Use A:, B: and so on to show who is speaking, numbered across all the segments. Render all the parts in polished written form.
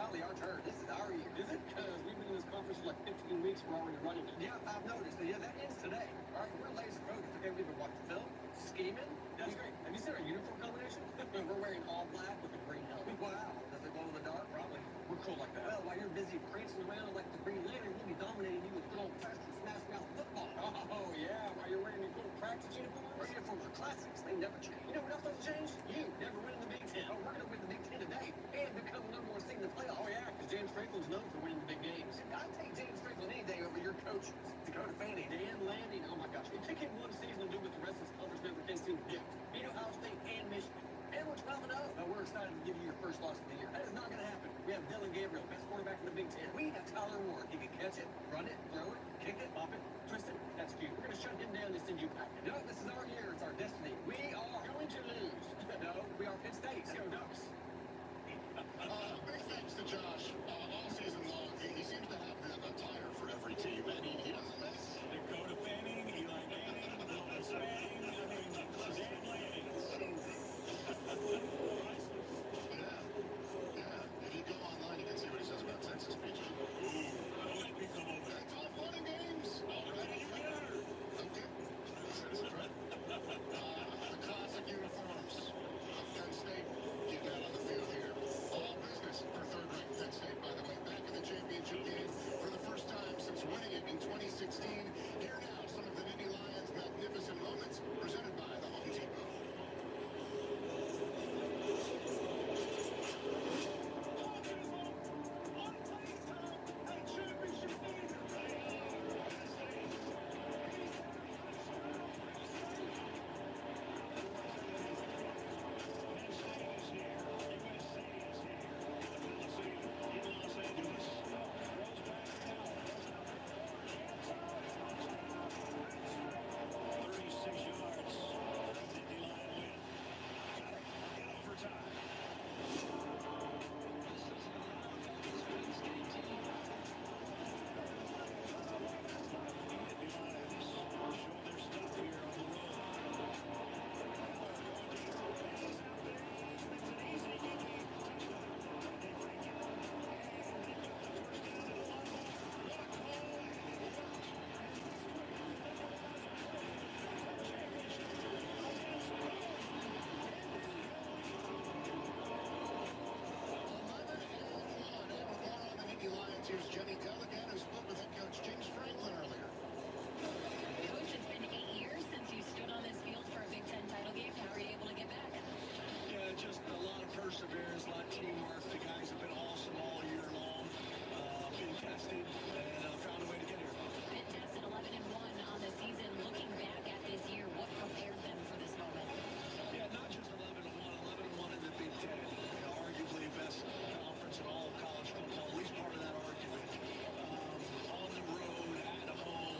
A: finally our turn. This is our year.
B: Is it? Because we've been in this conference for like 15 weeks. We're already running it.
A: Yeah, I've noticed. Yeah, that ends today. All right, we're laser focused. Okay, we've been watching film, scheming.
B: That's great. Have you seen our uniform combination?
A: We're wearing all black with a green helmet. Wow. Does it glow in the dark?
B: Probably. We're cool like that.
A: Well, while you're busy prancing around like the Green Lantern, we'll be dominating you with good old-fashioned smash-mouth football.
B: Oh, yeah. While you're wearing your cool practice uniforms?
A: Our uniforms are classics. They never change. You know what else doesn't change? You never winning the Big Ten. Oh, we're going to win the Big Ten today and become the number one seed in the playoffs.
B: Oh, yeah, because James Franklin's known for winning the big games.
A: I'd take James Franklin any day over your coaches. Dakota Fanning,
B: Dan Lanning. Oh, my gosh. If they get one season to do what the rest of this conference never can seem to do.
A: beat Ohio State and Michigan. And we're 12-0. We're excited to give you your first loss of the year. That is not going to happen. We have Dylan Gabriel, best quarterback in the Big Ten. We have Tyler Ward. He can catch it, run it, throw it, kick it, pop it, twist it. That's cute. We're going to shut him down and send you packing. No, this is our year. It's our destiny. We are going to lose. No, we are Penn State. Go Ducks.
C: Big thanks to Josh. All season long, he seems to have a tire for every team, and he doesn't miss.
D: Dakota Fanning, Eli Manning, Lewis Manning, Dan Lanning.
C: Yeah. If you go online, you can see what he says about Texas Peach.
D: Let me come over.
C: That's all fun and games. All right.
D: You get her.
C: Okay. Citizens, right? The classic uniforms of Penn State. Keep that on the field here. All business for third-ranked Penn State, by the way. Back in the championship game for the first time since winning it in 2016. Here now, some of the Nittany Lions' magnificent moments presented by the Home Depot. Here's Jenny Delegan, who spoke with head coach James Franklin earlier.
E: Coach, it's been 8 years since you stood on this field for a Big Ten title game. How are you able to get back?
F: Yeah, just a lot of perseverance, a lot of teamwork. The guys have been awesome all year long. Been tested and found a way to get here.
E: Been tested 11-1 on the season. Looking back at this year, what prepared them for this moment?
F: Yeah, not just 11-1, 11-1 in the Big Ten. You know, arguably best conference in all of college football, at least part of that argument. On the road, at home,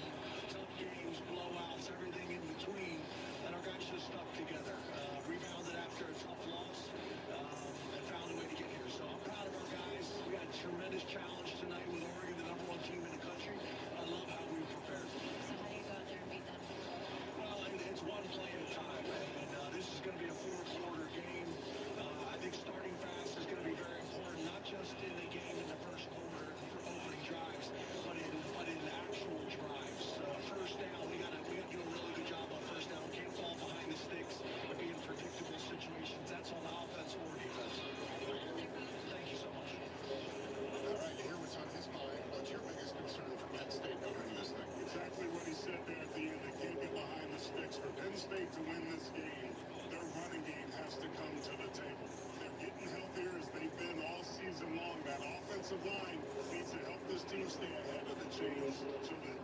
F: tough games, blowouts, everything in between. And our guys just stuck together. Rebounded after a tough loss and found a way to get here. So I'm proud of our guys. We got a tremendous challenge tonight with Oregon, the #1 team in the country. I love how we prepared.
E: So how do you go out there and beat them?
F: Well, it's one play at a time, and this is going to be a four-quarter game. I think starting fast is going to be very important, not just in the game in the first quarter for opening drives, but in actual drives. First down, we got to do a really good job on first down. Can't fall behind the sticks and be in predictable situations. That's on the offense or defense. Thank you so much.
C: All right, you hear what's on his mind. What's your biggest concern for Penn State going into this thing?
G: Exactly what he said there at the end. They can't get behind the sticks. For Penn State to win this game, their running game has to come to the table. They're getting healthier as they've been all season long. That offensive line needs to help this team stay ahead of the chains. So that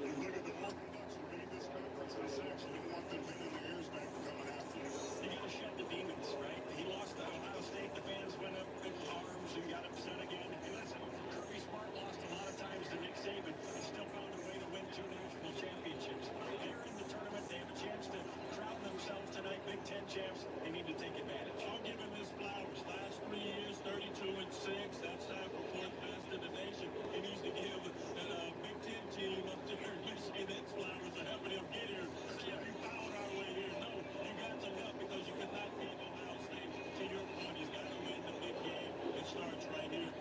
G: you look at the Oregon Ducks who made this conference, they actually want them bending their ears back and coming after you.
D: You got to shed the demons, right? He lost to Ohio State. The fans went up in arms and got upset again. And listen, Kirby Smart lost a lot of times to Nick Saban and still found a way to win 2 national championships. They're in the tournament. They have a chance to crown themselves tonight Big Ten champs. They need to take advantage.
H: I'll give him his flowers. Last 3 years, 32-6. That's time for 4th best in the nation. He needs to give the Big Ten team up there. You say that's flowers to helping him get here. Yeah, you found our way here. No, you got some help because you could not beat Ohio State. To your point, he's got to win the big game. It starts right here.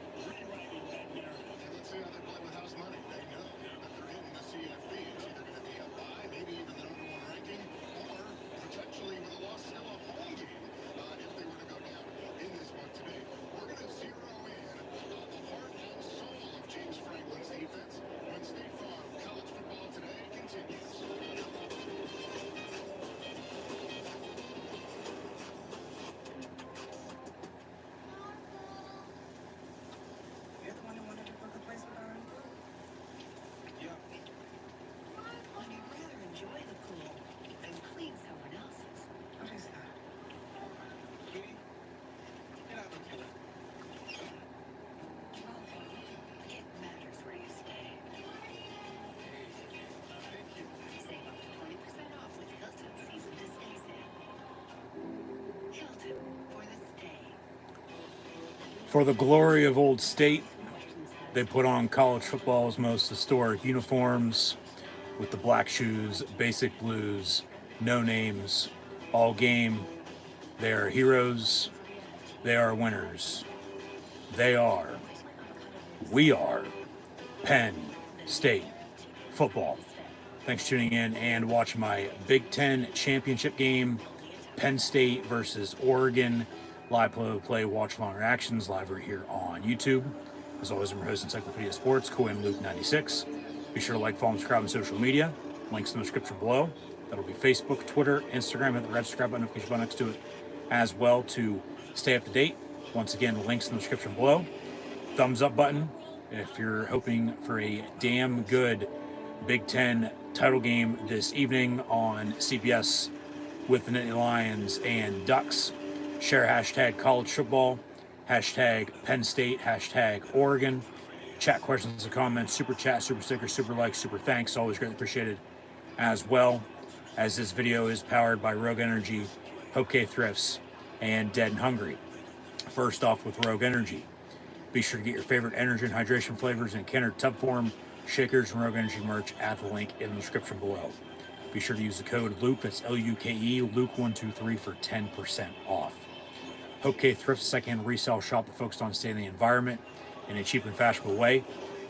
I: For the glory of Old State, they put on college football's most historic uniforms with the black shoes, basic blues, no names, all game. They are heroes. They are winners. We are Penn State football. Thanks for tuning in and watching my Big Ten championship game, Penn State versus Oregon. Live play, watch long reactions live right here on YouTube. As always, I'm your host, Encyclopedia Sports, Cohen Luke 96. Be sure to like, follow, and subscribe on social media. Links in the description below. That'll be Facebook, Twitter, Instagram. Hit the red subscribe button, notification button next to it as well to stay up to date. Once again, links in the description below. Thumbs up button if you're hoping for a damn good Big Ten title game this evening on CBS with the Nittany Lions and Ducks. Share hashtag college football, hashtag Penn State, hashtag Oregon. Chat questions and comments, super chat, super sticker, super like, super thanks. Always greatly appreciated as well. As this video is powered by Rogue Energy, HopeKThrifts, and Dead and Hungry. First off with Rogue Energy. Be sure to get your favorite energy and hydration flavors in can or tub form, shakers, and Rogue Energy merch at the link in the description below. Be sure to use the code Luke, that's L-U-K-E, Luke123 for 10% off. HopeKThrifts, second resale shop that focused on staying in the environment in a cheap and fashionable way,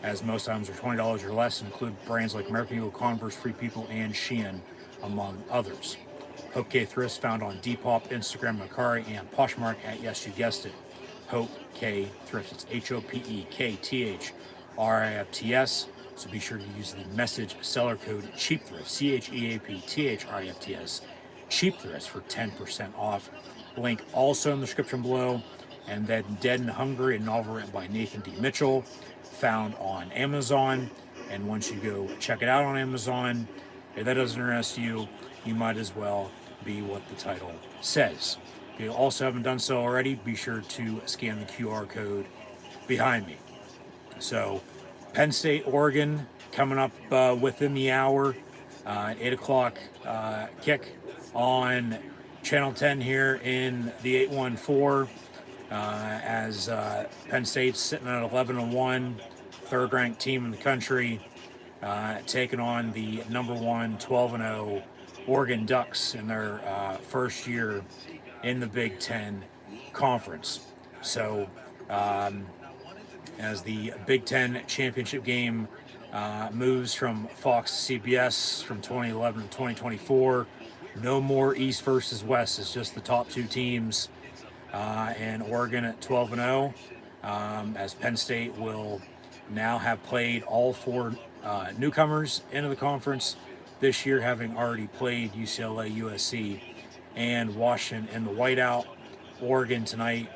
I: as most items are $20 or less, and include brands like American Eagle, Converse, Free People, and Shein, among others. HopeKThrifts found on Depop, Instagram, Mercari, and Poshmark at, yes, you guessed it, HopeKThrifts. It's HopeKThrifts. So be sure to use the message seller code CHEAPTHRIFTS, CHEAPTHRIFTS, CHEAPTHRIFTS for 10% off. Link also in the description below. And then Dead and Hungry, a novel written by Nathan D. Mitchell, found on Amazon. And once you go check it out on Amazon, if that doesn't interest you, you might as well be what the title says. If you also haven't done so already, be sure to scan the QR code behind me. So, Penn State, Oregon, coming up within the hour, 8 o'clock kick on Channel 10 here in the 814, as Penn State's sitting at 11-1, third-ranked team in the country, taking on the number one 12-0 Oregon Ducks in their first year in the Big Ten Conference. So, as the Big Ten championship game moves from Fox to CBS from 2011 to 2024, no more East versus West. It's just the top two teams, and Oregon at 12-0, as Penn State will now have played all four newcomers into the conference this year, having already played UCLA, USC, and Washington in the whiteout. Oregon tonight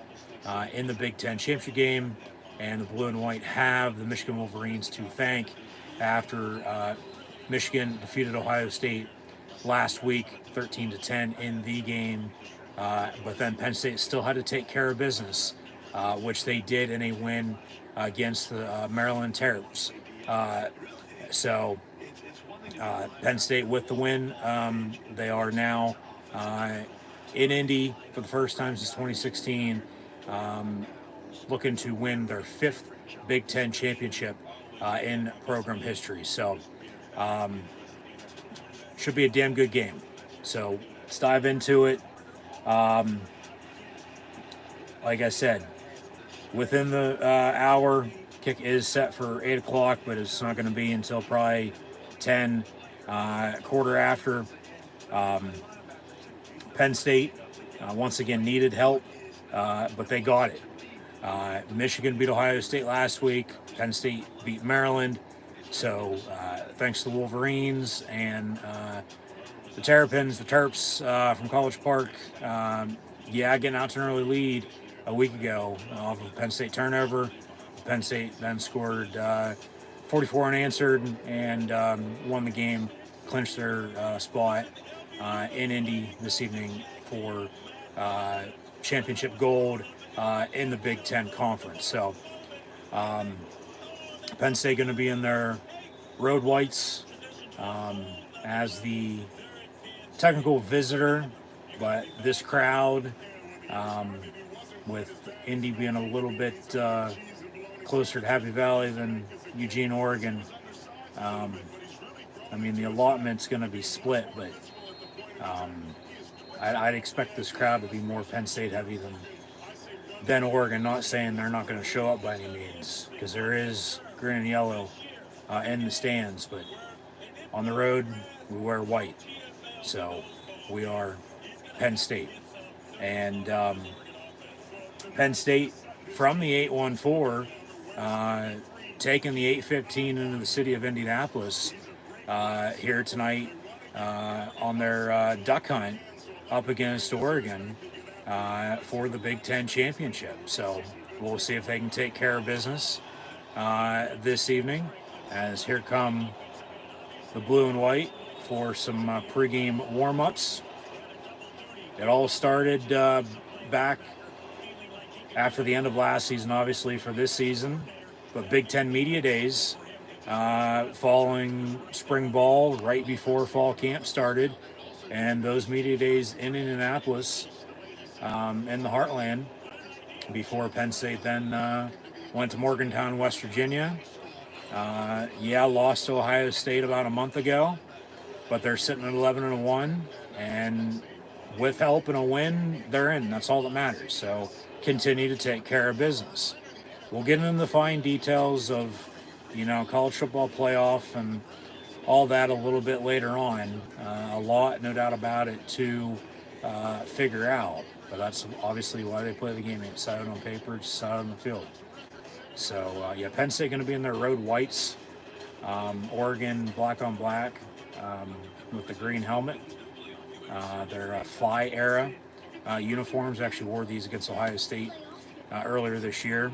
I: in the Big Ten championship game, and the blue and white have the Michigan Wolverines to thank after Michigan defeated Ohio State last week 13-10 in the game, but then Penn State still had to take care of business, which they did in a win against the Maryland Terrors. So Penn State with the win. They are now in Indy for the first time since 2016, looking to win their fifth Big Ten championship in program history. So should be a damn good game. So let's dive into it. Like I said, within the hour, kick is set for 8 o'clock, but it's not going to be until probably 10, quarter after. Penn State once again needed help, but they got it. Michigan beat Ohio State last week. Penn State beat Maryland. So thanks to the Wolverines and the Terrapins, the Terps from College Park, getting out to an early lead a week ago off of a Penn State turnover. Penn State then scored 44 unanswered and won the game, clinched their spot in Indy this evening for championship gold in the Big Ten Conference. So Penn State going to be in their road whites as the technical visitor, but this crowd with Indy being a little bit closer to Happy Valley than Eugene, Oregon. I mean, the allotment's going to be split, but I'd expect this crowd to be more Penn State heavy than Oregon. Not saying they're not going to show up by any means, because there is green and yellow in the stands, but on the road we wear white. So we are Penn State. And Penn State from the 814 taking the 815 into the city of Indianapolis here tonight on their duck hunt up against Oregon for the Big Ten championship. So we'll see if they can take care of business this evening, as here come the blue and white for some pregame warm-ups. It all started back after the end of last season, obviously, for this season. But Big Ten Media Days following spring ball right before fall camp started. And those media days in Indianapolis, in the heartland, before Penn State then went to Morgantown, West Virginia. Lost to Ohio State about a month ago, but they're sitting at 11-1, and with help and a win, they're in. That's all that matters. So continue to take care of business. We'll get into the fine details of, college football playoff and all that a little bit later on. A lot, no doubt about it, to figure out. But that's obviously why they play the game. They decide on paper, decide on the field. So, Penn State going to be in their road whites. Oregon black on black with the green helmet. Their Fly era uniforms. Actually wore these against Ohio State earlier this year.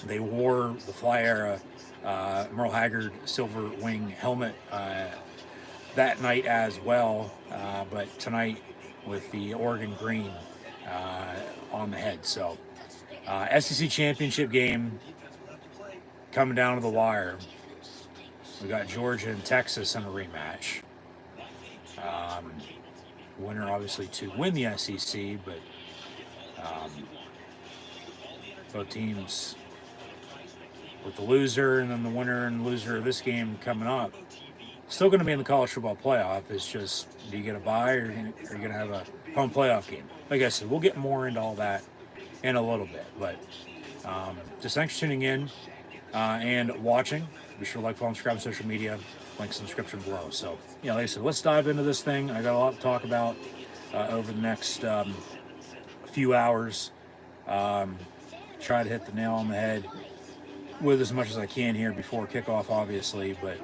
I: They wore the Fly era Merle Haggard silver wing helmet that night as well, but tonight with the Oregon green on the head. So SEC championship game coming down to the wire. We got Georgia and Texas in a rematch. Winner obviously to win the SEC, but both teams with the loser and then the winner and loser of this game coming up still going to be in the college football playoff. It's just, do you get a bye, or are you going to have a home playoff game? Like I said, we'll get more into all that in a little bit, but just thanks for tuning in and watching. Be sure to like, follow, and subscribe on social media. Links in the description below. So, like I said, let's dive into this thing. I got a lot to talk about over the next few hours. Try to hit the nail on the head with as much as I can here before kickoff, obviously. But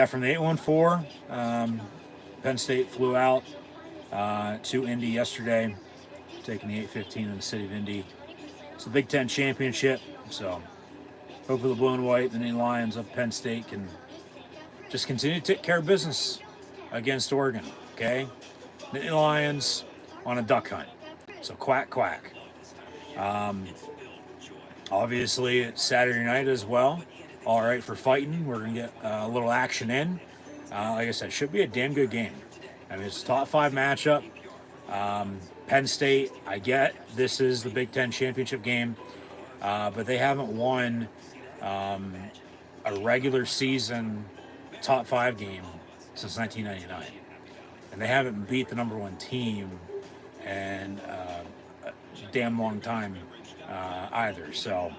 I: from the 814, Penn State flew out to Indy yesterday, taking the 815 in the city of Indy. It's the Big Ten championship, so hopefully the blue and white, the Nittany Lions of Penn State, can just continue to take care of business against Oregon, okay? Nittany Lions on a duck hunt, so quack, quack. Obviously, it's Saturday night as well. All right for fighting. We're going to get a little action in. Like I said, should be a damn good game. I mean, it's a top 5 matchup. Penn State, I get this is the Big Ten championship game, but they haven't won a regular season top 5 game since 1999. And they haven't beat the number 1 team in a damn long time either. So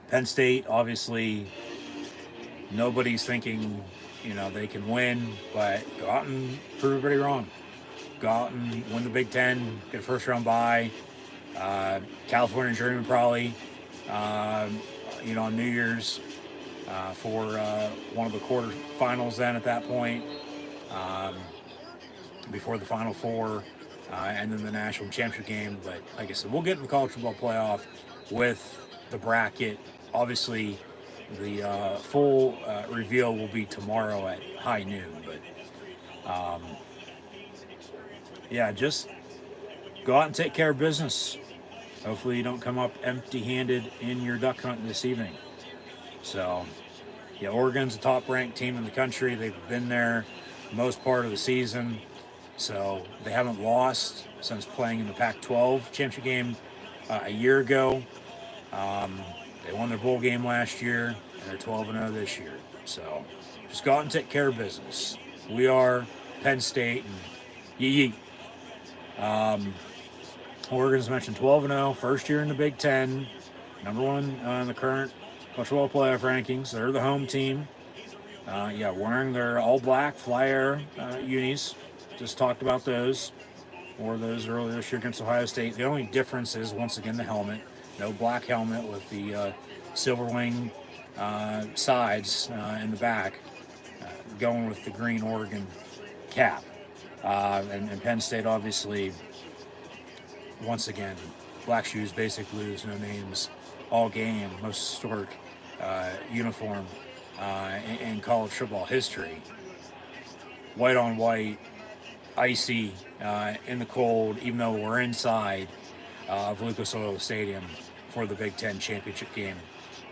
I: Penn State, obviously, nobody's thinking, they can win, but go out and prove everybody wrong. Go out and win the Big Ten, get a first round bye. California German probably, on New Year's for one of the quarterfinals then at that point, before the Final Four, and then the national championship game. But like I said, we'll get in the college football playoff with the bracket. Obviously, the full reveal will be tomorrow at high noon. But just go out and take care of business. Hopefully you don't come up empty-handed in your duck hunt this evening. So, Oregon's a top-ranked team in the country. They've been there most part of the season. So they haven't lost since playing in the Pac-12 championship game a year ago. They won their bowl game last year, and they're 12-0 this year. So just go out and take care of business. We are Penn State, and yee. Oregon's mentioned 12-0, first year in the Big Ten, number one in the current college football playoff rankings. They're the home team. Wearing their all-black Fly Air unis. Just talked about those. Wore those earlier this year against Ohio State. The only difference is, once again, the helmet. No black helmet with the silver wing sides in the back, going with the green Oregon cap. And Penn State, obviously, once again, black shoes, basic blues, no names, all game, most historic uniform in college football history. White on white, icy, in the cold, even though we're inside of Lucas Oil Stadium for the Big Ten championship game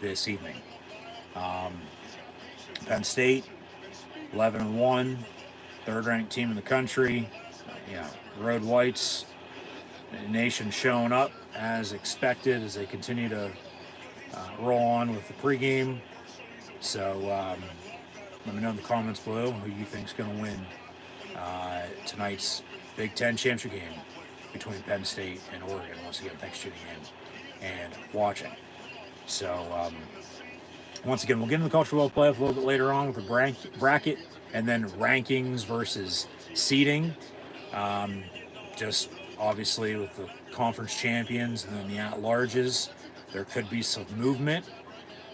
I: this evening. Penn State, 11-1, third-ranked team in the country. Road Whites, the nation showing up as expected as they continue to roll on with the pregame. So let me know in the comments below who you think is going to win tonight's Big Ten championship game between Penn State and Oregon. Once again, thanks for tuning in and watching. So once again, we'll get into the college football playoff a little bit later on with the bracket and then rankings versus seeding. Just obviously with the conference champions and then the at-larges, there could be some movement.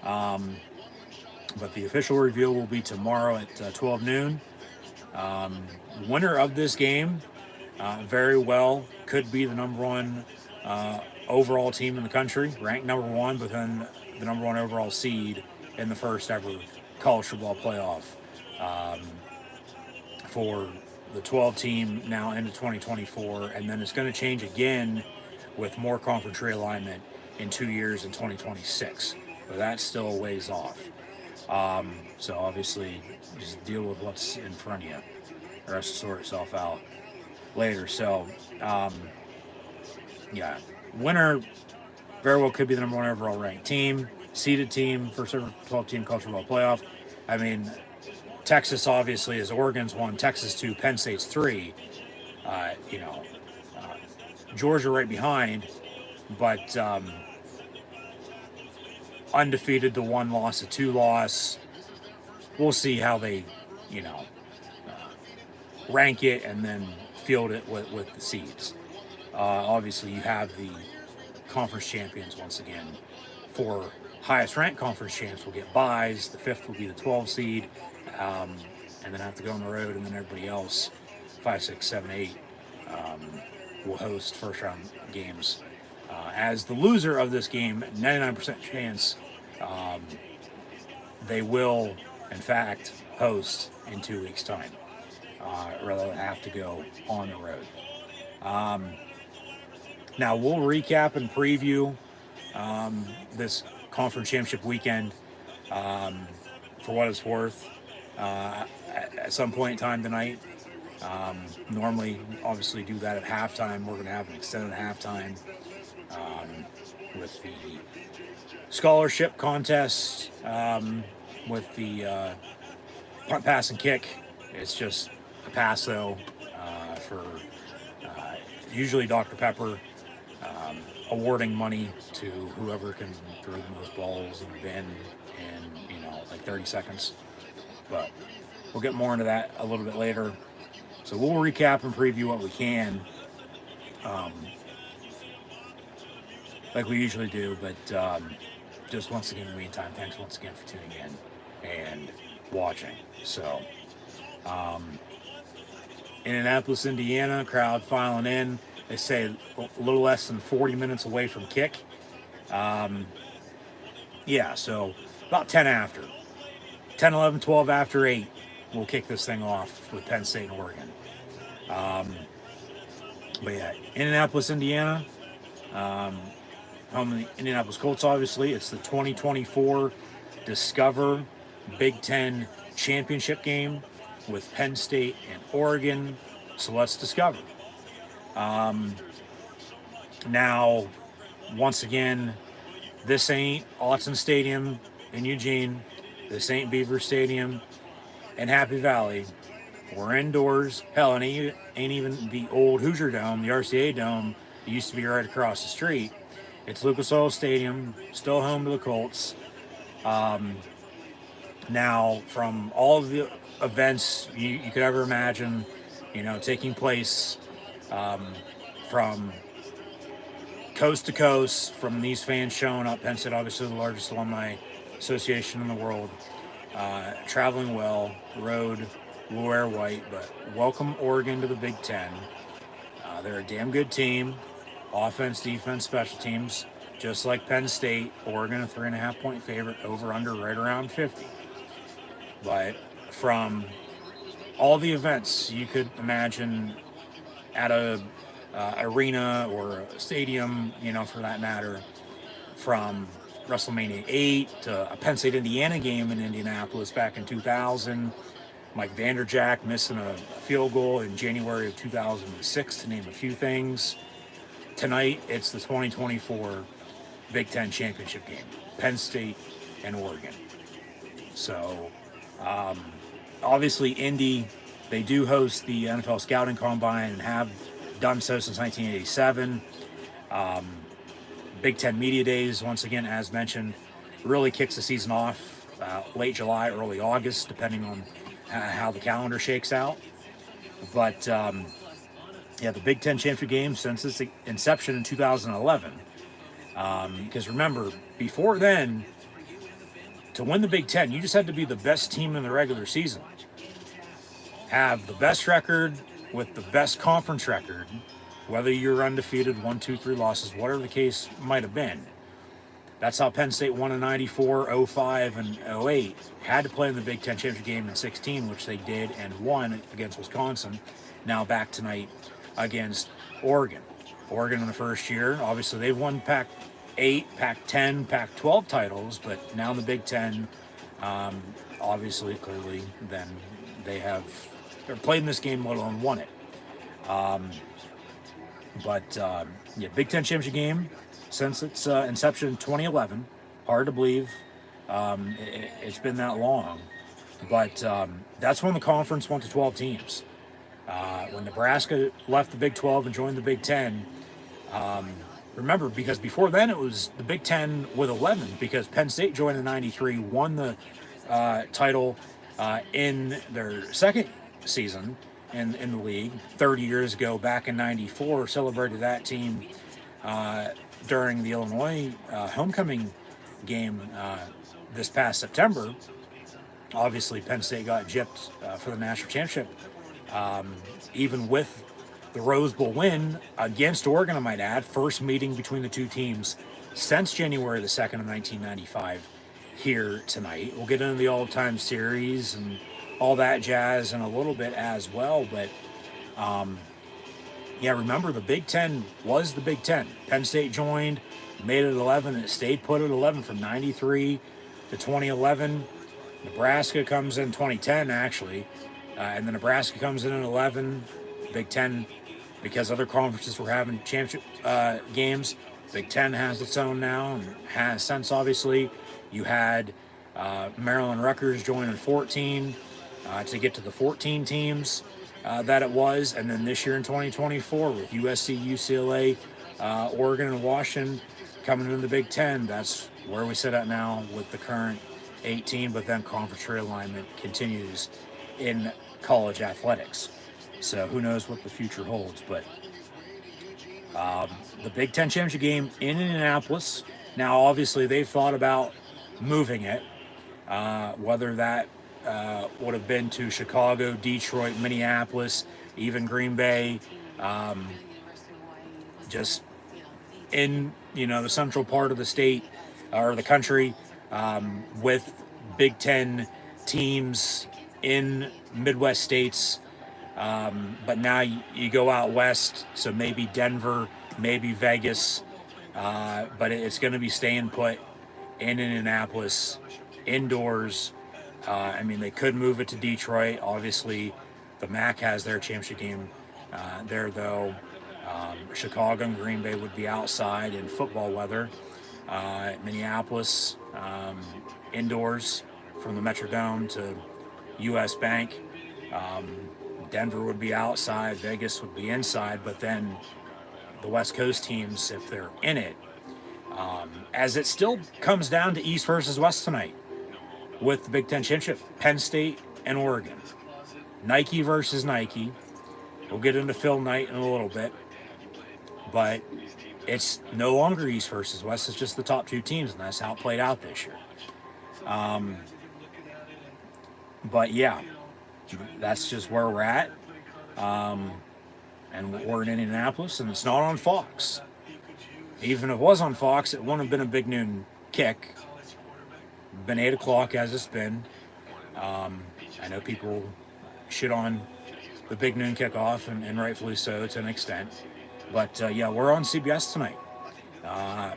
I: But the official reveal will be tomorrow at 12 noon. Winner of this game very well could be the number one overall team in the country, ranked number one, but then the number one overall seed in the first ever college football playoff for the 12 team now into 2024. And then it's going to change again with more conference realignment in 2 years in 2026. But that's still a ways off. So obviously just deal with what's in front of you. The rest will sort itself out later. So, winner very well could be the number one overall ranked team, seeded team, first ever 12-team college football playoff. I mean, Texas obviously is Oregon's 1, Texas 2, Penn State's 3. Georgia right behind, but undefeated to 1 loss, a 2 loss. We'll see how they, rank it and then field it with the seeds. Obviously, you have the conference champions once again. 4 highest ranked conference champs will get byes. The 5th will be the 12 seed, and then have to go on the road. And then everybody else, 5, 6, 7, 8, will host first round games. As the loser of this game, 99% chance they will, in fact, host in 2 weeks' time, rather than have to go on the road. Now, we'll recap and preview this conference championship weekend for what it's worth at some point in time tonight. Normally, obviously, do that at halftime. We're going to have an extended halftime with the scholarship contest, with the punt, pass, and kick. It's just a pass, though, for usually Dr. Pepper, awarding money to whoever can throw the most balls in the bin in, like 30 seconds. But we'll get more into that a little bit later. So we'll recap and preview what we can, like we usually do. But just once again, in the meantime, thanks once again for tuning in and watching. So, Indianapolis, Indiana, crowd filing in. They say a little less than 40 minutes away from kick. So about 10 after. 10, 11, 12 after 8, we'll kick this thing off with Penn State and Oregon. Indianapolis, Indiana. Home of the Indianapolis Colts, obviously. It's the 2024 Discover Big Ten Championship game with Penn State and Oregon. So let's discover. Now, once again, this ain't Autzen Stadium in Eugene. This ain't Beaver Stadium in Happy Valley. We're indoors. Hell, it ain't even the old Hoosier Dome, the RCA Dome. It used to be right across the street. It's Lucas Oil Stadium, still home to the Colts. Now, from all of the events you could ever imagine, taking place from coast to coast, from these fans showing up. Penn State, obviously the largest alumni association in the world, traveling well, road will wear white, but welcome Oregon to the Big Ten. They're a damn good team, offense, defense, special teams, just like Penn State. Oregon a 3.5-point favorite, over under right around 50. But from all the events you could imagine at a arena or a stadium, for that matter, from WrestleMania 8 to a Penn State Indiana game in Indianapolis back in 2000, Mike Vanderjagt missing a field goal in January of 2006, to name a few things. Tonight, it's the 2024 Big Ten Championship game, Penn State and Oregon. So, obviously, Indy, they do host the NFL Scouting Combine and have done so since 1987. Big Ten Media Days, once again, as mentioned, really kicks the season off late July, early August, depending on how the calendar shakes out. But, the Big Ten Championship game since its inception in 2011. Because remember, before then, to win the Big Ten, you just had to be the best team in the regular season. Have the best record with the best conference record, whether you're undefeated, 1, 2, 3 losses, whatever the case might have been. That's how Penn State won in 94, 05, and 08. Had to play in the Big Ten Championship game in 16, which they did and won against Wisconsin. Now back tonight against Oregon. Oregon in the first year, obviously they've won Pac-8, Pac-10, Pac-12 titles, but now in the Big Ten, obviously, clearly, then they're played in this game, let alone won it. Big Ten Championship game since its inception in 2011. Hard to believe it's been that long. But that's when the conference went to 12 teams. When Nebraska left the Big 12 and joined the Big Ten, remember, because before then it was the Big Ten with 11, because Penn State joined in 93, won the title in their second season in the league 30 years ago, back in 94, celebrated that team during the Illinois homecoming game this past September. Obviously, Penn State got gypped for the national championship, even with the Rose Bowl win against Oregon, I might add. First meeting between the two teams since January the 2nd of 1995 here tonight. We'll get into the all-time series and all that jazz in a little bit as well. But, remember, the Big Ten was the Big Ten. Penn State joined, made it 11, and it stayed put at 11 from 93 to 2011. Nebraska comes in 2010, actually. And then Nebraska comes in at 11. Big Ten, because other conferences were having championship games, Big Ten has its own now, and has since, obviously. You had Maryland Rutgers join in 14 to get to the 14 teams that it was. And then this year in 2024 with USC, UCLA, Oregon, and Washington coming into the Big Ten, that's where we sit at now with the current 18, but then conference realignment continues in college athletics. So who knows what the future holds. But the Big Ten Championship game in Indianapolis, now obviously they've thought about moving it, whether that would have been to Chicago, Detroit, Minneapolis, even Green Bay, just in the central part of the state or the country, with Big Ten teams in Midwest states. But now you go out west, so maybe Denver, maybe Vegas, but it's going to be staying put in Indianapolis, indoors. They could move it to Detroit. Obviously, the MAC has their championship game there, though. Chicago and Green Bay would be outside in football weather. Minneapolis, indoors from the Metrodome to U.S. Bank. Denver would be outside. Vegas would be inside. But then the West Coast teams, if they're in it, as it still comes down to East versus West tonight with the Big Ten Championship, Penn State and Oregon. Nike versus Nike. We'll get into Phil Knight in a little bit. But it's no longer East versus West. It's just the top two teams, and that's how it played out this year. But yeah, that's just where we're at. And we're in Indianapolis, and it's not on Fox. Even if it was on Fox, it wouldn't have been a big noon kick. Been 8 o'clock as it's been. I know people shit on the big noon kickoff, and rightfully so to an extent. But yeah, we're on CBS tonight.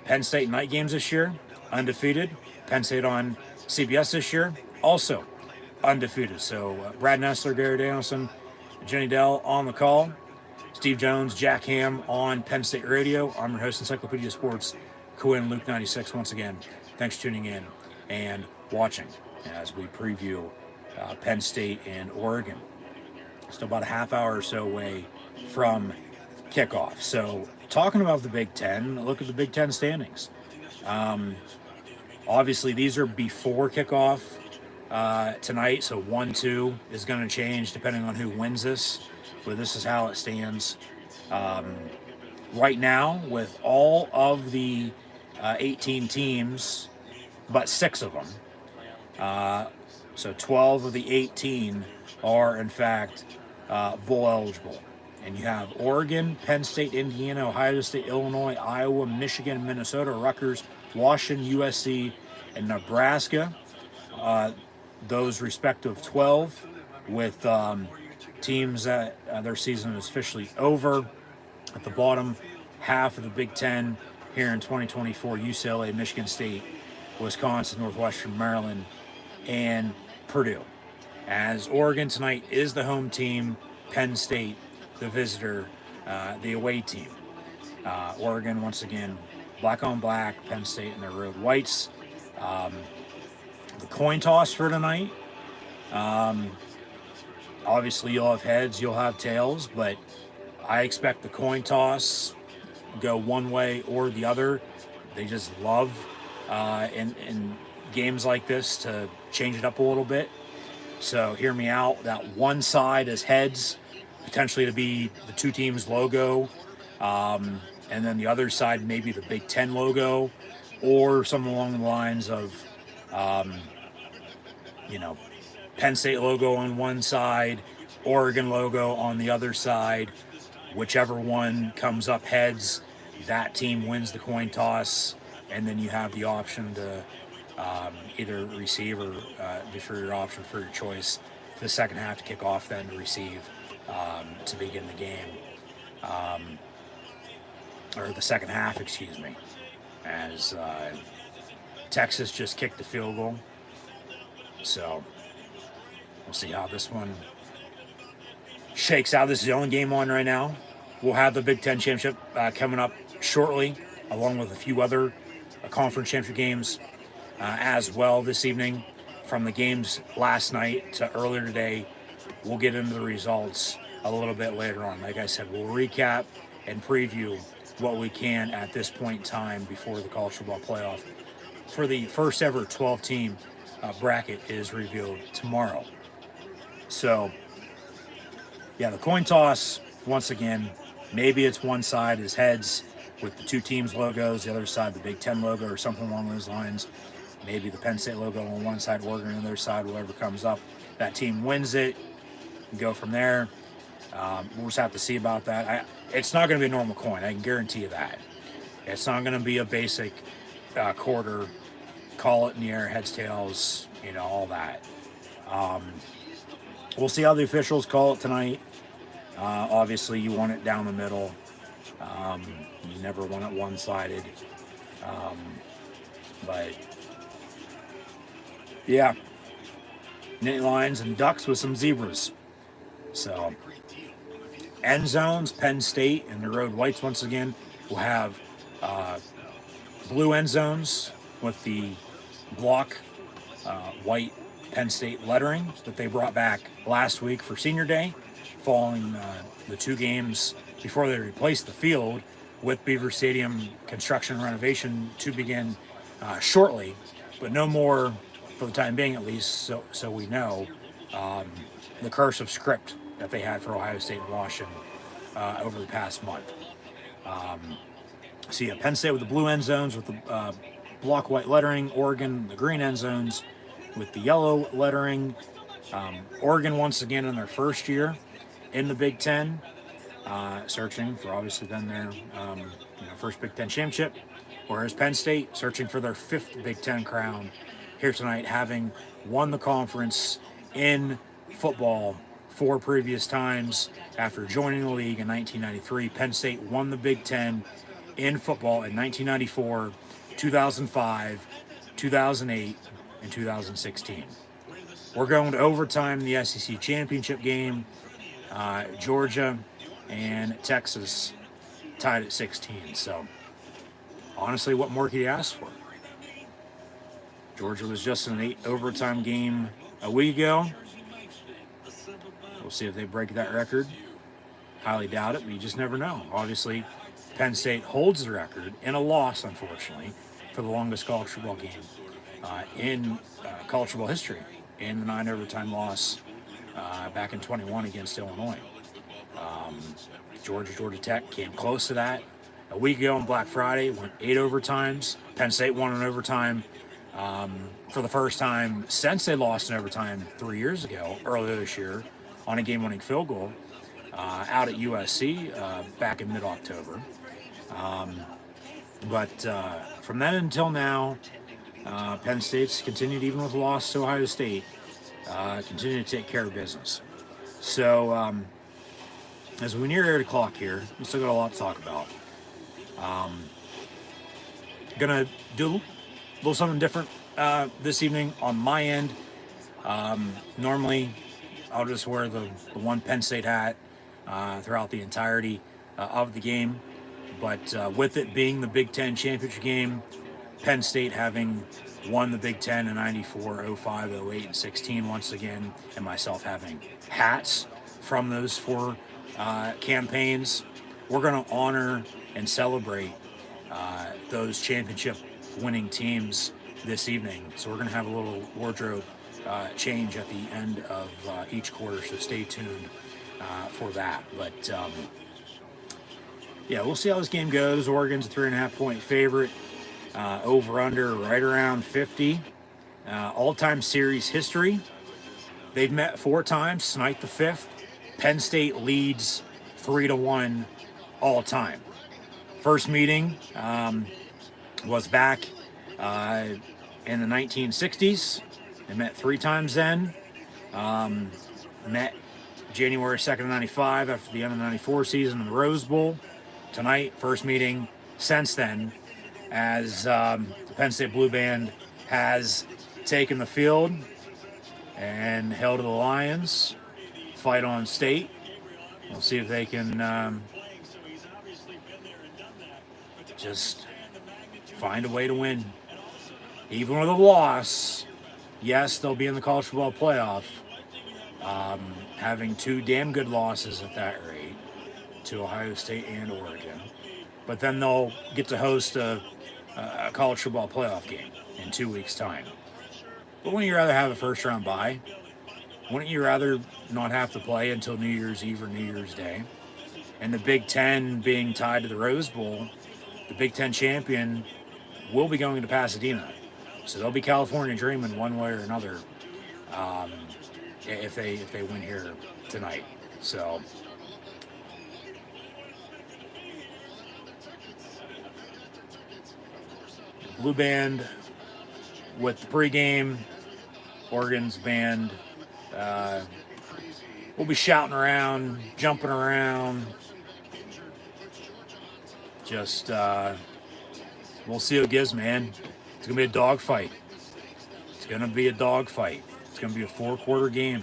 I: Penn State night games this year, undefeated. Penn State on CBS this year, also undefeated. So Brad Nessler, Gary Danielson, Jenny Dell on the call. Steve Jones, Jack Ham on Penn State Radio. I'm your host, Encyclopedia Sports, Quinn Luke 96. Once again, thanks for tuning in and watching as we preview Penn State and Oregon. Still about a half hour or so away from kickoff. So talking about the Big Ten, look at the Big Ten standings. Obviously, these are before kickoff tonight, so 1-2 is going to change depending on who wins this. But this is how it stands right now with all of the 18 teams, but 6 of them. So 12 of the 18 are, in fact, bowl eligible. And you have Oregon, Penn State, Indiana, Ohio State, Illinois, Iowa, Michigan, Minnesota, Rutgers, Washington, USC, and Nebraska. Those respective 12 with teams that their season is officially over. At the bottom half of the Big Ten here in 2024, UCLA, Michigan State, Wisconsin, Northwestern, Maryland, and Purdue. As Oregon tonight is the home team, Penn State the visitor, the away team. Oregon, once again, black on black, Penn State in their road whites. The coin toss for tonight, obviously you'll have heads, you'll have tails, but I expect the coin toss go one way or the other. They just love in games like this to change it up a little bit. So hear me out. That one side is heads, potentially to be the two teams' logo, and then the other side maybe the Big Ten logo, or something along the lines of, Penn State logo on one side, Oregon logo on the other side. Whichever one comes up heads, that team wins the coin toss, and then you have the option to either receive or defer your option for your choice the second half to kick off, then to receive to begin the game, or the second half, excuse me, as Texas just kicked the field goal. So we'll see how this one shakes out. This is the only game on right now. We'll have the Big Ten Championship coming up shortly, along with a few other conference championship games as well this evening. From the games last night to earlier today, we'll get into the results a little bit later on. Like I said, we'll recap and preview what we can at this point in time before the college football playoff for the first ever 12-team bracket is revealed tomorrow. So, yeah, the coin toss, once again, maybe it's one side is heads with the two teams' logos, the other side the Big Ten logo or something along those lines. Maybe the Penn State logo on one side, Oregon on the other side, whatever comes up. That team wins it, go from there. We'll just have to see about that. It's not going to be a normal coin, I can guarantee you that. It's not going to be a basic quarter, call it in the air, heads, tails, all that. We'll see how the officials call it tonight. Obviously, you want it down the middle. You never want it one-sided. But, yeah. Nittany lions and ducks with some zebras. So, end zones. Penn State and the Road Whites once again will have blue end zones with the block white Penn State lettering that they brought back last week for Senior Day, following the 2 games before they replaced the field, with Beaver Stadium construction renovation to begin shortly, but no more for the time being, at least, so we know, the cursive script that they had for Ohio State and Washington over the past month. So yeah, Penn State with the blue end zones with the block white lettering, Oregon the green end zones with the yellow lettering. Oregon once again in their first year in the Big Ten, searching for obviously then their first Big Ten championship, whereas Penn State searching for their 5th Big Ten crown here tonight, having won the conference in football 4 previous times after joining the league in 1993. Penn State won the Big Ten in football in 1994, 2005, 2008, and 2016. We're going to overtime in the SEC championship game. Georgia and Texas tied at 16. So, honestly, what more could you ask for? Georgia was just in an 8 overtime game a week ago. We'll see if they break that record. Highly doubt it, but you just never know. Obviously, Penn State holds the record in a loss, unfortunately, for the longest college football game in college football history, in the 9 overtime loss back in 21 against Illinois. Georgia Tech came close to that a week ago on Black Friday, went 8 overtimes. Penn State won an overtime for the first time since they lost in overtime 3 years ago, earlier this year, on a game-winning field goal out at USC back in mid-October. But from then until now, Penn State's continued, even with a loss to Ohio State, continue to take care of business. So as we near 8 o'clock here, we still got a lot to talk about. Gonna do a little something different this evening on my end. Normally, I'll just wear the one Penn State hat throughout the entirety of the game. But with it being the Big Ten championship game, Penn State having won the Big Ten in 94, 05, 08, and 16 once again, and myself having hats from those 4 campaigns, we're going to honor and celebrate those championship winning teams this evening. So we're going to have a little wardrobe change at the end of each quarter, so stay tuned for that. But yeah, we'll see how this game goes. Oregon's a 3.5-point favorite. Over under right around 50. All-time series history. They've met 4 times. Tonight the 5th. Penn State leads 3-1 all time. First meeting was back in the 1960s. They met 3 times then. Met January 2nd of 95 after the end of the 94 season in the Rose Bowl. Tonight, first meeting since then, as the Penn State Blue Band has taken the field and held to the Lions. Fight on state. We'll see if they can just find a way to win. Even with a loss, yes, they'll be in the college football playoff. Having 2 damn good losses at that rate to Ohio State and Oregon. But then they'll get to host a college football playoff game in 2 weeks' time. But wouldn't you rather have a first-round bye? Wouldn't you rather not have to play until New Year's Eve or New Year's Day? And the Big Ten being tied to the Rose Bowl, the Big Ten champion will be going to Pasadena. So they'll be California dreaming one way or another if they win here tonight. So Blue Band with the pregame, Oregon's band will be shouting around, jumping around. Just we'll see what it gives, man. It's gonna be a dogfight. It's gonna be a dogfight. It's gonna be a 4-quarter game,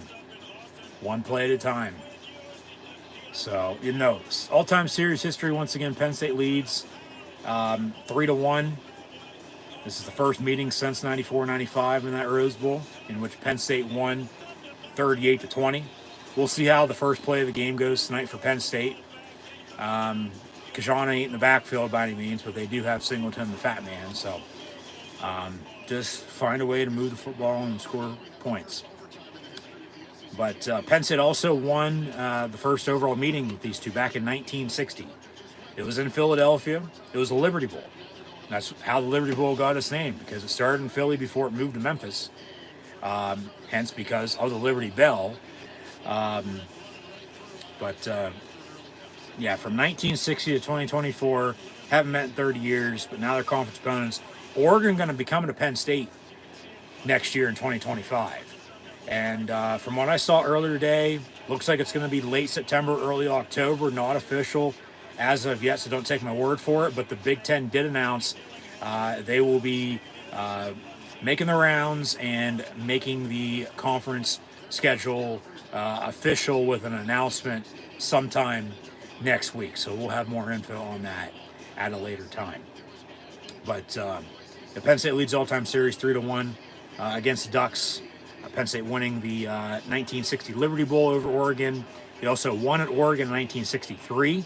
I: one play at a time. So, all-time series history, once again, Penn State leads 3-1. This is the first meeting since 94-95 in that Rose Bowl, in which Penn State won 38-20. We'll see how the first play of the game goes tonight for Penn State. Kajana ain't in the backfield by any means, but they do have Singleton, the fat man. So just find a way to move the football and score points. But Penn State also won the first overall meeting with these two back in 1960. It was in Philadelphia. It was the Liberty Bowl. That's how the Liberty Bowl got its name, because it started in Philly before it moved to Memphis. Hence, because of the Liberty Bell. Yeah, from 1960 to 2024, haven't met in 30 years, but now they're conference opponents. Oregon going to be coming to Penn State next year in 2025. And from what I saw earlier today, looks like it's going to be late September, early October, not official as of yet, so don't take my word for it. But the Big Ten did announce they will be making the rounds and making the conference schedule official with an announcement sometime next week. So we'll have more info on that at a later time. But the Penn State leads all-time series 3-1 against the Ducks. Penn State winning the 1960 Liberty Bowl over Oregon. They also won at Oregon in 1963,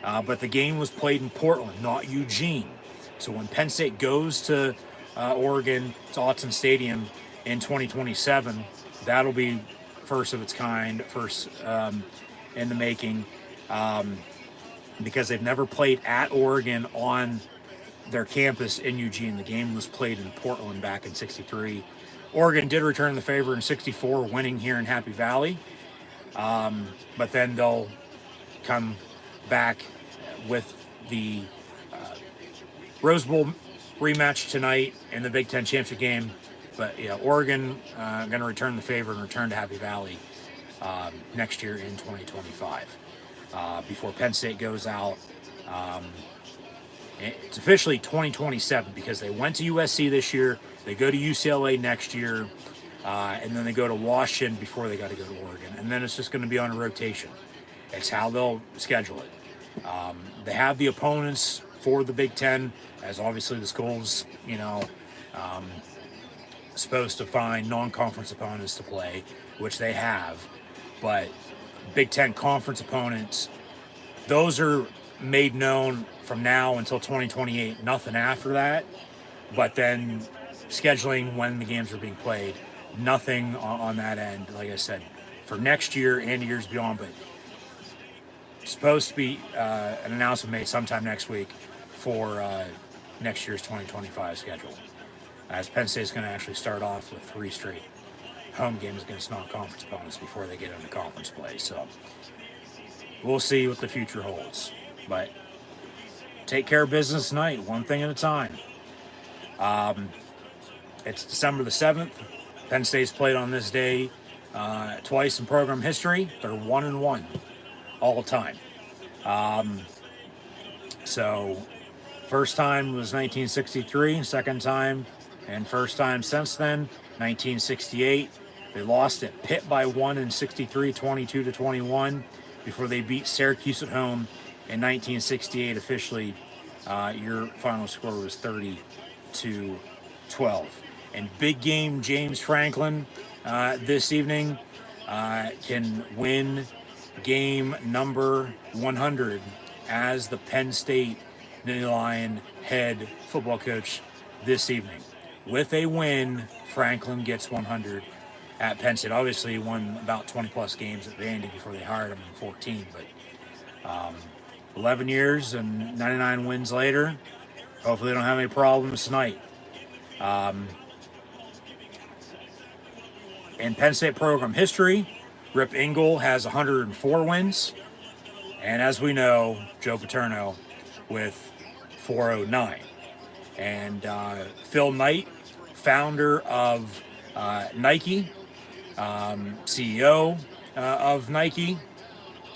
I: but the game was played in Portland, not Eugene. So when Penn State goes to Oregon, to Autzen Stadium in 2027, that'll be first of its kind, first in the making, because they've never played at Oregon on their campus in Eugene. The game was played in Portland back in 63. Oregon did return the favor in 64, winning here in Happy Valley. But then they'll come back with the Rose Bowl rematch tonight in the Big Ten championship game. But yeah, Oregon going to return the favor and return to Happy Valley next year in 2025 before Penn State goes out. It's officially 2027 because they went to USC this year. They go to UCLA next year, and then they go to Washington before they got to go to Oregon. And then it's just going to be on a rotation. It's how they'll schedule it. They have the opponents for the Big Ten, as obviously the school's, supposed to find non-conference opponents to play, which they have. But Big Ten conference opponents, those are made known from now until 2028, nothing after that. But then scheduling when the games are being played, nothing on that end, like I said, for next year and years beyond. But it's supposed to be an announcement made sometime next week for next year's 2025 schedule, as Penn State's going to actually start off with 3 straight home games against non-conference opponents before they get into conference play. So we'll see what the future holds. But take care of business tonight, one thing at a time. It's December the 7th. Penn State's played on this day twice in program history. They're 1-1 all time. So first time was 1963, second time and first time since then, 1968. They lost at Pitt by 1 in 63, 22-21, before they beat Syracuse at home in 1968. Officially, your final score was 30-12. And big game James Franklin this evening can win game number 100 as the Penn State Nittany Lion head football coach this evening. With a win, Franklin gets 100 at Penn State. Obviously, he won about 20-plus games at Vandy before they hired him in 14. But 11 years and 99 wins later, hopefully they don't have any problems tonight. In Penn State program history, Rip Engel has 104 wins. And as we know, Joe Paterno with 409. And Phil Knight, founder of Nike, CEO of Nike,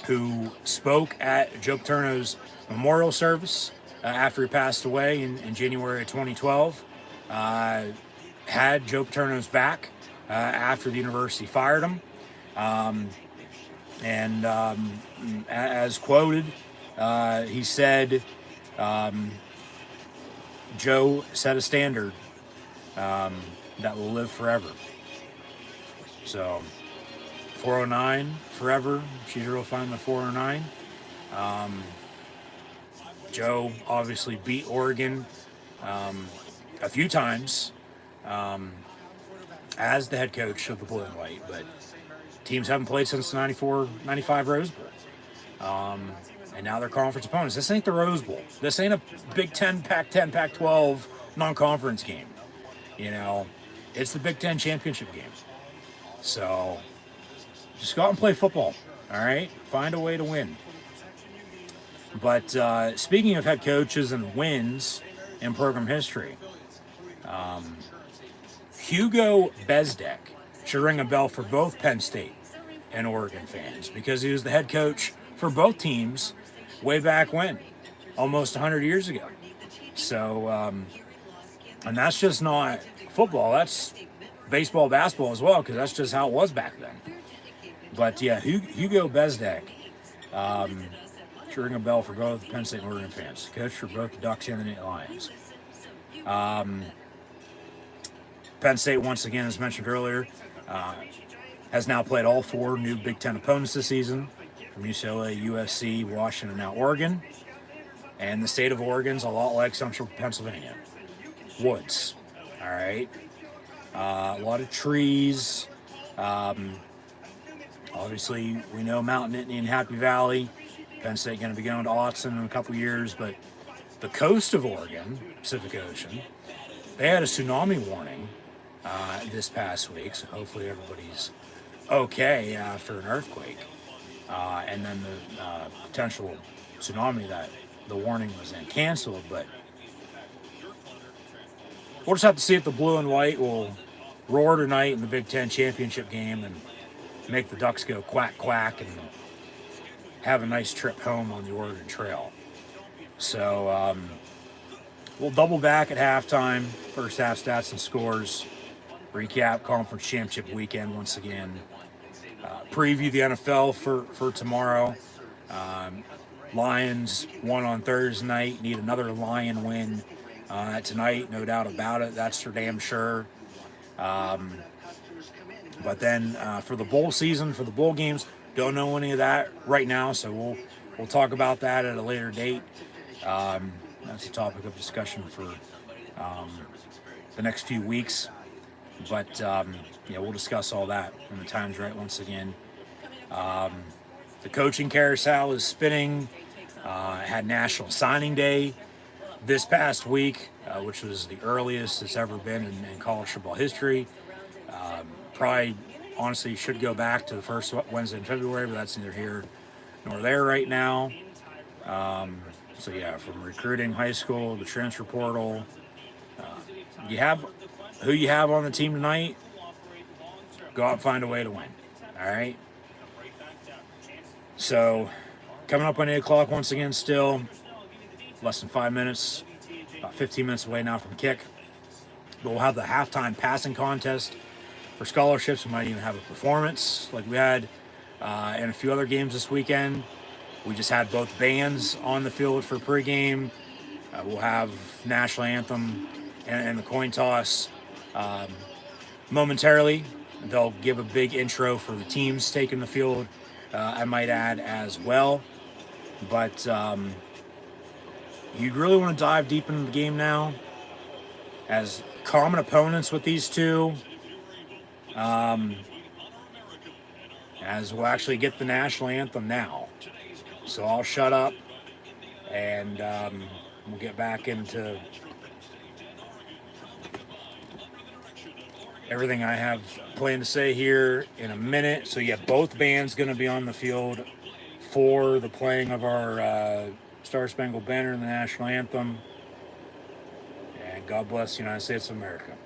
I: who spoke at Joe Paterno's memorial service after he passed away in January of 2012, had Joe Paterno's back after the university fired him. And as quoted, he said, Joe set a standard that will live forever. So 409 forever. She's real fine with 409. Joe obviously beat Oregon a few times as the head coach of the Blue and White, but teams haven't played since the 94-95 Rose Bowl. And now they're conference opponents. This ain't the Rose Bowl. This ain't a Big Ten, Pac-10, Pac-12 non-conference game. You know, it's the Big Ten championship game. So just go out and play football, all right? Find a way to win. But speaking of head coaches and wins in program history, Hugo Bezdek should ring a bell for both Penn State and Oregon fans because he was the head coach for both teams way back when, almost 100 years ago. So, and that's just not football, that's baseball, basketball as well, because that's just how it was back then. But yeah, Hugo Bezdek should ring a bell for both Penn State and Oregon fans. Coach for both the Ducks and the Nittany Lions. Penn State, once again, as mentioned earlier, has now played all 4 new Big Ten opponents this season, from UCLA, USC, Washington, and now Oregon. And the state of Oregon's a lot like Central Pennsylvania. Woods, all right? A lot of trees. Obviously, we know Mount Nittany and Happy Valley. Penn State going to be going to Autzen in a couple years, but the coast of Oregon, Pacific Ocean, they had a tsunami warning this past week, so hopefully everybody's okay after an earthquake. And then the potential tsunami that the warning was then canceled, but we'll just have to see if the Blue and White will roar tonight in the Big Ten championship game and make the Ducks go quack, quack, and have a nice trip home on the Oregon Trail. So we'll double back at halftime, first half stats and scores, recap conference championship weekend once again, preview the NFL for tomorrow. Lions won on Thursday night, need another Lion win tonight, no doubt about it, that's for damn sure. But then for the bowl season, for the bowl games, don't know any of that right now, so we'll talk about that at a later date. That's a topic of discussion for the next few weeks. But yeah, we'll discuss all that when the time's right once again. The coaching carousel is spinning. Had National Signing Day this past week, which was the earliest it's ever been in college football history. Probably, honestly, should go back to the first Wednesday in February, but that's neither here nor there right now. So yeah, from recruiting, high school, the transfer portal, you have who you have on the team tonight. Go out and find a way to win. All right. So coming up on 8 o'clock once again, still less than 5 minutes, about 15 minutes away now from kick. But we'll have the halftime passing contest for scholarships. We might even have a performance like we had in a few other games this weekend. We just had both bands on the field for pregame. We'll have national anthem and the coin toss momentarily. They'll give a big intro for the teams taking the field, I might add, as well. But you really want to dive deep into the game now, as common opponents with these two, as we'll actually get the national anthem now. So I'll shut up and we'll get back into everything I have planned to say here in a minute. So yeah, both bands going to be on the field for the playing of our Star Spangled Banner and the national anthem. And God bless the United States of America.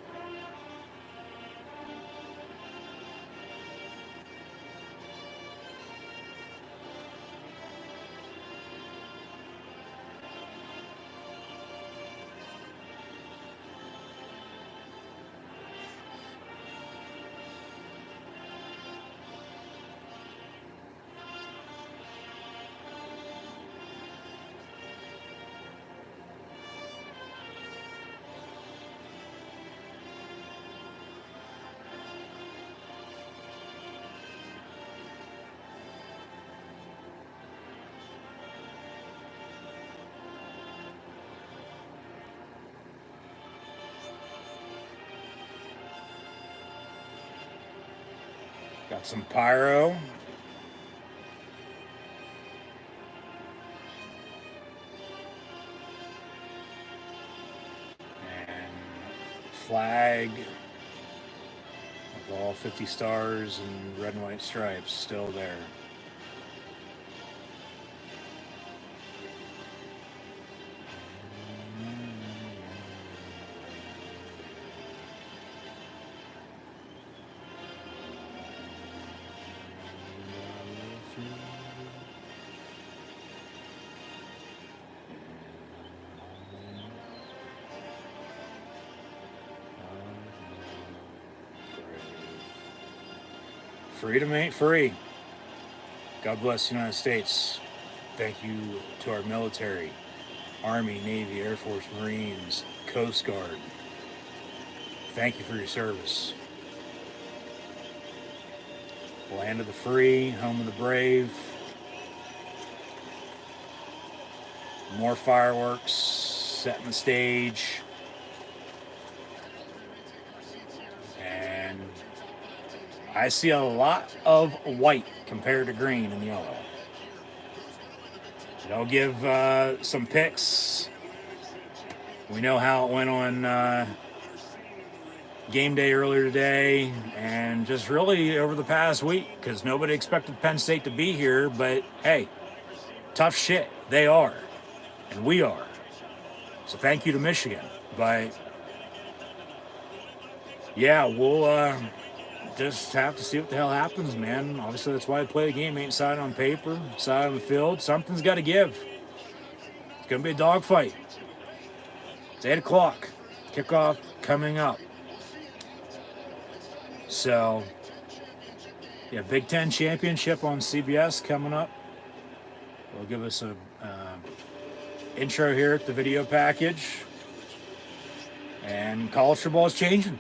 I: Got some pyro. And flag with all 50 stars and red and white stripes still there. Freedom ain't free. God bless the United States. Thank you to our military, Army, Navy, Air Force, Marines, Coast Guard. Thank you for your service. Land of the free, home of the brave. More fireworks, setting the stage. And I see a lot of white compared to green and yellow. They'll give some picks. We know how it went on game day earlier today, and just really over the past week, because nobody expected Penn State to be here, but hey, tough shit. They are, and we are. So thank you to Michigan. But yeah, we'll just have to see what the hell happens, man. Obviously, that's why I play the game. Ain't side on paper, side on the field. Something's got to give. It's going to be a dogfight. It's 8 o'clock. Kickoff coming up. So, yeah, Big Ten Championship on CBS coming up. We'll give us a intro here at the video package. And college football is changing,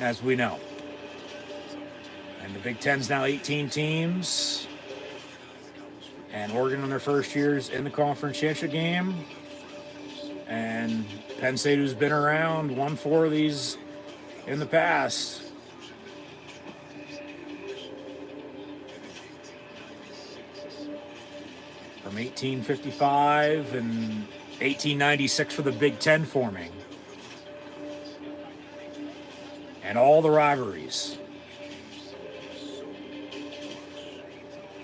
I: as we know. And the Big Ten's now 18 teams. And Oregon on their first years in the conference championship game. And Penn State, who's been around, won 4 of these in the past. From 1855 and 1896 for the Big Ten forming. And all the rivalries.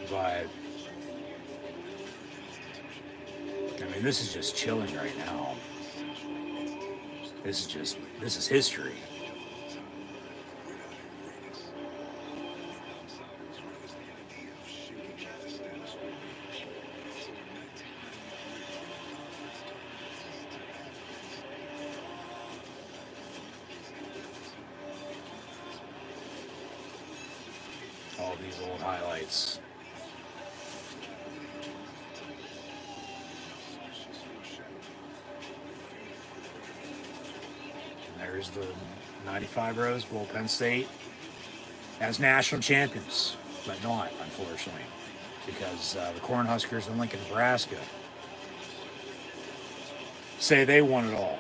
I: But I mean, this is just chilling right now. This is history. All these old highlights. There's the 95 Rose Bowl. Penn State as national champions, but not, unfortunately, because the Cornhuskers in Lincoln, Nebraska say they won it all.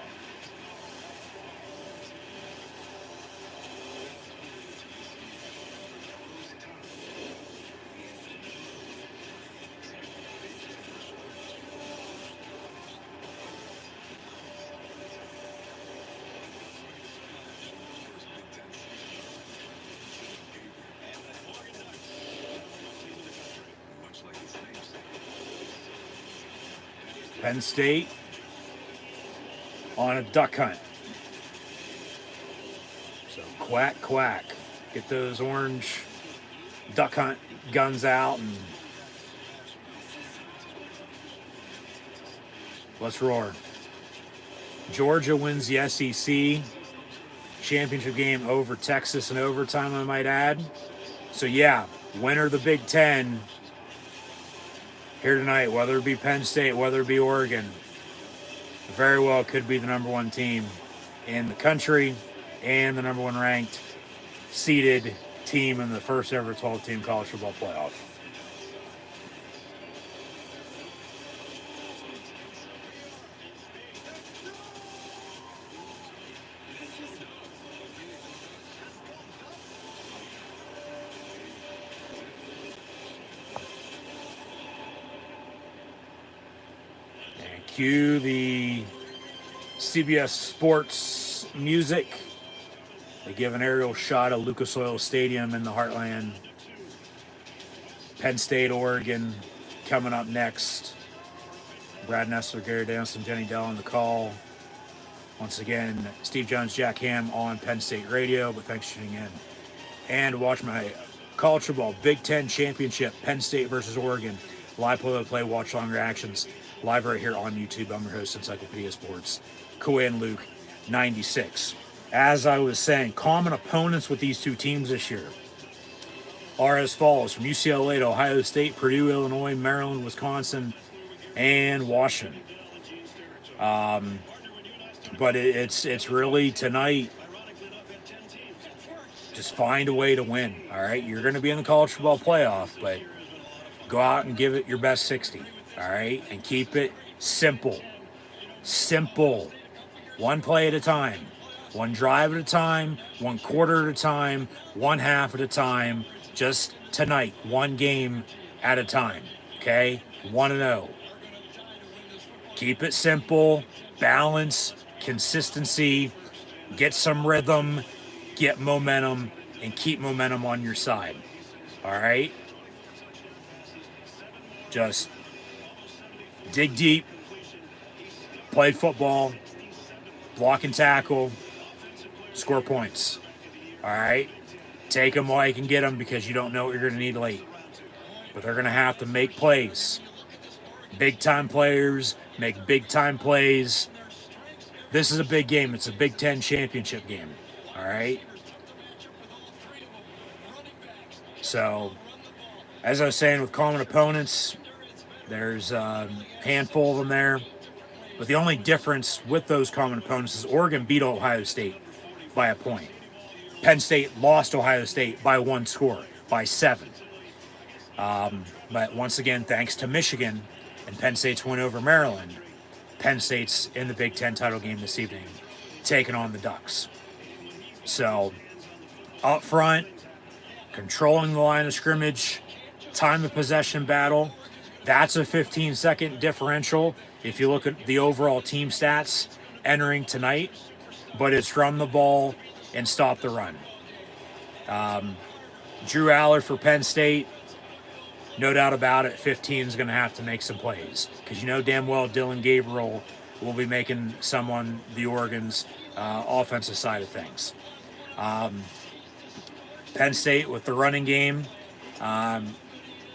I: Penn State on a duck hunt. So quack, quack. Get those orange duck hunt guns out and let's roar. Georgia wins the SEC championship game over Texas in overtime, I might add. So yeah, winner of the Big Ten here tonight, whether it be Penn State, whether it be Oregon, very well could be the number 1 team in the country and the number 1 ranked seeded team in the first ever 12-team college football playoff. Cue the CBS Sports music. They give an aerial shot of Lucas Oil Stadium in the Heartland. Penn State, Oregon, coming up next. Brad Nessler, Gary Danielson, Jenny Dell on the call. Once again, Steve Jones, Jack Ham on Penn State Radio, but thanks for tuning in. And watch my college football Big Ten Championship, Penn State versus Oregon. Live play-by-play, watch-along reactions. Live right here on YouTube. I'm your host, Encyclopedia Sports. Cohen Luke, 96. As I was saying, common opponents with these two teams this year are as follows: from UCLA to Ohio State, Purdue, Illinois, Maryland, Wisconsin, and Washington. But it's really tonight, just find a way to win, all right? You're going to be in the college football playoff, but go out and give it your best 60, all right? And keep it simple. Simple. One play at a time. One drive at a time. One quarter at a time. One half at a time. Just tonight, one game at a time, okay? 1-0. Keep it simple, balance, consistency, get some rhythm, get momentum, and keep momentum on your side, all right? Just dig deep, play football, block and tackle, score points, all right? Take them while you can get them, because you don't know what you're going to need late. But they're going to have to make plays. Big-time players make big-time plays. This is a big game. It's a Big Ten championship game, all right? So, as I was saying, with common opponents, there's a handful of them there. But the only difference with those common opponents is Oregon beat Ohio State by a point. Penn State lost Ohio State by one score, by 7. But once again, thanks to Michigan and Penn State's win over Maryland, Penn State's in the Big Ten title game this evening, taking on the Ducks. So, up front, controlling the line of scrimmage, time of possession battle, that's a 15-second differential if you look at the overall team stats entering tonight, but it's run the ball and stop the run. Drew Allard for Penn State, no doubt about it, 15 is going to have to make some plays, because you know damn well Dylan Gabriel will be making some on the Oregon's offensive side of things. Penn State with the running game,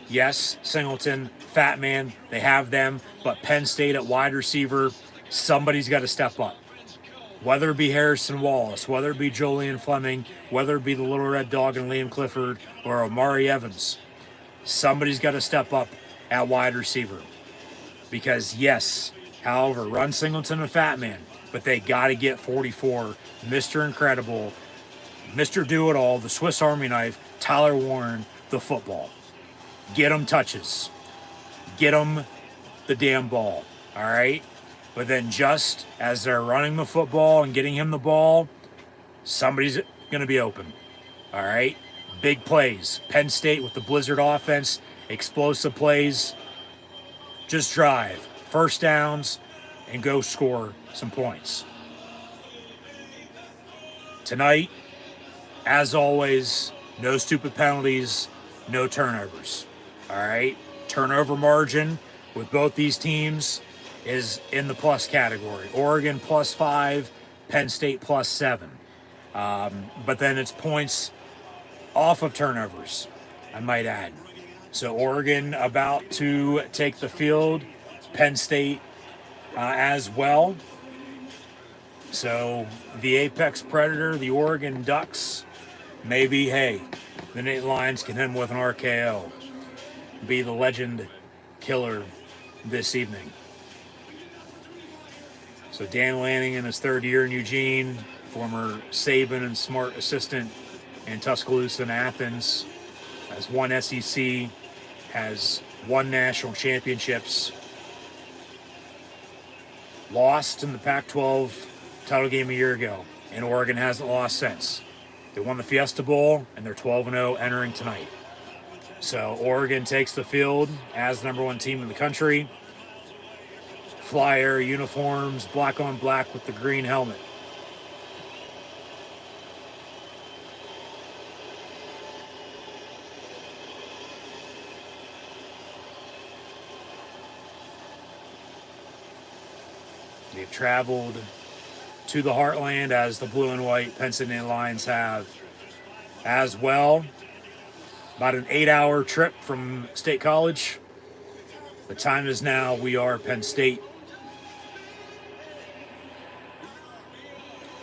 I: yes, Singleton, Fat Man, they have them, but Penn State at wide receiver, somebody's got to step up. Whether it be Harrison Wallace, whether it be Julian Fleming, whether it be the Little Red Dog and Liam Clifford, or Amari Evans, somebody's got to step up at wide receiver. Because yes, however, run Singleton and Fat Man, but they got to get 44, Mr. Incredible, Mr. Do-It-All, the Swiss Army knife, Tyler Warren, the football. Get them touches. Get them the damn ball, all right? But then just as they're running the football and getting him the ball, somebody's going to be open, all right? Big plays. Penn State with the Blizzard offense, explosive plays. Just drive, first downs, and go score some points. Tonight, as always, no stupid penalties, no turnovers, all right? Turnover margin with both these teams is in the plus category. Oregon +5, Penn State +7. But then it's points off of turnovers, I might add. So Oregon about to take the field, Penn State as well. So the apex predator, the Oregon Ducks, maybe, hey, the Nittany Lions can hit him with an RKO. Be the legend killer this evening. So Dan Lanning in his 3rd year in Eugene, former Saban and Smart assistant in Tuscaloosa and Athens, has won SEC, has won national championships, lost in the Pac-12 title game a year ago, and Oregon hasn't lost since. They won the Fiesta Bowl, and they're 12-0 entering tonight. So Oregon takes the field as the #1 team in the country. Flyer uniforms, black on black with the green helmet. They've traveled to the heartland as the blue and white Penn State Lions have as well. About an 8-hour trip from State College. The time is now. We are Penn State.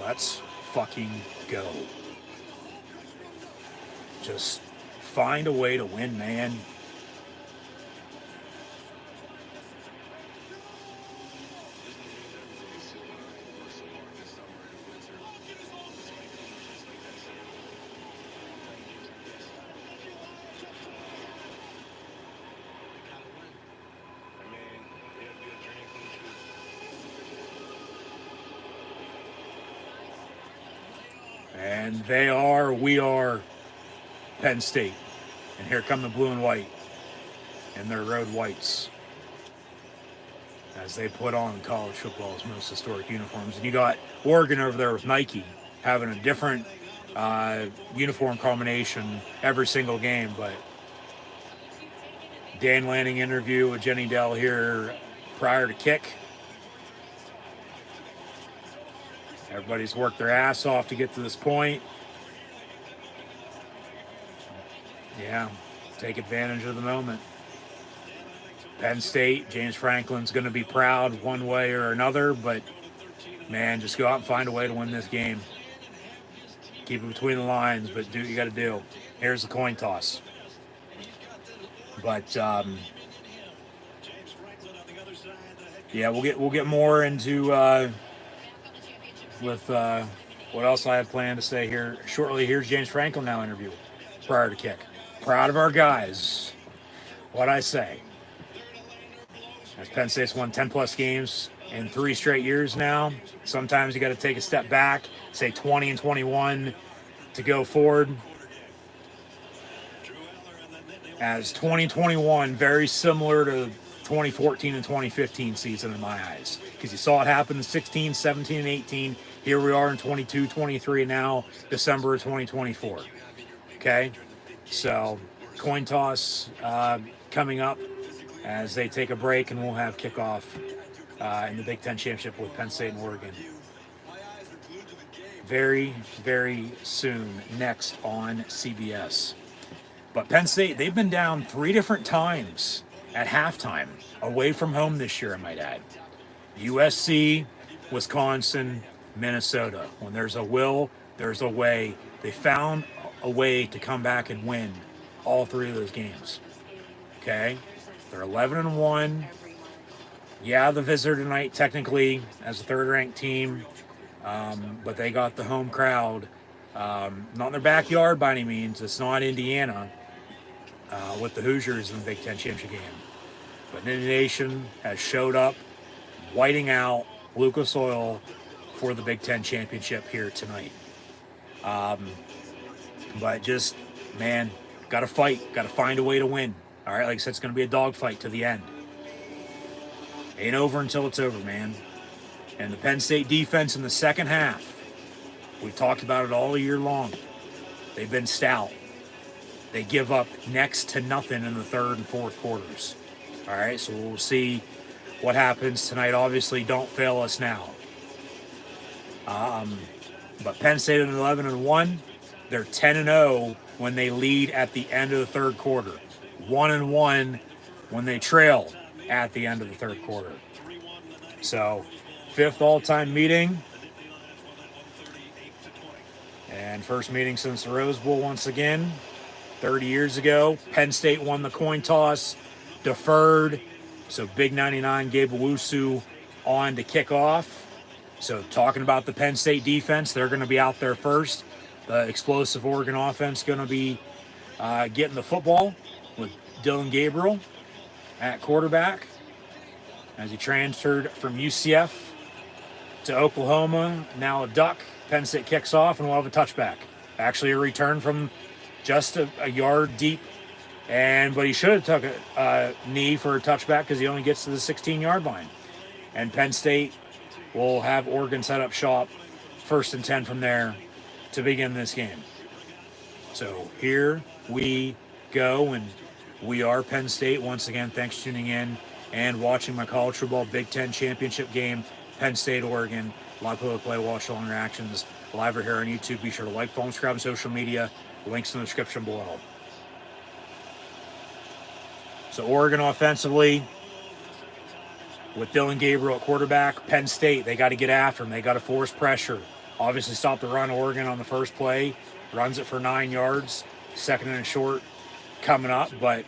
I: Let's fucking go. Just find a way to win, man. And we are Penn State. And here come the blue and white in their road whites as they put on college football's most historic uniforms. And you got Oregon over there with Nike having a different uniform combination every single game. But Dan Lanning interview with Jenny Dell here prior to kick. Everybody's worked their ass off to get to this point. Yeah, take advantage of the moment. Penn State, James Franklin's going to be proud one way or another, but man, just go out and find a way to win this game. Keep it between the lines, but do what you got to do. Here's the coin toss. But yeah, we'll get more into with what else I have planned to say here shortly. Here's James Franklin now interview prior to kick. Proud of our guys. What'd I say? As Penn State's won 10 plus games in 3 straight years now. Sometimes you got to take a step back, say 20 and 21 to go forward. As 2021, very similar to 2014 and 2015 season in my eyes. Because you saw it happen in 16, 17, and 18. Here we are in 22, 23, and now December of 2024. Okay? So, coin toss coming up as they take a break, and we'll have kickoff in the Big Ten Championship with Penn State and Oregon. Very, very soon, next on CBS. But Penn State, they've been down 3 different times at halftime, away from home this year, I might add. USC, Wisconsin, Minnesota. When there's a will, there's a way. They found a way to come back and win all 3 of those games. Okay? They're 11-1. Yeah, the visitor tonight, technically, as a third-ranked team, but they got the home crowd. Not in their backyard by any means. It's not Indiana with the Hoosiers in the Big Ten Championship game. But Nittany Nation has showed up, whiting out Lucas Oil for the Big Ten Championship here tonight. But just, man, got to fight. Got to find a way to win. All right, like I said, it's going to be a dogfight to the end. Ain't over until it's over, man. And the Penn State defense in the second half, we've talked about it all year long. They've been stout. They give up next to nothing in the third and fourth quarters. All right, so we'll see what happens tonight. Obviously, don't fail us now. But Penn State at 11-1, they're 10-0 when they lead at the end of the third quarter. 1-1 when they trail at the end of the third quarter. So, 5th all-time meeting. And first meeting since the Rose Bowl once again. 30 years ago, Penn State won the coin toss, deferred. So Big 99 Gabe Owusu on to kick off. So talking about the Penn State defense, they're going to be out there first. The explosive Oregon offense going to be getting the football with Dylan Gabriel at quarterback as he transferred from UCF to Oklahoma. Now a duck. Penn State kicks off and we'll have a touchback. Actually a return from just a yard deep. But he should have took a knee for a touchback because he only gets to the 16-yard line. and Penn State will have Oregon set up shop 1st and 10 from there to begin this game. So here we go, and we are Penn State. Once again, thanks for tuning in and watching my college football Big Ten championship game, Penn State, Oregon. Live play, watch along reactions, live or here on YouTube. Be sure to like, follow, subscribe on social media. Links in the description below. So Oregon offensively, with Dillon Gabriel at quarterback. Penn State, they got to get after him. They got to force pressure. Obviously stop the run. Oregon on the first play runs it for 9 yards. 2nd and short coming up, but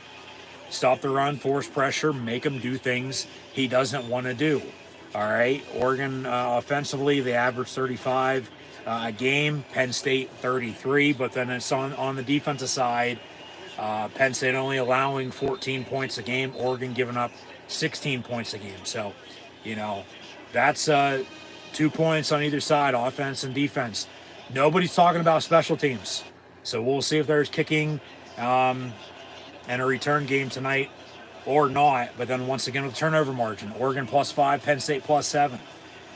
I: stop the run, force pressure, make him do things he doesn't want to do. All right, Oregon offensively, they average 35 a game. Penn State 33, but then it's on the defensive side. Penn State only allowing 14 points a game. Oregon giving up 16 points a game. So, that's 2 points on either side, offense and defense. Nobody's talking about special teams. So we'll see if there's kicking and a return game tonight or not. But then once again with turnover margin, Oregon +5, Penn State +7.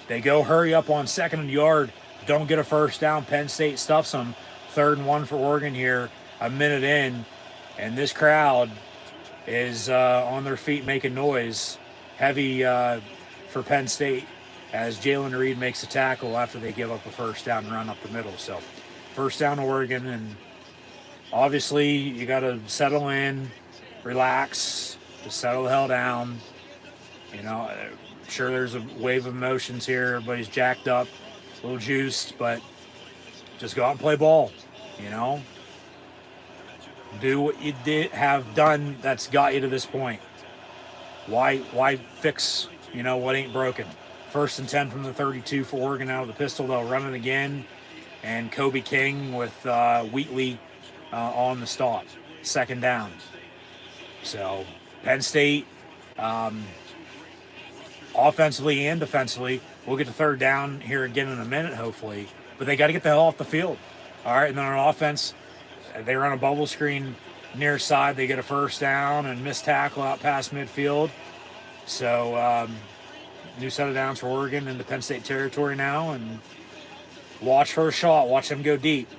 I: They go hurry up on 2nd and yard, don't get a first down. Penn State stuffs them. 3rd and 1 for Oregon here, a minute in. And this crowd is on their feet making noise. Heavy for Penn State as Jalen Reed makes a tackle after they give up a first down and run up the middle. So first down Oregon, and obviously you got to settle in, relax, just settle the hell down. I'm sure there's a wave of emotions here. Everybody's jacked up, a little juiced, but just go out and play ball, Do what you have done that's got you to this point. Why fix, what ain't broken? 1st and 10 from the 32 for Oregon out of the pistol. They'll run it again. And Kobe King with Wheatley on the stop. 2nd down. So Penn State, offensively and defensively, we'll get to 3rd down here again in a minute, hopefully. But they got to get the hell off the field. All right, and then on offense, they run a bubble screen near side. They get a first down and miss tackle out past midfield. So new set of downs for Oregon into Penn State territory now. And watch for a shot. Watch them go deep.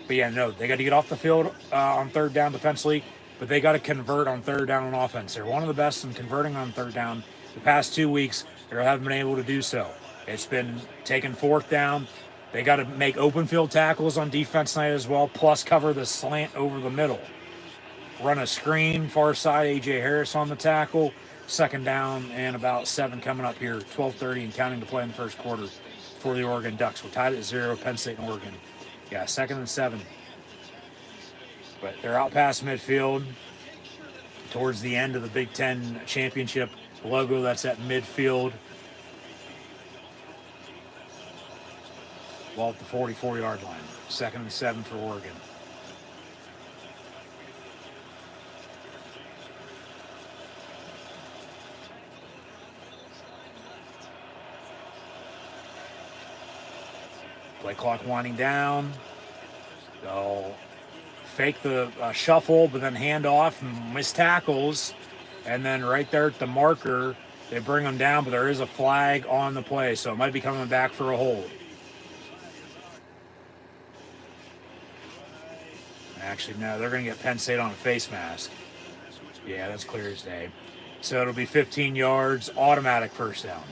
I: But yeah, no, they got to get off the field on 3rd down defensively. But they got to convert on 3rd down on offense. They're one of the best in converting on 3rd down. The past 2 weeks, they haven't been able to do so. It's been taking 4th down. They got to make open field tackles on defense tonight as well, plus cover the slant over the middle. Run a screen, far side, A.J. Harris on the tackle. 2nd down and about 7 coming up here, 12:30 and counting to play in the first quarter for the Oregon Ducks. We're tied at 0, Penn State and Oregon. Yeah, 2nd and 7. But they're out past midfield towards the end of the Big Ten championship logo that's at midfield. Ball at the 44-yard line. 2nd and 7 for Oregon. Play clock winding down. They'll fake the shuffle, but then hand off and miss tackles. And then right there at the marker, they bring them down, but there is a flag on the play, so it might be coming back for a hold. Actually, no, they're going to get Penn State on a face mask. Yeah, that's clear as day. So it'll be 15 yards, automatic first down.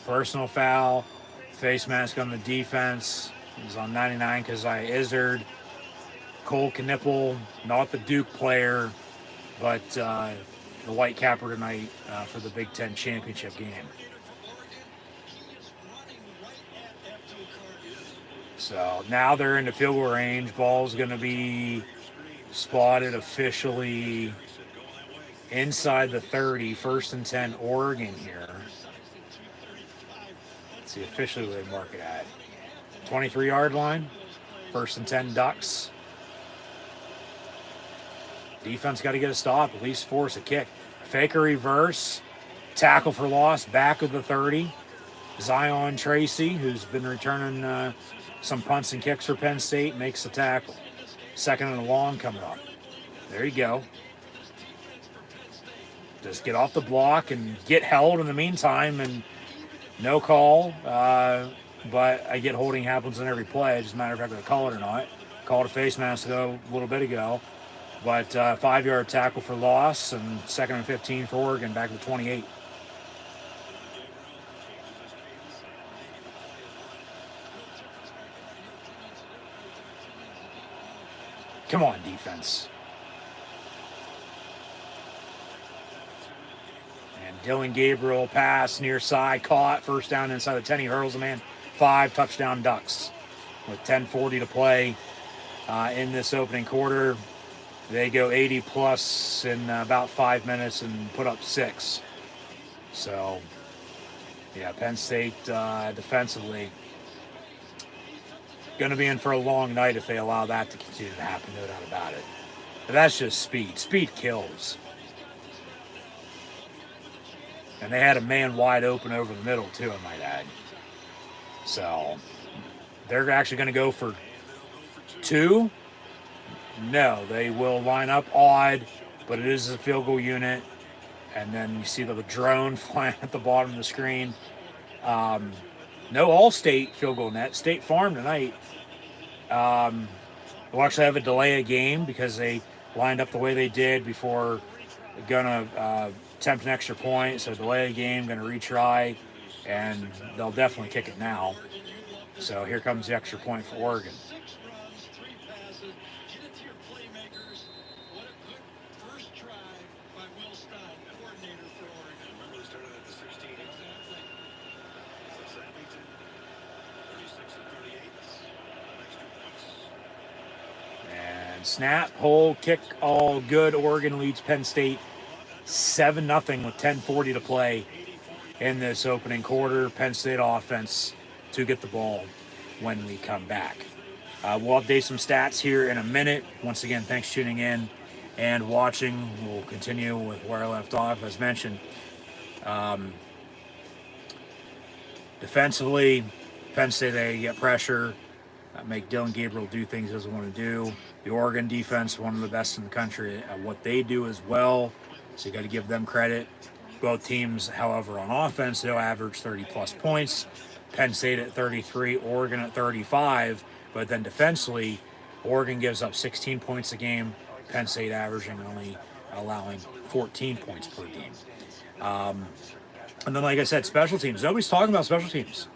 I: Personal foul, face mask on the defense. He's on 99, Keziah Izzard. Cole Knipple, not the Duke player, but the white capper tonight for the Big Ten championship game. So now they're into field goal range. Ball's going to be spotted officially inside the 30. 1st and 10, Oregon here. Let's see officially where they mark it at. 23-yard line. 1st and 10, Ducks. Defense got to get a stop, at least force a kick. Fake a reverse. Tackle for loss, back of the 30. Zion Tracy, who's been returning some punts and kicks for Penn State, makes the tackle. 2nd and long coming up. There you go. just get off the block and get held in the meantime, and no call. But I get holding happens in every play. It doesn't matter if I'm going to call it or not. Called a face mask a little bit ago. But 5-yard tackle for loss, and 2nd and 15 for Oregon, back to 28. Come on, defense. And Dylan Gabriel pass near side, caught, first down inside the 10. He hurdles a man, 5, touchdown Ducks. With 10:40 to play in this opening quarter. They go 80 plus in about 5 minutes and put up 6. So, yeah, Penn State defensively going to be in for a long night if they allow that to continue to happen, no doubt about it. But that's just speed. Speed kills. And they had a man wide open over the middle, too, I might add. So, they're actually going to go for 2. No, they will line up odd, but it is a field goal unit. And then you see the drone flying at the bottom of the screen. No All-State field goal net. State Farm tonight. We'll actually have a delay of game because they lined up the way they did before going to attempt an extra point. So delay of game, going to retry, and they'll definitely kick it now. So here comes the extra point for Oregon.
D: 6 runs, 3 passes. Get it to your playmakers. What a good first drive by Will Stein, coordinator for Oregon.
H: Remember, they started at the 16.
D: Exactly.
H: So Abington, 36 and 38. Next 2 points.
I: And snap, hold, kick, all good. Oregon leads Penn State 7-0 with 10:40 to play in this opening quarter. Penn State offense to get the ball when we come back. We'll update some stats here in a minute. Once again, thanks for tuning in and watching. We'll continue with where I left off. As mentioned, defensively, Penn State, they get pressure, make Dylan Gabriel do things he doesn't want to do. The Oregon defense, one of the best in the country at what they do as well. So you got to give them credit. Both teams, however, on offense, they'll average 30-plus points. Penn State at 33, Oregon at 35. But then defensively, Oregon gives up 16 points a game. Penn State averaging only allowing 14 points per game. And then, like I said, special teams. Nobody's talking about special teams.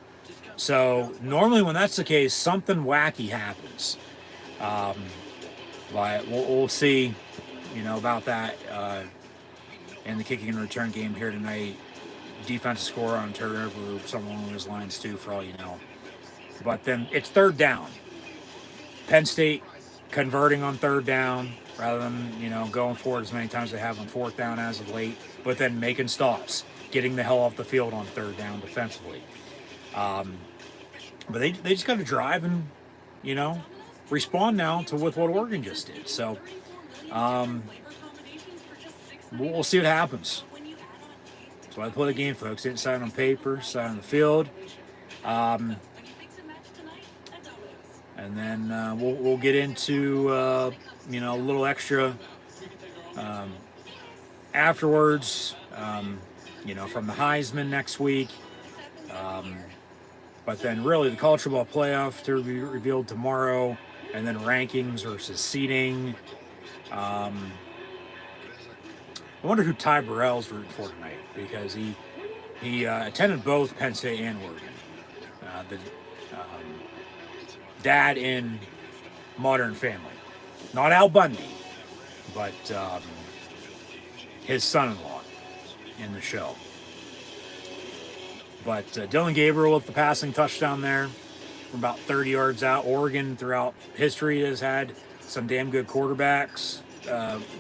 I: So normally when that's the case, something wacky happens. But we'll see, about that in the kicking and return game here tonight. Defensive score on turnover, something along those lines too, for all you know. But then it's 3rd down. Penn State converting on 3rd down rather than, going for it as many times as they have on 4th down as of late, but then making stops, getting the hell off the field on 3rd down defensively. But they just got to drive and, respond now to with what Oregon just did. So we'll see what happens. So I play the game, folks. Didn't sign on paper, sign on the field. And then we'll get into a little extra afterwards. From the Heisman next week. But then really the college football playoff to be revealed tomorrow, and then rankings versus seeding. I wonder who Ty Burrell's rooting for tonight, because he attended both Penn State and Oregon. The dad in Modern Family, not Al Bundy, but his son-in-law in the show. But Dylan Gabriel with the passing touchdown there from about 30 yards out. Oregon throughout history has had some damn good quarterbacks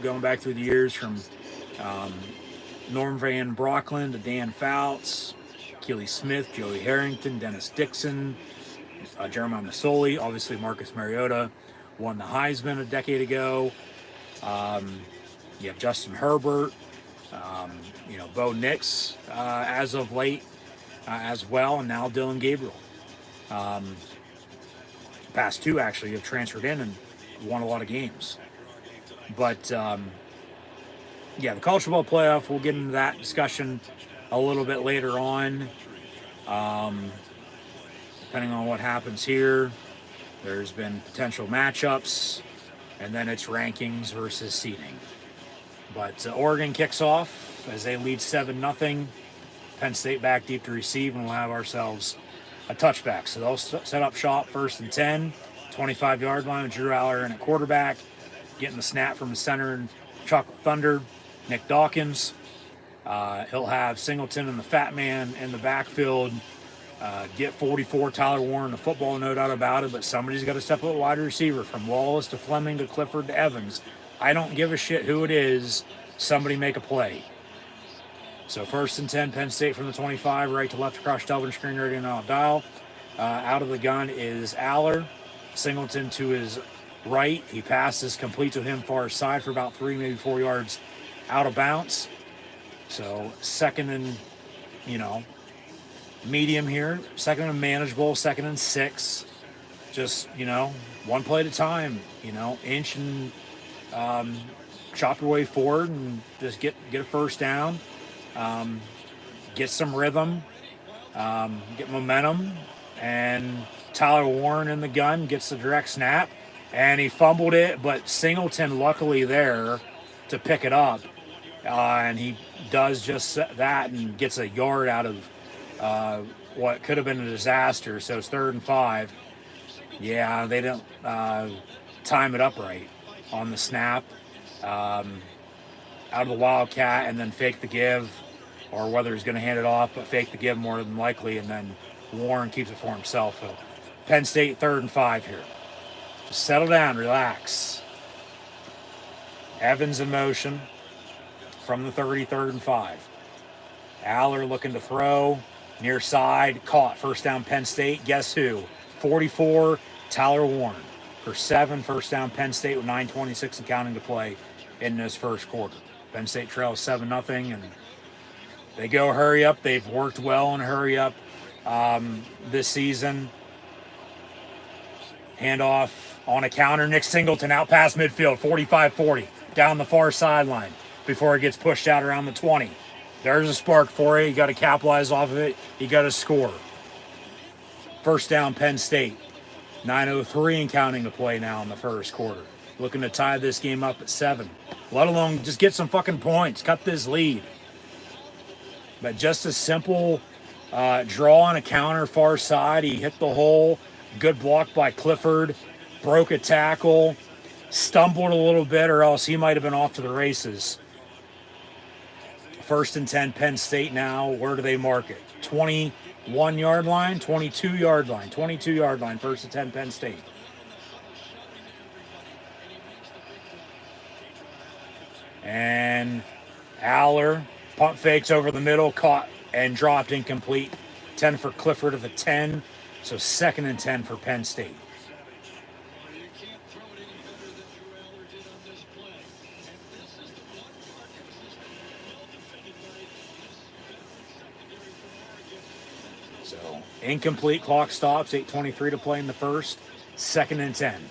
I: going back through the years, from Norm Van Brocklin to Dan Fouts, Keely Smith, Joey Harrington, Dennis Dixon, Jeremiah Masoli. Obviously Marcus Mariota won the Heisman a decade ago. You have Justin Herbert, Bo Nix as of late as well, and now Dylan Gabriel. Past 2 actually have transferred in and won a lot of games. But yeah, the college football playoff, we'll get into that discussion a little bit later on. Depending on what happens here, there's been potential matchups, and then it's rankings versus seeding. But Oregon kicks off as they lead 7-0. Penn State back deep to receive, and we'll have ourselves a touchback. So they'll set up shop 1st and 10, 25-yard line with Drew Aller in at quarterback, getting the snap from the center and Chocolate Thunder, Nick Dawkins. He'll have Singleton and the Fat Man in the backfield. Get 44, Tyler Warren, the football, no doubt about it, but somebody's got to step up at wide receiver from Wallace to Fleming to Clifford to Evans. I don't give a shit who it is. Somebody make a play. So 1st and 10, Penn State from the 25, right to left across Delvin screen, ready and out dial. Out of the gun is Aller. Singleton to his right. He passes complete to him far side for about 3, maybe 4 yards out of bounds. So 2nd and, medium here. 2nd and manageable, 2nd and 6. Just, one play at a time, inch and chop your way forward and just get a first down. Get some rhythm, get momentum, and Tyler Warren in the gun gets the direct snap, and he fumbled it, but Singleton luckily there to pick it up, and he does just that and gets a yard out of what could have been a disaster. So it's 3rd and 5. Yeah, they didn't time it up right on the snap. Out of the Wildcat, and then fake the give, or whether he's going to hand it off, but fake the give more than likely, and then Warren keeps it for himself. So Penn State 3rd and 5 here. Just settle down, relax. Evans in motion from the 30, 3rd and 5. Aller looking to throw, near side, caught, 1st down Penn State. Guess who? 44, Tyler Warren for 7, 1st down Penn State with 9:26 and counting to play in this first quarter. Penn State trails 7-0, and they go hurry up. They've worked well in hurry up this season. Handoff on a counter. Nick Singleton out past midfield, 45-40, down the far sideline before it gets pushed out around the 20. There's a spark for you. You got to capitalize off of it. You got to score. 1st down Penn State. 9:03 and counting to play now in the first quarter. Looking to tie this game up at 7. Let alone just get some fucking points. Cut this lead. But just a simple draw on a counter far side. He hit the hole. Good block by Clifford. Broke a tackle. Stumbled a little bit, or else he might have been off to the races. 1st and 10, Penn State now. Where do they mark it? 21-yard line, 22-yard line. 22-yard line, 1st and 10, Penn State. And Aller pump fakes over the middle, caught and dropped incomplete. 10 for Clifford at the 10. So 2nd and 10 for Penn State.
F: You can't throw it any better than Drew Aller did on this play. And this is the one part consistent, well defended by this veteran secondary from Oregon.
I: So incomplete, clock stops, 8:23 to play in the first. 2nd and 10.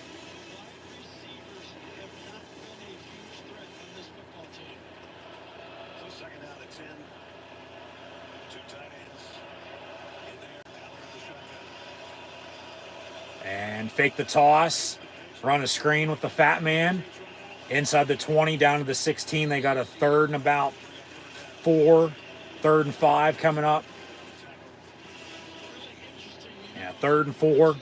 I: And fake the toss, run a screen with the Fat Man. Inside the 20, down to the 16. They got a 3rd and about 4, 3rd and 5 coming up. Yeah, 3rd and 4.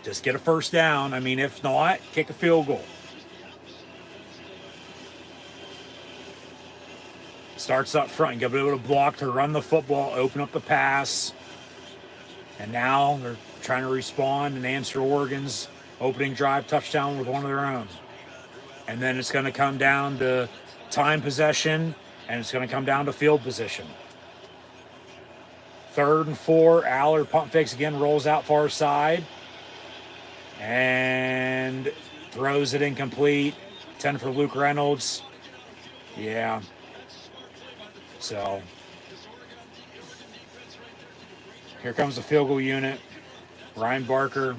I: Just get a first down. I mean, if not, kick a field goal. Starts up front. You got to be able to block to run the football, open up the pass. And now they're trying to respond and answer Oregon's opening drive touchdown with one of their own. And then it's going to come down to time possession, and it's going to come down to field position. 3rd and 4, Aller pump fakes again, rolls out far side, and throws it incomplete. 10 for Luke Reynolds. Yeah. So here comes the field goal unit. Ryan Barker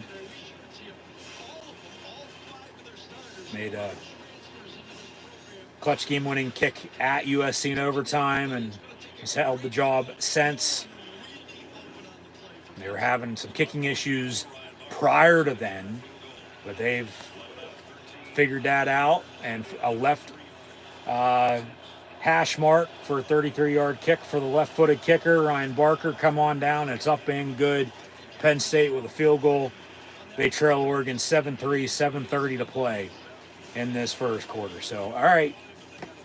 I: made a clutch game-winning kick at USC in overtime, and has held the job since. They were having some kicking issues prior to then, but they've figured that out, and a left hash mark for a 33-yard kick for the left-footed kicker, Ryan Barker, come on down. It's up and good. Penn State with a field goal. They trail Oregon 7-3, 7:30 to play in this first quarter. So, all right,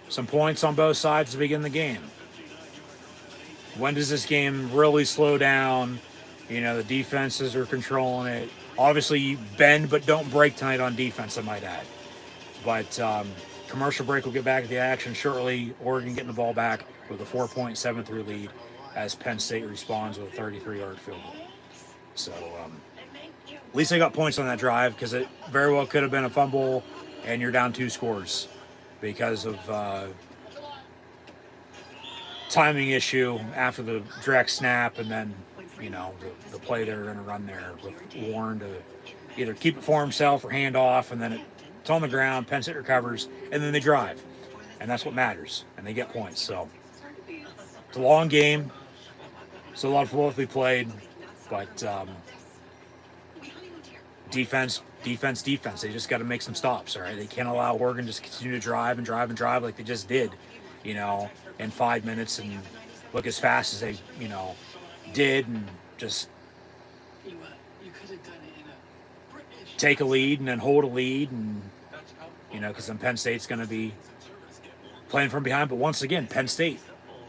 I: some points on both sides to begin the game. When does this game really slow down? You know, the defenses are controlling it. Obviously, you bend but don't break tonight on defense, I might add. But commercial break will get back to the action shortly. Oregon getting the ball back with a 4.73 lead as Penn State responds with a 33-yard field goal. So at least they got points on that drive, because it very well could have been a fumble and you're down 2 scores because of timing issue after the direct snap, and then, you know, the play they're going to run there with Warren to either keep it for himself or hand off, and then it's on the ground, Penn State recovers, and then they drive. And that's what matters, and they get points. So it's a long game. Still a lot of football to be played, but defense. They just got to make some stops, all right? They can't allow Oregon just continue to drive like they just did, you know, in 5 minutes, and look as fast as they, you know, did, and just take a lead and then hold a lead, and, you know, because then Penn State's going to be playing from behind. But once again, Penn State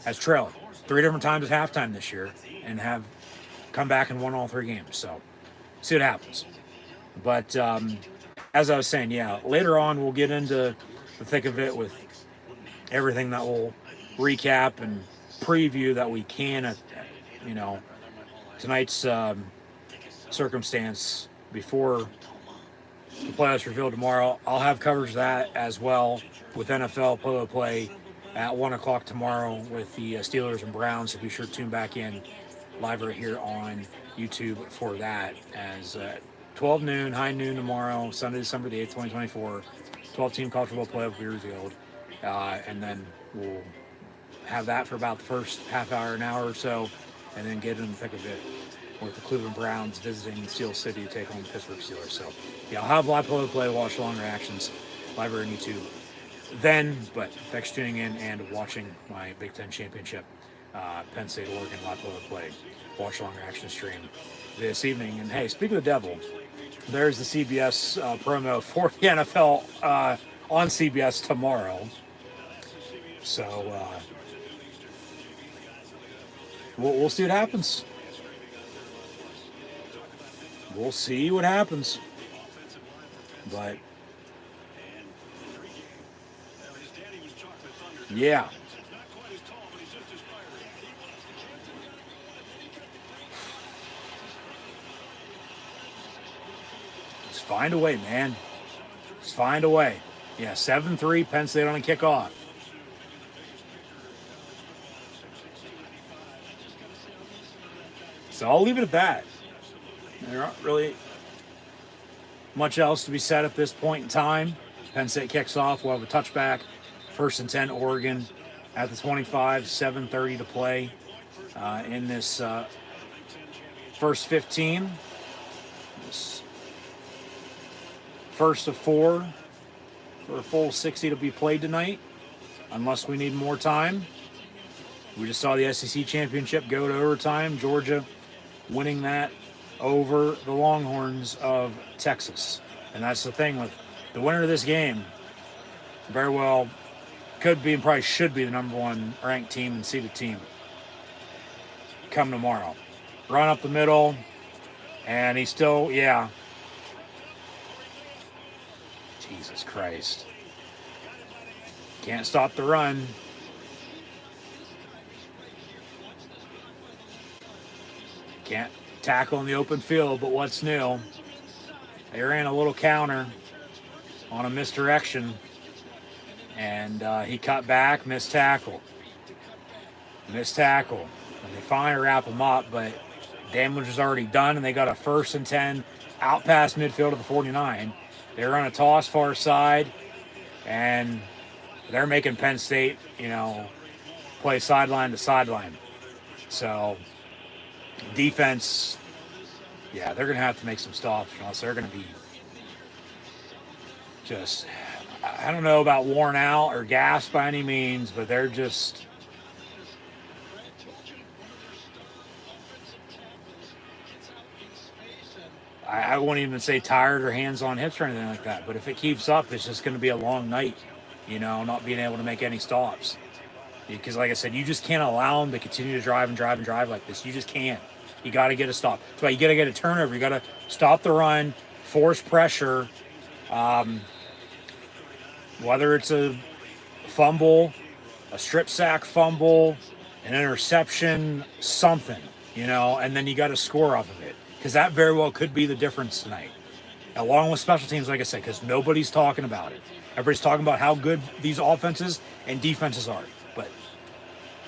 I: has trailed 3 different times at halftime this year and have come back and won all 3 games. So see what happens. But as I was saying, yeah, later on we'll get into the thick of it with everything that we'll recap and preview that we can at, you know, tonight's circumstance before the playoffs revealed tomorrow. I'll have coverage of that as well with NFL play-by-play at 1 o'clock tomorrow with the Steelers and Browns. So be sure to tune back in live right here on YouTube for that. As 12 noon, high noon tomorrow, Sunday, December the 8th, 2024. 12-team college football playoff will be revealed. And then we'll have that for about the first half hour, an hour or so, and then get in the thick of it with the Cleveland Browns visiting Steel City to take on the Pittsburgh Steelers. So, yeah, I'll have live play, watch long reactions, live on YouTube then. But thanks for tuning in and watching my Big Ten Championship, Penn State, Oregon live play, watch long reaction stream this evening. And hey, speaking of the devil, there's the CBS promo for the NFL on CBS tomorrow. So we'll see what happens. We'll see what happens. But yeah. Just find a way, man. Just find a way. Yeah, 7-3, Penn State on a kickoff. So I'll leave it at that. There aren't really much else to be said at this point in time. Penn State kicks off. We'll have a touchback. 1st and 10, Oregon at the 25, 7:30 to play in this first 15. This first of 4 for a full 60 to be played tonight, unless we need more time. We just saw the SEC championship go to overtime. Georgia winning that over the Longhorns of Texas. And that's the thing with the winner of this game, very well could be and probably should be the number 1 ranked team and seeded team come tomorrow. Run up the middle, and he's still, yeah. Jesus Christ. Can't stop the run. Can't tackle in the open field, but what's new? They ran a little counter on a misdirection, and he cut back, missed tackle. And they finally wrap him up, but damage was already done, and they got a 1st and 10 out past midfield of the 49. They run a toss far side, and They're making Penn State, play sideline to sideline. So defense, yeah, they're going to have to make some stops, or else they're going to be just, I don't know about worn out or gassed by any means, but they're just, I won't even say tired or hands on hips or anything like that, but if it keeps up, it's just going to be a long night, not being able to make any stops. Because like I said, you just can't allow them to continue to drive and drive and drive like this. You just can't. You got to get a stop. That's why you got to get a turnover. You got to stop the run, force pressure, whether it's a fumble, a strip sack fumble, an interception, something, and then you got to score off of it. Because that very well could be the difference tonight. Along with special teams, like I said, because nobody's talking about it. Everybody's talking about how good these offenses and defenses are. But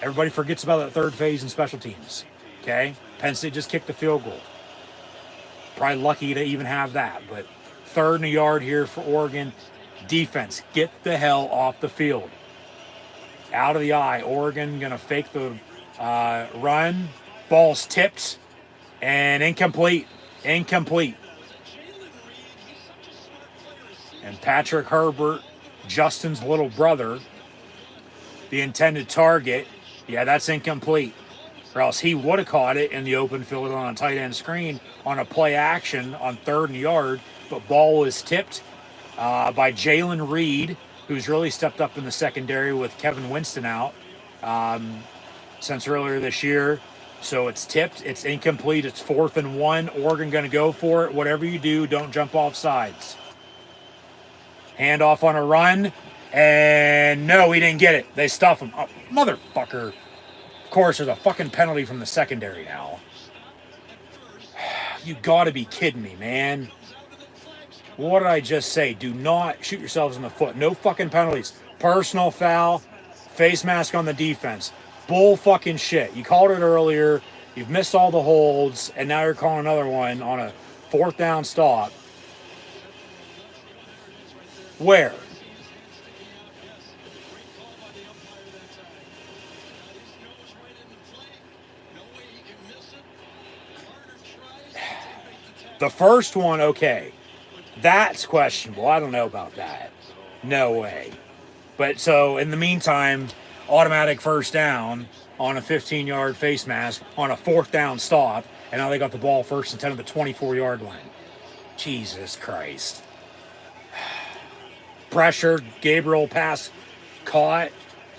I: everybody forgets about that third phase in special teams. Okay? Penn State just kicked the field goal. Probably lucky to even have that. But 3rd and a yard here for Oregon. Defense, get the hell off the field. Out of the eye. Oregon going to fake the run. Ball's tipped. And incomplete. And Patrick Herbert, Justin's little brother, the intended target, yeah, that's incomplete. Or else he would have caught it in the open field on a tight end screen on a play action on 3rd and yard, but ball was tipped by Jalen Reed, who's really stepped up in the secondary with Kevin Winston out since earlier this year. So it's tipped, it's incomplete, it's 4th and 1. Oregon going to go for it. Whatever you do, don't jump off sides. Handoff on a run, and no, he didn't get it. They stuff him. Oh, motherfucker. Of course, there's a fucking penalty from the secondary now. You gotta be kidding me, man. What did I just say? Do not shoot yourselves in the foot. No fucking penalties. Personal foul, face mask on the defense. Bull fucking shit. You called it earlier. You've missed all the holds, and now you're calling another one on a 4th down stop. Where? The first one, okay. That's questionable. I don't know about that. No way. But so, in the meantime, automatic 1st down on a 15-yard face mask on a 4th down stop, and now they got the ball 1st and 10 at the 24-yard line. Jesus Christ. Pressure, Gabriel pass caught.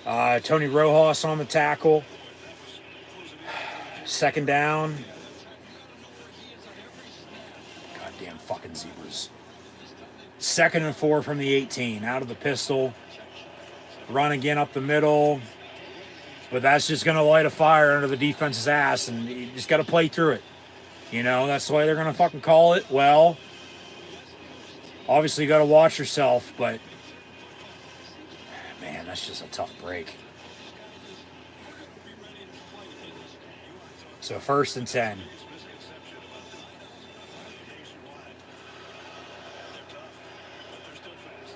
I: Tony Rojas on the tackle. 2nd down. Goddamn fucking zebras. 2nd and 4 from the 18. Out of the pistol. Run again up the middle. But that's just going to light a fire under the defense's ass, and you just got to play through it. That's the way they're going to fucking call it. Well, obviously you got to watch yourself, but man, that's just a tough break. So 1st and 10.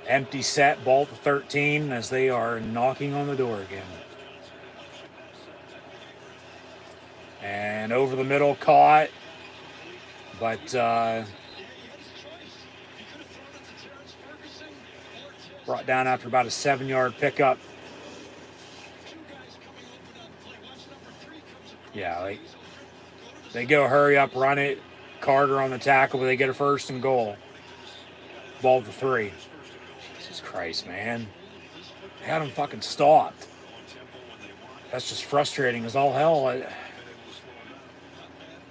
I: Empty set, ball to 13 as they are knocking on the door again. And over the middle, caught. But brought down after about a 7-yard pickup. Yeah, they go hurry up, run it. Carter on the tackle, but they get a 1st and goal. Ball to 3. Jesus Christ, man. They had them fucking stopped. That's just frustrating as all hell.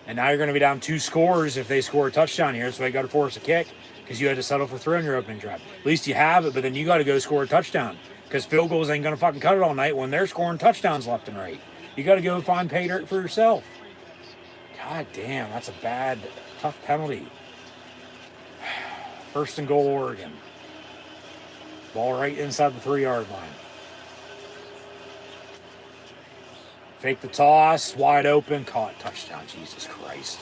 I: And now you're going to be down 2 scores if they score a touchdown here, so they got to force a kick because you had to settle for 3 on your opening drive. At least you have it, but then you got to go score a touchdown because field goals ain't going to fucking cut it all night when they're scoring touchdowns left and right. You got to go find pay dirt for yourself. God damn, that's a bad, tough penalty. 1st and goal, Oregon. Ball right inside the 3-yard line. Fake the toss, wide open, caught, touchdown. Jesus Christ.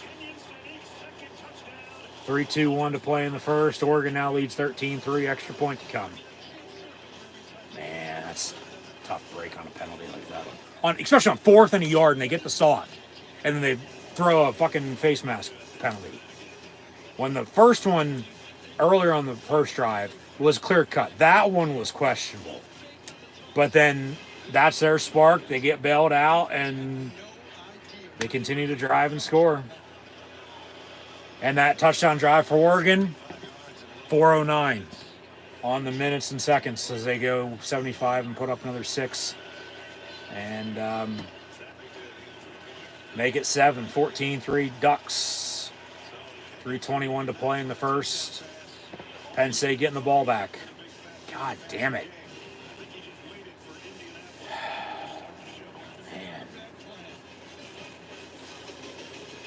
I: 3-2-1 to play in the first. Oregon now leads 13-3, extra point to come. Man, tough break on a penalty like that. Especially on 4th and a yard, and they get the stop. And then they throw a fucking face mask penalty. When the first one, earlier on the first drive, was clear cut. That one was questionable. But then that's their spark. They get bailed out, and they continue to drive and score. And that touchdown drive for Oregon, 4:09 on the minutes and seconds as they go 75 and put up another 6. And make it 7, 14-3 Ducks. 3:21 to play in the first. Penn State getting the ball back. God damn it. Man.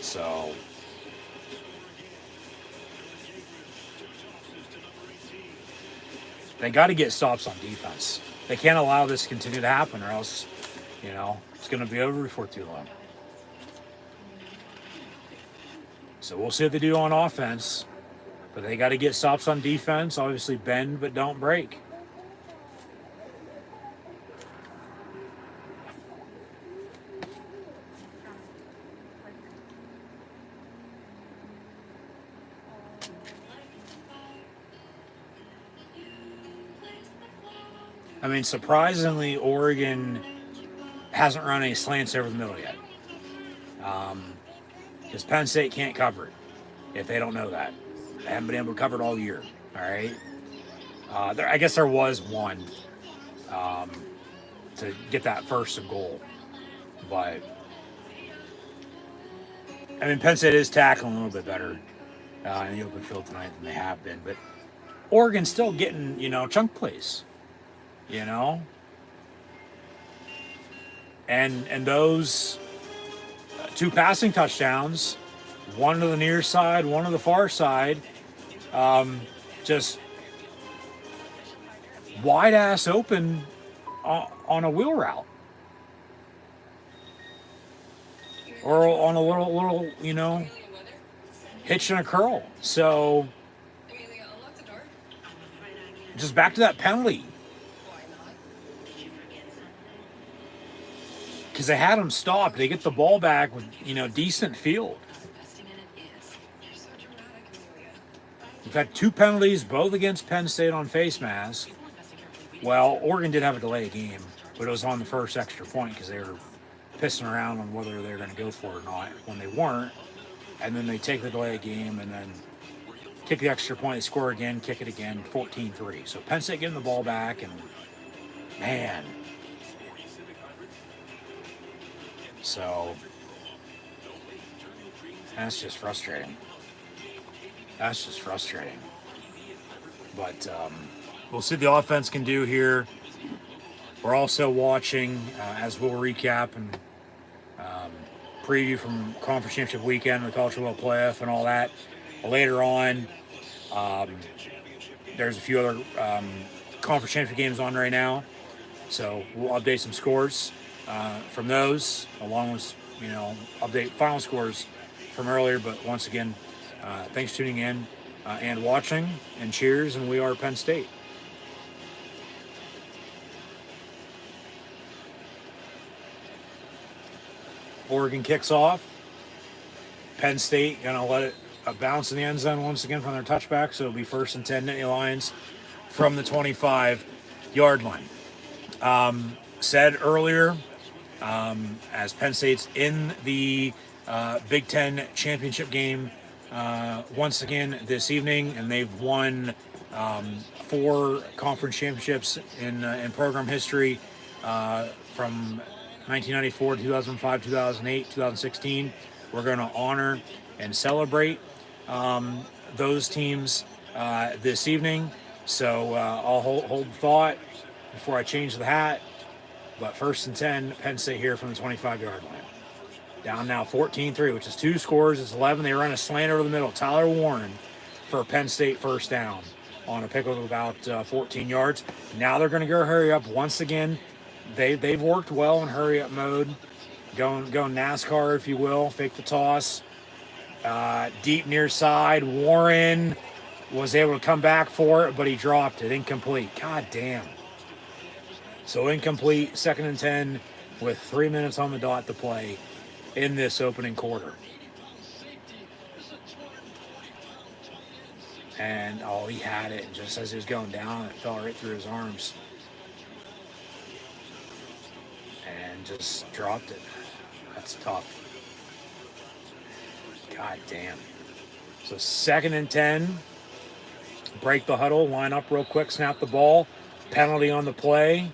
I: So they got to get stops on defense. They can't allow this to continue to happen, or else, it's going to be over before too long. So we'll see what they do on offense. But they got to get stops on defense. Obviously bend, but don't break. I mean, surprisingly, Oregon hasn't run any slants over the middle yet. Because Penn State can't cover it, if they don't know that. They haven't been able to cover it all year, all right? I guess there was one to get that first and goal. But, I mean, Penn State is tackling a little bit better in the open field tonight than they have been. But Oregon's still getting, chunk plays, And those 2 passing touchdowns, one to the near side, one to the far side, just wide ass open on a wheel route, or on a little hitch and a curl. So just back to that penalty, because they had them stopped. They get the ball back with decent field. We've had 2 penalties, both against Penn State on face mask. Well, Oregon did have a delay of game, but it was on the first extra point because they were pissing around on whether they were going to go for it or not when they weren't. And then they take the delay of game and then kick the extra point, they score again, kick it again, 14-3. So Penn State getting the ball back, and man. So that's just frustrating. But we'll see what the offense can do here. We're also watching, as we'll recap and preview from Conference Championship Weekend, the College Football Playoff and all that. Later on, there's a few other Conference Championship games on right now. So we'll update some scores from those, along with, update final scores from earlier. But once again, thanks for tuning in and watching, and cheers, and we are Penn State. Oregon kicks off. Penn State gonna let it bounce in the end zone once again from their touchback, so it'll be 1st and 10 Nittany Lions from the 25-yard line. Said earlier, as Penn State's in the Big Ten championship game once again this evening, and they've won 4 conference championships in program history from 1994, 2005, 2008, 2016. We're going to honor and celebrate those teams this evening. So I'll hold thought before I change the hat. But 1st and 10, Penn State here from the 25-yard line. Down now 14-3, which is 2 scores. It's 11. They run a slant over the middle. Tyler Warren for a Penn State first down on a pickup of about 14 yards. Now they're going to go hurry up once again. They've worked well in hurry-up mode. Going NASCAR, if you will. Fake the toss. Deep near side. Warren was able to come back for it, but he dropped it. Incomplete. God damn. So incomplete, 2nd and 10 with 3 minutes on the dot to play in this opening quarter. And, oh, he had it. And just as he was going down, it fell right through his arms. And just dropped it. That's tough. God damn. So 2nd and 10. Break the huddle, line up real quick, snap the ball. Penalty on the play.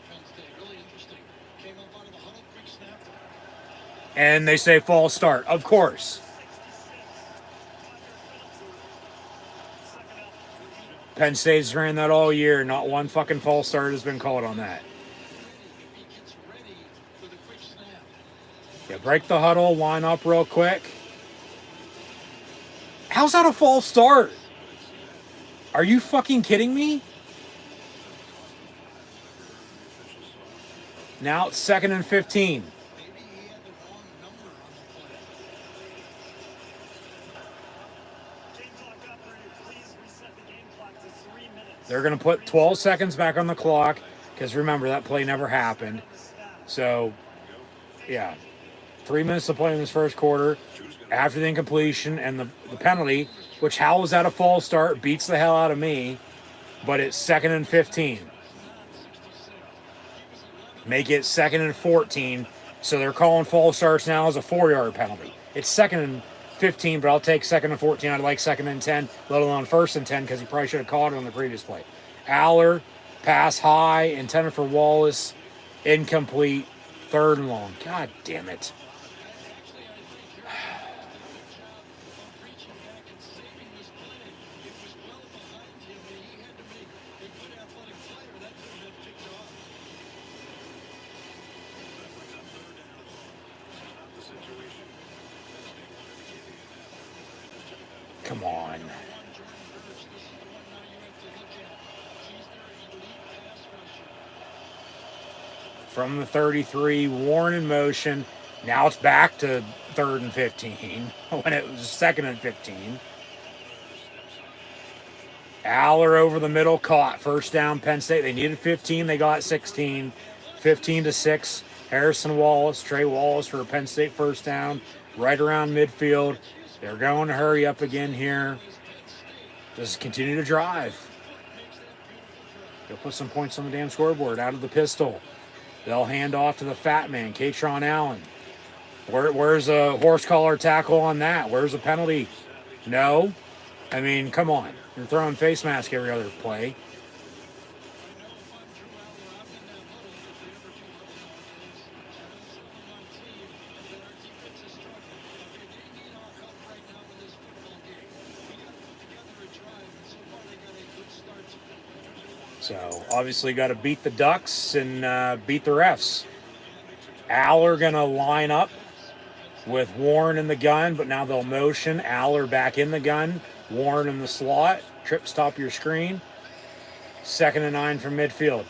I: And they say false start. Of course. Penn State's ran that all year. Not one fucking false start has been called on that. Yeah, break the huddle, line up real quick. How's that a false start? Are you fucking kidding me? Now it's 2nd and 15. They're going to put 12 seconds back on the clock because remember, that play never happened. So, yeah. 3 minutes to play in this first quarter. After the incompletion and the penalty, which how was that a false start? Beats the hell out of me. But it's 2nd and 15. Make it 2nd and 14. So they're calling false starts now as a 4-yard penalty. It's 2nd and 15, but I'll take 2nd and 14. I'd like 2nd and 10, let alone 1st and 10, because he probably should have caught it on the previous play. Aller, pass high, intended for Wallace, incomplete, 3rd and long. God damn it. Come on. From the 33, Warren in motion. Now it's back to 3rd and 15 when it was 2nd and 15. Aller over the middle, caught. 1st down, Penn State. They needed 15. They got 16. 15-6. Harrison Wallace, Trey Wallace for a Penn State 1st down. Right around midfield. They're going to hurry up again here. Just continue to drive. They'll put some points on the damn scoreboard. Out of the pistol. They'll hand off to the fat man, Katron Allen. Where's a horse collar tackle on that? Where's a penalty? No. I mean, come on. You're throwing face mask every other play. So, obviously got to beat the Ducks and beat the refs. Aller going to line up with Warren in the gun, but now they'll motion. Aller back in the gun. Warren in the slot. Trips top of your screen. 2nd and 9 from midfield.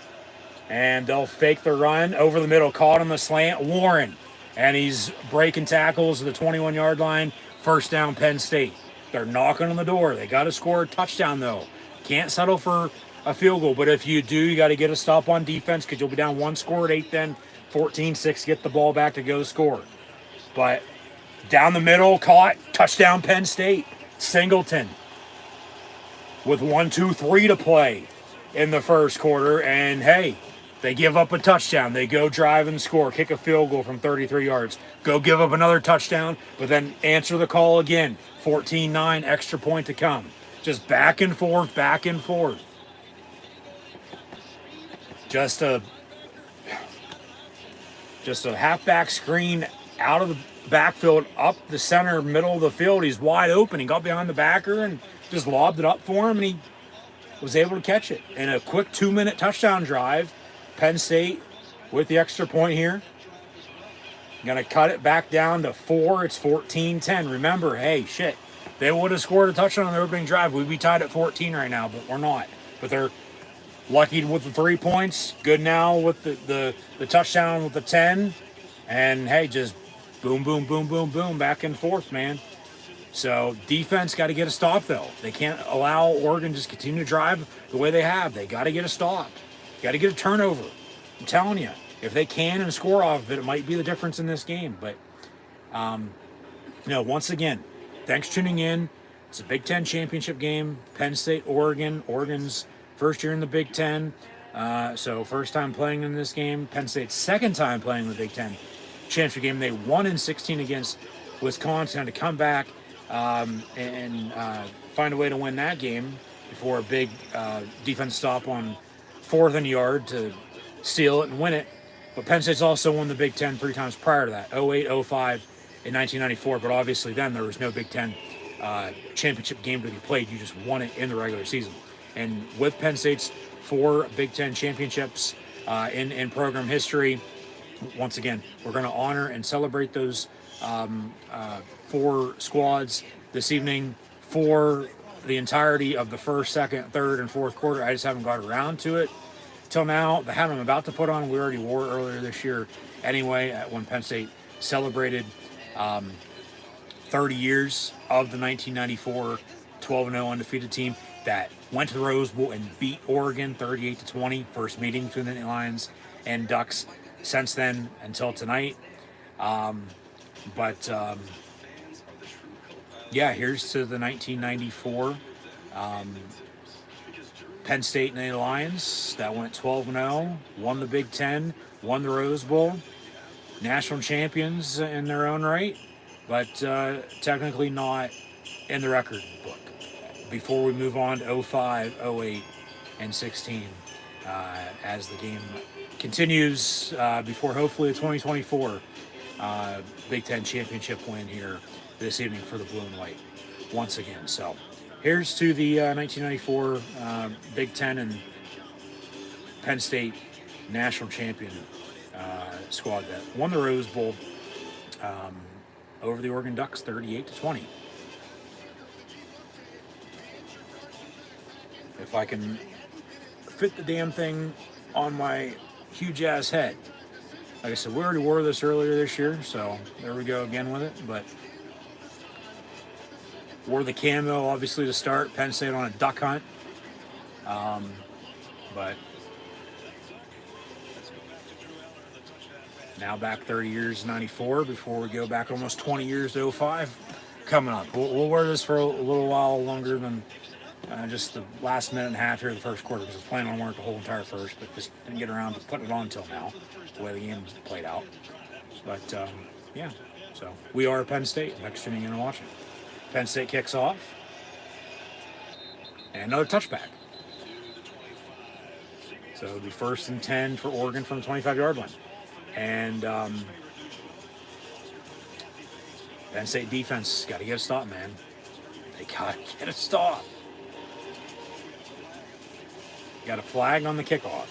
I: And they'll fake the run. Over the middle, caught on the slant. Warren. And he's breaking tackles at the 21-yard line. 1st down, Penn State. They're knocking on the door. They got to score a touchdown, though. Can't settle for a field goal, but if you do, you got to get a stop on defense because you'll be down 1 score at 8, then 14-6, get the ball back to go score. But down the middle, caught, touchdown Penn State. Singleton with 1, 2, 3 to play in the first quarter, and hey, they give up a touchdown. They go drive and score, kick a field goal from 33 yards, go give up another touchdown, but then answer the call again. 14-9, extra point to come. Just back and forth, back and forth. Just a halfback screen out of the backfield, up the center, middle of the field. He's wide open. He got behind the backer and just lobbed it up for him, and he was able to catch it. In a quick 2-minute touchdown drive, Penn State with the extra point here. Going to cut it back down to 4. It's 14-10. Remember, hey, shit, they would have scored a touchdown on the opening drive. We'd be tied at 14 right now, but we're not. But they're lucky with the 3 points. Good now with the touchdown with the 10. And, hey, just boom, boom, boom, boom, boom, back and forth, man. So defense got to get a stop, though. They can't allow Oregon just continue to drive the way they have. They got to get a stop. Got to get a turnover. I'm telling you, if they can and score off of it, it might be the difference in this game. But, once again, thanks for tuning in. It's a Big Ten championship game. Penn State, Oregon. Oregon's first year in the Big Ten. So first time playing in this game. Penn State's second time playing in the Big Ten championship game. They won in 16 against Wisconsin to come back and find a way to win that game before a big defense stop on 4th and yard to seal it and win it. But Penn State's also won the Big Ten 3 times prior to that, 08, 05, and 1994. But obviously then there was no Big Ten championship game to be played. You just won it in the regular season. And with Penn State's 4 Big Ten championships in program history, once again, we're going to honor and celebrate those 4 squads this evening for the entirety of the first, second, third, and fourth quarter. I just haven't got around to it till now. The hat I'm about to put on, we already wore earlier this year anyway, when Penn State celebrated 30 years of the 1994 12-0 undefeated team that went to the Rose Bowl and beat Oregon 38-20, first meeting between the Lions and Ducks since then until tonight. Here's to the 1994 Penn State and the Lions that went 12-0, won the Big Ten, won the Rose Bowl, national champions in their own right, but technically not in the record book. Before we move on to 05, 08, and 16, as the game continues before hopefully a 2024 Big Ten championship win here this evening for the blue and white once again. So here's to the 1994 Big Ten and Penn State national champion squad that won the Rose Bowl over the Oregon Ducks 38-20. If I can fit the damn thing on my huge ass head. Like I said, we already wore this earlier this year, so there we go again with it. But wore the camo obviously to start. Penn State on a duck hunt. But now back 30 years, 94, before we go back almost 20 years to 05 coming up. We'll wear this for a little while longer than just the last minute and a half here of the first quarter, because I was planning on wearing it the whole entire first, but just didn't get around to putting it on until now, the way the game played out. But, so we are Penn State. Thanks for tuning in and watching. Penn State kicks off. And another touchback. So it'll be 1st and 10 for Oregon from the 25-yard line. And Penn State defense got to get a stop, man. They got to get a stop. Got a flag on the kickoff.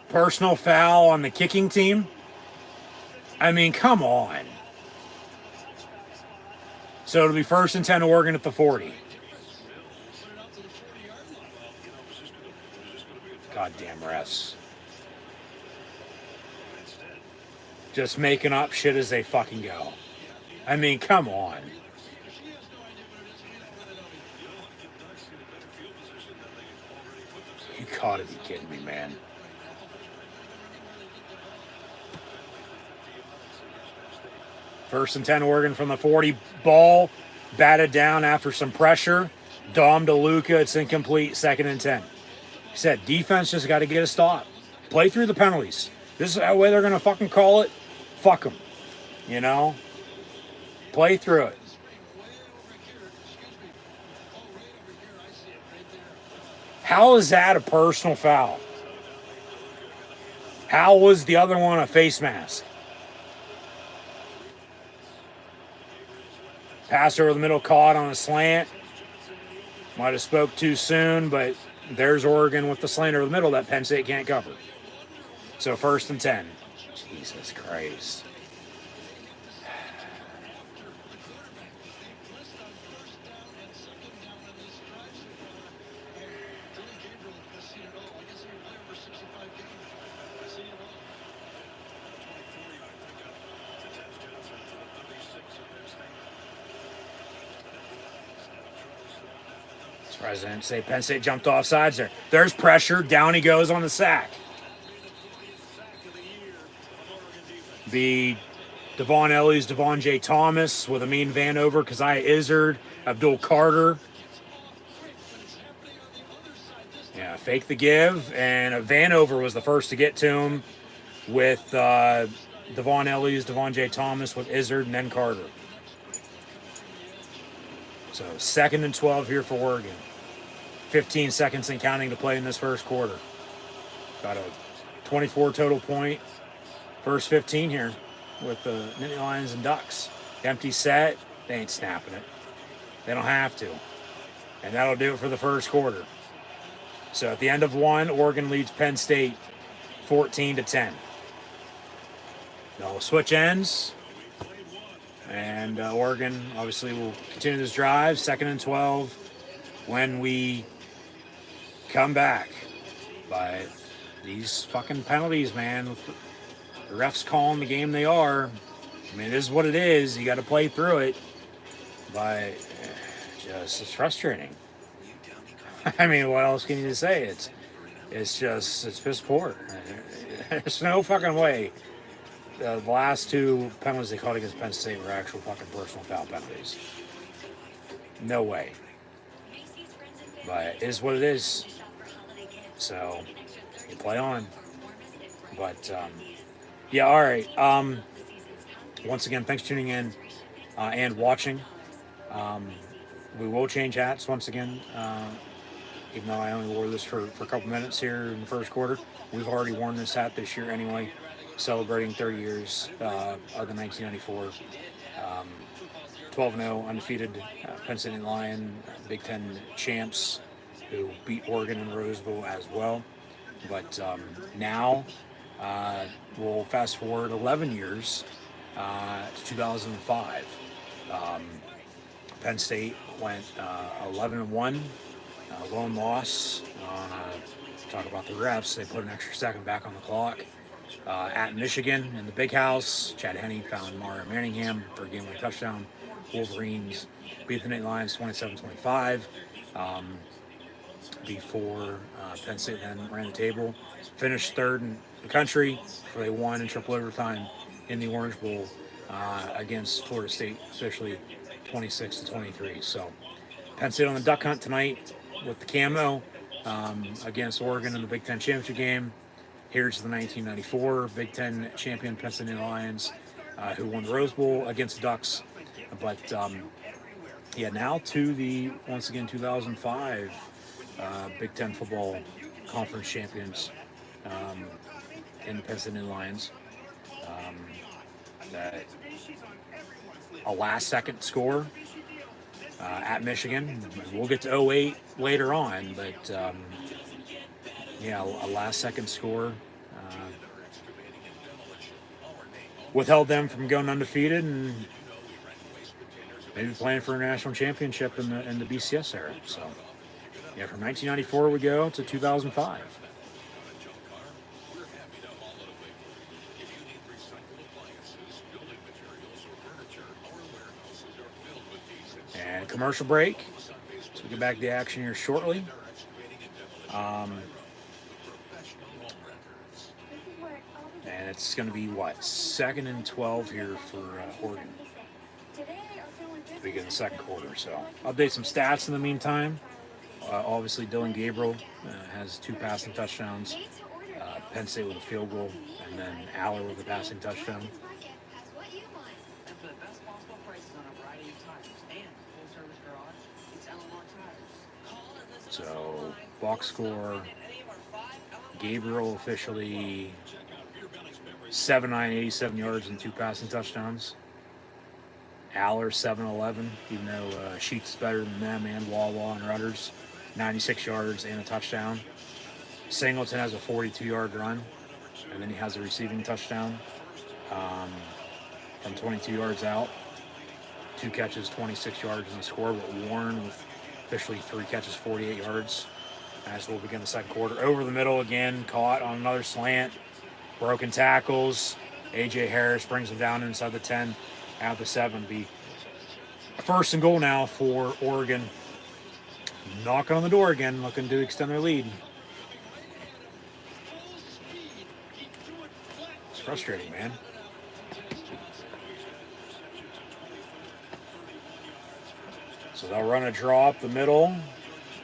I: Personal foul on the kicking team? I mean, come on. So it'll be 1st and 10 Oregon at the 40. Goddamn refs. Just making up shit as they fucking go. I mean, come on. You gotta be kidding me, man. First and 10 Oregon from the 40. Ball batted down after some pressure. Dom to Luca. It's incomplete. 2nd and 10. He said defense just got to get a stop. Play through the penalties. This is the way they're going to fucking call it. Fuck them. You know? Play through it. How is that a personal foul? How was the other one a face mask? Pass over the middle, caught on a slant. Might have spoke too soon, but there's Oregon with the slant over the middle that Penn State can't cover. So 1st and 10. Jesus Christ. President say Penn State jumped off sides there. There's pressure. Down he goes on the sack. Be Devon Ellie's Devon J. Thomas with Amin Vanover, Keziah Izzard, Abdul Carter. Yeah, fake the give, and Vanover was the first to get to him with Devon Ellie's Devon J. Thomas with Izzard and then Carter. So 2nd and 12 here for Oregon. 15 seconds and counting to play in this first quarter. Got a 24 total point. First 15 here with the Nittany Lions and Ducks. Empty set. They ain't snapping it. They don't have to. And that'll do it for the first quarter. So at the end of one, Oregon leads Penn State 14-10. Now we'll switch ends. And Oregon obviously will continue this drive. 2nd and 12 when we come back. But these fucking penalties, man. The refs calling the game they are. I mean, it is what it is. You got to play through it. But it's frustrating. I mean, what else can you say? It's piss poor. There's no fucking way. The last 2 penalties they called against Penn State were actual fucking personal foul penalties. No way. But it is what it is. So you play on. But yeah, all right. Once again, thanks for tuning in and watching. We will change hats once again. Even though I only wore this for a couple minutes here in the first quarter. We've already worn this hat this year anyway, celebrating 30 years of the 1994 12-0 undefeated Penn State Lion Big Ten champs who beat Oregon in the Rose Bowl as well. But now we'll fast forward 11 years to 2005. Penn State went 11-1. Lone loss. Talk about the refs. They put an extra second back on the clock. At Michigan in the Big House, Chad Henne found Mario Manningham for a game-winning touchdown. Wolverines beat the Nittany Lions 27-25. Before Penn State then ran the table, finished 3rd in the country before they won in triple overtime in the Orange Bowl against Florida State, officially 26-23. So Penn State on the duck hunt tonight with the camo against Oregon in the Big Ten championship game. Here's the 1994 Big Ten champion Penn State Lions who won the Rose Bowl against the Ducks. But yeah, now to the, once again, 2005 Big Ten football conference champions in the Penn State Lions. A last-second score at Michigan. We'll get to 08 later on, but yeah, a last-second score withheld them from going undefeated and maybe playing for a national championship in the BCS era. So yeah, from 1994 we go to 2005. And commercial break. So we'll get back to the action here shortly. And it's going to be, what, 2nd and 12 here for Oregon. Begin the second quarter. So update some stats in the meantime. Obviously, Dylan Gabriel has 2 passing touchdowns. Penn State with a field goal, and then Aller with a passing touchdown. So, box score, Gabriel officially 7-9, 87 yards and 2 passing touchdowns. Aller 7-11, even though Sheets is better than them, and Wawa and Rudders, 96 yards and a touchdown. Singleton has a 42-yard run, and then he has a receiving touchdown from 22 yards out. 2 catches, 26 yards in the score, but Warren with officially 3 catches, 48 yards as we'll begin the second quarter. Over the middle again, caught on another slant, broken tackles. A.J. Harris brings him down inside the 10 at the 7. Be 1st and goal now for Oregon knocking on the door again, looking to extend their lead. It's frustrating, man. So they'll run a draw up the middle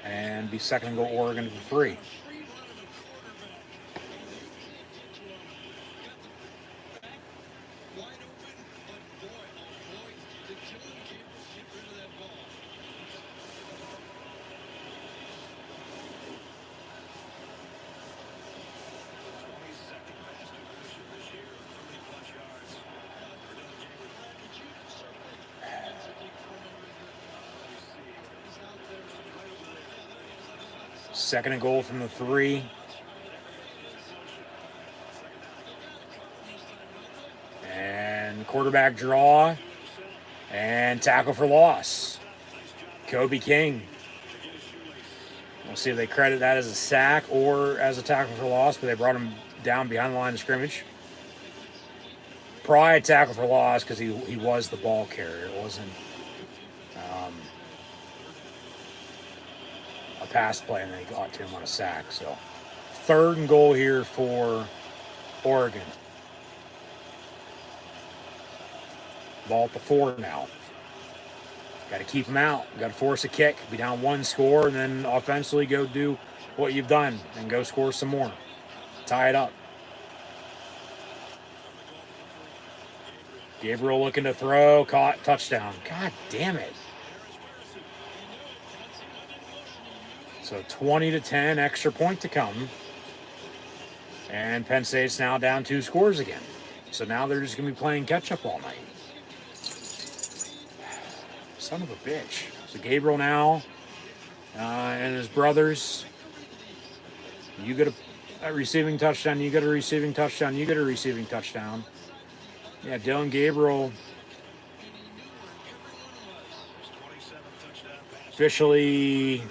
I: and be second and goal Oregon for 3. Second and goal from the 3. And quarterback draw. And tackle for loss. Kobe King. We'll see if they credit that as a sack or as a tackle for loss, but they brought him down behind the line of scrimmage. Probably a tackle for loss because he was the ball carrier. It wasn't a pass play, and they got to him on a sack. So third and goal here for Oregon. Ball at the 4 now. Got to keep them out. Got to force a kick. Be down 1 score, and then offensively go do what you've done and go score some more. Tie it up. Gabriel looking to throw. Caught. Touchdown. God damn it. So 20-10, extra point to come. And Penn State's now down 2 scores again. So now they're just going to be playing catch-up all night. Son of a bitch. So Gabriel now and his brothers. You get a receiving touchdown, you get a receiving touchdown, you get a receiving touchdown. Yeah, Dylan Gabriel officially,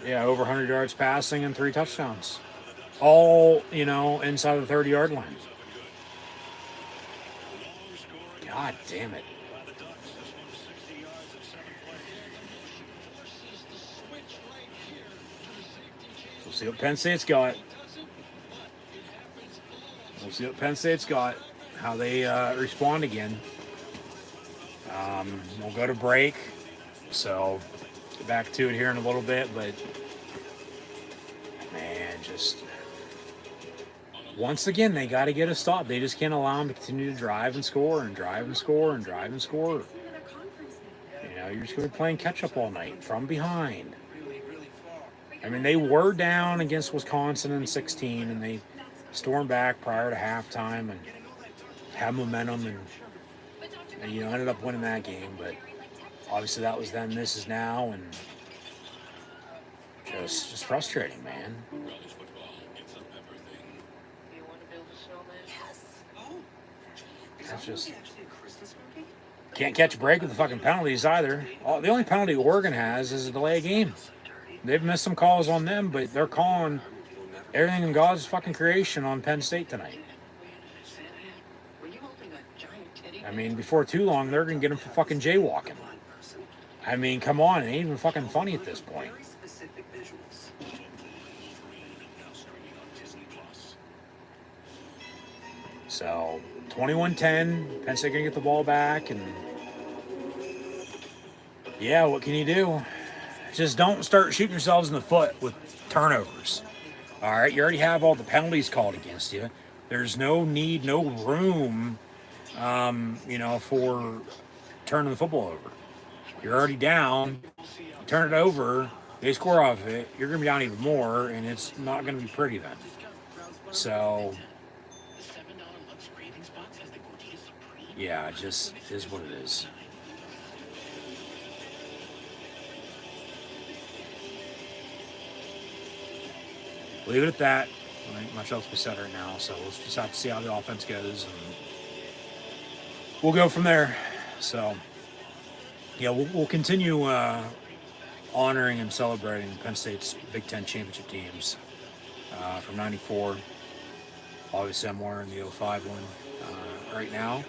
I: over 100 yards passing and 3 touchdowns. All, inside the 30-yard line. God damn it. We'll see what Penn State's got. How they respond again. We'll go to break. So, get back to it here in a little bit. But, man, just... once again, they got to get a stop. They just can't allow them to continue to drive and score and drive and score and drive and score. You're just going to be playing catch-up all night from behind. I mean, they were down against Wisconsin in 16, and they stormed back prior to halftime and had momentum and ended up winning that game. But obviously that was then, this is now, and just frustrating, man. That's just... can't catch a break with the fucking penalties either. The only penalty Oregon has is a delay of game. They've missed some calls on them, but they're calling everything in God's fucking creation on Penn State tonight. I mean, before too long, they're going to get them for fucking jaywalking. I mean, come on, it ain't even fucking funny at this point. So, 21-10, Penn State going to get the ball back, and yeah, what can you do? Just don't start shooting yourselves in the foot with turnovers. All right, you already have all the penalties called against you. There's no need, no room, for turning the football over. You're already down. Turn it over. They score off of it. You're going to be down even more, and it's not going to be pretty then. So, yeah, it just is what it is. Leave it at that. I think much else to be said right now, so we'll just have to see how the offense goes, and we'll go from there. So, yeah, we'll continue honoring and celebrating Penn State's Big Ten championship teams from '94. Obviously, I'm wearing the '05 one right now.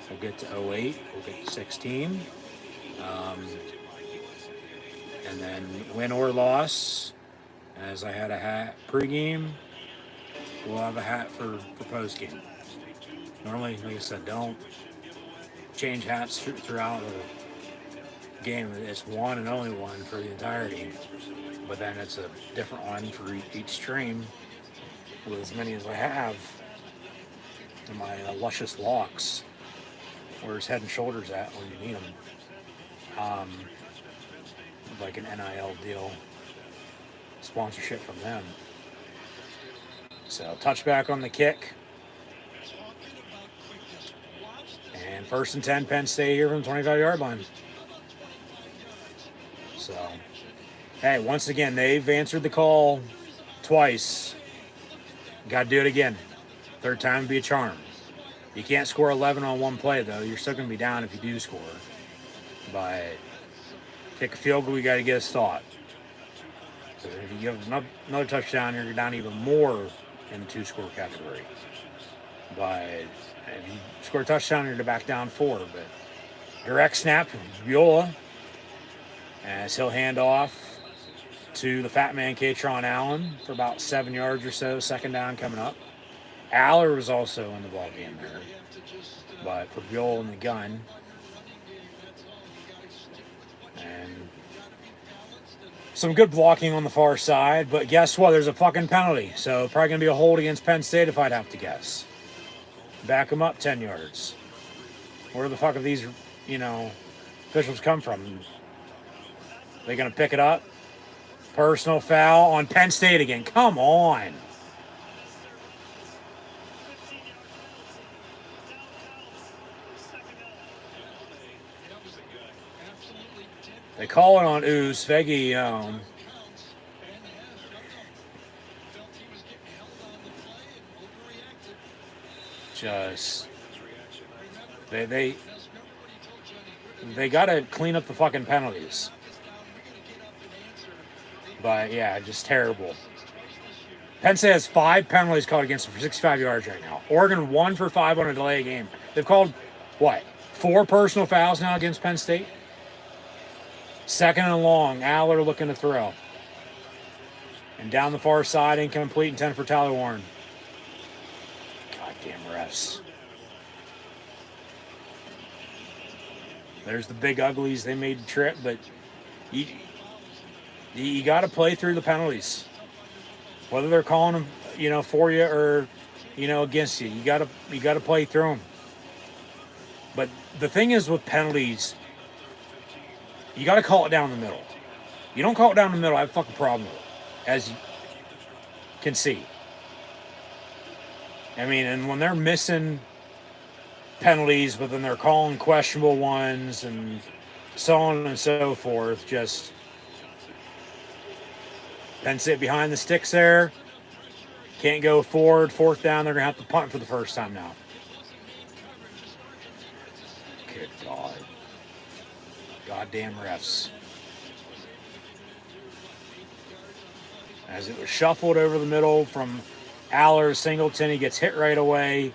I: We'll get to '08. We'll get to '16. And then win or loss, as I had a hat pregame, we'll have a hat for postgame. Normally, like I said, don't change hats throughout the game. It's one and only one for the entirety. But then it's a different one for each stream, with as many as I have. And my luscious locks, where's Head and Shoulders at when you need them. Like an NIL deal, sponsorship from them. So touchback on the kick. And 1st and 10, Penn State here from the 25-yard line. So, hey, once again, they've answered the call twice. Got to do it again. Third time would be a charm. You can't score 11 on one play, though. You're still going to be down if you do score. But kick a field goal, you got to get a stop. Because if you give another touchdown, you're down even more in the 2-score category. But if you score a touchdown, you're back down 4. But direct snap from Viola, as he'll hand off to the fat man, Katron Allen, for about 7 yards or so. Second down coming up. Aller was also in the ball game there. But put Viola in the gun. And some good blocking on the far side. But guess what? There's a fucking penalty. So probably going to be a hold against Penn State if I'd have to guess. Back them up 10 yards. Where the fuck have these, officials come from? They going to pick it up? Personal foul on Penn State again. Come on. They call it on Oos. Veggie, just they got to clean up the fucking penalties. But yeah, just terrible. Penn State has 5 penalties called against them for 65 yards right now. Oregon 1 for 5 on a delay game. They've called, 4 personal fouls now against Penn State? Second and long, Aller looking to throw. And down the far side, incomplete, and 10 for Tyler Warren. Goddamn refs. There's the big uglies. They made the trip, but you got to play through the penalties. Whether they're calling them, for you or, against you. You got to play through them. But the thing is with penalties, you got to call it down the middle. You don't call it down the middle, I have a fucking problem with it, as you can see. I mean, and when they're missing penalties, but then they're calling questionable ones and so on and so forth, just Penn State behind the sticks there. Can't go forward. 4th down, they're going to have to punt for the first time now. Good God. Goddamn refs. As it was shuffled over the middle from Aller Singleton, he gets hit right away.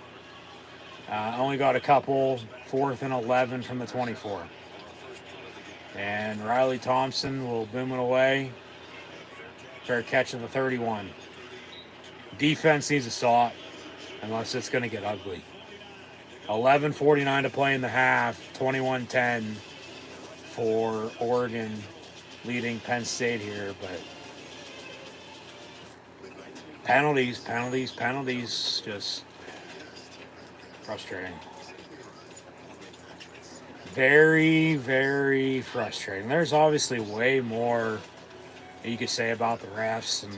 I: Only got a couple. 4th and 11 from the 24. And Riley Thompson will boom it away. Fair catch of the 31. Defense needs a stop, unless it's going to get ugly. 11:49 to play in the half. 21-10 for Oregon, leading Penn State here. But penalties, just frustrating. Very, very frustrating. There's obviously way more you could say about the refs and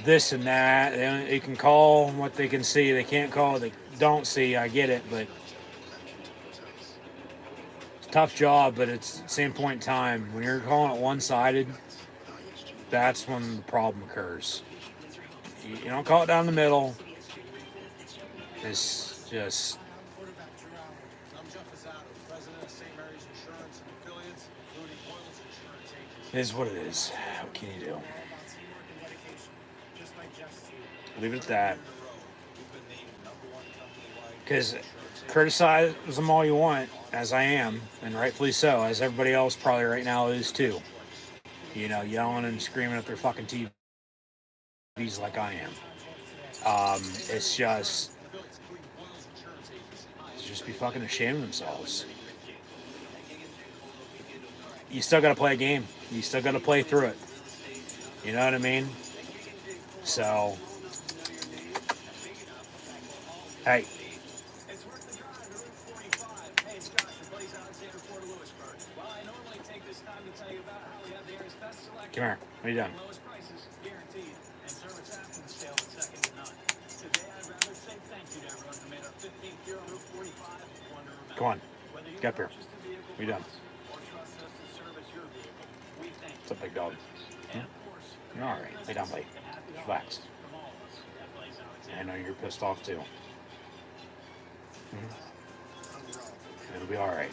I: this and that. They can call what they can see. They can't call what they don't see. I get it, but it's a tough job. But it's at the same point in time, when you're calling it one-sided, that's when the problem occurs. You don't call it down the middle. It's just... It is what it is. What can you do? Leave it at that. Because criticize them all you want, as I am, and rightfully so, as everybody else probably right now is too. you know, yelling and screaming at their fucking TVs like I am. It's just be fucking ashamed of themselves. You still got to play a game. You still got to play through it. You know what I mean? So, hey.
B: It's worth the drive to Route 45. Hey, it's Josh, your buddy's Alexander Fort Lewisburg. Well, I normally take this time to tell you about how we have the area's best selection.
I: Come here. What are you doing?
B: Lowest prices, guaranteed. And service after the sale is second to none. Today, I'd rather say thank you to everyone who made our 15th year on Route 45 one to remember.
I: Come on.
B: Whether you
I: Get up here.
B: purchased a vehicle
I: What are you doing?
B: or trust us to service your vehicle, we thank you.
I: What's up, big dog?
B: And of course,
I: All right. Lay down, buddy. Relax.
B: from all of us at Blaze Alexander.
I: I know you're pissed off, too. It'll be all right.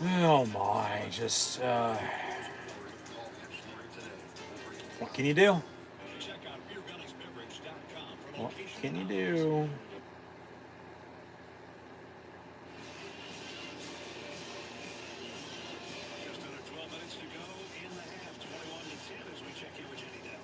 I: Oh my, just what can you do?
D: Check out beerbelliesbeverage.com for
I: What
D: location
I: can you
D: hours.
I: do?
D: Just under 12 minutes to go in the half. 21-10 as we check in with Jenny Dow.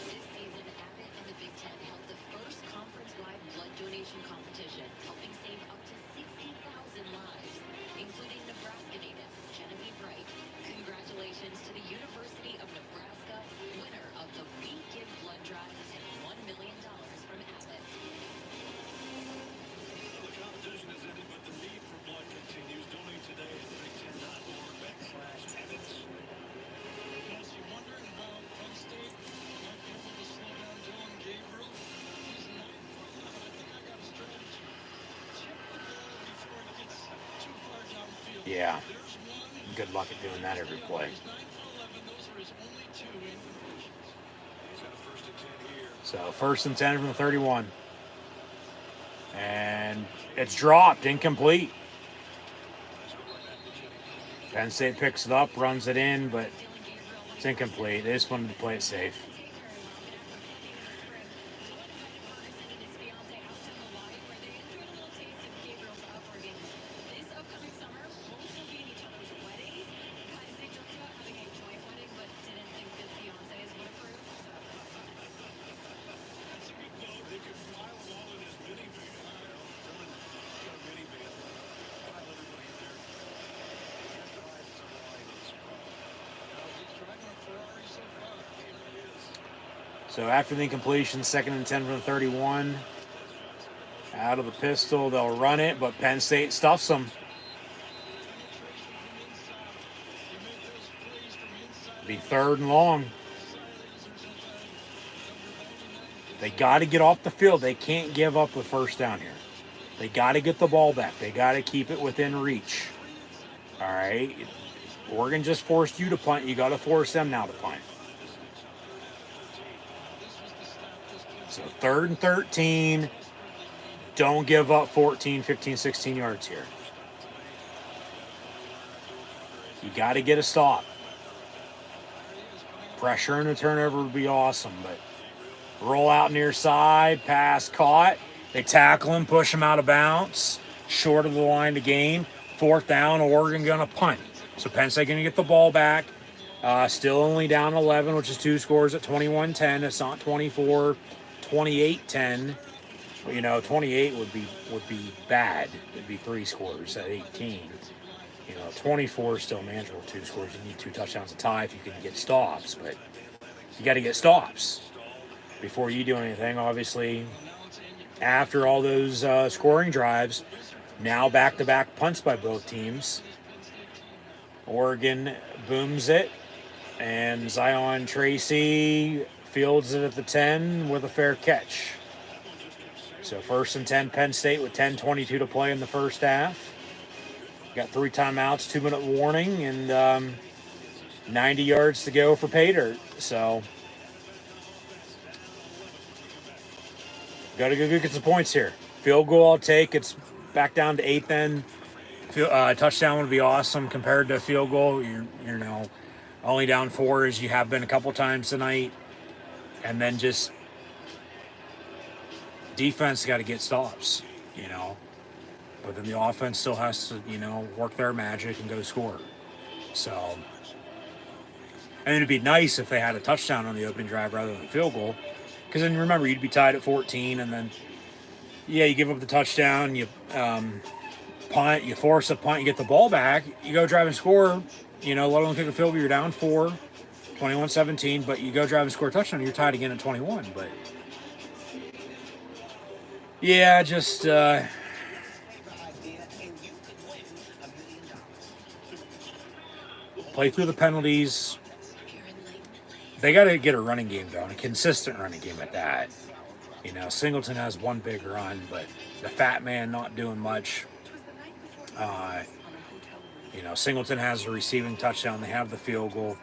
E: This season, Abbott and the Big Ten held the first conference-wide blood donation competition, helping save up to 60,000 lives, including Nebraska native Genevieve Wright. Congratulations to the University of Nebraska, winner of the We Give Blood Drive and $1 million from Abbott.
D: The competition has ended, but the need for blood continues. Donate today at big10.org/Abbott.
H: Yes, you're wondering how Penn State might be able to slow down Dylan Gabriel. He's not in front of it. I think I got a strategy. Chip the ball before it gets too far downfield.
I: Yeah.
H: There's one.
I: Good luck at doing that every play.
H: He's 9 for 11. Those are his only 2 incompletions.
D: He's got a 1st and 10 here.
I: So 1st and 10 from the 31. And it's dropped, incomplete. Penn State picks it up, runs it in, but it's incomplete. They just wanted to play it safe.
D: That's a good quote. They could file them all in his minivan. Dylan got a minivan. File everybody in there. Can't drive to line is
H: Well, he's driving a Ferrari so far.
D: He is.
I: So after the incompletion, 2nd and 10 from the 31. Out of the pistol, they'll run it, but Penn State stuffs them. Be 3rd and long. They got to get off the field. They can't give up the 1st down here. They got to get the ball back. They got to keep it within reach. All right. Oregon just forced you to punt. You got to force them now to punt. So 3rd and 13. Don't give up 14, 15, 16 yards here. You got to get a stop. Pressure and a turnover would be awesome, but roll out near side, pass caught. They tackle him, push him out of bounds, short of the line to gain. 4th down, Oregon going to punt. So Penn State going to get the ball back. Still only down 11, which is 2 scores at 21-10. It's not 24, 28-10. You know, 28 would be bad. It'd be 3 scores at 18. You know, 24 is still manageable. 2 scores. You need 2 touchdowns to tie if you can get stops, but you got to get stops before you do anything. Obviously, after all those scoring drives, now back-to-back punts by both teams. Oregon booms it, and Zion Tracy fields it at the 10 with a fair catch. So 1st and 10, Penn State with 10:22 to play in the 1st half. Got 3 timeouts, 2-minute warning, and 90 yards to go for pay dirt. So got to go get some points here. Field goal I'll take. It's back down to 8 then. Touchdown would be awesome compared to a field goal. You're only down 4 as you have been a couple times tonight. And then just defense got to get stops, but then the offense still has to, work their magic and go score. So, and it'd be nice if they had a touchdown on the opening drive rather than a field goal, because then remember, you'd be tied at 14, and then you give up the touchdown, you punt, you force a punt, you get the ball back, you go drive and score, let alone kick a field goal, you're down 4, 21-17, but you go drive and score a touchdown, you're tied again at 21. But yeah, just play through the penalties. They got to get a running game going, a consistent running game at that. Singleton has one big run, but the fat man not doing much. Singleton has a receiving touchdown. They have the field goal.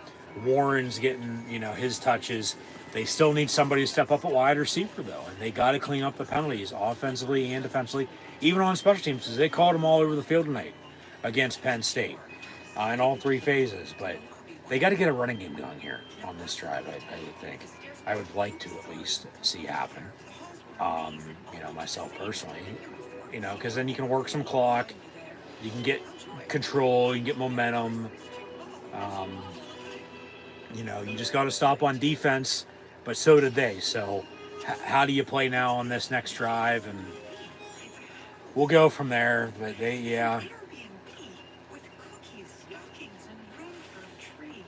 I: Warren's getting, his touches. They still need somebody to step up at wide receiver, though, and they got to clean up the penalties offensively and defensively, even on special teams, because they called them all over the field tonight against Penn State in all 3 phases. But they got to get a running game going here on this drive, I would think. I would like to at least see happen, myself personally, because then you can work some clock, you can get control, you can get momentum. You just got to stop on defense, but so did they. So how do you play now on this next drive? And we'll go from there. But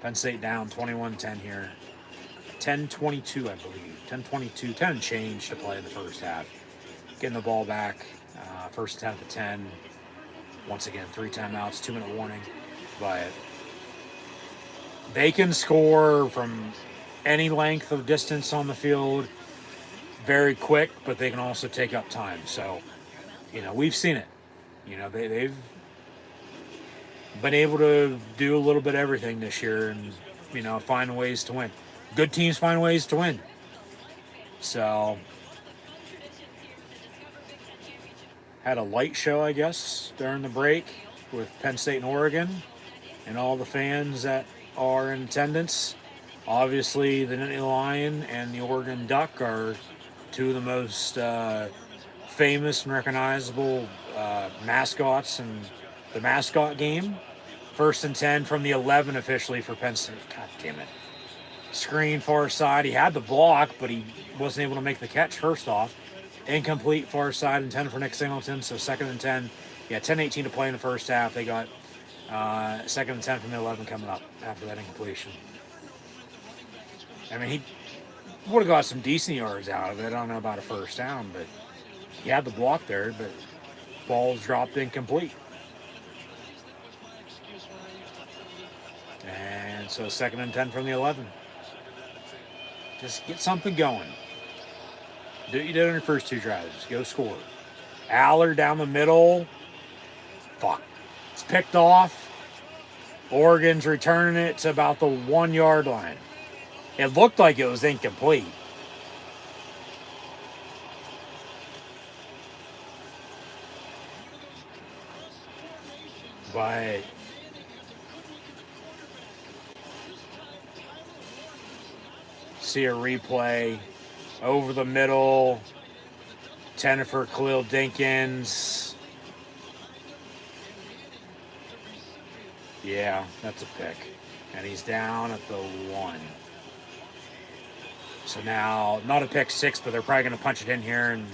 I: Penn State down 21-10 here. 10-22, I believe. 10-22, 10 and change to play in the first half. Getting the ball back. First 10 at the 10. Once again, 3 timeouts, 2-minute warning. But they can score from any length of distance on the field very quick, but they can also take up time. So, we've seen it. They've been able to do a little bit of everything this year and, find ways to win. Good teams find ways to win. So, had a light show, I guess, during the break with Penn State and Oregon and all the fans that are in attendance. Obviously, the Nittany Lion and the Oregon Duck are 2 of the most famous and recognizable mascots in the mascot game. 1st and 10 from the 11 officially for Penn State. God damn it. Screen far side. He had the block, but he wasn't able to make the catch first off. Incomplete far side and 10 for Nick Singleton. So 2nd and 10. 10-18 to play in the first half. They got 2nd and 10 from the 11 coming up after that incompletion. I mean, he would have got some decent yards out of it. I don't know about a first down, but he had the block there, but ball's dropped incomplete. And so 2nd and 10 from the 11. Just get something going. Do what you did on your first 2 drives. Go score. Allard down the middle. Fuck. It's picked off. Oregon's returning it to about the 1-yard line. It looked like it was incomplete. But see a replay over the middle. 10 for Khalil Dinkins. Yeah, that's a pick. And he's down at the 1. So now, not a pick 6, but they're probably going to punch it in here, and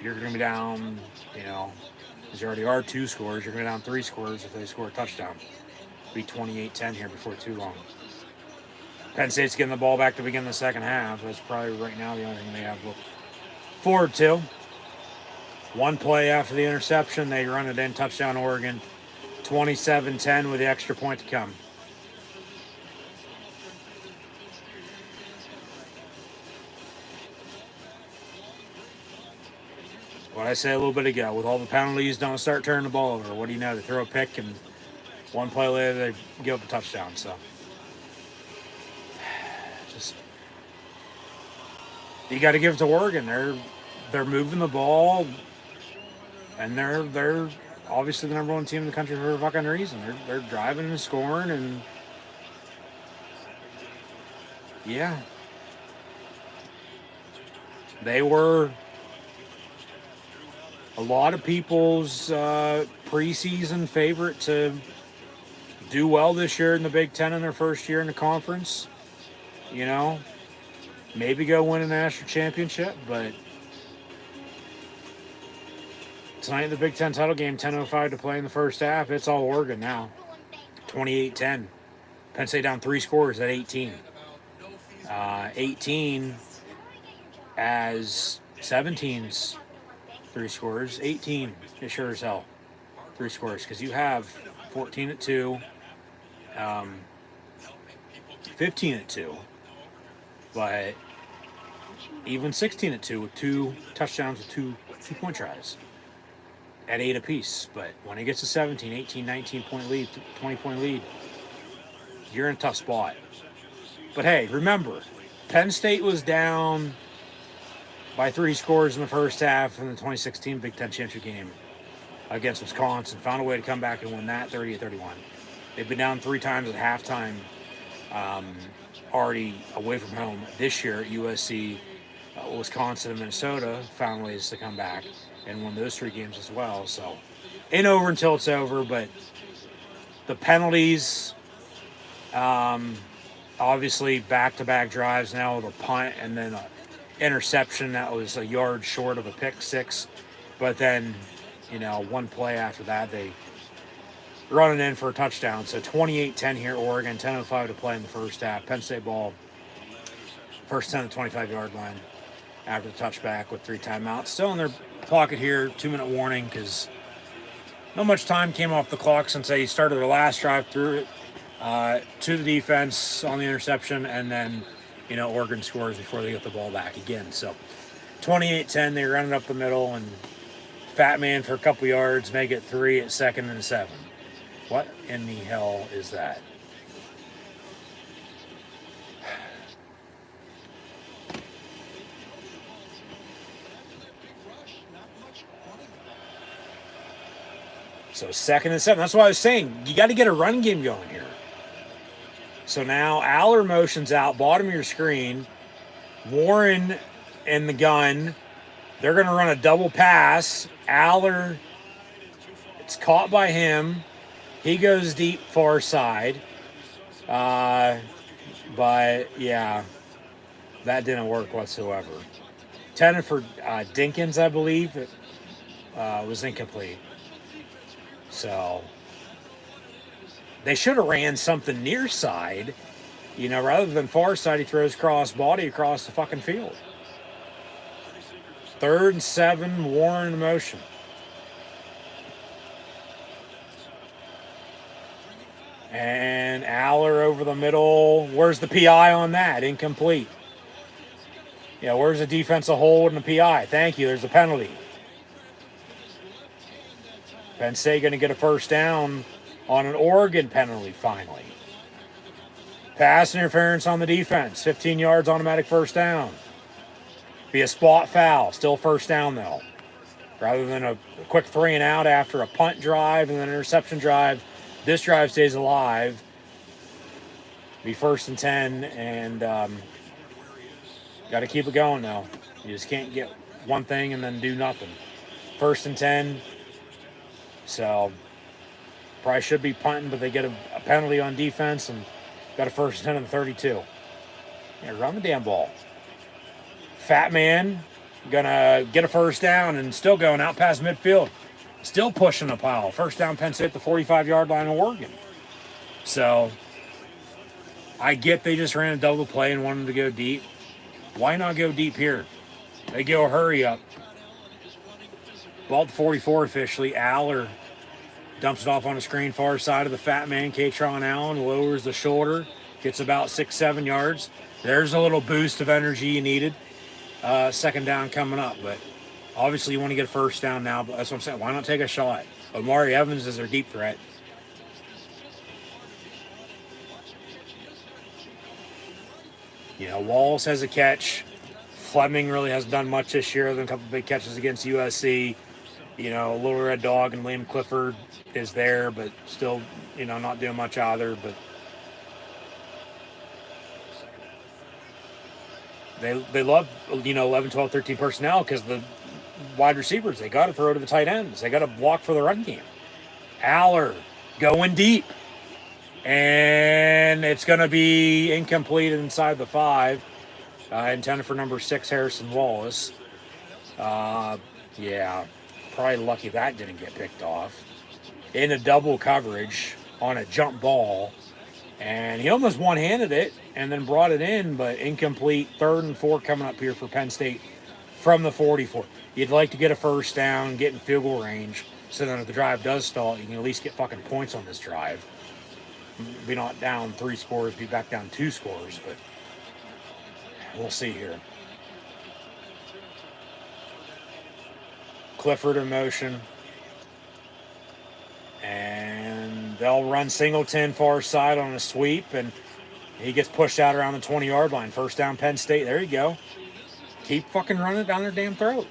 I: you're going to be down, because there already are 2 scores. You're going to be down 3 scores if they score a touchdown. It'll be 28-10 here before too long. Penn State's getting the ball back to begin the second half. That's probably right now the only thing they have to look forward to. 1 play after the interception, they run it in, touchdown Oregon. 27-10 with the extra point to come. What I said a little bit ago, with all the penalties, don't start turning the ball over. What do you know? They throw a pick, and 1 play later, they give up a touchdown. So, just you got to give it to Oregon. They're moving the ball, and they're obviously the number 1 team in the country for a fucking reason. They're driving and scoring, and yeah, they were a lot of people's preseason favorite to do well this year in the Big Ten in their first year in the conference. You know, maybe go win a national championship, but tonight in the Big Ten title game, 10:05 to play in the first half. It's all Oregon now. 28-10. Penn State down 3 scores at 18. 18 as 17's 3 scores. 18 is sure as hell 3 scores because you have 14-2, 15-2, but even 16-2 with 2 touchdowns with 2-point tries at 8 apiece. But when it gets to 17, 18, 19-point lead, 20-point lead, you're in a tough spot. But hey, remember, Penn State was down by 3 scores in the first half in the 2016 Big Ten Championship game against Wisconsin. Found a way to come back and win that 30-31. They've been down 3 times at halftime, already away from home. This year at USC, Wisconsin, and Minnesota found ways to come back and won those 3 games as well. So, ain't over until it's over, but the penalties, obviously back-to-back drives now with a punt and then an interception that was a yard short of a pick six. But then, you know, one play after that, they running in for a touchdown. So 28-10 here, Oregon, 10:05 to play in the first half. Penn State ball, first 10 to 25-yard line after the touchback with 3 timeouts. Still in their pocket here, 2-minute warning because not much time came off the clock since they started their last drive through it. To the defense on the interception, and then, you know, Oregon scores before they get the ball back again. So 28-10, they run it up the middle, and Fat Man for a couple yards, make it 3 at 2nd and 7. What in the hell is that? So 2nd and 7. That's what I was saying. You got to get a running game going here. So now Aller motions out, bottom of your screen. Warren in the gun. They're going to run a double pass. Aller, it's caught by him. He goes deep far side. But, yeah, that didn't work whatsoever. 10 for Dinkins, I believe. It was incomplete. So they should have ran something near side, you know, rather than far side. He throws cross body across the fucking field. 3rd and 7, Warren in motion. And Aller over the middle. Where's the PI on that? Incomplete. Yeah, where's the defensive hold and the PI? Thank you. There's a penalty. Penn State going to get a first down on an Oregon penalty finally. Pass interference on the defense. 15 yards, automatic first down. Be a spot foul. Still first down, though. Rather than a quick 3 and out after a punt drive and then an interception drive, this drive stays alive. Be 1st and 10, and got to keep it going, though. You just can't get one thing and then do nothing. 1st and 10. So probably should be punting, but they get a penalty on defense and got a 1st and 10 and 32. Yeah, run the damn ball. Fat Man gonna get a first down and still going out past midfield. Still pushing a pile. First down, Penn State at the 45-yard line of Oregon. So I get they just ran a double play and wanted to go deep. Why not go deep here? They go hurry up. Ball at 44 officially. Aller dumps it off on the screen far side of the Fat Man. Katron Allen lowers the shoulder. Gets about 6-7 yards. There's a little boost of energy you needed. 2nd down coming up. But obviously you want to get a first down now. But that's what I'm saying. Why not take a shot? Omari Evans is their deep threat. You know, Walls has a catch. Fleming really hasn't done much this year other than a couple big catches against USC. You know, Little Red Dog and Liam Clifford is there, but still, you know, not doing much either. But they love, you know, 11, 12, 13 personnel because the wide receivers. They got to throw to the tight ends. They got to block for the run game. Aller going deep. And it's going to be incomplete inside the 5. Intended for number 6, Harrison Wallace. Yeah, probably lucky that didn't get picked off. Into double coverage on a jump ball. And he almost one-handed it and then brought it in, but incomplete. 3rd and 4 coming up here for Penn State from the 44. You'd like to get a first down, get in field goal range, so then if the drive does stall, you can at least get fucking points on this drive. Be not down 3 scores, be back down 2 scores, but we'll see here. Clifford in motion. And they'll run Singleton far side on a sweep, and he gets pushed out around the 20-yard line. First down, Penn State. There you go. Keep fucking running down their damn throat.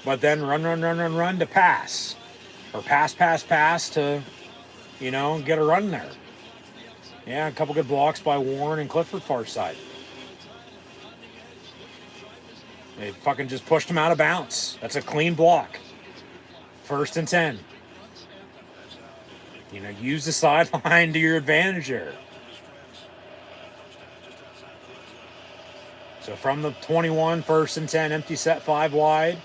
I: But then run to pass. Or pass to, get a run there. Yeah, a couple good blocks by Warren and Clifford far side. They fucking just pushed him out of bounds. That's a clean block. 1st and 10. Use the sideline to your advantage there. So from the 21, 1st and 10, empty set 5 wide.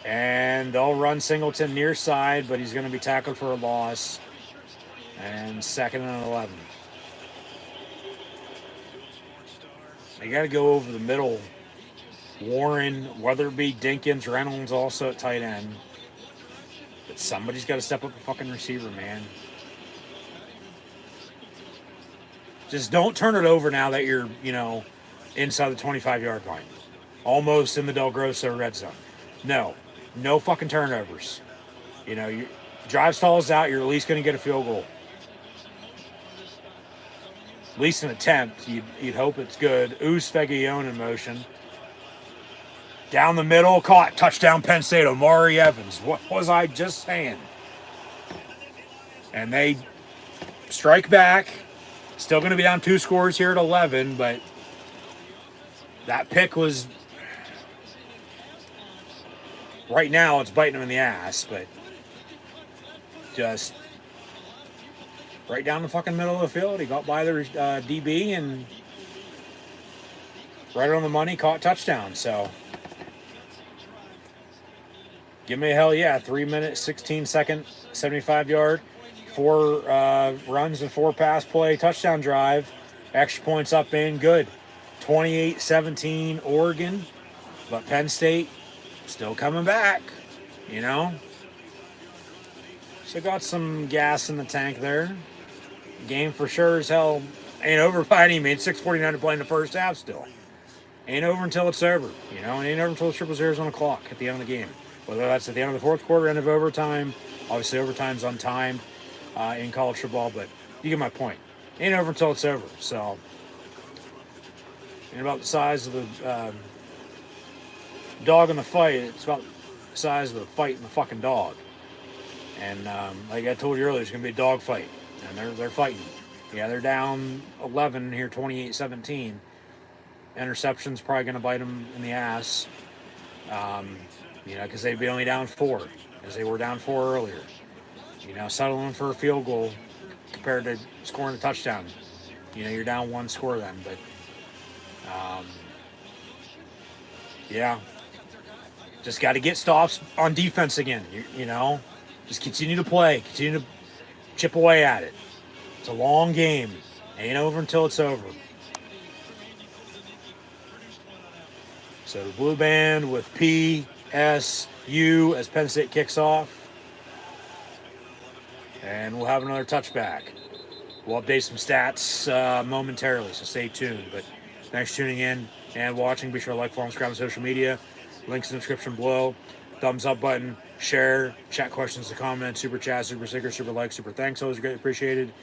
I: And they'll run Singleton near side, but he's going to be tackled for a loss. And 2nd and 11. They got to go over the middle. Warren, Weatherby, Dinkins, Reynolds also at tight end. But somebody's got to step up the fucking receiver, man. Just don't turn it over now that you're, inside the 25-yard line. Almost in the Del Grosso red zone. No fucking turnovers. Your drive stalls out, you're at least going to get a field goal. At least an attempt. You'd hope it's good. Fegayon in motion. Down the middle, caught. Touchdown, Penn State. Omari Evans. What was I just saying? And they strike back. Still going to be down 2 scores here at 11, but that pick was... Right now, it's biting him in the ass, but just right down the fucking middle of the field. He got by their DB and right on the money, caught touchdown. So give me a hell yeah. 3 minutes, 16 second, 75-yard, 4 runs and 4 pass play, touchdown drive. Extra points up in, good. 28-17 Oregon, but Penn State still coming back, So got some gas in the tank there. Game for sure as hell ain't over by any means. 6:49 to play in the first half still. Ain't over until it's over, It ain't over until the triple zeros on the clock at the end of the game. Whether that's at the end of the 4th quarter, end of overtime. Obviously, overtime's untimed in college football, but you get my point. Ain't over until it's over. So, and about the size of the dog in the fight, it's about the size of the fight in the fucking dog. And like I told you earlier, it's going to be a dog fight. And they're fighting. Yeah, they're down 11 here, 28-17. Interception's probably going to bite them in the ass. Because they'd be only down 4, as they were down 4 earlier. Settling for a field goal compared to scoring a touchdown. You're down 1 score then. But, yeah. Just got to get stops on defense again, Just continue to play. Continue to chip away at it. It's a long game. Ain't over until it's over. So the blue band with PSU as Penn State kicks off. And we'll have another touchback. We'll update some stats momentarily, so stay tuned. But thanks for tuning in and watching. Be sure to like, follow, subscribe on social media. Links in the description below. Thumbs up button, share, chat questions, comments, super chat, super sticker, super like, super thanks. Always greatly appreciated.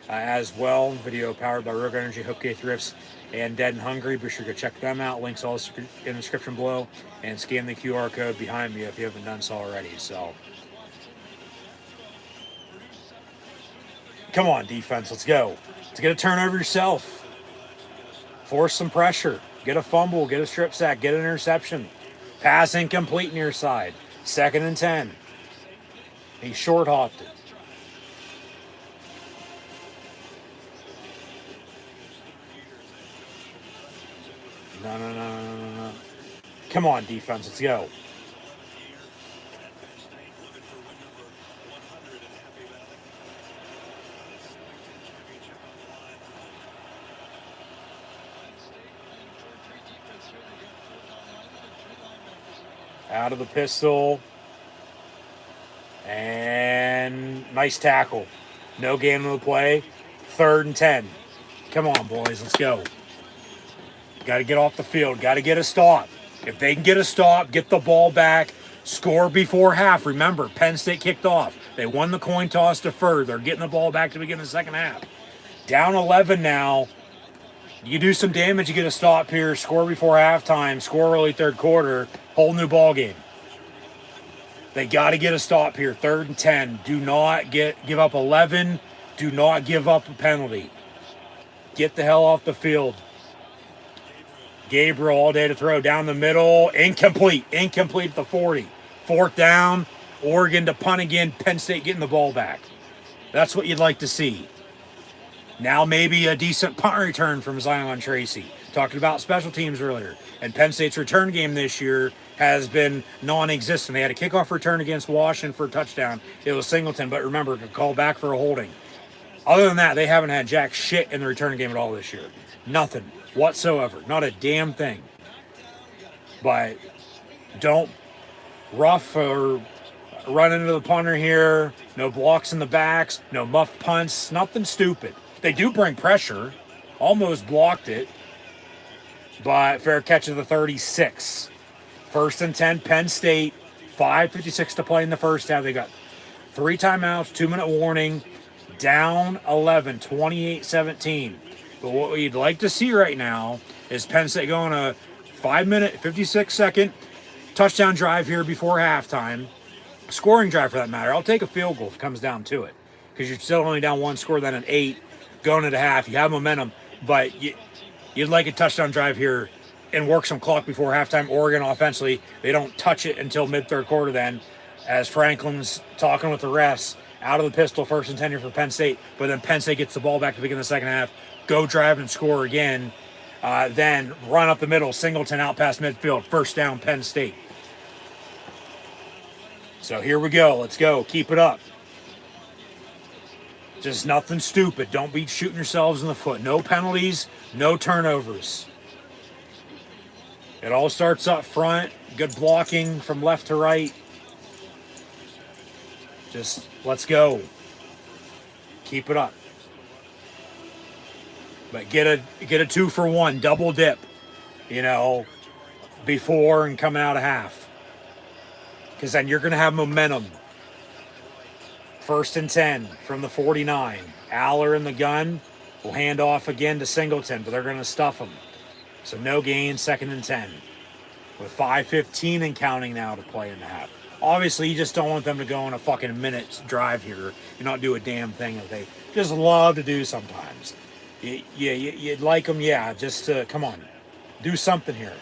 I: As well, video powered by Rogue Energy, HopeKThrifts, and Dead and Hungry. Be sure to go check them out. Links all in the description below. And scan the QR code behind me if you haven't done so already. So, come on, defense. Let's go. Let's get a turnover yourself. Force some pressure. Get a fumble. Get a strip sack. Get an interception. Pass incomplete near side. 2nd and 10. He short hopped it. No. Come on, defense. Let's go. Out of the pistol. And nice tackle. No gain on the play. 3rd and 10. Come on, boys. Let's go. Got to get off the field. Got to get a stop. If they can get a stop, get the ball back, score before half. Remember, Penn State kicked off. They won the coin toss deferred. They're getting the ball back to begin the second half. Down 11 now. You do some damage, you get a stop here, score before halftime, score early third quarter, whole new ball game. They got to get a stop here. 3rd and 10. Do not give up 11. Do not give up a penalty. Get the hell off the field. Gabriel all day to throw down the middle. Incomplete. Incomplete at the 40. 4th down. Oregon to punt again. Penn State getting the ball back. That's what you'd like to see. Now maybe a decent punt return from Zion Tracy. Talking about special teams earlier. And Penn State's return game this year has been non-existent. They had a kickoff return against Washington for a touchdown. It was Singleton, but remember, could call back for a holding. Other than that, they haven't had jack shit in the return game at all this year. Nothing whatsoever. Not a damn thing. But don't rough or run into the punter here. No blocks in the backs. No muff punts. Nothing stupid. They do bring pressure. Almost blocked it. But fair catch of the 36. 1st and 10, Penn State. 5:56 to play in the first half. They got 3 timeouts, 2-minute warning. Down 11, 28-17. But what we'd like to see right now is Penn State going a 5-minute, 56-second touchdown drive here before halftime. Scoring drive for that matter. I'll take a field goal if it comes down to it. Because you're still only down 1 score, then an 8 going into half. You have momentum, but you'd like a touchdown drive here and work some clock before halftime. Oregon offensively, they don't touch it until mid-third quarter then, as Franklin's talking with the refs. Out of the pistol, 1st and 10 here for Penn State. But then Penn State gets the ball back to begin the second half. Go drive and score again. Then run up the middle. Singleton out past midfield. 1st down, Penn State. So here we go. Let's go. Keep it up. Just nothing stupid. Don't be shooting yourselves in the foot. No penalties. No turnovers. It all starts up front. Good blocking from left to right. Just let's go. Keep it up. But get a 2-for-1 double dip, before and coming out of half. Because then you're going to have momentum. 1st and 10 from the 49. Aller in the gun will hand off again to Singleton, but they're going to stuff him. So no gain, 2nd and 10. With 5:15 and counting now to play in the half. Obviously, you just don't want them to go on a fucking minute drive here and not do a damn thing that they just love to do sometimes. You'd like them, just to, come on, do something here.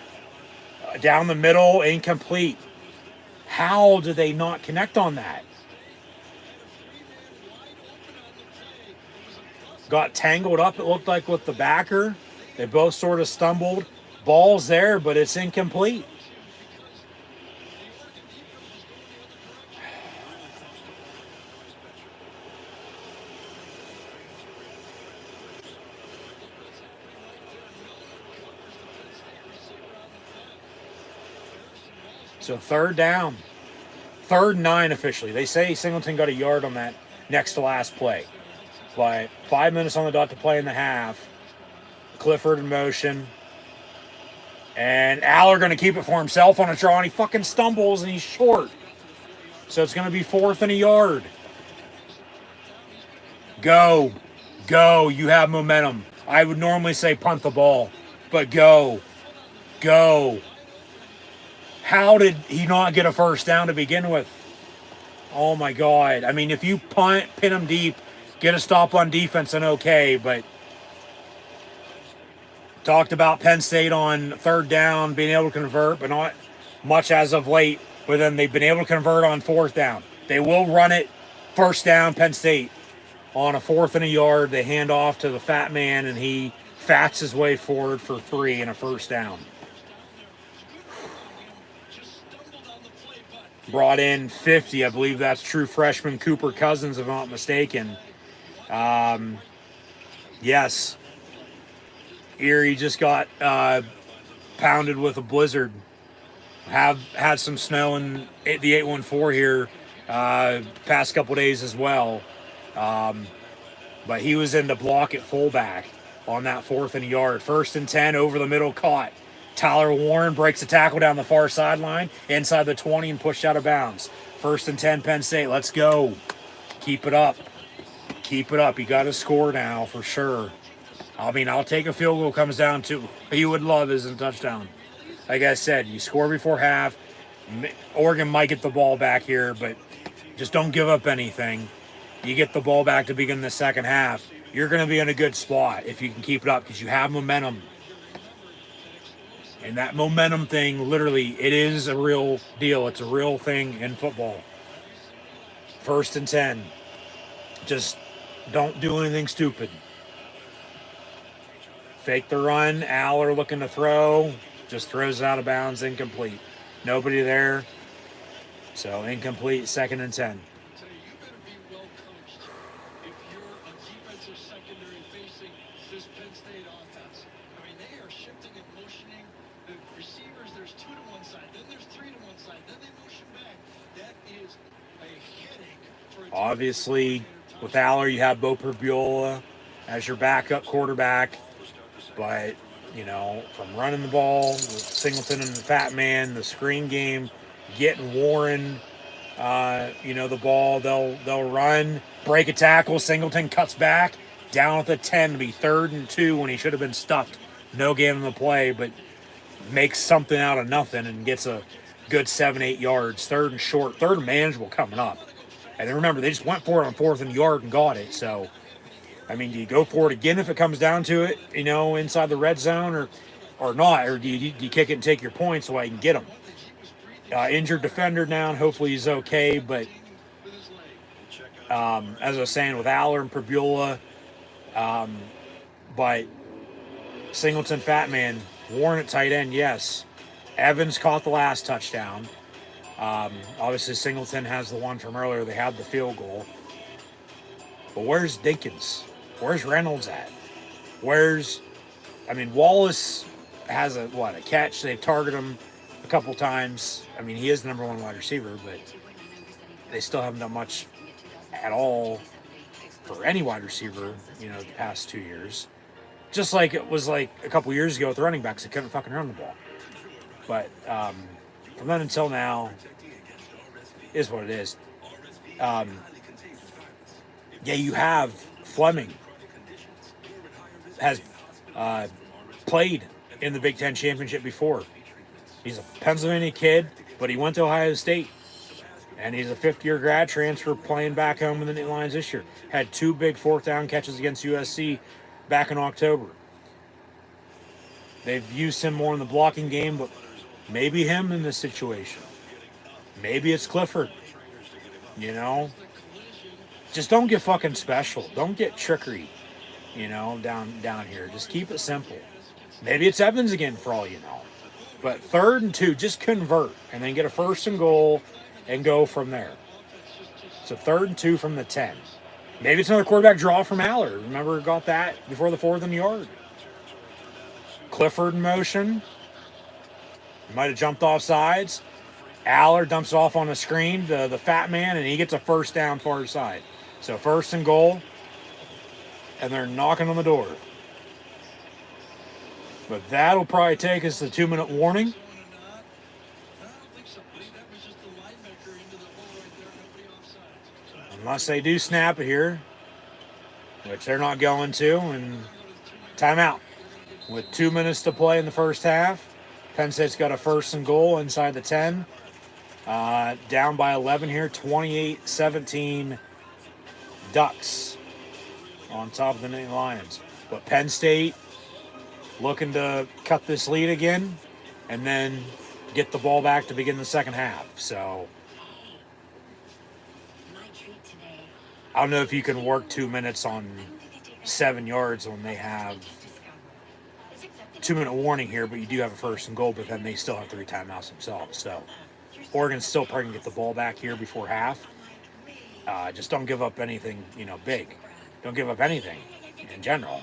I: Down the middle, incomplete. How do they not connect on that? Got tangled up, it looked like, with the backer. They both sort of stumbled. Ball's there, but it's incomplete. So 3rd down. 3rd and 9 officially. They say Singleton got a yard on that next to last play. But 5 minutes on the dot to play in the half. Clifford in motion. And Aller going to keep it for himself on a draw, and he fucking stumbles, and he's short. So it's going to be 4th and a yard. Go. Go. You have momentum. I would normally say punt the ball, but go. Go. How did he not get a 1st down to begin with? Oh, my God. I mean, if you punt, pin him deep, get a stop on defense, then okay, but talked about Penn State on 3rd down, being able to convert, but much as of late, but then they've been able to convert on fourth down. They will run it first down, Penn State. On a 4th and a yard, they hand off to the fat man, and he fats his way forward for 3 and a first down. Brought in 50, I believe that's true freshman Cooper Cousins, if I'm not mistaken. Yes. Erie just got pounded with a blizzard. Have had some snow in the 814 here past couple days as well. But he was in to block at fullback on that 4th and a yard. 1st and 10, over the middle, caught. Tyler Warren breaks the tackle down the far sideline, inside the 20 and pushed out of bounds. 1st and 10, Penn State. Let's go. Keep it up. Keep it up. You got to score now for sure. I mean, I'll take a field goal comes down to what you would love is a touchdown. Like I said, you score before half. Oregon might get the ball back here, but just don't give up anything. You get the ball back to begin the second half. You're going to be in a good spot if you can keep it up because you have momentum. And that momentum thing, literally, it is a real deal. It's a real thing in football. 1st and 10. Just don't do anything stupid. Fake the run. Aller looking to throw. Just throws it out of bounds. Incomplete. Nobody there. So incomplete. 2nd and 10. Obviously, with Aller, you have Bo Perbiola as your backup quarterback. But, you know, from running the ball, with Singleton and the fat man, the screen game, getting Warren, the ball, they'll run, break a tackle. Singleton cuts back, down at the 10 to be 3rd and 2 when he should have been stuffed. No gain on the play, but makes something out of nothing and gets a good 7-8 yards. 3rd and short, 3rd and manageable coming up. And then remember, they just went for it on 4th and yard and got it. So, I mean, do you go for it again if it comes down to it, inside the red zone or not? Or do you kick it and take your points so I can get them? Injured defender down. Hopefully he's okay. But as I was saying, with Aller and Perbiola, but Singleton, fat man, Warren at tight end, yes. Evans caught the last touchdown. Obviously, Singleton has the one from earlier. They had the field goal. But where's Dinkins? Where's Reynolds at? Wallace has a catch. They've targeted him a couple times. I mean, he is the number 1 wide receiver, but they still haven't done much at all for any wide receiver, the past 2 years. Just like it was like a couple years ago with the running backs, they couldn't fucking run the ball. But from then until now, is what it is. You have Fleming has played in the Big Ten championship before. He's a Pennsylvania kid, but he went to Ohio State. And he's a 5th-year grad transfer playing back home in the Nittany Lions this year. Had 2 big 4th down catches against USC back in October. They've used him more in the blocking game, but maybe him in this situation. Maybe it's Clifford. Just don't get fucking special. Don't get trickery, down here. Just keep it simple. Maybe it's Evans again for all you know. But 3rd and 2, just convert and then get a 1st and goal and go from there. So 3rd and 2 from the 10. Maybe it's another quarterback draw from Aller. Remember, got that before the 4th and yard. Clifford in motion. Might have jumped off sides. Aller dumps it off on the screen, the fat man, and he gets a 1st down far side. So 1st and goal, and they're knocking on the door. But that'll probably take us to 2-minute warning. Unless they do snap it here, which they're not going to, and timeout. With 2 minutes to play in the first half, Penn State's got a 1st and goal inside the 10. Down by 11 here, 28-17 Ducks on top of the Nittany Lions. But Penn State looking to cut this lead again and then get the ball back to begin the second half. So I don't know if you can work 2 minutes on 7 yards when they have 2-minute warning here, but you do have a first and goal, but then they still have 3 timeouts themselves. So Oregon's still probably going to get the ball back here before half. Just don't give up anything, big. Don't give up anything in general.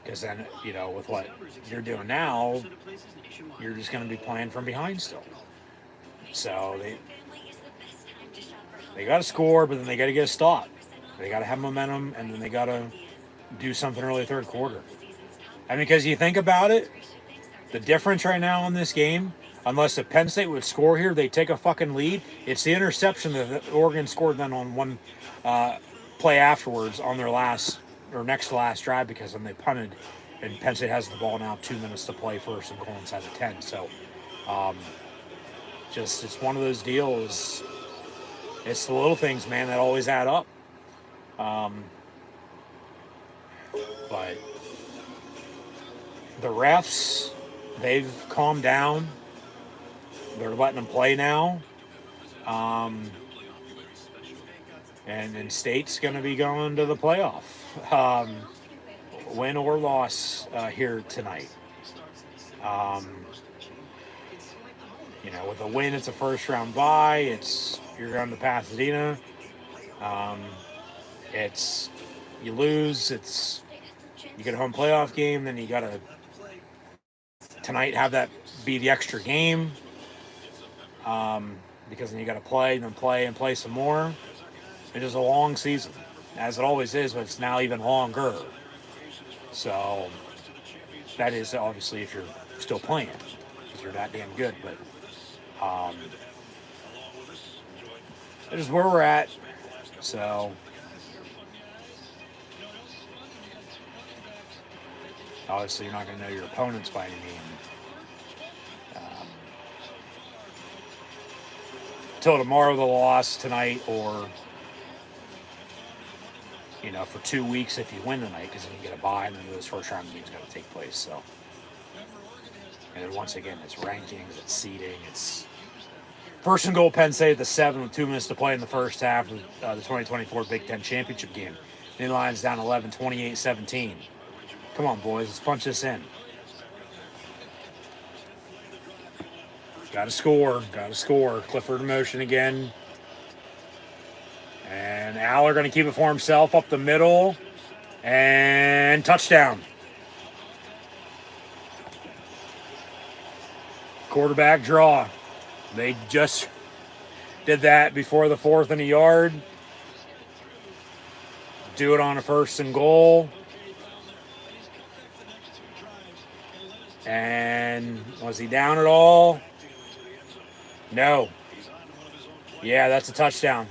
I: Because then, with what you're doing now, you're just going to be playing from behind still. So they got to score, but then they got to get a stop. They got to have momentum, and then they got to do something early third quarter. I mean, because you think about it, the difference right now in this game, unless if Penn State would score here, they take a fucking lead. It's the interception that Oregon scored then on one play afterwards on their last or next to last drive, because then they punted, and Penn State has the ball now, 2 minutes to play, first and goal inside the 10. So, it's one of those deals. It's the little things, man, that always add up. But the refs, they've calmed down. They're letting them play now. And State's going to be going to the playoff. Win or loss here tonight. With a win, it's a first-round bye. You're going to Pasadena. You lose, you get a home playoff game, then you got to tonight have that be the extra game. Because then you got to play and play some more. It is a long season, as it always is, but it's now even longer. So that is obviously if you're still playing, because you're that damn good. But that is where we're at. So obviously you're not going to know your opponents by any means. Until tomorrow, the loss tonight, or for 2 weeks if you win tonight, because then you get a bye, and then those first round games got to take place. So, and then once again, it's rankings, it's seeding, it's first and goal. Penn State at the 7 with 2 minutes to play in the first half of the 2024 Big Ten championship game. Inline's down 11, 28-17. Come on, boys, let's punch this in. Got to score. Clifford in motion again. And Aller going to keep it for himself up the middle. And touchdown. Quarterback draw. They just did that before the 4th and a yard. Do it on a first and goal. And was he down at all? No. Yeah, that's a touchdown.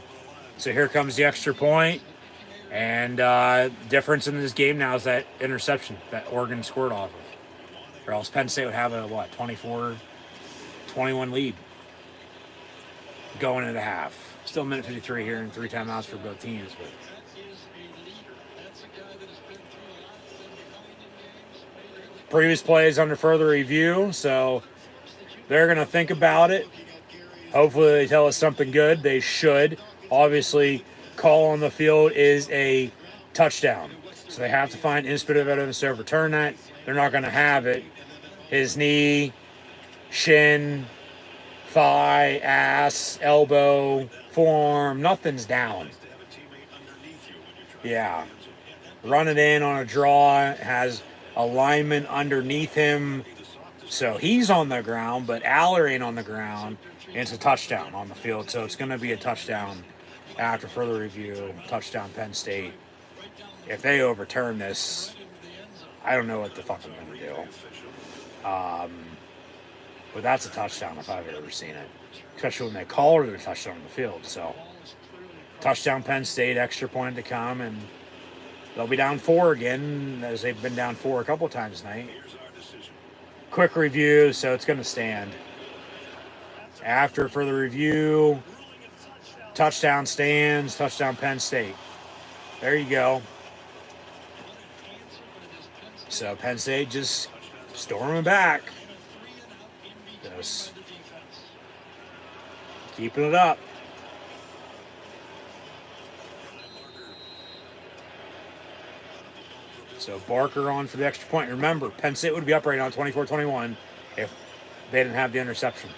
I: So here comes the extra point. And difference in this game now is that interception that Oregon scored off of. Or else Penn State would have a, 24-21 lead going into half. Still a minute 53 here and 3 timeouts for both teams. But previous plays under further review, so they're going to think about it. Hopefully they tell us something good. They should. Obviously, call on the field is a touchdown. So they have to find instant evidence to overturn that. They're not going to have it. His knee, shin, thigh, ass, elbow, forearm, nothing's down. Yeah. Run it in on a draw, has a lineman underneath him. So he's on the ground, but Aller ain't on the ground. And it's a touchdown on the field. So it's going to be a touchdown after further review. Touchdown Penn State. If they overturn this, I don't know what the fuck I'm going to do. But that's a touchdown if I've ever seen it. Especially when they call it a touchdown on the field. So touchdown Penn State, extra point to come, and they'll be down 4 again, as they've been down 4 a couple times tonight. Quick review, so it's going to stand. After further review, touchdown stands, touchdown Penn State. There you go. So Penn State just storming back. ridiculous. Keeping it up. So Barker on for the extra point. Remember, Penn State would be up right now 24-21 if they didn't have the interception.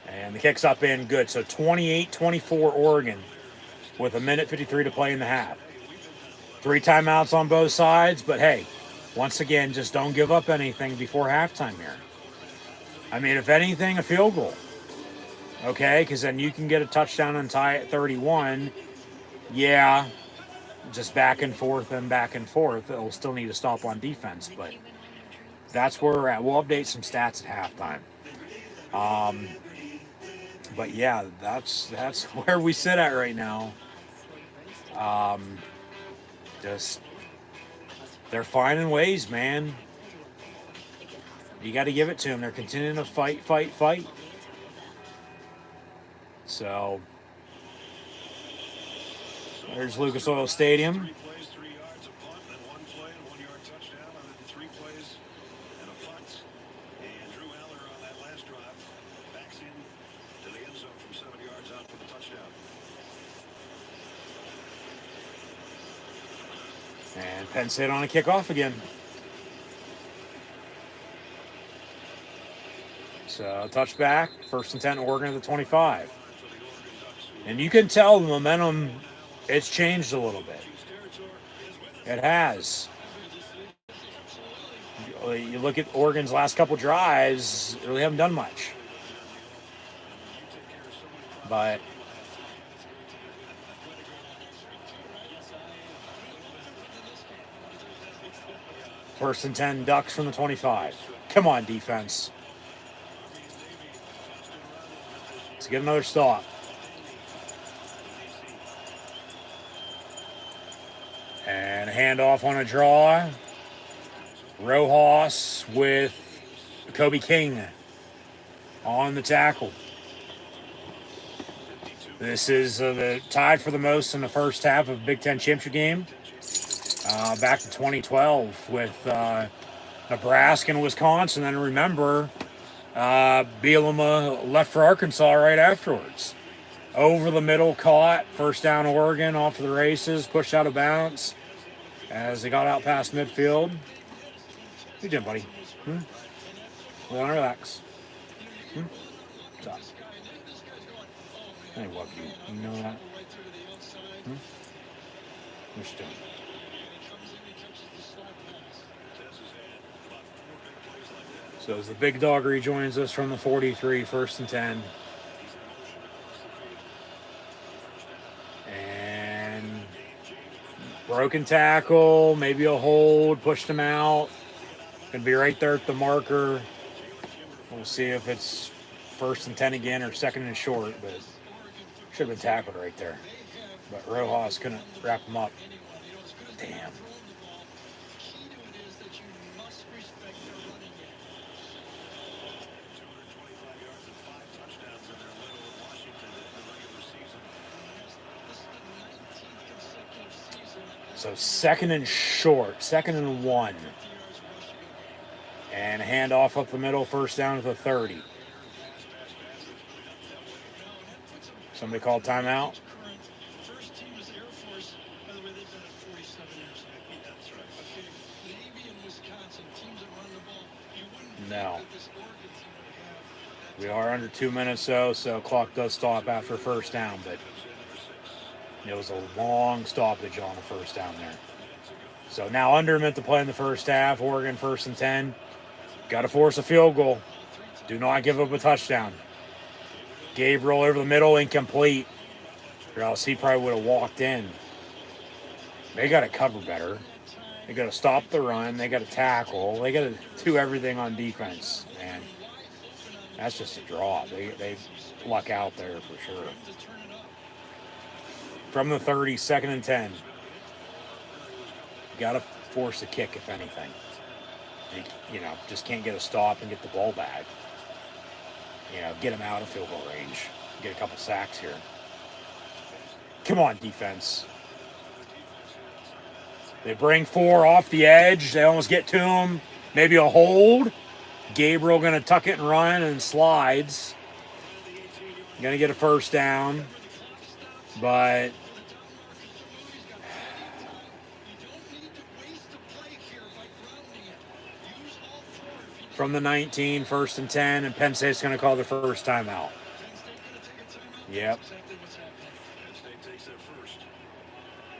I: And the kick's up in good. So 28-24 Oregon with 1:53 to play in the half. 3 timeouts on both sides, but hey, once again, just don't give up anything before halftime here. I mean, if anything, a field goal. Okay, because then you can get a touchdown and tie at 31. Yeah, just back and forth and back and forth. It'll still need to stop on defense, but that's where we're at. We'll update some stats at halftime. But yeah, that's where we sit at right now. Just they're finding ways, man. You got to give it to them. They're continuing to fight. So there's Lucas Oil Stadium.
D: 3 plays, 3 yards, a punt, and 1 play, and 1-yard touchdown, and then 3 plays and a punt. And Drew Aller on that last drive backs in to the end zone from 7 yards out for the touchdown.
I: And Penn State on a kickoff again. So touchback, 1st and 10, Oregon at the 25. And you can tell the momentum, it's changed a little bit. It has. You look at Oregon's last couple drives, they really haven't done much. But first and 10, Ducks from the 25. Come on, defense. Let's get another stop. And a handoff on a draw. Rojas with Kobe King on the tackle. This is the tied for the most in the first half of Big Ten championship game. Back to 2012 with Nebraska and Wisconsin. And remember, Bielema left for Arkansas right afterwards. Over the middle, caught. First down, Oregon, off to the races. Pushed out of bounds as they got out past midfield. What you doing, buddy? We want to relax. What's up? I love you. You know that? What you doing? So as the big dog rejoins us from the 43, 1st and 10. And broken tackle, maybe a hold, pushed him out. Gonna be right there at the marker. We'll see if it's 1st and 10 again or 2nd and short, but should have been tackled right there. But Rojas couldn't wrap him up. Damn. So 2nd and short, 2nd and 1. And a handoff up the middle, first down to the 30. Somebody called timeout. No. We are under 2 minutes though, so clock does stop after first down, but it was a long stoppage on the first down there. So now under a minute to play in the first half. Oregon 1st and 10. Got to force a field goal. Do not give up a touchdown. Gabriel over the middle, incomplete. Or else he probably would have walked in. They got to cover better. They got to stop the run. They got to tackle. They got to do everything on defense. And that's just a draw. They luck out there for sure. From the 30, 2nd and 10. Got to force a kick, if anything. You know, just can't get a stop and get the ball back. You know, get him out of field goal range. Get a couple sacks here. Come on, defense. They bring 4 off the edge. They almost get to him. Maybe a hold. Gabriel going to tuck it and run and slides. Going to get a first down. But from the 19, 1st and 10, and Penn State's going to call the first timeout. Yep.
F: Penn State takes their first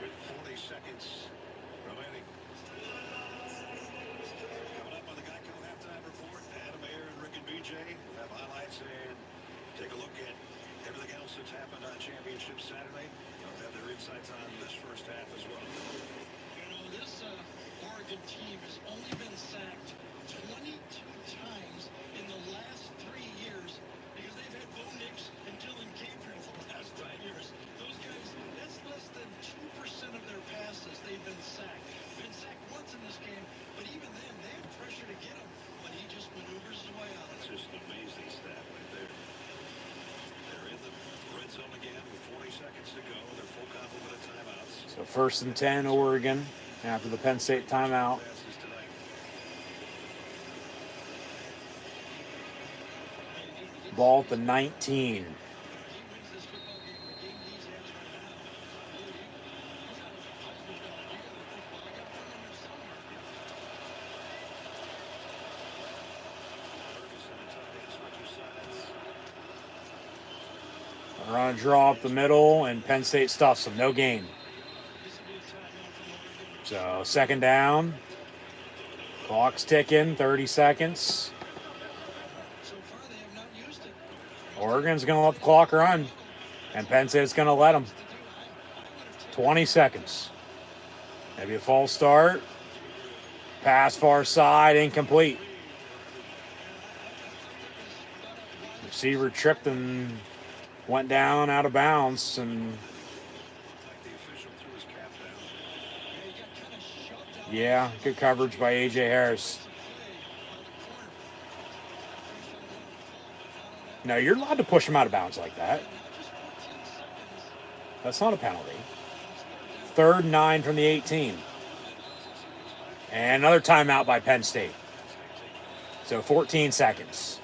F: with 40 seconds remaining. Coming up on the Geico halftime report, Adam Ayer and Rick and BJ will have highlights and take a look at everything else that's happened on Championship Saturday. They'll have their insights on this first half as well.
C: You know, this Oregon team has only been sacked 22 times in the last 3 years because they've had Bo Nix and Dylan Gabriel for the last 5 years. Those guys, that's less than 2% of their passes they've been sacked. Been sacked once in this game, but even then, they have pressure to get him, but he just maneuvers his way out of
F: It's
C: it.
F: just an amazing stat right there. They're in the red zone again with 40 seconds to go. Their full complement of timeouts.
I: So 1st and 10, Oregon, after the Penn State timeout.
F: Passes tonight.
I: Ball at the 19. We're on a draw up the middle, and Penn State stuffs them. No gain. So 2nd down. Clock's ticking. 30 seconds.
C: So far, they have not used it.
I: Oregon's going to let the clock run, and Penn State's going to let them. 20 seconds. Maybe a false start. Pass far side, incomplete. Receiver tripped and went down out of bounds, and yeah, good coverage by A.J. Harris. No, you're allowed to push him out of bounds like that. That's not a penalty. 3rd and 9 from the 18. And another timeout by Penn State. So 14 seconds.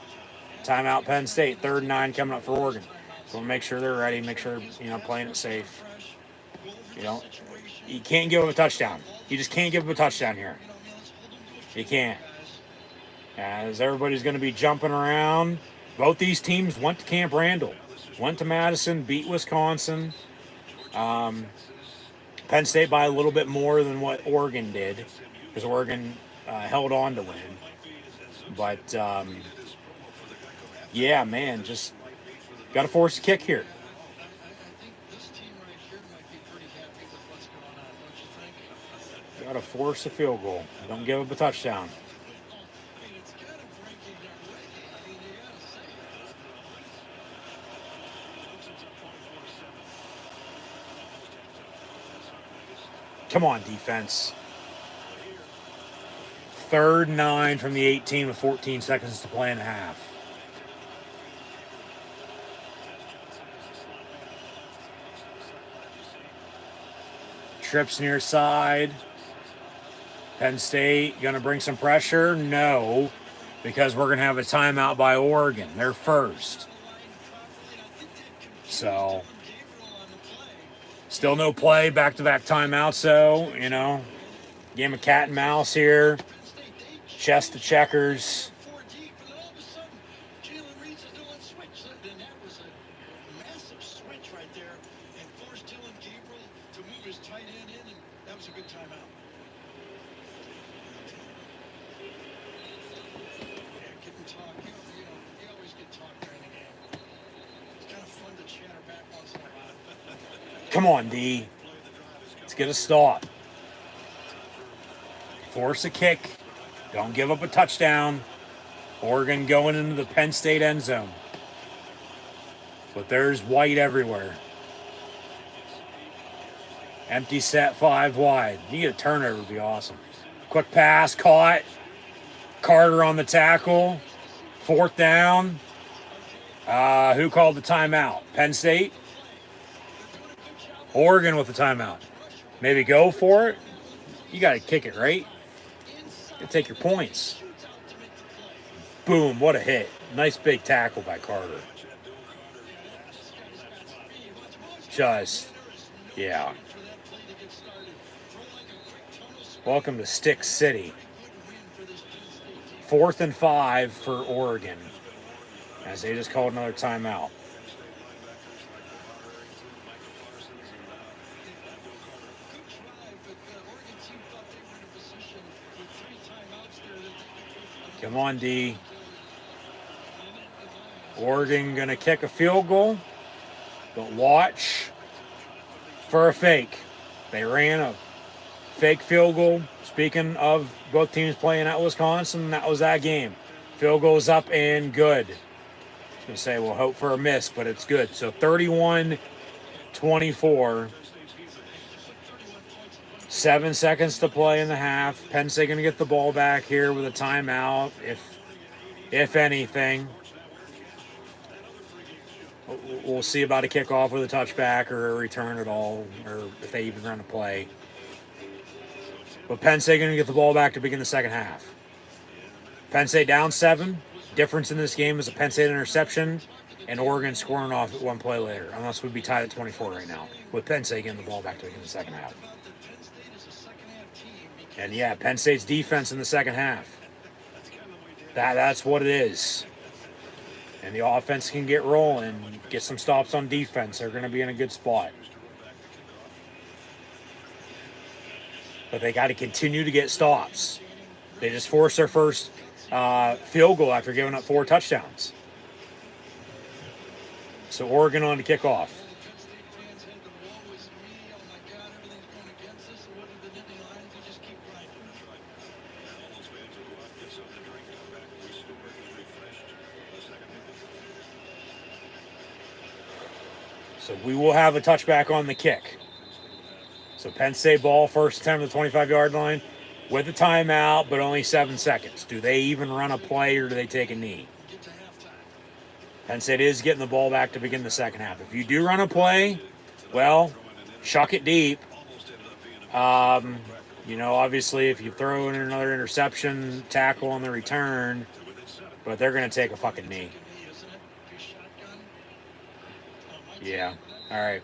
I: Timeout Penn State. 3rd and 9 coming up for Oregon. So we'll make sure they're ready. Make sure, playing it safe. You can't give them a touchdown. You just can't give them a touchdown here. You can't. As everybody's going to be jumping around. Both these teams went to Camp Randall. Went to Madison, beat Wisconsin. Penn State by a little bit more than what Oregon did. Because Oregon held on to win. But, yeah, man, just got to force a kick here.
C: I think this team right here might be pretty happy with what's going on, don't you think?
I: Got to force a field goal. Don't give up a touchdown.
C: I mean, it's kind of breaking their way. I mean, you got to say that.
I: Come on, defense. 3rd and 9 from the 18 with 14 seconds to play in the half. Trips near side. Penn State going to bring some pressure? No, because we're going to have a timeout by Oregon. They're first. So, still no play, back-to-back timeouts, so, game of cat and mouse here. Chess to checkers.
C: 4 deep, and all of a sudden, Jalen Reed's a doing switch. And that was a massive switch right there and forced Dylan Gabriel to move his tight end in, and that was a good timeout. Yeah, getting talk. You always get talk during the game. It's kind of fun to chatter back once in a while.
I: Come on, D. Let's get a stop. Force a kick. Don't give up a touchdown. Oregon going into the Penn State end zone. But there's white everywhere. Empty set, 5 wide. You get a turnover, would be awesome. Quick pass, caught. Carter on the tackle. 4th down. Who called the timeout? Penn State? Oregon with the timeout. Maybe go for it? You got to kick it, right? You take your points. Boom, what a hit. Nice big tackle by Carter. Just, yeah. Welcome to Stick City. 4th and 5 for Oregon, as they just called another timeout. Come on, D. Oregon going to kick a field goal, but watch for a fake. They ran a fake field goal. Speaking of both teams playing at Wisconsin, that was that game. Field goal's up and good. I was going to say we'll hope for a miss, but it's good. So 31-24. 7 seconds to play in the half. Penn State going to get the ball back here with a timeout, if anything. We'll see about a kickoff with a touchback or a return at all, or if they even run a play. But Penn State going to get the ball back to begin the second half. Penn State down 7. Difference in this game is a Penn State interception and Oregon scoring off at one play later, unless we'd be tied at 24 right now, with Penn State getting the ball back to begin the second half. And yeah, Penn State's defense in the second half. That's what it is. And the offense can get rolling, get some stops on defense. They're going to be in a good spot. But they got to continue to get stops. They just forced their first field goal after giving up 4 touchdowns. So Oregon on to kick off. So we will have a touchback on the kick. So Penn State ball, first attempt at the 25-yard line with a timeout, but only 7 seconds. Do they even run a play or do they take a knee? Penn State is getting the ball back to begin the second half. If you do run a play, well, chuck it deep. Obviously, if you throw in another interception, tackle on the return, but they're going to take a fucking knee. Yeah, all right.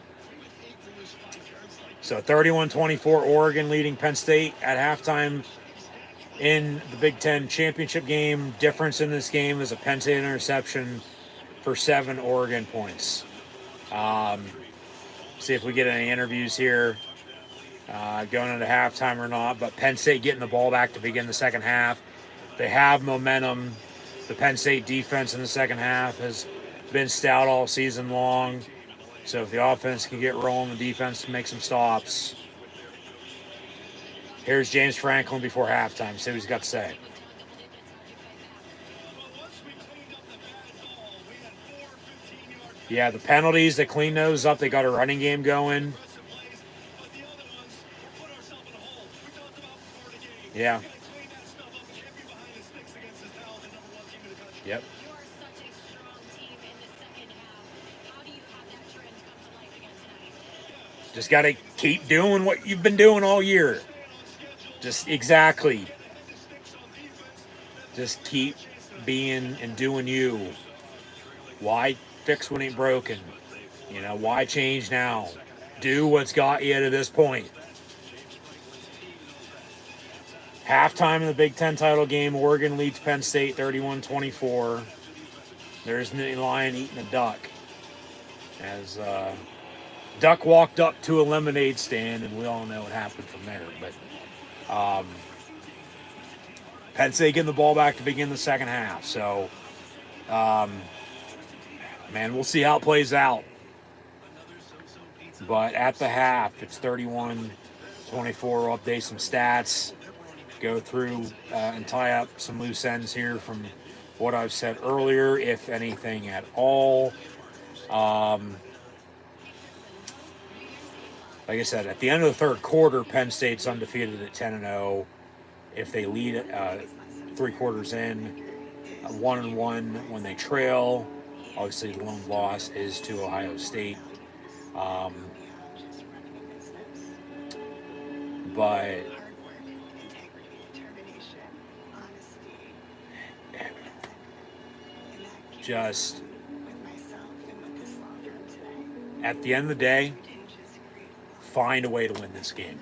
I: So 31-24, Oregon leading Penn State at halftime in the Big Ten championship game. Difference in this game is a Penn State interception for 7 Oregon points. See if we get any interviews here going into halftime or not. But Penn State getting the ball back to begin the second half. They have momentum. The Penn State defense in the second half has been stout all season long. So if the offense can get rolling, the defense can make some stops. Here's James Franklin before halftime. See what he's got to say. Yeah, the penalties, they cleaned those up. They got a running game going. Yeah. Yep. Just got to keep doing what you've been doing all year. Just exactly. Just keep being and doing you. Why fix what ain't broken? Why change now? Do what's got you to this point. Halftime in the Big Ten title game, Oregon leads Penn State 31-24. There's Nittany Lion eating a duck. As Duck walked up to a lemonade stand, and we all know what happened from there. But Penn State getting the ball back to begin the second half. So, we'll see how it plays out. But at the half, it's 31-24. We'll update some stats, go through and tie up some loose ends here from what I've said earlier, if anything at all. Like I said, at the end of the third quarter, Penn State's undefeated at 10-0. If they lead 3 quarters in, 1-1 when they trail. Obviously, the lone loss is to Ohio State. But just at the end of the day, find a way to win this game.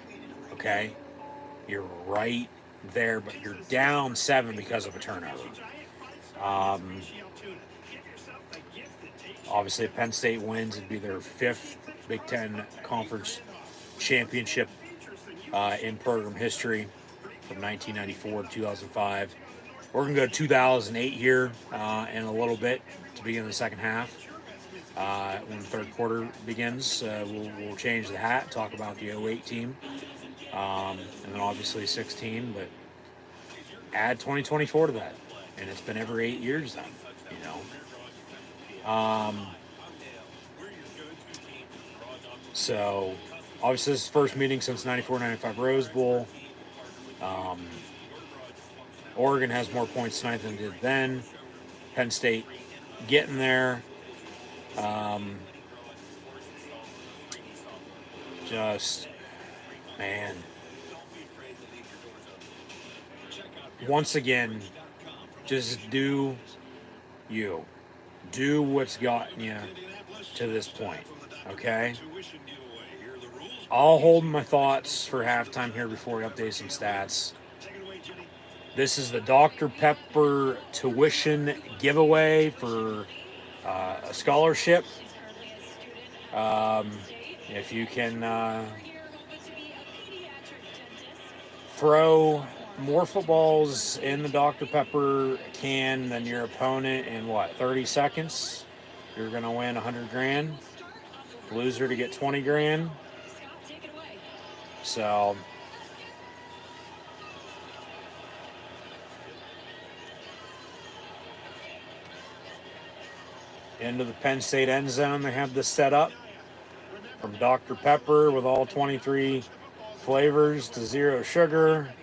I: Okay? You're right there, but you're down 7 because of a turnover. Obviously, if Penn State wins, it'd be their 5th Big Ten Conference championship in program history from 1994 to 2005. We're going to go to 2008 here in a little bit to begin the second half. When the third quarter begins, we'll change the hat, talk about the 08 team, and then obviously 16, but add 2024 to that. And it's been every 8 years then, you know. So, obviously, this is the first meeting since 94-95 Rose Bowl. Oregon has more points tonight than it did then. Penn State getting there. Just, man. Once again, just do you. Do what's gotten you to this point, okay? I'll hold my thoughts for halftime here before we update some stats. This is the Dr. Pepper tuition giveaway for a scholarship. If you can throw more footballs in the Dr. Pepper can than your opponent in 30 seconds, you're going to win 100 grand. Loser to get 20 grand. So, into the Penn State end zone, they have this set up from Dr. Pepper with all 23 flavors to 0 sugar.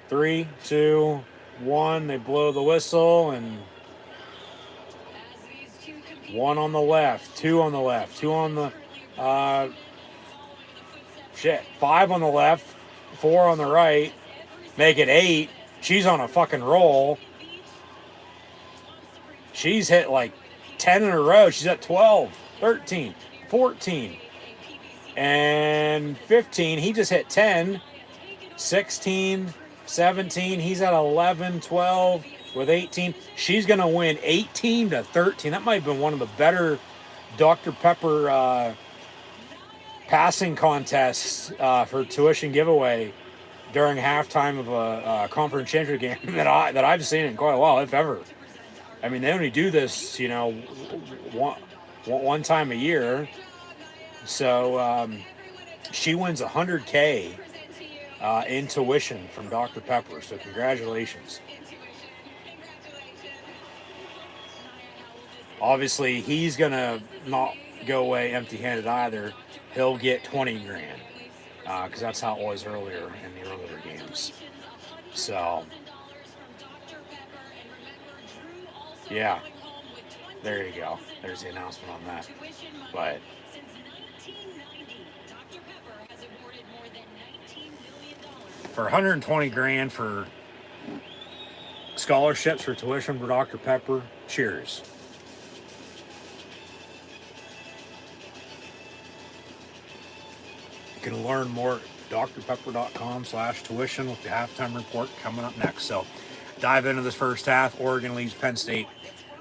I: 3, 2, 1, they blow the whistle, and 1 on the left, 2 on the left, 2 on the 5 on the left, 4 on the right, make it 8. She's on a fucking roll. She's hit like 10 in a row. She's at 12, 13, 14, and 15. He just hit 10, 16, 17. He's at 11, 12 with 18. She's going to win 18-13. That might have been one of the better Dr. Pepper passing contests for tuition giveaway during halftime of a conference championship game that I've seen in quite a while, if ever. I mean, they only do this, you know, one time a year. So she wins $100K in tuition from Dr. Pepper. So congratulations. Obviously, he's going to not go away empty-handed either. He'll get 20 grand because that's how it was earlier in the earlier games. So, yeah, there you go. There's the announcement on that. But for 120 grand for scholarships for tuition for Dr. Pepper, cheers. You can learn more at drpepper.com/tuition with the halftime report coming up next. So dive into this first half. Oregon leads Penn State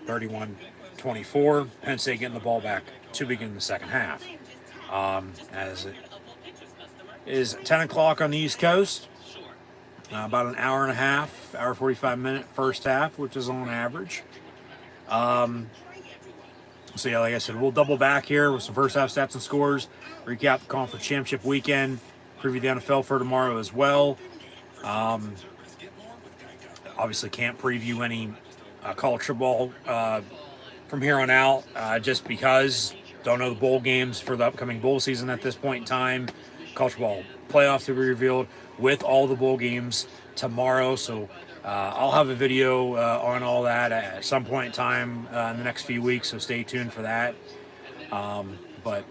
I: 31-24. Penn State getting the ball back to begin the second half. As it is 10 o'clock on the East Coast. About an hour and a half, hour 45 minute first half, which is on average. So yeah, like I said, we'll double back here with some first half stats and scores, recap the conference championship weekend, preview the NFL for tomorrow as well. Obviously can't preview any college football from here on out, just because don't know the bowl games for the upcoming bowl season at this point in time. College football playoffs to be revealed with all the bowl games tomorrow. So I'll have a video on all that at some point in time in the next few weeks, so stay tuned for that. But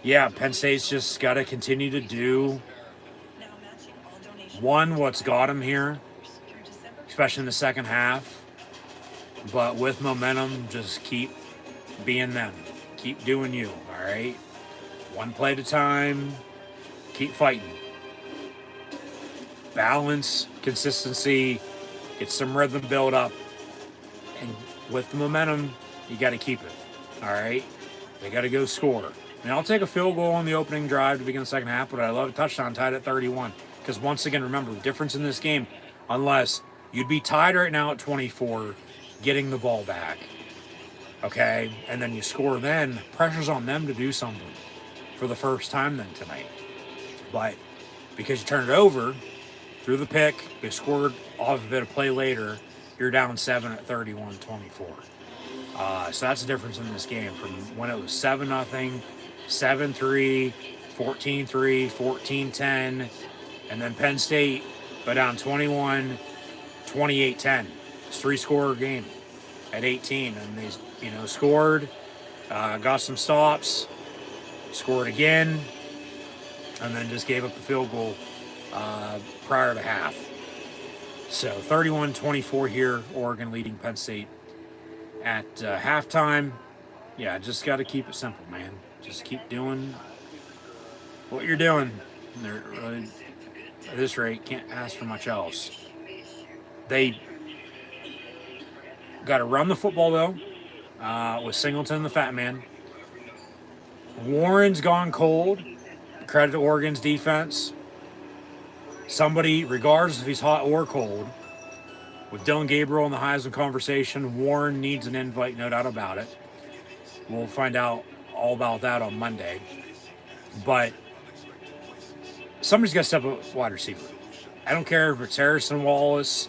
I: yeah, Penn State's just got to continue to do what's got them here. especially in the second half. But with momentum, just keep being them. Keep doing you, all right? One play at a time. Keep fighting. Balance, consistency, get some rhythm build up. And with the momentum, you got to keep it, all right? They got to go score. And I'll take a field goal on the opening drive to begin the second half, but I love a touchdown tied at 31. Because once again, remember, the difference in this game, unless you'd be tied right now at 24, getting the ball back, okay? And then you score then, pressure's on them to do something for the first time then tonight. But because you turn it over, through the pick, they scored off of it a play later, you're down 7 at 31-24. So that's the difference in this game from when it was 7-0, 7-3, 14-3, 14-10, and then Penn State go down 21, 28-10. It's a 3-score game at 18, and they, scored, got some stops, scored again, and then just gave up the field goal prior to half. So 31-24 here, Oregon leading Penn State at halftime. Yeah, just got to keep it simple, man. Just keep doing what you're doing. They're really, at this rate, can't ask for much else. They got to run the football, though, with Singleton, the fat man. Warren's gone cold. Credit to Oregon's defense. Somebody, regardless if he's hot or cold, with Dylan Gabriel in the Heisman conversation, Warren needs an invite, no doubt about it. We'll find out all about that on Monday. But somebody's got to step up wide receiver. I don't care if it's Harrison Wallace,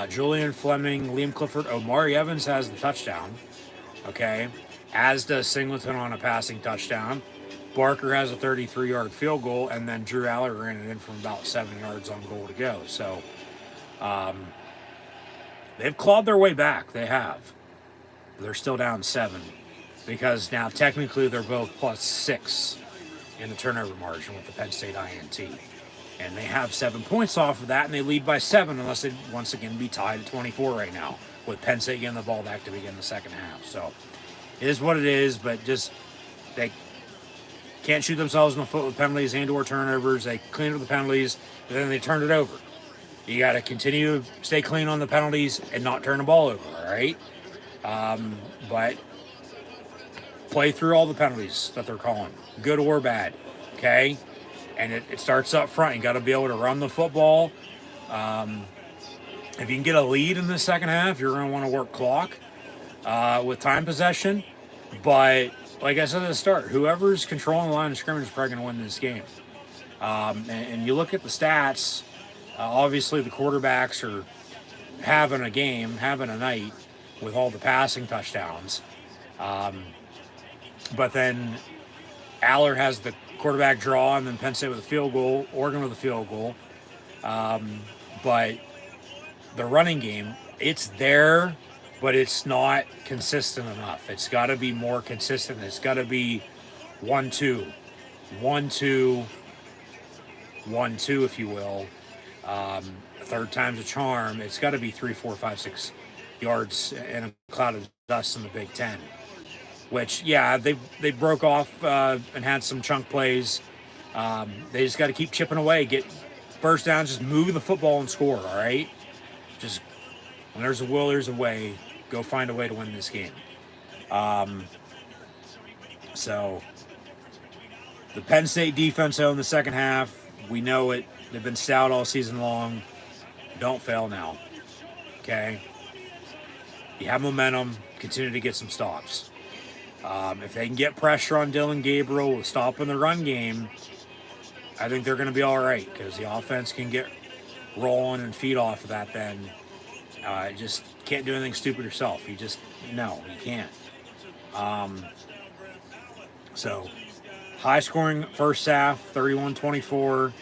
I: Julian Fleming, Liam Clifford. Omari Evans has the touchdown, okay? As does Singleton on a passing touchdown. Barker has a 33-yard field goal, and then Drew Aller ran it in from about 7 yards on goal to go. So they've clawed their way back. They have. They're still down 7 because now technically they're both +6 in the turnover margin with the Penn State INT. And they have 7 points off of that, and they lead by 7 unless they once again be tied at 24 right now with Penn State getting the ball back to begin the second half. So it is what it is, but just they can't shoot themselves in the foot with penalties and or turnovers. They clean up the penalties, and then they turn it over. You got to continue to stay clean on the penalties and not turn the ball over, all right? But play through all the penalties that they're calling, good or bad, okay? And it starts up front. You got to be able to run the football. If you can get a lead in the second half, you're going to want to work clock with time possession. But like I said at the start, whoever's controlling the line of scrimmage is probably going to win this game. And you look at the stats, obviously the quarterbacks are having a game, having a night with all the passing touchdowns. But then Aller has the quarterback draw, and then Penn State with a field goal, Oregon with a field goal. But the running game, it's there, but it's not consistent enough. It's got to be more consistent. It's got to be 1-2, 1-2, 1-2, if you will. Third time's a charm. It's got to be 3, 4, 5, 6 yards in a cloud of dust in the Big Ten. Which, yeah, they broke off and had some chunk plays. They just got to keep chipping away, get first downs, just move the football and score, all right? Just when there's a will, there's a way. Go find a way to win this game. So the Penn State defense, though, in the second half, we know it. They've been stout all season long. Don't fail now, okay? You have momentum. Continue to get some stops. If they can get pressure on Dylan Gabriel with stopping the run game, I think they're going to be all right because the offense can get rolling and feed off of that then. Just can't do anything stupid yourself. You can't. So, high-scoring first half, 31-24.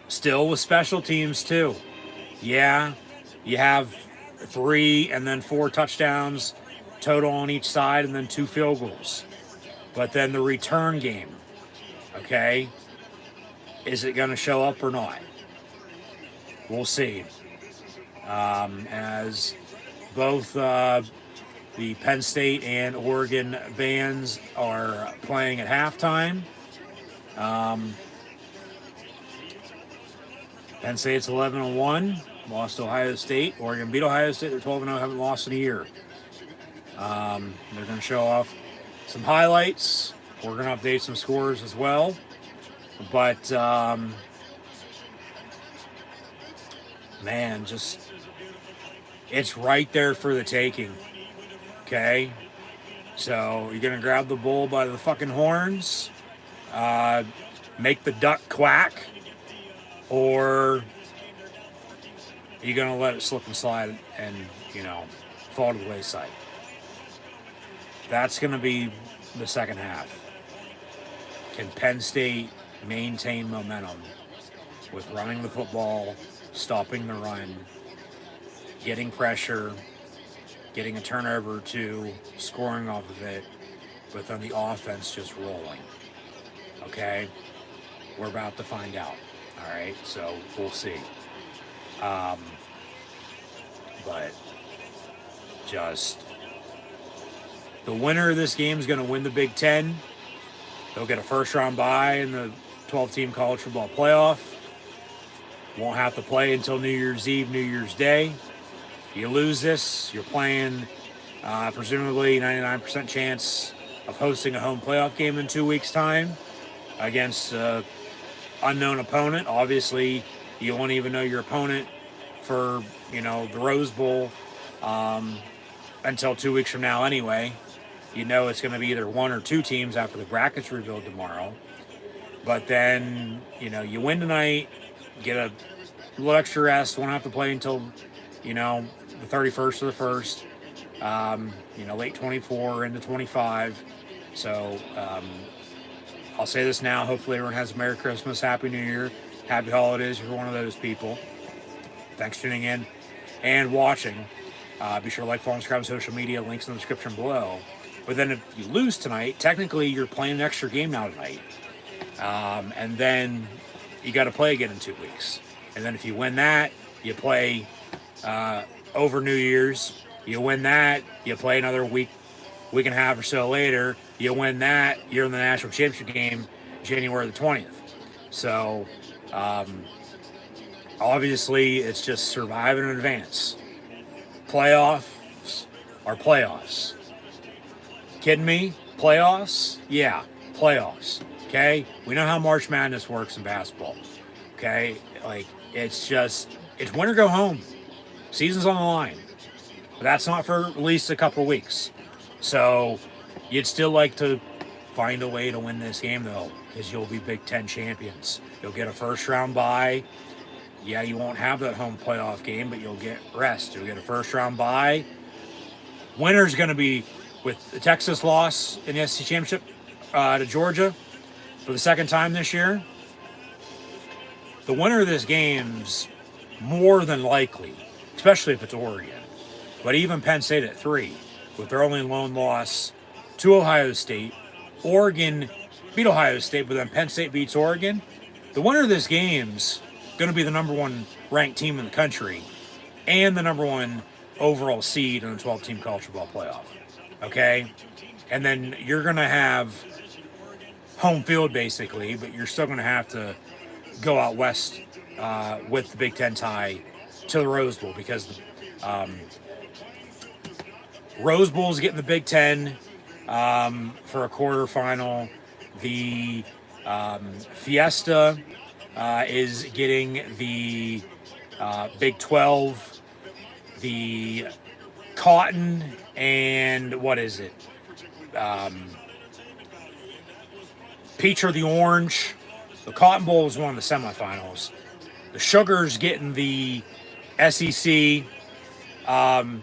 I: Still with special teams, too. Yeah, you have 3 and then 4 touchdowns total on each side and then 2 field goals. But then the return game, okay, is it going to show up or not? we'll see. As both the Penn State and Oregon bands are playing at halftime. Penn State's 11-1, lost to Ohio State. Oregon beat Ohio State. They're 12-0, haven't lost in a year. They're going to show off some highlights. We're going to update some scores as well. But, man, just, it's right there for the taking. Okay? So, you're going to grab the bull by the fucking horns, make the duck quack, or you're going to let it slip and slide and, fall to the wayside. That's going to be the second half. Can Penn State maintain momentum with running the football, stopping the run, getting pressure, getting a turnover to scoring off of it, but then the offense just rolling? Okay? We're about to find out. All right? So we'll see. But just the winner of this game is going to win the Big Ten. They'll get a first-round bye in the 12-team college football playoff. Won't have to play until New Year's Eve, New Year's Day. You lose this, you're playing presumably 99% chance of hosting a home playoff game in 2 weeks' time against an unknown opponent. Obviously, you won't even know your opponent for, the Rose Bowl until 2 weeks from now anyway. You know it's going to be either one or two teams after the bracket's revealed tomorrow. But then, you win tonight, get a little extra rest, won't have to play until, the 31st of the 1st, late 24 into 25. So I'll say this now. Hopefully everyone has a Merry Christmas, Happy New Year, Happy Holidays if you're one of those people. Thanks for tuning in and watching. Be sure to like, follow, and subscribe on social media. Links in the description below. But then if you lose tonight, technically you're playing an extra game now tonight. And then you got to play again in 2 weeks. And then if you win that, you play over New Year's. You win that, you play another week and a half or so later. You win that, you're in the national championship game January the 20th. So obviously it's just survive in advance. Playoffs are playoffs. Kidding me? Playoffs? Yeah, playoffs. Okay? We know how March Madness works in basketball. Okay? It's win or go home. Season's on the line. But that's not for at least a couple weeks. So, you'd still like to find a way to win this game, though, because you'll be Big Ten champions. You'll get a first-round bye. Yeah, you won't have that home playoff game, but you'll get rest. You'll get a first-round bye. Winner's going to be with the Texas loss in the SEC Championship to Georgia for the second time this year. The winner of this game's more than likely, especially if it's Oregon, but even Penn State at 3, with their only lone loss to Ohio State. Oregon beat Ohio State, but then Penn State beats Oregon. The winner of this game's going to be the number 1 ranked team in the country and the number 1 overall seed in the 12-team college football playoff. Okay? And then you're going to have home field, basically, but you're still going to have to go out west with the Big Ten tie to the Rose Bowl, because Rose Bowl is getting the Big Ten for a quarterfinal. The Fiesta is getting the Big 12. The Cotton and what is it? Peach or the Orange. The Cotton Bowl is one of the semifinals. The Sugar's getting the SEC. And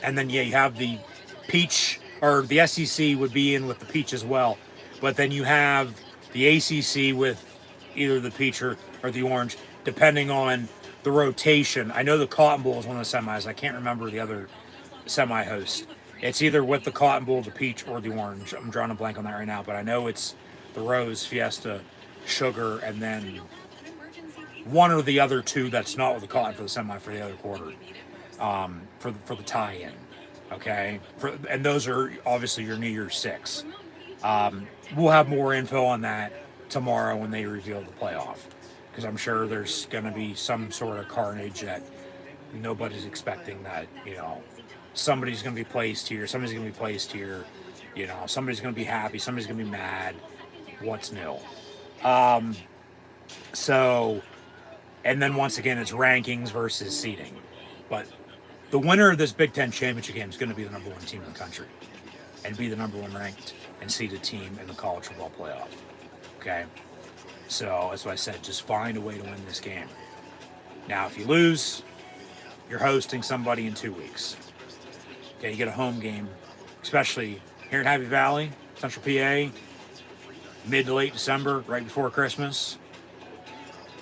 I: then, you have the Peach, or the SEC would be in with the Peach as well. But then you have the ACC with either the Peach or the Orange, depending on the rotation. I know the Cotton Bowl is one of the semis. I can't remember the other semi-host. It's either with the Cotton Bowl, the Peach, or the Orange. I'm drawing a blank on that right now, but I know it's the Rose, Fiesta, Sugar, and then one or the other two that's not with the call for the semi for the other quarter, for the tie-in. Okay, and those are obviously your New Year's Six. We'll have more info on that tomorrow when they reveal the playoff, because I'm sure there's going to be some sort of carnage that nobody's expecting, that, somebody's going to be placed here, somebody's going to be placed here, somebody's going to be happy, somebody's going to be mad. What's new? So, and then once again, it's rankings versus seeding. But the winner of this Big Ten championship game is going to be the number one team in the country and be the number one ranked and seeded team in the college football playoff. Okay? So, that's why I said, just find a way to win this game. Now, if you lose, you're hosting somebody in 2 weeks. Okay, you get a home game, especially here in Happy Valley, Central PA, mid to late December, right before Christmas.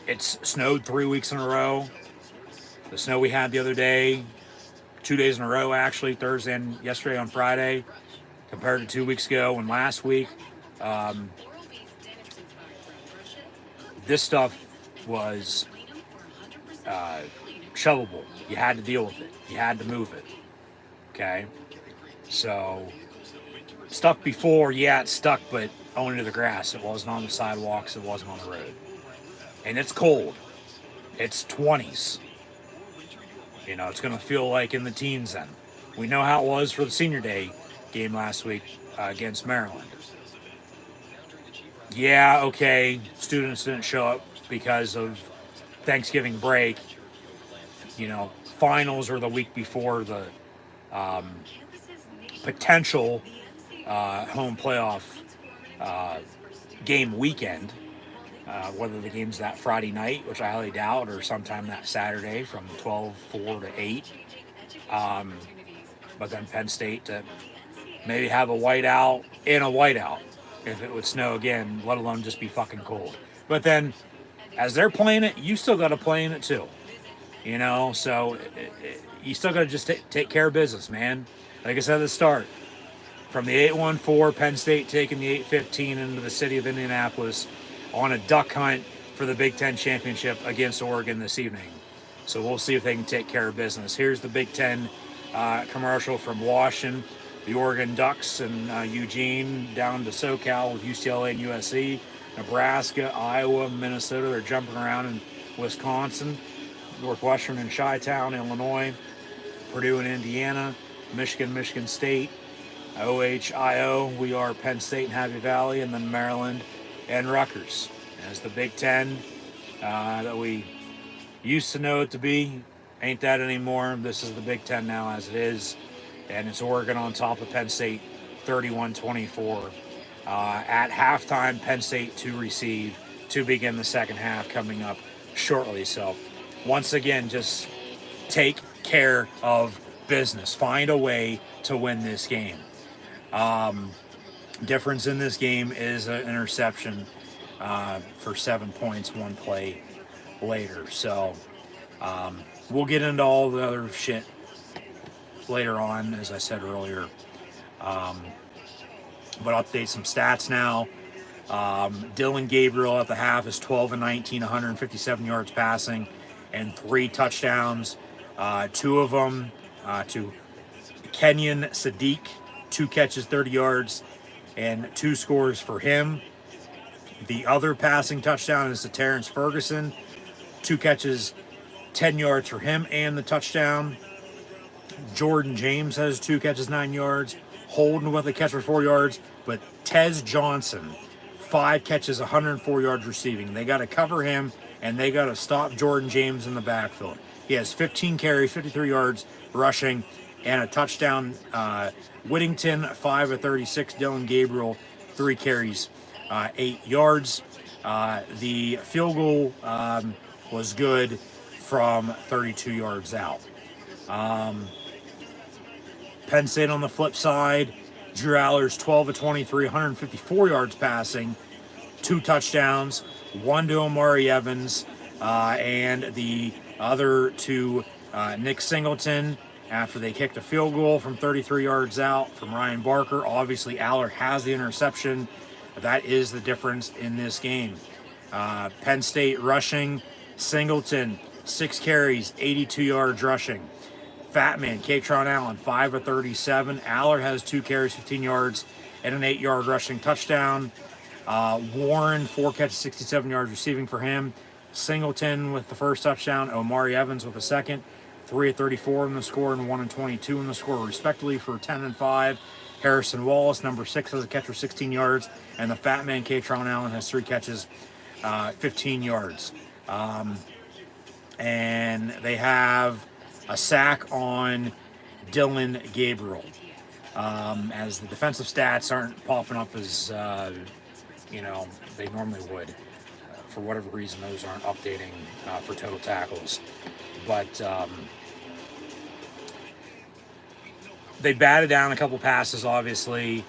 I: It's snowed 3 weeks in a row. The snow we had the other day, 2 days in a row actually, Thursday and yesterday on Friday, compared to 2 weeks ago and last week. This stuff was shovelable. You had to deal with it. You had to move it. Okay? So, stuff before, yeah, it stuck, but only to the grass. It wasn't on the sidewalks. It wasn't on the road. And it's cold. It's 20s. It's going to feel like in the teens then. We know how it was for the senior day game last week against Maryland. Yeah, okay, students didn't show up because of Thanksgiving break. Finals are the week before the potential home playoff game weekend. Whether the game's that Friday night, which I highly doubt, or sometime that Saturday from 12/4 to 8. But then Penn State to maybe have a whiteout in a whiteout if it would snow again, let alone just be fucking cold. But then, as they're playing it, you still got to play in it too. So you still got to just take care of business, man. Like I said at the start, from the 8-1-4, Penn State taking the 8-15 into the city of Indianapolis on a duck hunt for the Big Ten championship against Oregon this evening. So we'll see if they can take care of business. Here's the Big Ten commercial from Washington, the Oregon Ducks, and Eugene down to SoCal with UCLA and USC, Nebraska, Iowa, Minnesota. They're jumping around in Wisconsin, Northwestern and Chi-Town, Illinois, Purdue and Indiana, Michigan State, OHIO. We are Penn State and Happy Valley, and then Maryland and Rutgers. As the Big Ten that we used to know it to be, ain't that anymore. This is the Big Ten now as it is, and it's Oregon on top of Penn State, 31-24. At halftime, Penn State to receive to begin the second half coming up shortly. So, once again, just take care of business. Find a way to win this game. Difference in this game is an interception for 7 points, one play later. So we'll get into all the other shit later on, as I said earlier. But update some stats now. Dylan Gabriel at the half is 12-19, 157 yards passing, and 3 touchdowns. 2 of them to Kenyon Sadiq, 2 catches, 30 yards, and 2 scores for him. The other passing touchdown is to Terrence Ferguson, 2 catches, 10 yards for him, and the touchdown. Jordan James has 2 catches, 9 yards. Holden with a catch for 4 yards, but Tez Johnson, 5 catches, 104 yards receiving. They got to cover him, and they got to stop Jordan James in the backfield. He has 15 carries, 53 yards rushing, and a touchdown. Whittington, 5 of 36. Dylan Gabriel, 3 carries, 8 yards. The field goal was good from 32 yards out. Penn State on the flip side, Drew Allers, 12 of 23, 154 yards passing, 2 touchdowns, 1 to Amari Evans, and the other to Nick Singleton after they kicked a field goal from 33 yards out from Ryan Barker. Obviously, Aller has the interception. That is the difference in this game. Penn State rushing, Singleton, 6 carries, 82 yards rushing. Fat Man, Katron Allen, 5 of 37. Allard has 2 carries, 15 yards, and an 8-yard rushing touchdown. Warren, 4 catches, 67 yards receiving for him. Singleton with the first touchdown. Omari Evans with the second. 3 of 34 in the score and 1 of 22 in the score, respectively, for 10 and 5. Harrison Wallace, number 6, has a catch for 16 yards. And the Fat Man, Katron Allen, has 3 catches, 15 yards. And they have a sack on Dylan Gabriel. As the defensive stats aren't popping up as, they normally would. For whatever reason, those aren't updating for total tackles. But they batted down a couple passes, obviously.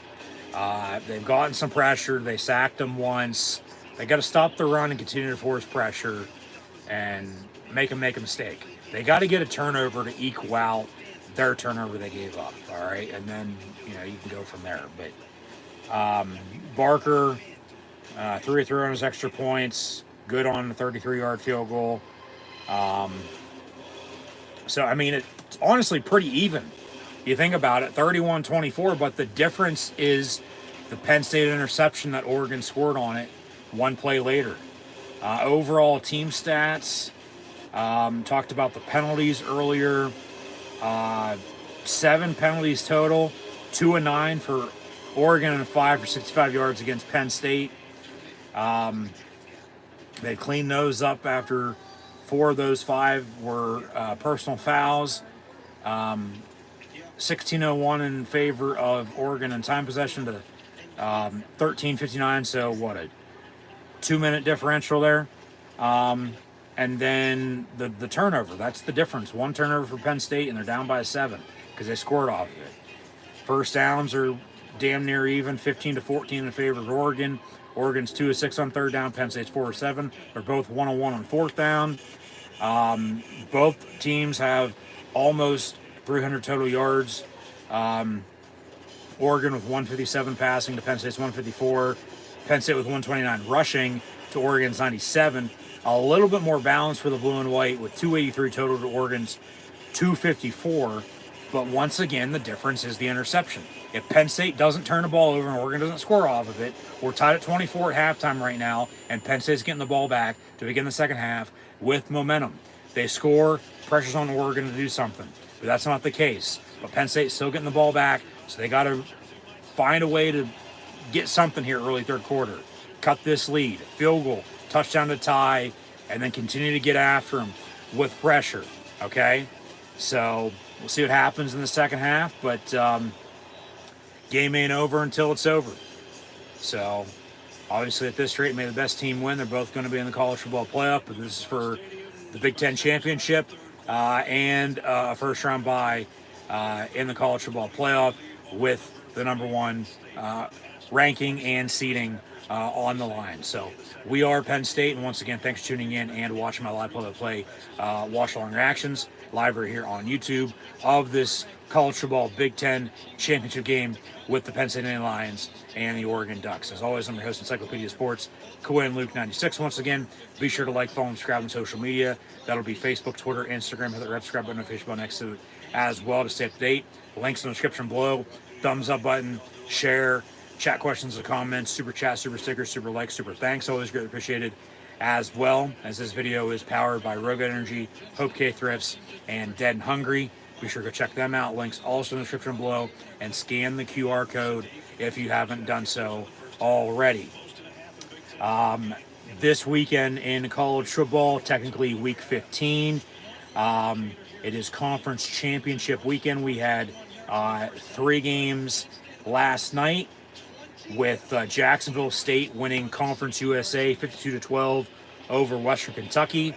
I: They've gotten some pressure. They sacked them once. They got to stop the run and continue to force pressure and make them make a mistake. They got to get a turnover to equal out their turnover they gave up, all right? And then, you can go from there. But Barker, 3 of 3 on his extra points, good on the 33-yard field goal. So, I mean, it's honestly pretty even. You think about it, 31-24, but the difference is the Penn State interception that Oregon scored on it one play later. Overall team stats, talked about the penalties earlier. 7 penalties total, 2 of 9 for Oregon and 5 for 65 yards against Penn State. They cleaned those up after 4 of those 5 were personal fouls. 16:01 in favor of Oregon in time possession to 13:59. So what, a 2-minute differential there. And then the turnover, that's the difference. 1 turnover for Penn State, and they're down by 7 because they scored off of it. First downs are damn near even, 15-14 in favor of Oregon. Oregon's 2 of 6 on third down. Penn State's 4 of 7. They're both 1 of 1 on fourth down. Both teams have almost 300 total yards. Oregon with 157 passing to Penn State's 154. Penn State with 129 rushing to Oregon's 97. A little bit more balance for the blue and white with 283 total to Oregon's 254. But once again, the difference is the interception. If Penn State doesn't turn the ball over and Oregon doesn't score off of it, we're tied at 24 at halftime right now, and Penn State's getting the ball back to begin the second half with momentum. They score, pressure's on Oregon to do something. But that's not the case. But Penn State's still getting the ball back, so they got to find a way to get something here early third quarter. Cut this lead. Field goal, touchdown to tie, and then continue to get after them with pressure, okay? So we'll see what happens in the second half, but game ain't over until it's over. So obviously at this rate, may the best team win. They're both going to be in the college football playoff, but this is for the Big Ten championship and a first-round bye in the college football playoff with the number 1 ranking and seeding on the line. So we are Penn State, and once again, thanks for tuning in and watching my live play-by-play watch-along reactions live right here on YouTube of this college football Big Ten championship game with the Penn State Lions and the Oregon Ducks. As always, I'm your host, Encyclopedia Sports, Kawhi and Luke 96. Once again, be sure to like, follow, and subscribe on social media. That'll be Facebook, Twitter, Instagram. Hit the red subscribe button, notification button next to it as well to stay up to date. Links in the description below. Thumbs up button, share, chat questions and comments, super chat, super stickers, super likes, super thanks. Always greatly appreciated, as well as this video is powered by Rogue Energy, HopeKThrifts, and Dead and Hungry. Be sure to go check them out. Links also in the description below, and scan the QR code if you haven't done so already. This weekend in college football, technically week 15, it is conference championship weekend. We had 3 games last night, with Jacksonville State winning Conference USA 52-12 over Western Kentucky.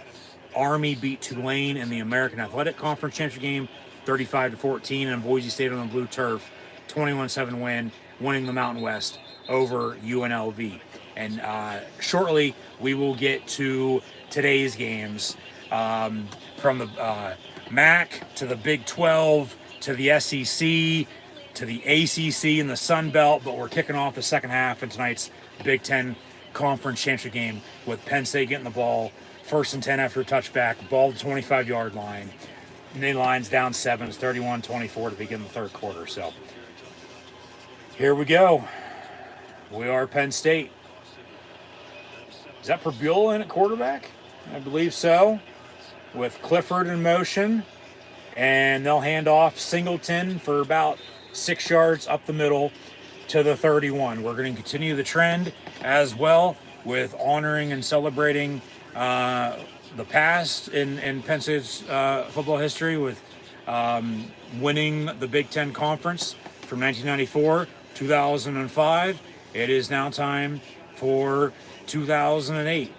I: Army beat Tulane in the American Athletic Conference Championship game 35-14, and Boise State on the blue turf 21-7 win, winning the Mountain West over UNLV. And shortly we will get to today's games, from the MAC to the Big 12 to the SEC to the ACC and the Sun Belt, but we're kicking off the second half in tonight's Big Ten Conference Championship game with Penn State getting the ball first and 10 after a touchback, ball to the 25-yard line. And then line's down 7. It's 31-24 to begin the third quarter. So here we go. We are Penn State. Is that Perbula in at quarterback? I believe so. With Clifford in motion. And they'll hand off Singleton for about 6 yards up the middle to the 31. We're going to continue the trend as well with honoring and celebrating the past in Penn State's football history with winning the Big Ten Conference from 1994, 2005. It is now time for 2008.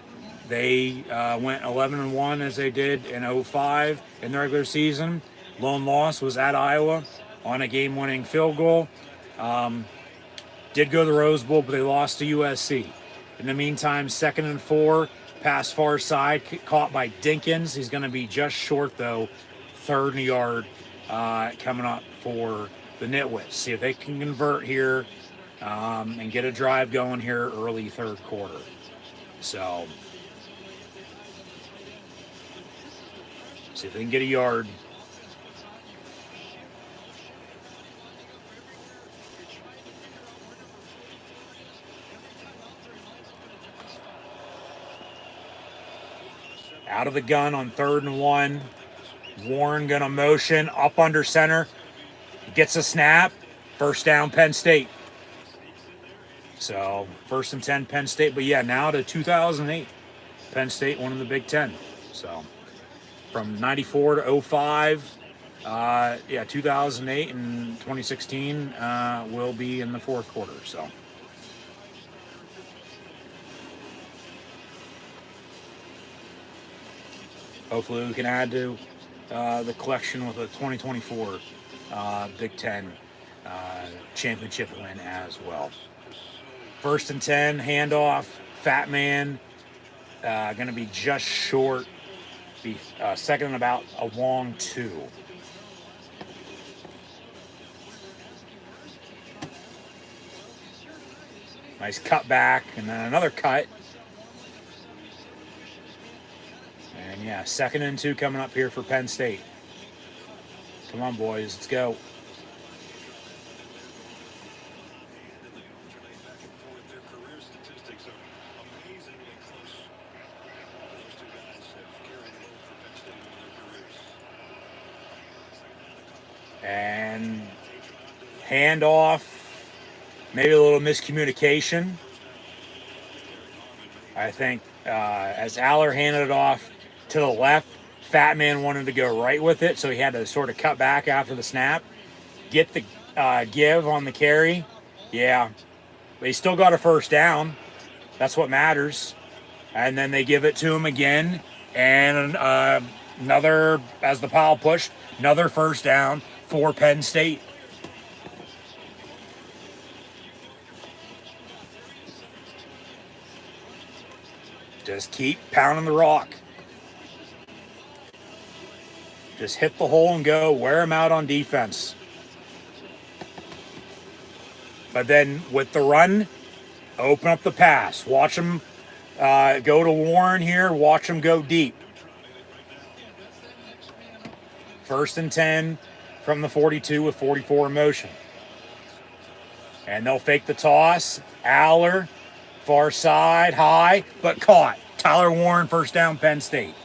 I: They went 11-1 as they did in 05 in the regular season. Lone loss was at Iowa on a game-winning field goal. Did go to the Rose Bowl, but they lost to USC. In the meantime, 2nd and 4, pass far side, caught by Dinkins. He's going to be just short, though. 3rd and a yard coming up for the Nitwits. See if they can convert here and get a drive going here early third quarter. So, see if they can get a yard. Out of the gun on 3rd and 1. Warren gonna motion up under center. Gets a snap. First down, Penn State. So 1st and 10, Penn State. But yeah, now to 2008. Penn State won in the Big Ten. So from 94 to 05. 2008 and 2016 will be in the fourth quarter. So. Hopefully we can add to the collection with a 2024 Big Ten championship win as well. 1st and 10, handoff, Fat Man, going to be just short, be second and about a long 2. Nice cut back, and then another cut. And yeah, 2nd and 2 coming up here for Penn State. Come on, boys, let's go. And handoff, maybe a little miscommunication. I think as Aller handed it off to the left, Fat Man wanted to go right with it, so he had to sort of cut back after the snap, get the give on the carry. Yeah, but he still got a first down. That's what matters. And then they give it to him again, and another, as the pile pushed, another first down for Penn State. Just keep pounding the rock. Just hit the hole and go. Wear them out on defense. But then with the run, open up the pass. Watch them go to Warren here. Watch them go deep. 1st and 10 from the 42 with 44 in motion. And they'll fake the toss. Aller, far side, high, but caught. Tyler Warren, first down, Penn State.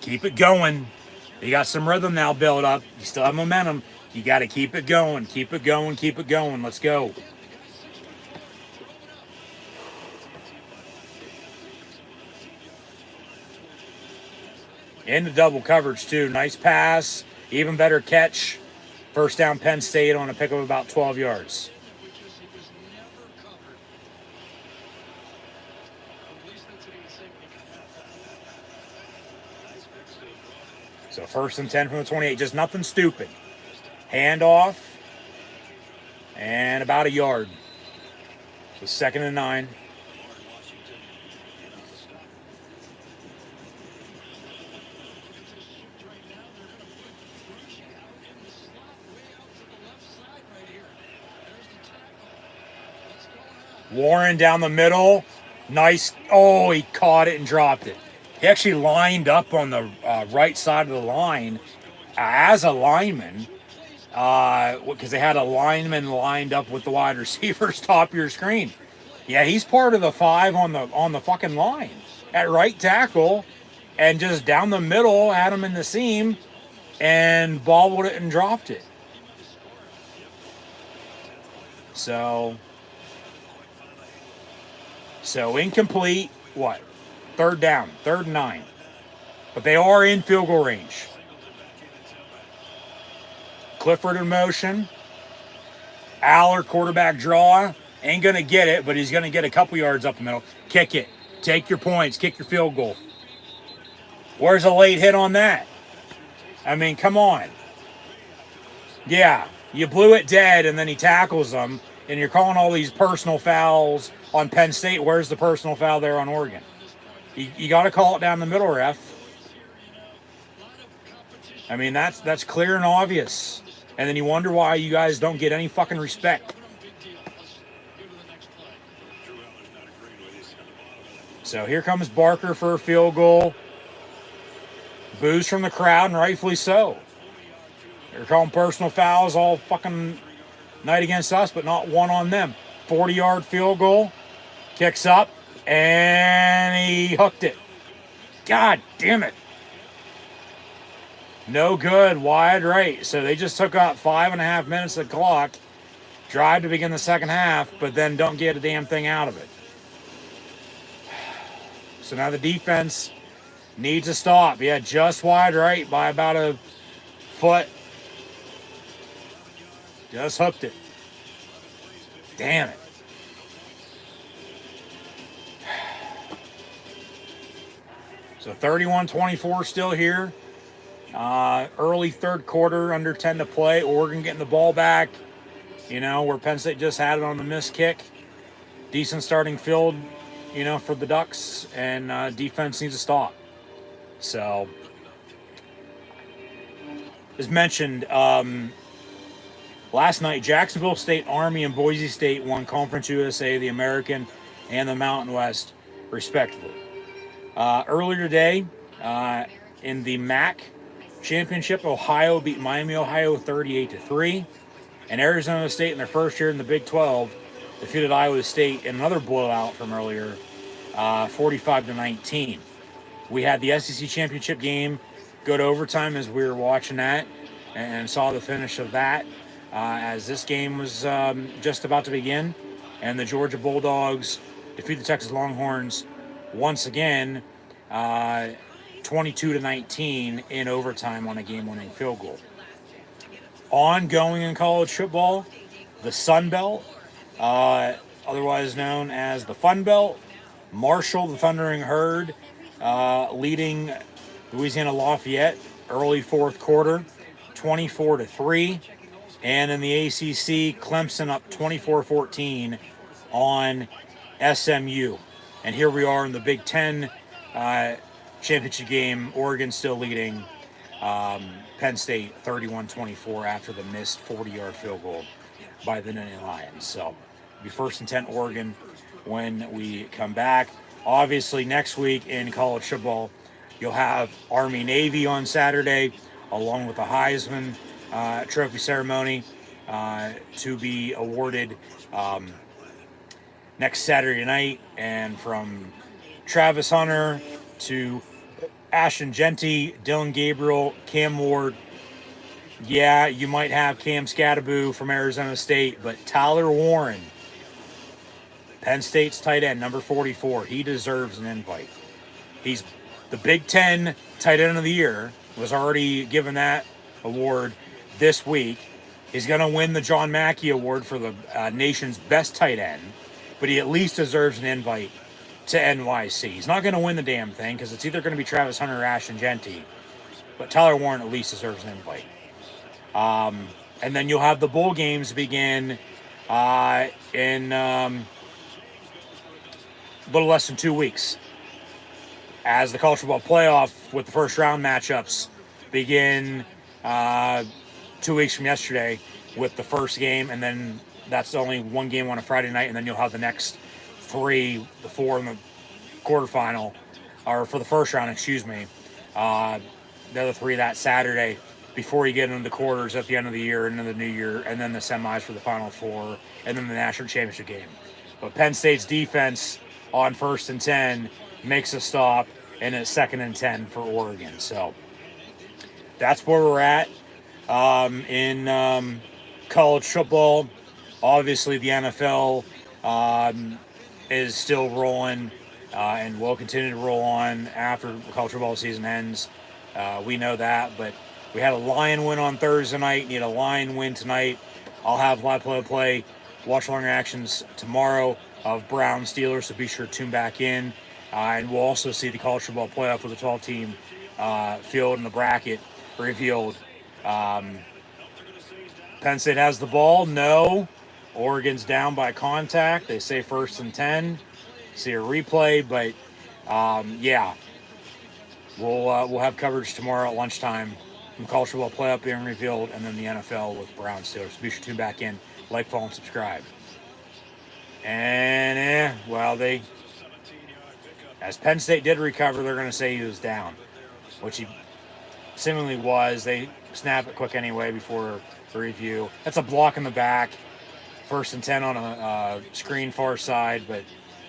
I: Keep it going. You got some rhythm now built up. You still have momentum. You got to keep it going. Keep it going. Keep it going. Let's go. Into double coverage, too. Nice pass. Even better catch. First down, Penn State on a pick of about 12 yards. So 1st and 10 from the 28. Just nothing stupid. Handoff. And about a yard. So 2nd and 9. Warren down the middle. Nice. Oh, he caught it and dropped it. He actually lined up on the right side of the line as a lineman because they had a lineman lined up with the wide receivers top of your screen. Yeah, he's part of the 5 on the fucking line at right tackle, and just down the middle had him in the seam and bobbled it and dropped it. So incomplete. What? Third down, 3rd and 9. But they are in field goal range. Clifford in motion. Aller, quarterback draw. Ain't going to get it, but he's going to get a couple yards up the middle. Kick it. Take your points. Kick your field goal. Where's a late hit on that? I mean, come on. Yeah, you blew it dead, and then he tackles them, and you're calling all these personal fouls on Penn State. Where's the personal foul there on Oregon? You got to call it down the middle, ref. I mean, that's clear and obvious. And then you wonder why you guys don't get any fucking respect. So here comes Barker for a field goal. Boos from the crowd, and rightfully so. They're calling personal fouls all fucking night against us, but not one on them. 40-yard field goal. Kicks up, and he hooked it. God damn it. No good, wide right. So they just took out 5.5 minutes of the clock. Drive to begin the second half, but then don't get a damn thing out of it. So now the defense needs to stop. Yeah, just wide right by about a foot. Just hooked it. Damn it. So 31-24 still here. Early third quarter, under 10 to play. Oregon getting the ball back. You know, where Penn State just had it on the missed kick. Decent starting field, you know, for the Ducks. And defense needs to stop. So, as mentioned, last night, Jacksonville State, Army, and Boise State won Conference USA, the American, and the Mountain West, respectively. Earlier today, in the MAC championship, Ohio beat Miami, Ohio 38-3. And Arizona State, in their first year in the Big 12, defeated Iowa State in another blowout from earlier, 45-19. We had the SEC championship game go to overtime as we were watching that and saw the finish of that as this game was just about to begin. And the Georgia Bulldogs defeat the Texas Longhorns once again, 22-19 in overtime on a game-winning field goal. Ongoing in college football, the Sun Belt, otherwise known as the Fun Belt, Marshall, the Thundering Herd, leading Louisiana Lafayette early fourth quarter, 24-3. And in the ACC, Clemson up 24-14 on SMU. And here we are in the Big Ten championship game. Oregon still leading Penn State 31-24 after the missed 40-yard field goal by the Nittany Lions. So it'll be 1st and 10 Oregon when we come back. Obviously, next week in college football, you'll have Army-Navy on Saturday, along with the Heisman Trophy ceremony to be awarded next Saturday night. And from Travis Hunter to Ashton Genty, Dylan Gabriel, Cam Ward. Yeah, you might have Cam Scattaboo from Arizona State, but Tyler Warren, Penn State's tight end, number 44, he deserves an invite. He's the Big Ten tight end of the year, was already given that award this week. He's going to win the John Mackey Award for the nation's best tight end, but he at least deserves an invite to NYC. He's not going to win the damn thing because it's either going to be Travis Hunter or Ashton Genty, but Tyler Warren at least deserves an invite. And then you'll have the bowl games begin in a little less than 2 weeks, as the college football playoff with the first round matchups begin 2 weeks from yesterday with the first game, and then that's only one game on a Friday night, and then you'll have the next the 4 in the quarterfinal, or for the first round, excuse me. The other 3 that Saturday before you get into the quarters at the end of the year, into the new year, and then the semis for the Final 4, and then the national championship game. But Penn State's defense on 1st and 10 makes a stop, and it's 2nd and 10 for Oregon. So that's where we're at in college football. Obviously, the NFL is still rolling and will continue to roll on after the college football season ends. We know that, but we had a Lion win on Thursday night. Need a Lion win tonight. I'll have live play-by-play, watch-along reactions tomorrow of Brown Steelers, so be sure to tune back in. And we'll also see the college football playoff with the 12-team field and the bracket revealed. Penn State has the ball. No. Oregon's down by contact. They say 1st and 10. See a replay, but yeah. We'll have coverage tomorrow at lunchtime. The college football playoff being revealed, and then the NFL with Brown Steelers. So be sure to tune back in, like, follow, and subscribe. And as Penn State did recover, they're going to say he was down, which he seemingly was. They snap it quick anyway before the review. That's a block in the back. 1st and 10 on a screen far side, but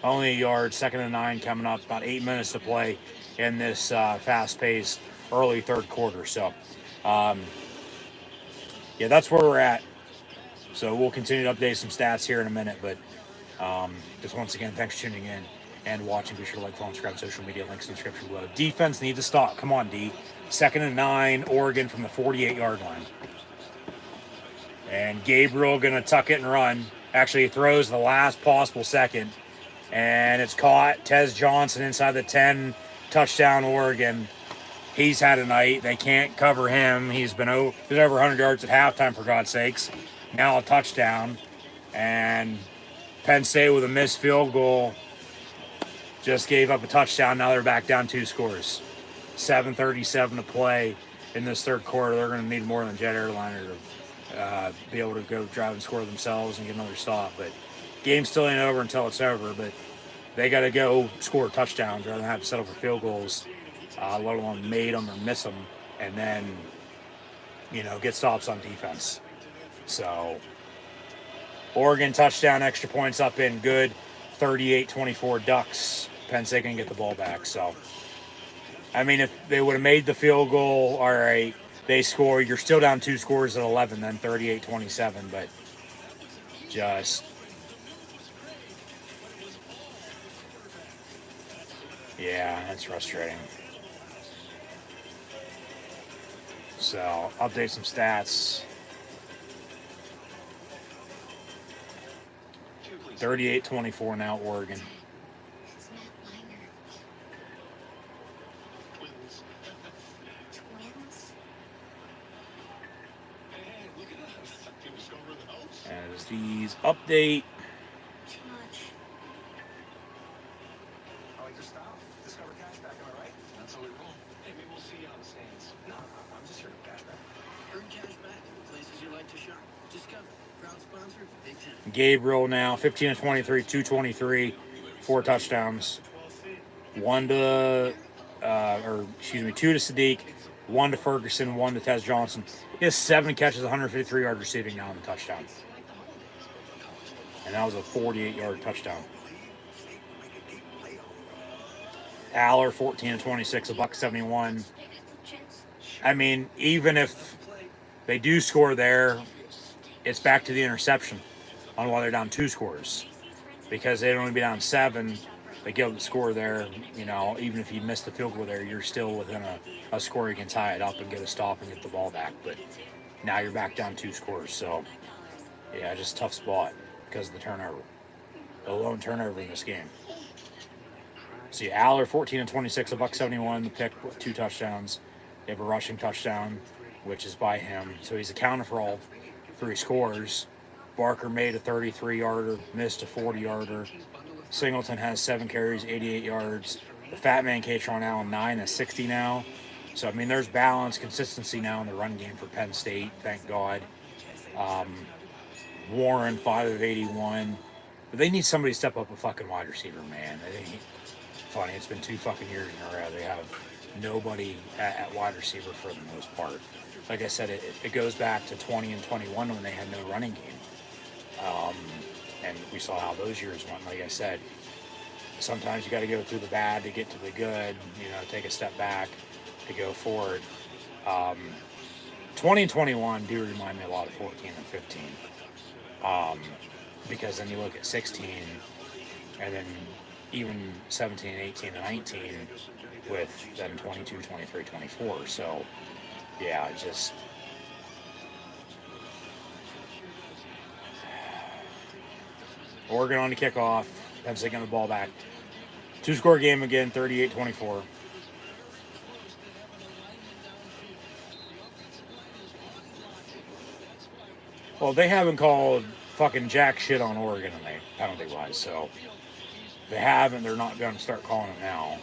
I: only a yard. 2nd and 9 coming up. About 8 minutes to play in this fast-paced early 3rd quarter. So, yeah, that's where we're at. So we'll continue to update some stats here in a minute. But just once again, thanks for tuning in and watching. Be sure to like, follow, and subscribe to social media. Links in the description below. Defense needs to stop. Come on, D. 2nd and 9, Oregon from the 48-yard line. And Gabriel going to tuck it and run. Actually, he throws the last possible second. And it's caught. Tez Johnson inside the 10. Touchdown, Oregon. He's had a night. They can't cover him. He's over 100 yards at halftime, for God's sakes. Now a touchdown. And Penn State with a missed field goal just gave up a touchdown. Now they're back down 2 scores. 7:37 to play in this 3rd quarter. They're going to need more than Jet Airliner to be able to go drive and score themselves and get another stop. But game still ain't over until it's over. But they got to go score touchdowns rather than have to settle for field goals, let alone made them or miss them, and then, get stops on defense. So, Oregon touchdown, extra points up in, good. 38-24 Ducks. Penn State can get the ball back. So, I mean, if they would have made the field goal, all right, they score. You're still down 2 scores at 11, then 38-27, but just... yeah, that's frustrating. So, update some stats. 38-24 now, Oregon. As these update. Gabriel now 15 to 23, 223, 4 touchdowns. 2 to Sadiq, 1 to Ferguson, 1 to Tez Johnson. He has 7 catches, 153 yards receiving now in the touchdown. And that was a 48-yard touchdown. Aller 14 to 26, $171. I mean, even if they do score there, it's back to the interception on why they're down 2 scores. Because they'd only be down 7. They give up the score there, even if you miss the field goal there, you're still within a score. You can tie it up and get a stop and get the ball back. But now you're back down 2 scores. So, yeah, just a tough spot because of the turnover. The lone turnover in this game. See, Aller 14 to 26, $171. The pick with 2 touchdowns. They have a rushing touchdown, which is by him. So he's accounted for all 3 scores. Barker made a 33-yarder, missed a 40-yarder. Singleton has 7 carries, 88 yards. The fat man, Katron Allen, 9 of 60 now. So, I mean, there's balance, consistency now in the run game for Penn State, thank God. Warren, 5 of 81. But they need somebody to step up a fucking wide receiver, man. I think funny. It's been 2 fucking years in a row. They have nobody at wide receiver for the most part. Like I said, it goes back to 20 and 21 when they had no running game. And we saw how those years went. Like I said, sometimes you got to go through the bad to get to the good, take a step back to go forward. 20 and 21 do remind me a lot of 14 and 15. Because then you look at 16 and then even 17, 18, and 19 with them 22, 23, 24. So, yeah, just... Oregon on the kickoff. Penn State getting the ball back. 2-score game again, 38-24. Well, they haven't called fucking jack shit on Oregon penalty-wise, so they haven't. They're not going to start calling it now.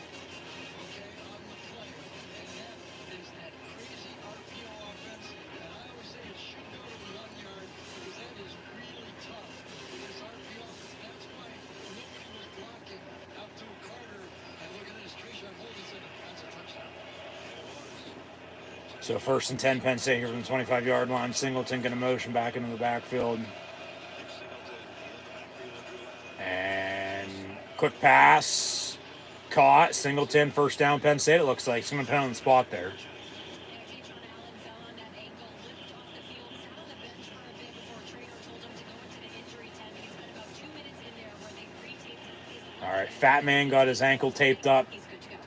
I: So 1st and 10, Penn State here from the 25-yard line. Singleton going to motion back into the backfield. And quick pass. Caught. Singleton, first down, Penn State, it looks like. Someone put on the spot there. All right, Fat Man got his ankle taped up.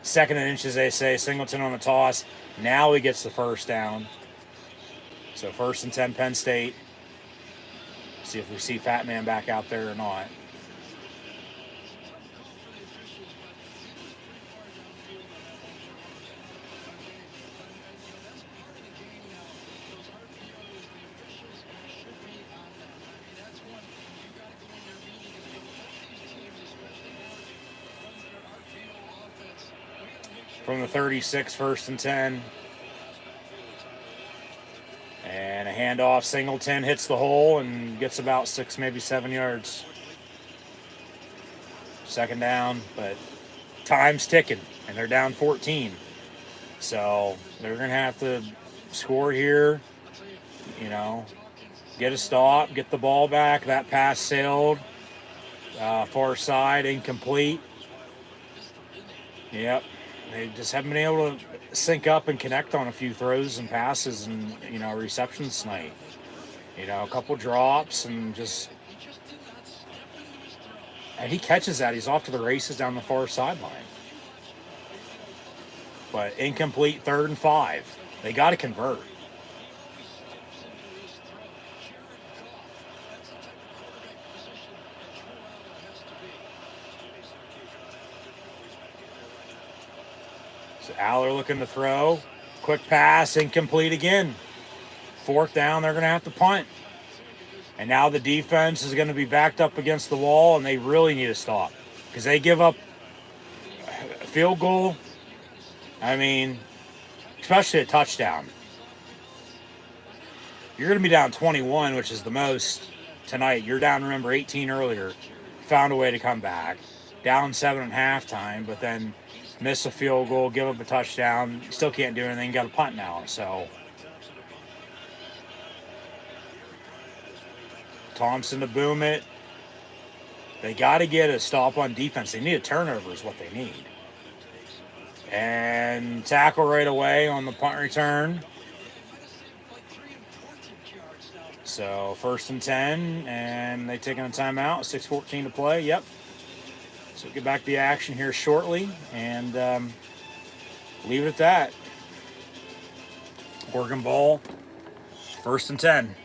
I: 2nd and inches, they say. Singleton on the toss. Now he gets the first down. So 1st and 10, Penn State. See if we see Fat Man back out there or not. From the 36, 1st and 10. And a handoff. Singleton hits the hole and gets about 6, maybe 7 yards. 2nd down, but time's ticking, and they're down 14. So they're going to have to score here, get a stop, get the ball back. That pass sailed. Far side, incomplete. Yep. They just haven't been able to sync up and connect on a few throws and passes and, receptions tonight. A couple drops and just... And he catches that. He's off to the races down the far sideline. But incomplete, 3rd and 5. They got to convert. Aller looking to throw. Quick pass, incomplete again. 4th down, they're going to have to punt. And now the defense is going to be backed up against the wall, and they really need to stop. Because they give up a field goal. I mean, especially a touchdown. You're going to be down 21, which is the most tonight. You're down, remember, 18 earlier. Found a way to come back. Down 7 at halftime, but then... miss a field goal, give up a touchdown, still can't do anything, got a punt now. So Thompson to boom it. They got to get a stop on defense. They need a turnover is what they need. And tackle right away on the punt return. So 1st and 10, and they taking a timeout, 6:14 to play. Yep. So we'll get back to the action here shortly and leave it at that. Oregon ball, 1st and 10.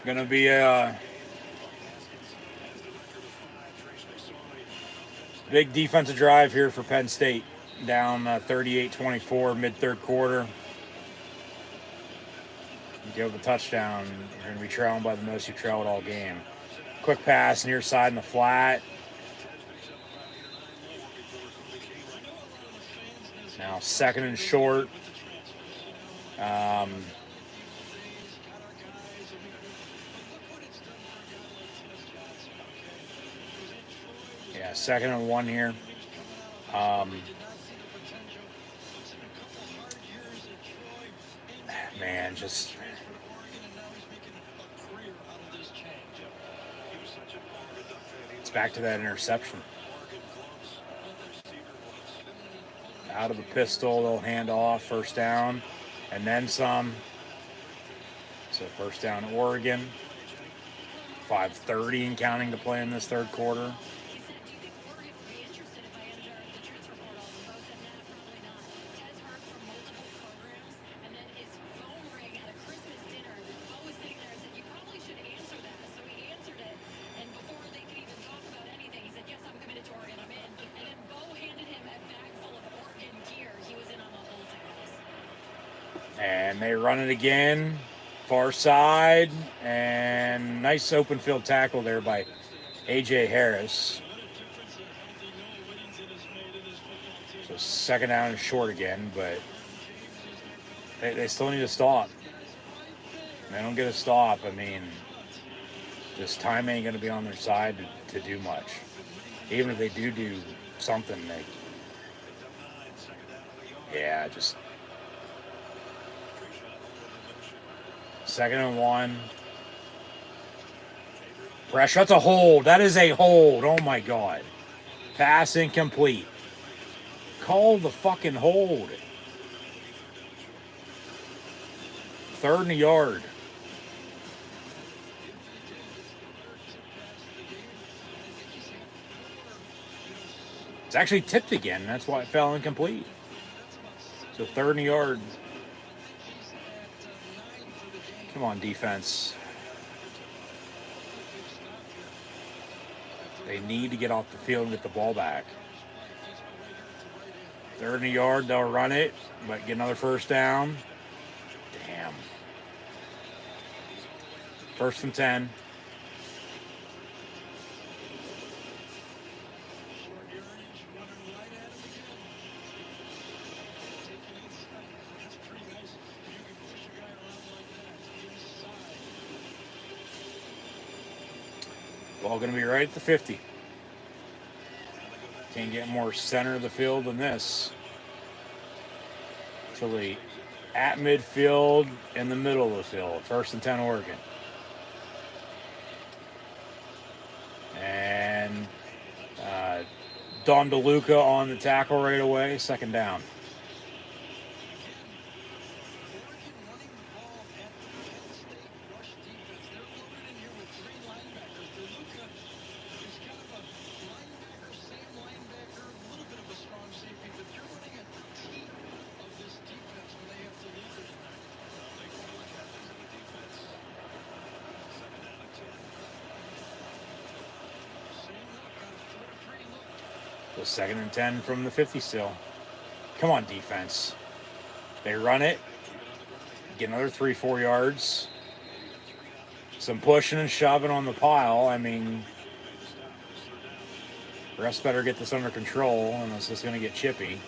I: Gonna be a big defensive drive here for Penn State. Down 38-24 mid-third quarter. Give up a touchdown. You're going to be trailing by the most you've trailed all game. Quick pass near side in the flat. Now 2nd and short. Yeah, 2nd and 1 here. Man, just it's back to that interception. Out of the pistol, they'll hand off, 1st down, and then some. So 1st down, Oregon. 5:30 and counting to play in this 3rd quarter. And they run it again, far side, and nice open field tackle there by A.J. Harris. So 2nd down and short again, but they still need to stop. They don't get a stop. I mean, this time ain't going to be on their side to do much. Even if they do something, just 2nd and 1. Pressure. That's a hold. That is a hold. Oh my God. Pass incomplete. Call the fucking hold. 3rd and a yard. It's actually tipped again. That's why it fell incomplete. So 3rd and a yard. Come on, defense. They need to get off the field and get the ball back. 3rd and a yard, they'll run it, but get another 1st down. Damn. 1st and 10. Ball going to be right at the 50. Can't get more center of the field than this. Actually, at midfield, in the middle of the field. 1st and 10, Oregon. And Don DeLuca on the tackle right away. 2nd down. So 2nd and 10 from the 50 still. Come on, defense. They run it. Get another 3-4 yards. Some pushing and shoving on the pile. I mean, refs better get this under control, unless it's going to get chippy.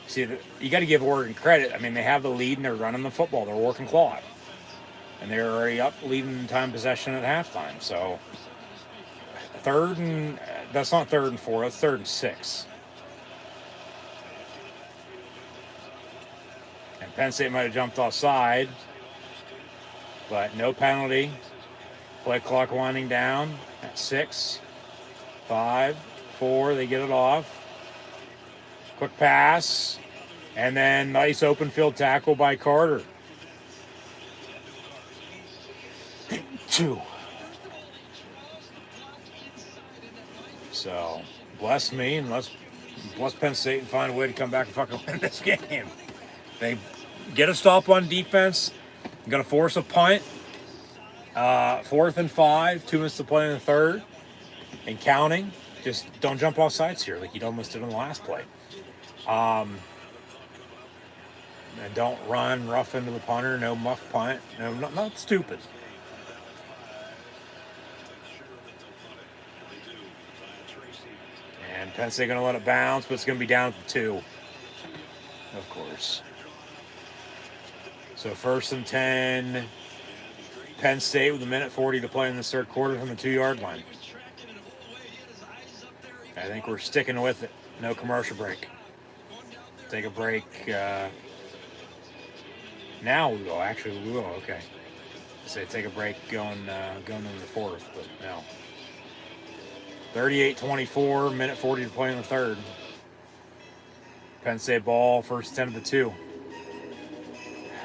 I: See, you got to give Oregon credit. I mean, they have the lead and they're running the football. They're working clock. And they're already up leading time possession at halftime. So 3rd and that's not 3rd and 4. That's 3rd and 6. And Penn State might have jumped offside, but no penalty. Play clock winding down at 6, 5, 4. They get it off. Quick pass, and then nice open field tackle by Carter. 2. So, bless me, and let's bless Penn State and find a way to come back and fucking win this game. They get a stop on defense. I'm going to force a punt. 4th and 5, 2 minutes to play in the third, and counting. Just don't jump off sides here like you almost did on the last play. And don't run rough into the punter. No muff punt. No, not stupid. And Penn State going to let it bounce, but it's going to be down to 2. Of course. So 1st and 10. Penn State with 1:40 to play in the third quarter from the 2-yard line. I think we're sticking with it. No commercial break. Take a break. Now we go. Actually, we will. Okay. Say take a break going into the fourth, but no. 38-24, 1:40 to play in the third. Penn State ball, 1st 10 of the 2.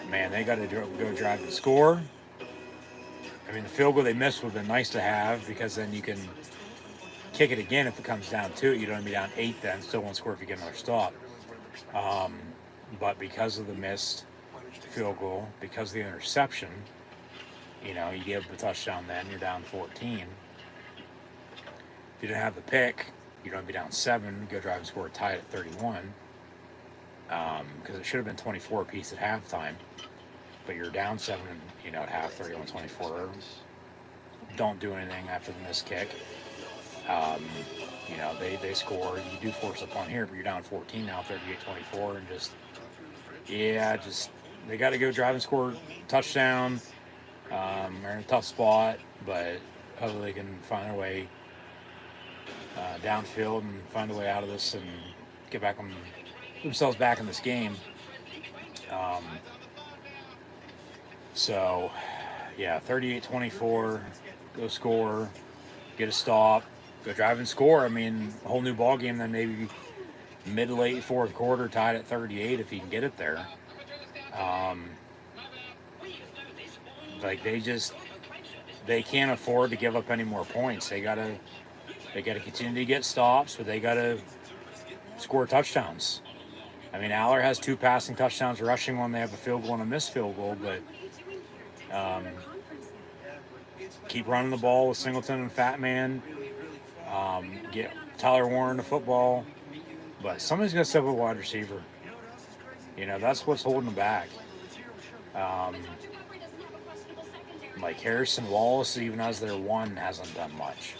I: Man, they got to go drive and score. I mean, the field goal they missed would have been nice to have because then you can kick it again if it comes down to it. You don't want to be down 8 then. Still won't score if you get another stop. But because of the missed field goal, because of the interception, you know, you give the touchdown then, you're down 14. If you didn't have the pick, you're going to be down 7, go drive and score, tie it at 31. Because it should have been 24 apiece at halftime. But you're down 7, you know, at half, 31-24. Don't do anything after the missed kick. You know, they score. You do force a punt here, but you're down 14 now, 38-24, and they got to go drive and score touchdown. They're in a tough spot, but hopefully they can find a way downfield and find a way out of this and get themselves back in this game. So, yeah, 38-24, go score, get a stop, go drive and score. I mean, a whole new ball game then maybe mid to late fourth quarter, tied at 38 if you can get it there. They can't afford to give up any more points. They gotta continue to get stops, but they gotta score touchdowns. I mean, Aller has 2 passing touchdowns, rushing one. They have a field goal and a missed field goal, but keep running the ball with Singleton and Fat Man. Get Tyler Warren the football, but somebody's gonna step up a wide receiver. You know, that's what's holding them back. Like Harrison Wallace, even as their 1, hasn't done much.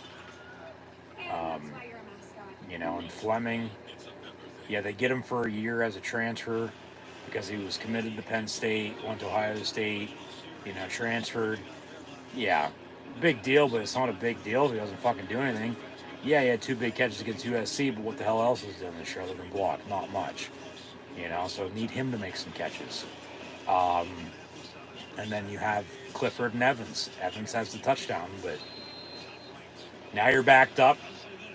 I: You know, and Fleming, yeah, they get him for a year as a transfer because he was committed to Penn State, went to Ohio State, you know, transferred. Yeah, big deal, but it's not a big deal if he doesn't fucking do anything. Yeah, he had 2 big catches against USC, but what the hell else is doing this year other than block? Not much. You know, so need him to make some catches. And then you have Clifford and Evans. Evans has the touchdown, but now you're backed up.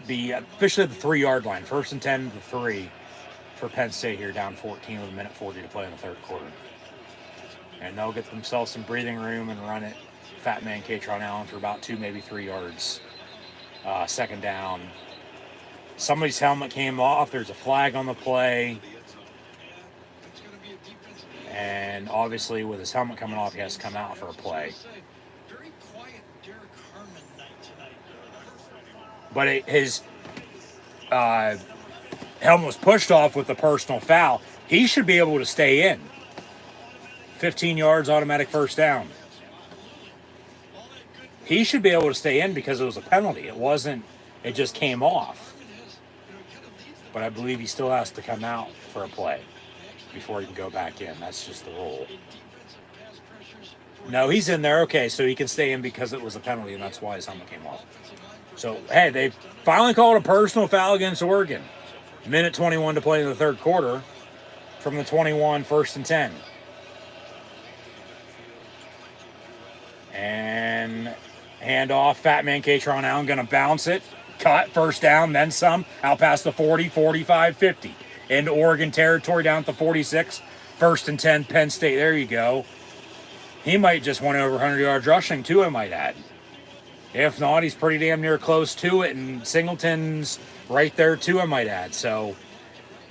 I: Be officially at the 3-yard line. 1st and 10 to 3 for Penn State here, down 14 with 1:40 to play in the third quarter. And they'll get themselves some breathing room and run it. Fat Man Katron Allen for about 2, maybe 3 yards. 2nd down. Somebody's helmet came off. There's a flag on the play. And obviously, with his helmet coming off, he has to come out for a play. But his helmet was pushed off with a personal foul. He should be able to stay in. 15 yards, automatic 1st down. He should be able to stay in because it was a penalty. It just came off. But I believe he still has to come out for a play before he can go back in. That's just the rule. No, he's in there. Okay, so he can stay in because it was a penalty, and that's why his helmet came off. So, hey, they finally called a personal foul against Oregon. 1:21 to play in the third quarter from the 21, 1st and 10. And handoff, Fat Man Katron Allen going to bounce it. Cut, 1st down, then some. Out past the 40, 45, 50. Into Oregon territory, down at the 46. 1st and 10, Penn State. There you go. He might just went over 100 yards rushing, too, I might add. If not, he's pretty damn near close to it, and Singleton's right there, too, I might add. So,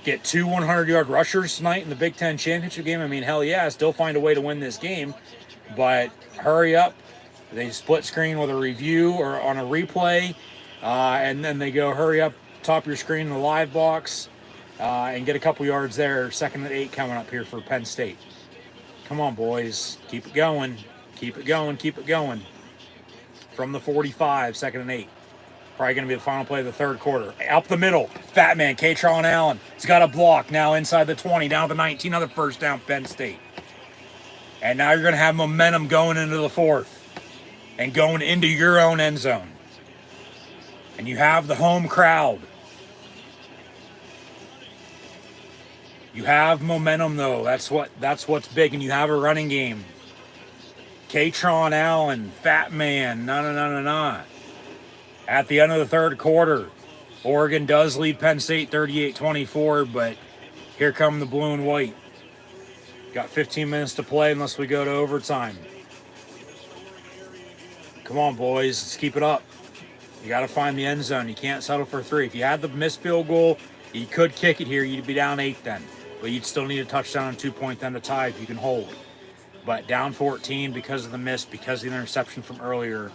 I: get 2 100-yard rushers tonight in the Big Ten championship game. I mean, hell yeah, still find a way to win this game. but hurry up. They split screen with a review or on a replay, and then they go hurry up, top your screen in the live box, and get a couple yards there. 2nd and 8 coming up here for Penn State. Come on, boys. Keep it going. Keep it going. Keep it going. From the 45, 2nd and 8. Probably going to be the final play of the third quarter. Up the middle, fat man, Katron Allen. He's got a block now inside the 20, down to the 19, another first down, Penn State. And now you're going to have momentum going into the fourth and going into your own end zone. And you have the home crowd. You have momentum, though. That's what's big, and you have a running game. Katron Allen, fat man, no. At the end of the third quarter, Oregon does lead Penn State 38-24, but here come the blue and white. Got 15 minutes to play unless we go to overtime. Come on, boys. Let's keep it up. You got to find the end zone. You can't settle for 3. If you had the missed field goal, you could kick it here. You'd be down 8 then. But you'd still need a touchdown and 2-point then to tie if you can hold. But down 14 because of the miss, because of the interception from earlier.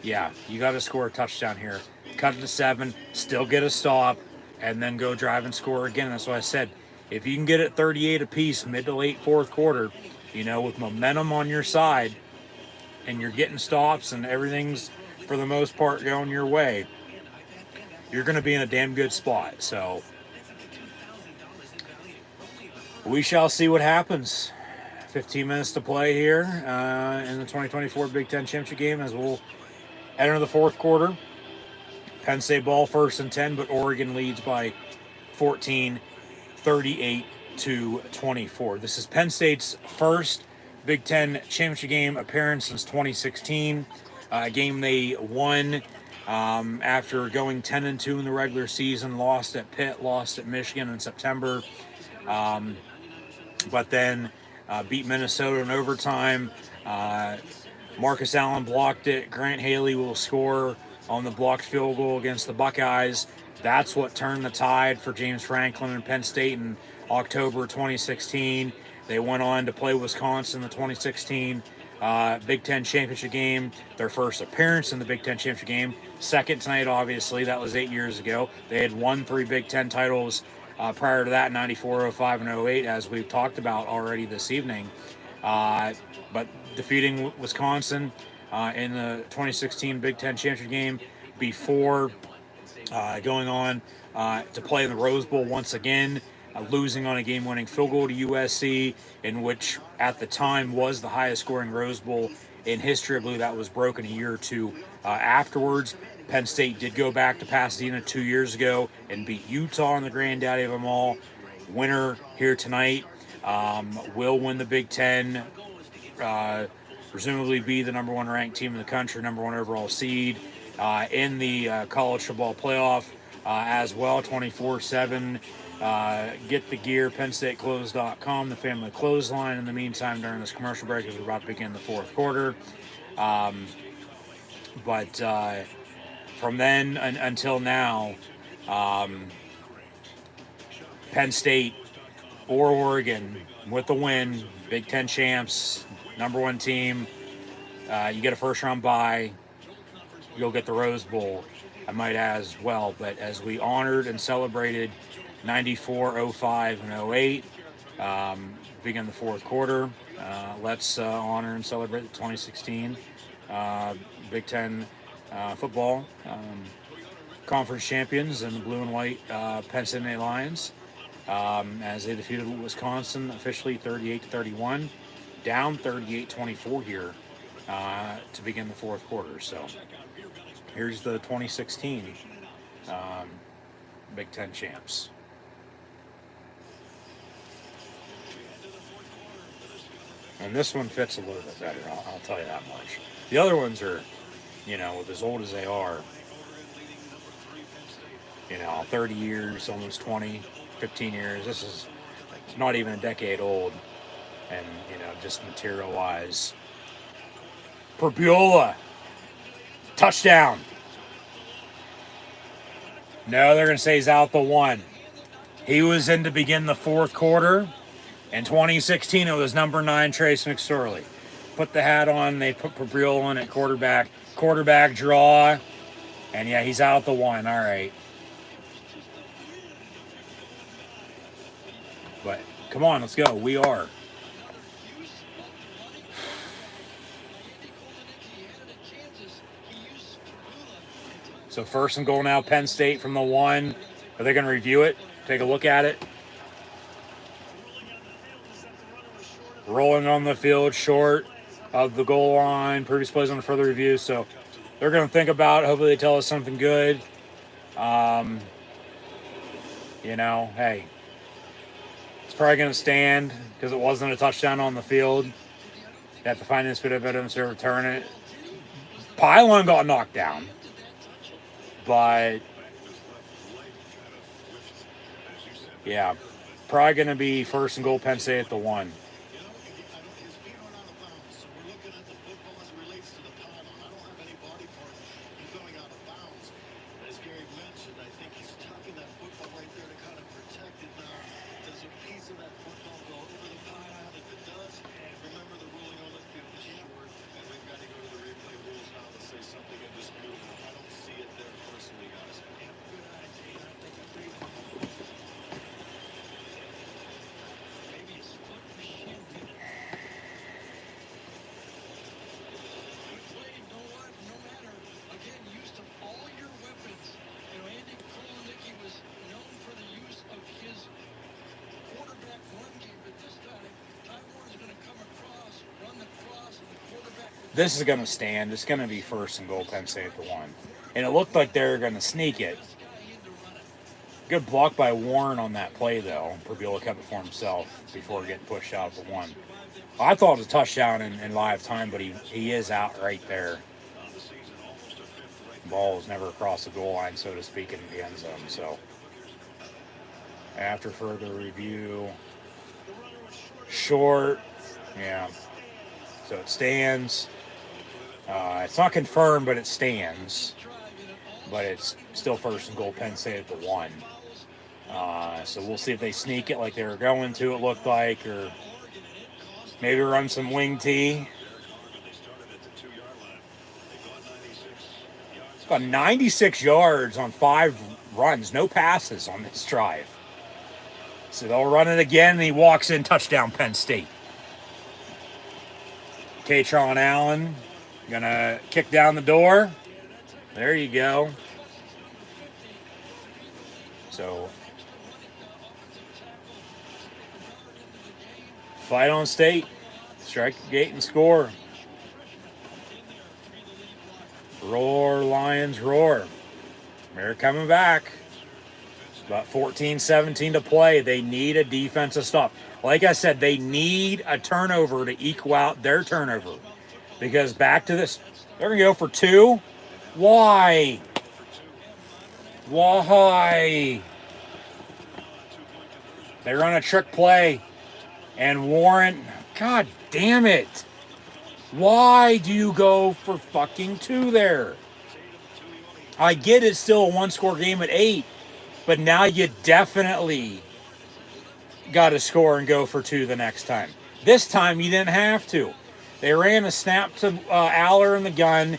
I: Yeah, you got to score a touchdown here. Cut it to 7, still get a stop, and then go drive and score again. That's why I said, if you can get it 38 apiece, mid to late fourth quarter, with momentum on your side, and you're getting stops and everything's, for the most part, going your way, you're going to be in a damn good spot. So we shall see what happens. 15 minutes to play here in the 2024 Big Ten Championship game as we'll enter the fourth quarter. Penn State ball 1st and 10, but Oregon leads by 14, 38-24. This is Penn State's first Big Ten Championship game appearance since 2016. A game they won after going 10-2 in the regular season, lost at Pitt, lost at Michigan in September, but then beat Minnesota in overtime. Marcus Allen blocked it. Grant Haley will score on the blocked field goal against the Buckeyes. That's what turned the tide for James Franklin and Penn State in October 2016. They went on to play Wisconsin in the 2016 Big Ten Championship game, their first appearance in the Big Ten Championship game. Second tonight, obviously. That was 8 years ago. They had won 3 Big Ten titles prior to that, 94, 05, and 08, as we've talked about already this evening. But defeating Wisconsin in the 2016 Big Ten Championship game before going on to play in the Rose Bowl once again, losing on a game-winning field goal to USC, in which at the time was the highest-scoring Rose Bowl in history. I believe that was broken a year or two afterwards. Penn State did go back to Pasadena 2 years ago and beat Utah in the granddaddy of them all. Winner here tonight will win the Big Ten, presumably be the number 1 ranked team in the country, number 1 overall seed in the college football playoff as well, 24/7. Get the gear, PennStateClothes.com, the family clothesline. In the meantime, during this commercial break, as we're about to begin the fourth quarter. But from then until now, Penn State or Oregon with the win, Big Ten champs, number 1 team. You get a first-round bye. You'll get the Rose Bowl, I might add as well. But as we honored and celebrated 94, 05, and 08, begin the fourth quarter, let's honor and celebrate the 2016 Big Ten football conference champions and the blue and white Penn State Lions as they defeated Wisconsin officially 38-31, down 38-24 here to begin the fourth quarter. So here's the 2016 Big Ten champs. And this one fits a little bit better, I'll tell you that much. The other ones are, with as old as they are, 30 years, almost 20, 15 years. This is not even a decade old. And, just material-wise. Perbula, touchdown. No, they're going to say he's out the 1. He was in to begin the fourth quarter. In 2016, it was number 9, Trace McSorley. put the hat on. They put Gabriel on at quarterback. Quarterback draw. And yeah, he's out the 1. All right. But come on, let's go. We are. So 1st and goal now, Penn State from the 1. Are they going to review it? Take a look at it. Rolling on the field, short of the goal line. Previous plays on further review. So they're going to think about it. Hopefully they tell us something good. You know, hey, it's probably going to stand because it wasn't a touchdown on the field. They have to find this bit of evidence to return it. Pylon got knocked down. But, yeah, probably going to be 1st and goal, Penn State at the 1.
C: His feet aren't out of bounds, so we're looking at the football as it relates to the pylon. I don't have any body part in going out of bounds. As Gary mentioned, I think he's tucking that football right there to kind of protect it now. Does a piece of that football go over the pylon? If it does, remember the ruling on the field is short, and we've got to go to the replay rules now to say something indisputable. I don't see it there personally, guys. Good idea. I think a big maybe his foot was shifted. No matter, again, use of all your weapons. You know, Andy Kolonicki was known for the use of his quarterback run game, but this time, Ty Warren's going to come across, run the cross, and the quarterback.
I: This is going to stand. It's going to be 1st and goal, Penn State at the 1. And it looked like they were going to sneak it. Good block by Warren on that play, though. Purbulla kept it for himself before getting pushed out at the 1. I thought it was a touchdown in live time, but he is out right there. Ball was never across the goal line, so to speak, in the end zone. So after further review, short, yeah. So it stands. It's not confirmed, but it stands. But it's still 1st and goal, Penn State at the 1. So we'll see if they sneak it like they were going to, it looked like, or maybe run some wing tee. Got 96 yards on 5 runs, no passes on this drive. So they'll run it again, and he walks in, touchdown, Penn State. Katron Allen gonna kick down the door. There you go. So fight on State, strike the gate and score. Roar, Lions, roar. They're coming back. About 14-17 to play. They need a defensive stop. Like I said, they need a turnover to equal out their turnover. Because back to this, they're going to go for 2. Why? Why? They run a trick play. And Warren, God damn it. Why do you go for fucking 2 there? I get it's still a 1-score game at 8, but now you definitely got to score and go for 2 the next time. This time you didn't have to. They ran a snap to Aller in the gun,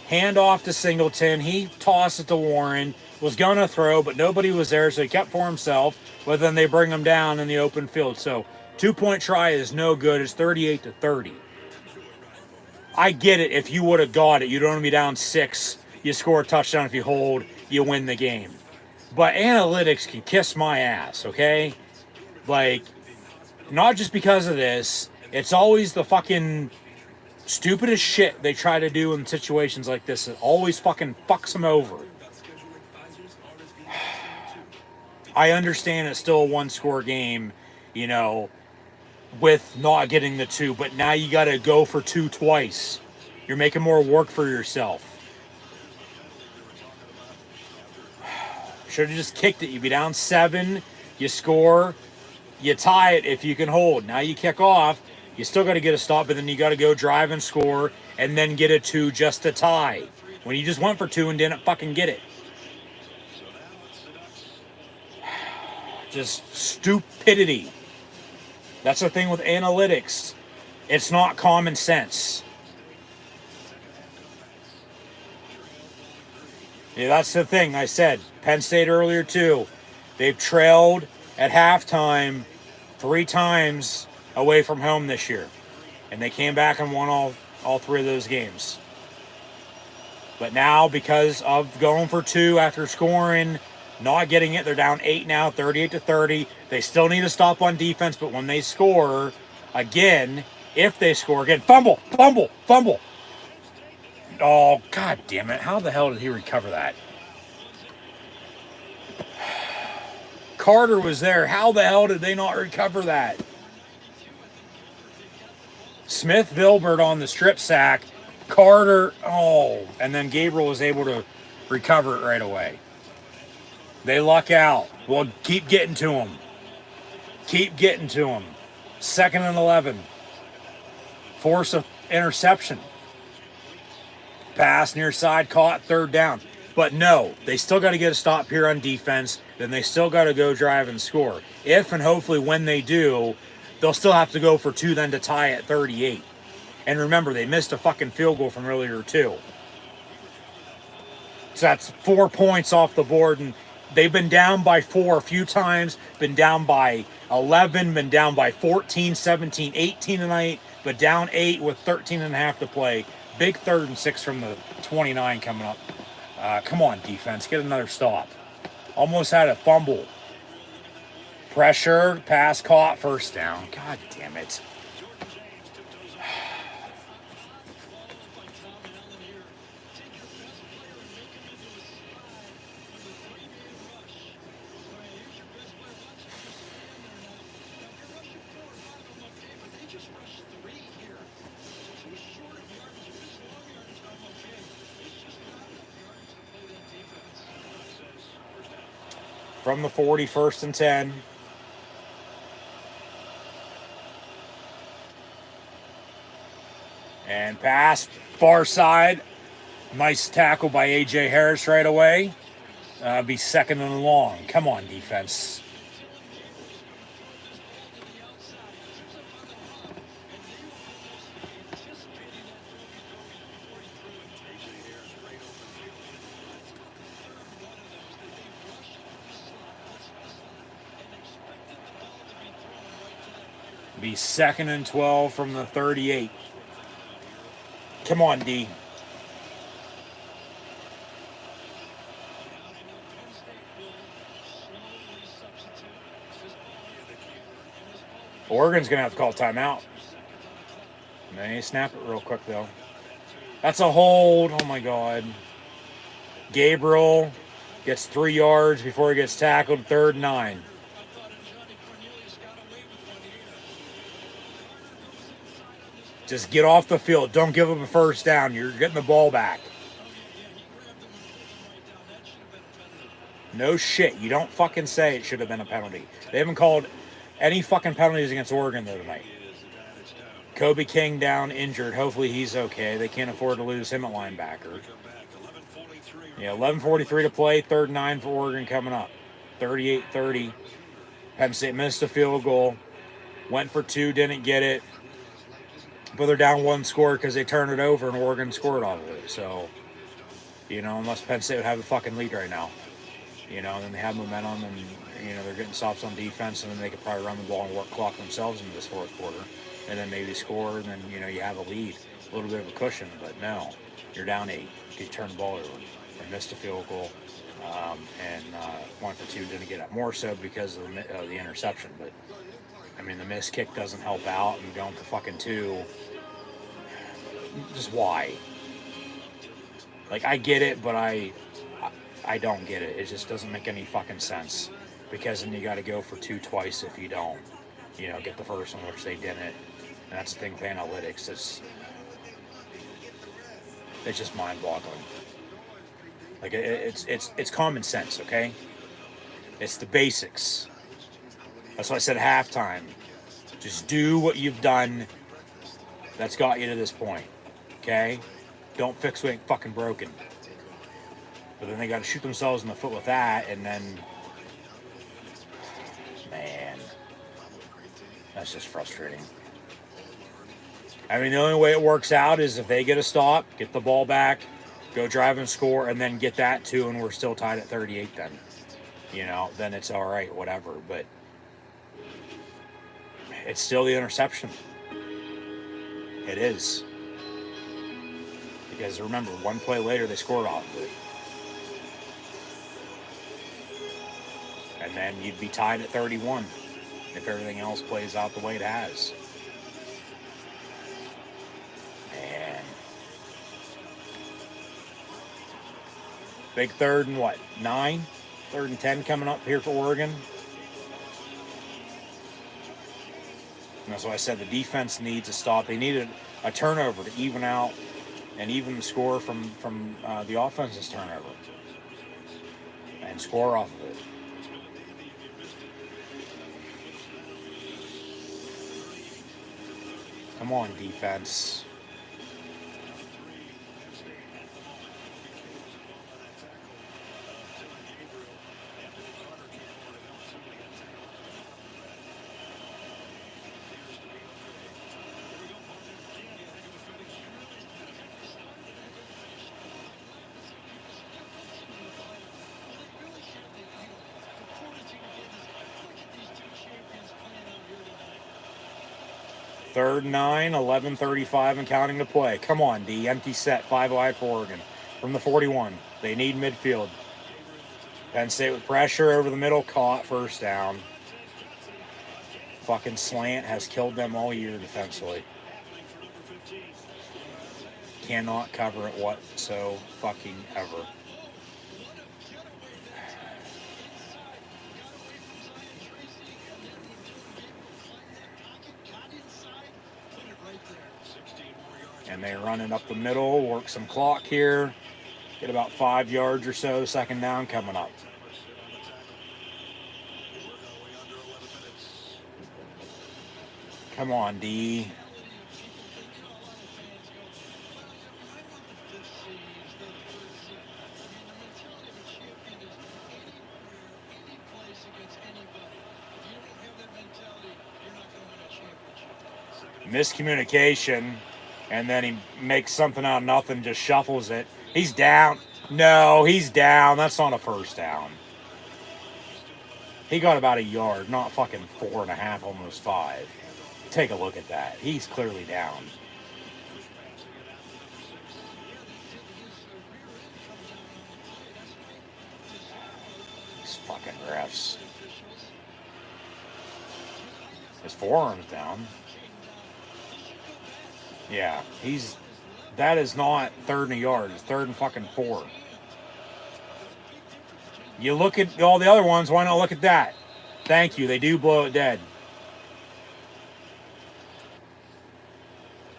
I: hand off to Singleton. He tossed it to Warren, was going to throw, but nobody was there, so he kept for himself. But then they bring him down in the open field. So 2-point try is no good. It's 38-30. I get it. If you would have got it, you'd only be down 6. You score a touchdown. If you hold, you win the game. But analytics can kiss my ass, okay? Like, not just because of this. It's always the fucking stupidest shit they try to do in situations like this. It always fucking fucks them over. I understand it's still a 1-score game, you know, with not getting the 2, but now you got to go for 2 twice. You're making more work for yourself. Should have just kicked it. You'd be down 7, you score, you tie it if you can hold. Now you kick off, you still got to get a stop, but then you got to go drive and score, and then get a 2 just to tie. When you just went for 2 and didn't fucking get it. Just stupidity. That's the thing with analytics. It's not common sense. Yeah, that's the thing. I said Penn State earlier too. They've trailed at halftime 3 times away from home this year, and they came back and won all 3 of those games. But now, because of going for 2 after scoring, not getting it, they're down 8 now, 38-30. They still need to stop on defense, but when they score again, if they score again, fumble. Oh, god damn it. How the hell did he recover that? Carter was there. How the hell did they not recover that? Smith Vilbert on the strip sack. Carter, and then Gabriel was able to recover it right away. They luck out. Well, keep getting to him. Keep getting to him. 2nd and 11. Force an interception. Pass near side, caught, 3rd down. But no, they still got to get a stop here on defense. Then they still got to go drive and score. If and hopefully when they do, they'll still have to go for 2 then to tie at 38. And remember, they missed a fucking field goal from earlier too. So that's 4 points off the board, and they've been down by 4 a few times, been down by 11, been down by 14, 17, 18 tonight, but down 8 with 13 and a half to play. Big 3rd and 6 from the 29 coming up. Come on, defense, get another stop. Almost had a fumble. Pressure, pass caught, 1st down. God damn it. From the 40, 1st and 10. And pass, far side. Nice tackle by A.J. Harris right away. Be 2nd and long. Come on, defense. Be 2nd and 12 from the 38. Come on, D. Oregon's going to have to call timeout. They snap it real quick, though. That's a hold. Oh, my God. Gabriel gets 3 yards before he gets tackled. 3rd and 9. Just get off the field. Don't give them a 1st down. You're getting the ball back. No shit. You don't fucking say it should have been a penalty. They haven't called any fucking penalties against Oregon, though, tonight. Kobe King down, injured. Hopefully he's okay. They can't afford to lose him at linebacker. Yeah, 11:43 to play. 3rd and 9 for Oregon coming up. 38-30. Penn State missed a field goal. Went for 2, didn't get it. But they're down 1 score because they turned it over and Oregon scored off of it. So, unless Penn State would have the fucking lead right now. And then they have momentum and, they're getting stops on defense, and then they could probably run the ball and work clock themselves into this 4th quarter. And then maybe score, and then, you have a lead. A little bit of a cushion, but no. You're down 8. You turn the ball over. They missed a field goal. And went for 2, didn't get it. More so because of the interception. But, the missed kick doesn't help out, and going for fucking 2. Just why? I get it, but I don't get it. It just doesn't make any fucking sense. Because then you got to go for 2 twice if you don't, get the first one, which they didn't. And that's the thing with analytics. It's just mind-boggling. It's common sense, okay? It's the basics. That's why I said halftime. Just do what you've done that's got you to this point, okay? Don't fix what ain't fucking broken. But then they got to shoot themselves in the foot with that, and then, man, that's just frustrating. I mean, the only way it works out is if they get a stop, get the ball back, go drive and score, and then get that too, and we're still tied at 38 then. You know, then it's all right, whatever. But it's still the interception. It is. Because remember, one play later, they scored off of it. And then you'd be tied at 31 if everything else plays out the way it has. Man. Big third and what? 9? Third and 10 coming up here for Oregon. And that's why I said the defense needs a stop. They needed a turnover to even out and even the score from the offense's turnover. And score off of it. Come on, defense. Third 9, 11:35 and counting to play. Come on, D. Empty set, 5 wide for Oregon. From the 41. They need midfield. Penn State with pressure over the middle. Caught. First down. Fucking slant has killed them all year defensively. Cannot cover it whatso fucking ever. And they run it up the middle, work some clock here, get about 5 yards or so, second down coming up. Come on, D. Miscommunication. And then he makes something out of nothing, just shuffles it. He's down. No, he's down. That's not a first down. He got about a yard, not fucking 4.5, almost 5. Take a look at that. He's clearly down. These fucking refs. His forearm's down. Yeah, that is not third and a yard. It's third and fucking 4. You look at all the other ones, why not look at that? Thank you, they do blow it dead.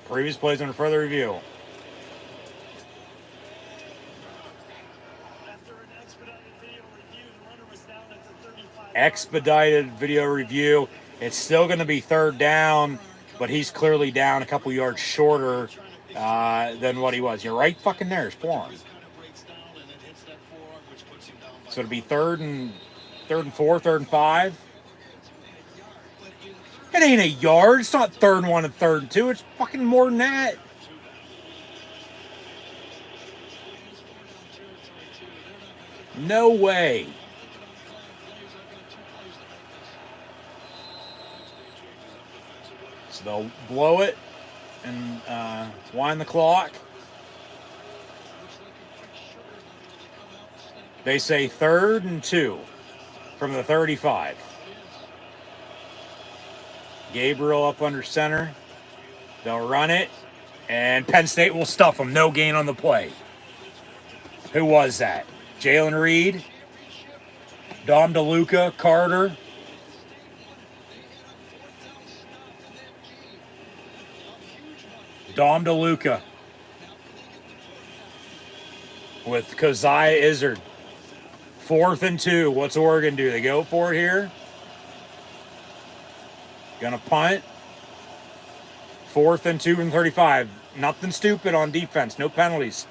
I: Previous plays under further review. Expedited video review. It's still going to be third down. But he's clearly down a couple yards shorter than what he was. You're right fucking there, his forearm. So it'll be third and 4, third and 5. It ain't a yard. It's not third and 1 and third and 2. It's fucking more than that. No way. So they'll blow it and wind the clock. They say third and 2 from the 35. Gabriel up under center. They'll run it, and Penn State will stuff them. No gain on the play. Who was that? Jalen Reed, Dom DeLuca, Carter. Dom DeLuca with Keziah Izzard. 4th and 2. What's Oregon do? They go for it here. Gonna punt. 4th and 2 and 35. Nothing stupid on defense. No penalties.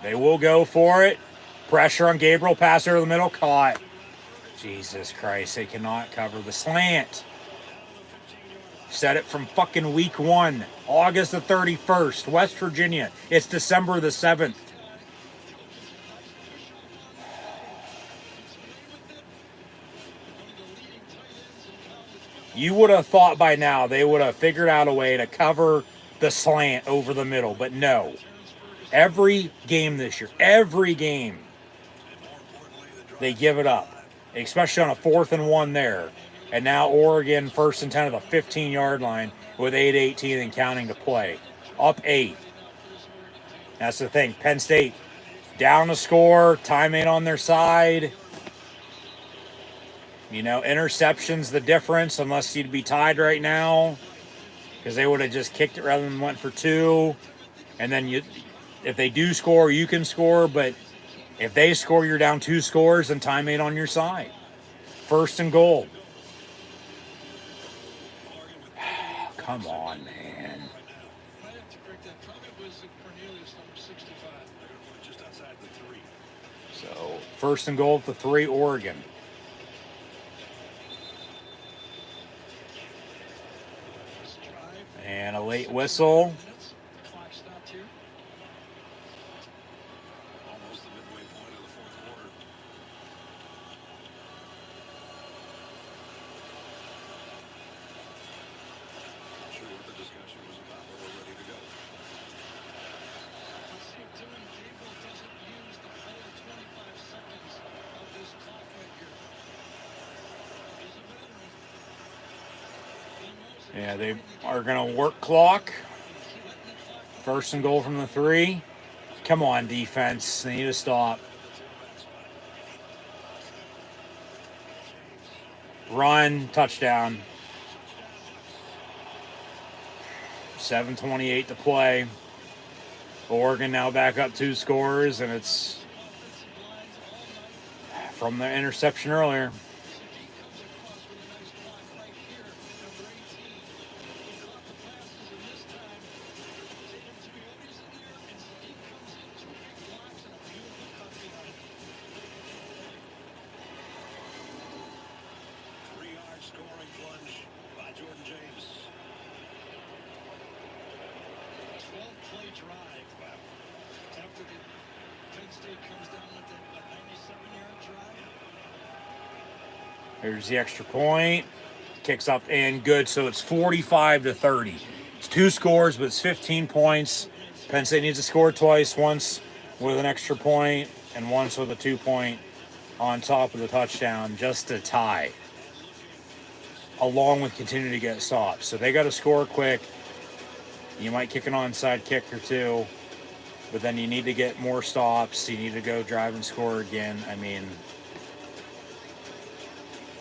I: They will go for it. Pressure on Gabriel. Pass over the middle. Caught. Jesus Christ. They cannot cover the slant. Said it from fucking week 1. August the 31st, West Virginia. It's December the 7th. You would have thought by now they would have figured out a way to cover the slant over the middle, but no. Every game this year, every game, they give it up, especially on a 4th and 1 there. And now Oregon, 1st and 10 of the 15-yard line with 8:18 and counting to play. Up 8. That's the thing. Penn State down to score. Time ain't on their side. You know, interception's the difference unless you'd be tied right now. Because they would have just kicked it rather than went for 2. And then if they do score, you can score. But if they score, you're down 2 scores and time ain't on your side. 1st and goal. Come on, man.
F: Might have to correct that. Probably was Cornelius, number 65.
D: Just outside the 3.
I: So 1st and goal at the 3, Oregon. And a late whistle.
F: Clock stopped here.
D: Almost the midway point of the 4th quarter. Not sure what the discussion was about, but we're ready to go.
F: Let's see if Dylan Gabriel doesn't use the whole 25 seconds of this clock right here. He's a veteran. He knows it.
I: Yeah, they are going to work clock. 1st and goal from the 3. Come on, defense. They need to stop. Run, touchdown. 7:28 to play. Oregon now back up 2 scores, and it's from the interception earlier. Here's the extra point. Kicks up and good. So it's 45-30. It's 2 scores, but it's 15 points. Penn State needs to score twice. Once with an extra point and once with a 2-point on top of the touchdown just to tie. Along with continuing to get stops. So they got to score quick. You might kick an onside kick or 2. But then you need to get more stops. You need to go drive and score again. I mean...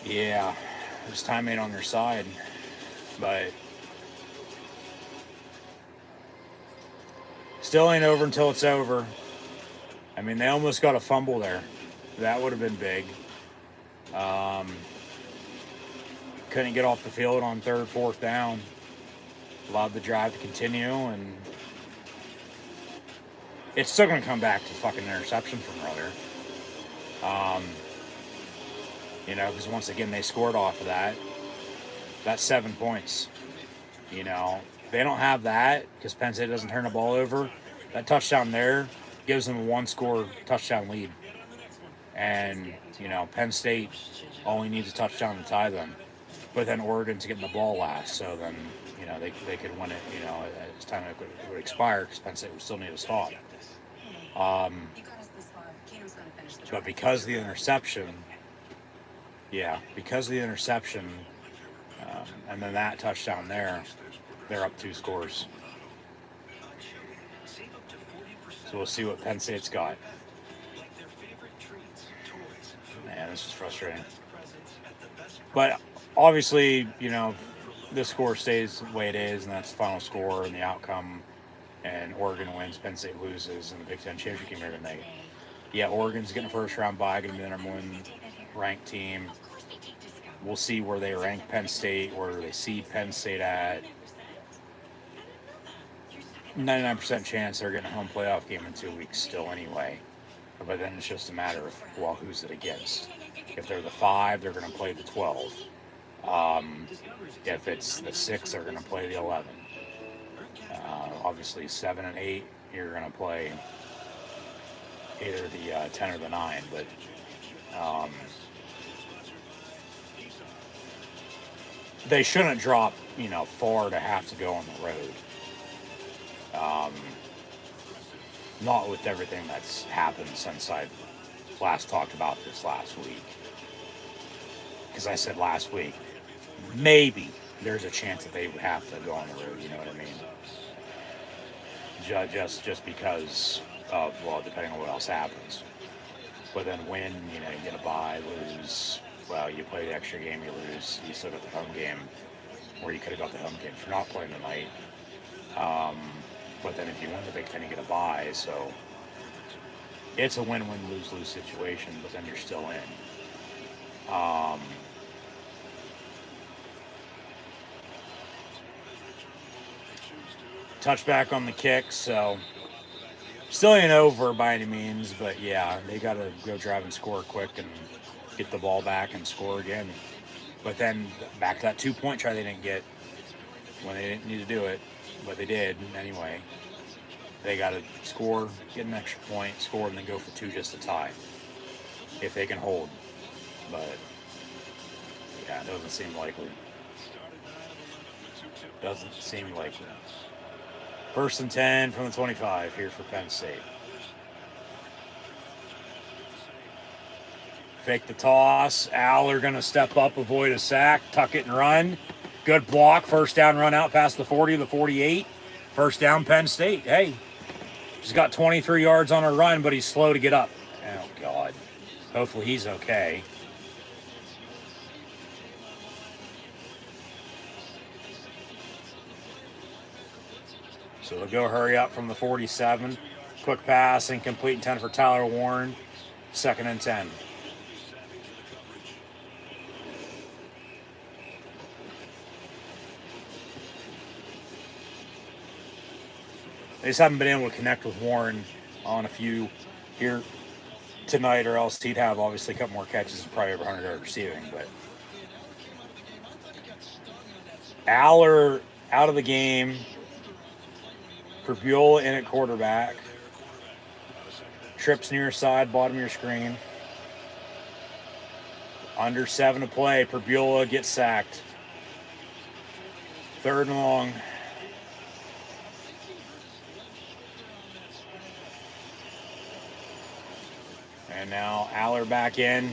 I: yeah, this time ain't on their side, but still ain't over until it's over. I mean, they almost got a fumble there. That would have been big. Couldn't get off the field on 3rd, 4th down. Allowed the drive to continue, and it's still going to come back to fucking interception from earlier. You know, because once again, they scored off of that. That's 7 points. You know, they don't have that because Penn State doesn't turn the ball over. That touchdown there gives them a 1-score touchdown lead. And, you know, Penn State only needs a touchdown to tie them. But then Oregon's getting the ball last. So then, you know, they could win it, you know, as time it would expire because Penn State would still need a stop. But because of the interception... yeah, because of the interception, and then that touchdown there, they're up 2 scores. So we'll see what Penn State's got. Man, this is frustrating. But obviously, you know, this score stays the way it is, and that's the final score and the outcome. And Oregon wins, Penn State loses in the Big Ten championship game here tonight. Yeah, Oregon's getting a 1st-round bye, going to be the number 1 ranked team. We'll see where they rank Penn State, where they see Penn State at. 99% chance they're getting a home playoff game in 2 weeks still anyway. But then it's just a matter of, well, who's it against? If they're the 5, they're going to play the 12. If it's the 6, they're going to play the 11. Obviously, 7 and 8, you're going to play either the 10 or the 9. But they shouldn't drop, 4 to have to go on the road. Not with everything that's happened since I last talked about this last week. Because I said last week, maybe there's a chance that they would have to go on the road, you know what I mean? Just because of, well, depending on what else happens. But then when, you get a bye, lose, well, you play the extra game, you lose, you still got the home game, or you could have got the home game if you're not playing tonight. But then if you win the Big Ten, you get a bye, so it's a win-win, lose-lose situation, but then you're still in. Touchback on the kick, so still ain't over by any means, but yeah, they got to go drive and score quick and get the ball back and score again. But then back to that 2-point try they didn't get when they didn't need to do it, but they did anyway. They got to score, get an extra point, score, and then go for 2 just to tie, if they can hold. But yeah, it doesn't seem likely. Doesn't seem likely. 1st and 10 from the 25 here for Penn State. Fake the toss. Aller going to step up, avoid a sack, tuck it and run. Good block. 1st down, run out past the 40 to the 48. 1st down, Penn State. Hey, he's got 23 yards on a run, but he's slow to get up. Oh, God. Hopefully he's okay. So they'll go hurry up from the 47. Quick pass, incomplete, intent for Tyler Warren. 2nd and 10. They just haven't been able to connect with Warren on a few here tonight, or else he'd have obviously a couple more catches and probably over 100 yards receiving. But Aller out of the game. Perbula in at quarterback. Trips near side, bottom of your screen. Under 7 to play. Perbula gets sacked. 3rd and long. And now Aller back in.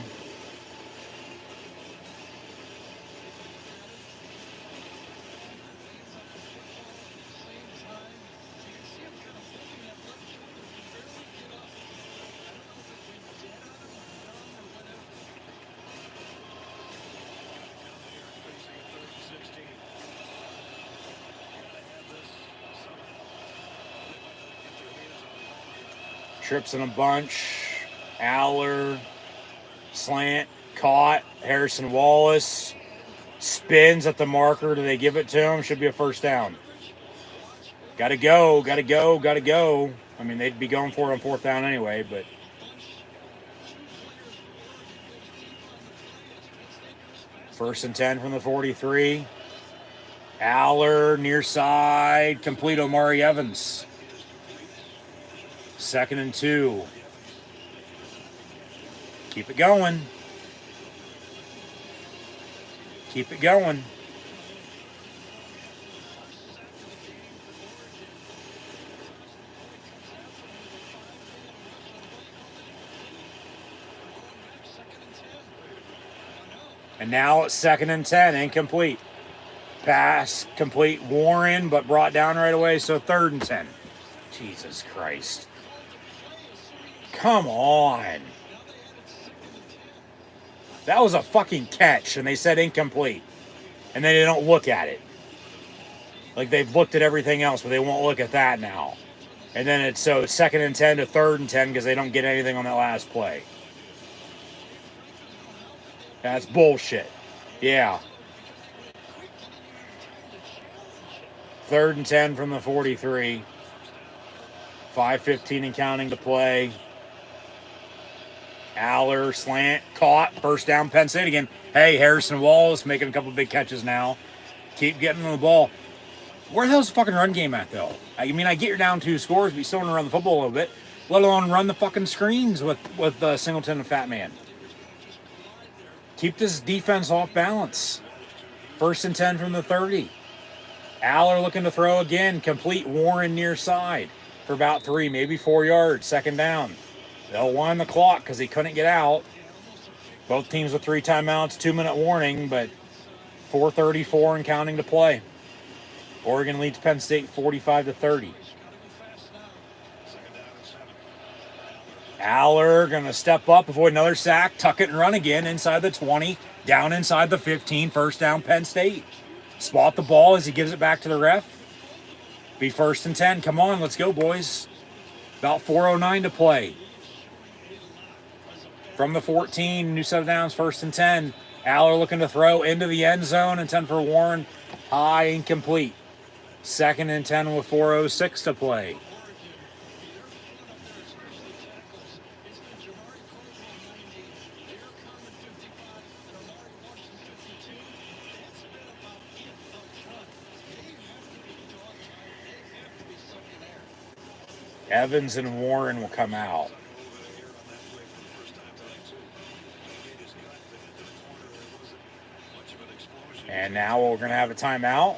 I: Trips in a bunch. Aller, slant, caught. Harrison Wallace spins at the marker. Do they give it to him? Should be a 1st down. Gotta go, gotta go, gotta go. I mean, they'd be going for it on 4th down anyway, but. First and 10 from the 43. Aller, near side, complete Omari Evans. 2nd and 2. Keep it going. Keep it going. And now it's 2nd and 10, incomplete. Pass complete, Warren, but brought down right away, so 3rd and 10. Jesus Christ. Come on. That was a fucking catch, and they said incomplete. And then they don't look at it. Like, they've looked at everything else, but they won't look at that now. And then it's 2nd and 10 to 3rd and 10 because they don't get anything on that last play. That's bullshit. Yeah. 3rd and 10 from the 43. 5:15 and counting to play. Aller, slant, caught, first down, Penn State again. Hey, Harrison Wallace making a couple big catches now. Keep getting on the ball. Where the hell's the fucking run game at, though? I mean, I get you're down 2 scores, but you still want to run the football a little bit, let alone run the fucking screens with Singleton and Fat Man. Keep this defense off balance. 1st and 10 from the 30. Aller looking to throw again. Complete. Warren near side for about 3, maybe 4 yards. 2nd down. They'll wind the clock because he couldn't get out. Both teams with 3 timeouts, 2-minute warning, but 4:34 and counting to play. Oregon leads Penn State 45-30. Aller going to step up, avoid another sack, tuck it and run again inside the 20, down inside the 15, 1st down Penn State. Spot the ball as he gives it back to the ref. Be 1st and 10. Come on, let's go, boys. About 4:09 to play. From the 14, new set of downs, 1st and 10. Aller looking to throw into the end zone, and 10 for Warren. High, incomplete. 2nd and 10 with 4:06 to play. Evans and Warren will come out. And now we're going to have a timeout.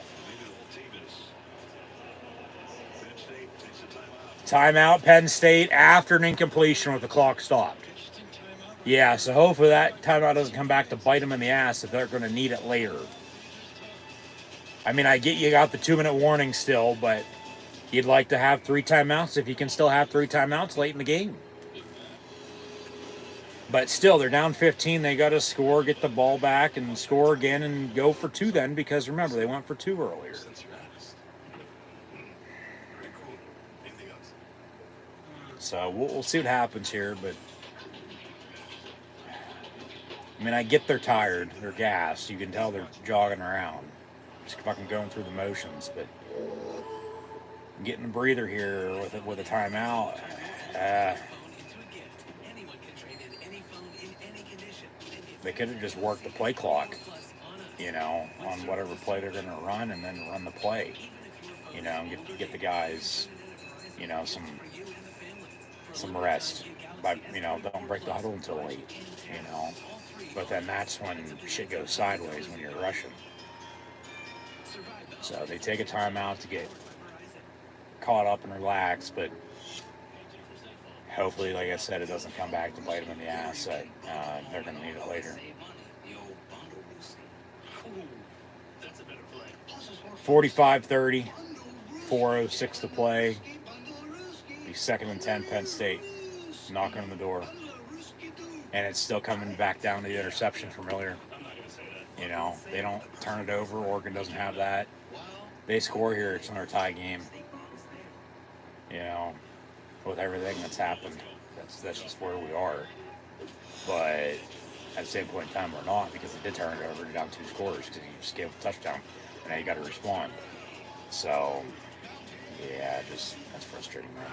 I: Timeout, Penn State, after an incompletion with the clock stopped. Yeah, so hopefully that timeout doesn't come back to bite them in the ass if they're going to need it later. I mean, I get you got the 2-minute warning still, but you'd like to have 3 timeouts if you can still have 3 timeouts late in the game. But still, they're down 15. They got to score, get the ball back, and score again and go for 2 then, because remember, they went for 2 earlier. So we'll see what happens here, but I mean, I get they're tired, they're gassed. You can tell they're jogging around, just fucking going through the motions. But getting a breather here with a timeout. They could have just worked the play clock, you know, on whatever play they're going to run, and then run the play, you know, and get the guys, you know, some rest. But, you know, don't break the huddle until late, you know. But then that's when shit goes sideways, when you're rushing. So they take a timeout to get caught up and relax, but hopefully, like I said, it doesn't come back to bite them in the ass. That they're going to need it later. 45-30, 4:06 to play. Be 2nd and 10, Penn State. Knocking on the door. And it's still coming back down to the interception from earlier. You know, they don't turn it over. Oregon doesn't have that. They score here, it's another tie game. You know, with everything that's happened, that's just where we are. But at the same point in time, we're not, because they did turn it over, down 2 scores because you just gave a touchdown, and now you got to respond. So, yeah, just that's frustrating, man.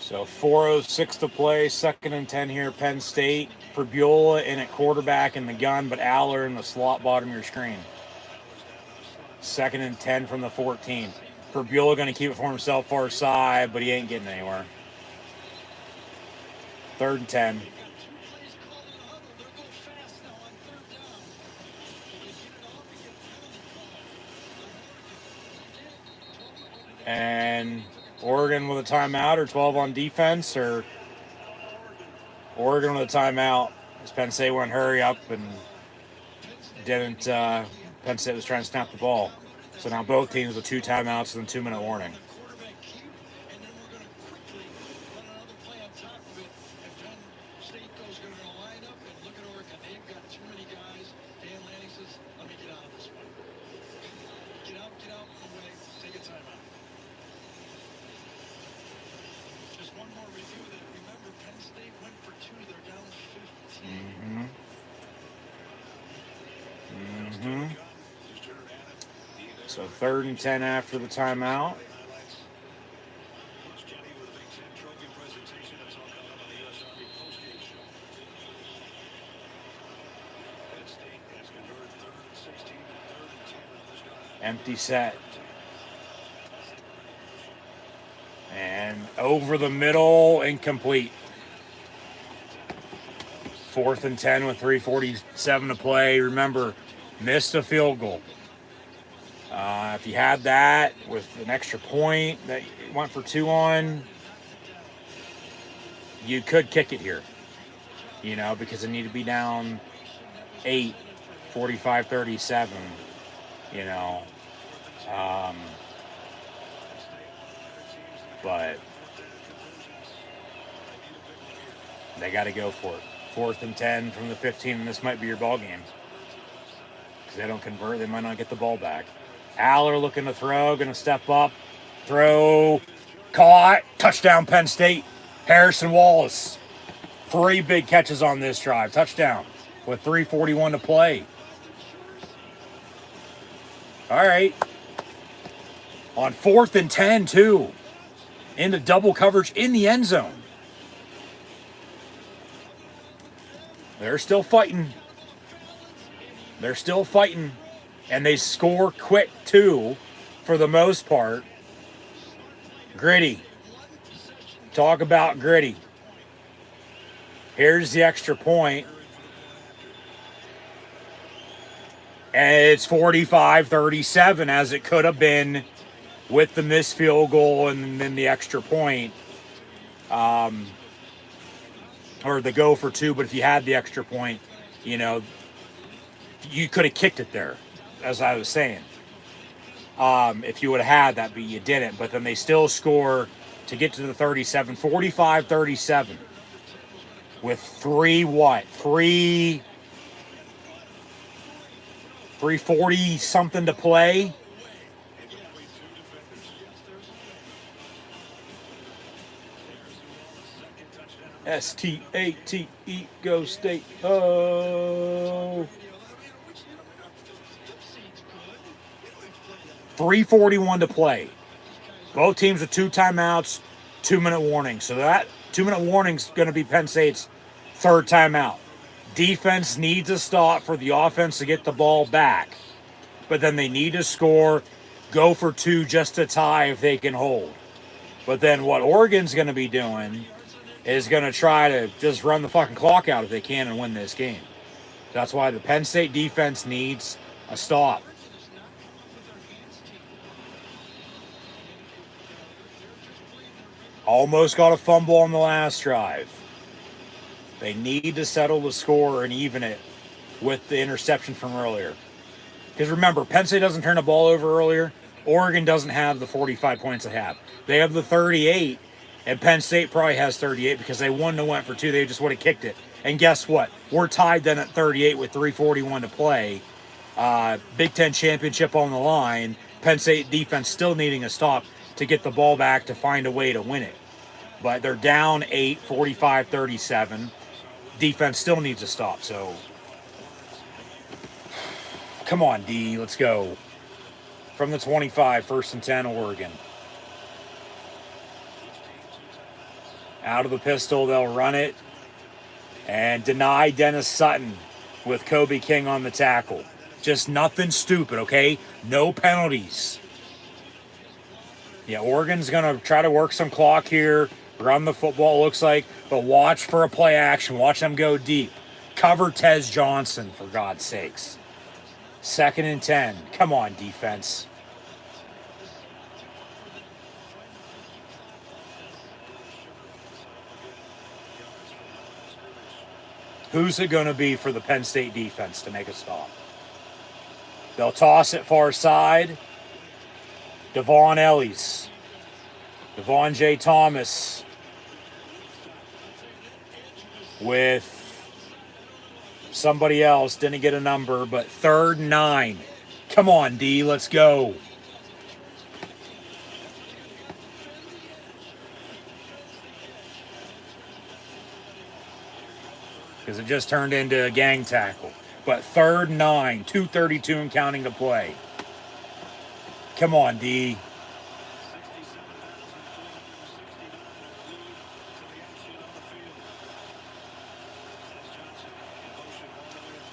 I: So 4:06 to play, 2nd and 10 here, Penn State. Fabiola in at quarterback in the gun, but Aller in the slot bottom of your screen. 2nd and 10 from the 14. Fabiola going to keep it for himself far side, but he ain't getting anywhere. 3rd and 10. And Oregon with a timeout, or 12 on defense, or Oregon with a timeout. As Penn State went hurry up and didn't. Penn State was trying to snap the ball. So now both teams with 2 timeouts and a 2-minute warning.
F: Quarterback keep, and then we're going to quickly run another play on top of it. And Penn State goes going to line up and look at Oregon. They've got too many guys. Dan Lanning says, let me get out of this one. Get out, away, take a timeout. Just one more review that, remember, Penn State went for 2. They're down 15.
I: So 3rd and 10 after the timeout. Empty set. And over the middle, incomplete. 4th and 10 with 3:47 to play. Remember, missed a field goal. If you had that with an extra point that you went for 2 on, you could kick it here, you know, because it need to be down 8, 45-37, you know. But they got to go for it. 4th and 10 from the 15, and this might be your ball game. Because they don't convert, they might not get the ball back. Aller looking to throw, going to step up, throw, caught, touchdown Penn State. Harrison Wallace, 3 big catches on this drive, touchdown with 3:41 to play. All right. On 4th and 10 too, into double coverage in the end zone. They're still fighting. They're still fighting. And they score quick, too, for the most part. Gritty. Talk about gritty. Here's the extra point. And it's 45-37, as it could have been with the missed field goal and then the extra point. Or the go for 2, but if you had the extra point, you know, you could have kicked it there. As I was saying, if you would have had that, but you didn't. But then they still score to get to the 37, 45-37 with 340 something to play. S-T-A-T-E, go State. Oh. 3:41 to play. Both teams with 2 timeouts, 2-minute warning. So that 2-minute warning is going to be Penn State's 3rd timeout. Defense needs a stop for the offense to get the ball back. But then they need to score, go for 2 just to tie if they can hold. But then what Oregon's going to be doing is going to try to just run the fucking clock out if they can and win this game. That's why the Penn State defense needs a stop. Almost got a fumble on the last drive. They need to settle the score and even it with the interception from earlier. Because remember, Penn State doesn't turn the ball over earlier. Oregon doesn't have the 45 points they have. They have the 38, and Penn State probably has 38 because they wouldn't have went for 2. They just would have kicked it. And guess what? We're tied then at 38 with 3:41 to play. Big Ten championship on the line. Penn State defense still needing a stop to get the ball back to find a way to win it. But they're down 8, 45-37. Defense still needs a stop, so come on, D, let's go. From the 25, 1st and 10, Oregon. Out of the pistol, they'll run it and deny Dennis Sutton with Kobe King on the tackle. Just nothing stupid, okay? No penalties. Yeah, Oregon's going to try to work some clock here, run the football, looks like, but watch for a play action. Watch them go deep. Cover Tez Johnson, for God's sakes. 2nd and 10. Come on, defense. Who's it going to be for the Penn State defense to make a stop? They'll toss it far side. Devon Ellis. Devon J. Thomas. With somebody else. Didn't get a number, but 3rd and 9. Come on, D. Let's go. Because it just turned into a gang tackle. But 3rd and 9, 2:32 and counting to play. Come on, D.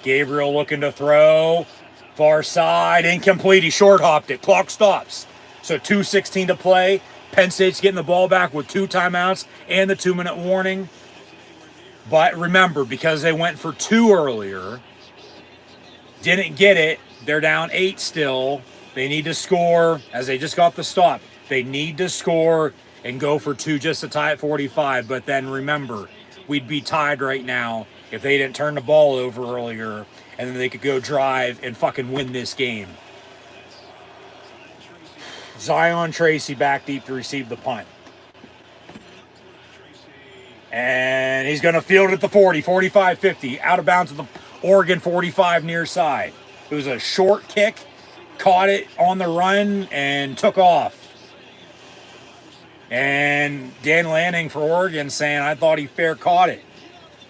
I: Gabriel looking to throw. Far side, incomplete. He short hopped it. Clock stops. So 2:16 to play. Penn State's getting the ball back with 2 timeouts and the 2-minute warning. But remember, because they went for 2 earlier, didn't get it, they're down 8 still. They need to score, as they just got the stop. They need to score and go for 2 just to tie at 45. But then remember, we'd be tied right now if they didn't turn the ball over earlier, and then they could go drive and fucking win this game. Zion Tracy back deep to receive the punt. And he's going to field at the 40, 45-50, out of bounds at the Oregon 45 near side. It was a short kick, caught it on the run, and took off. And Dan Lanning for Oregon saying, I thought he fair caught it.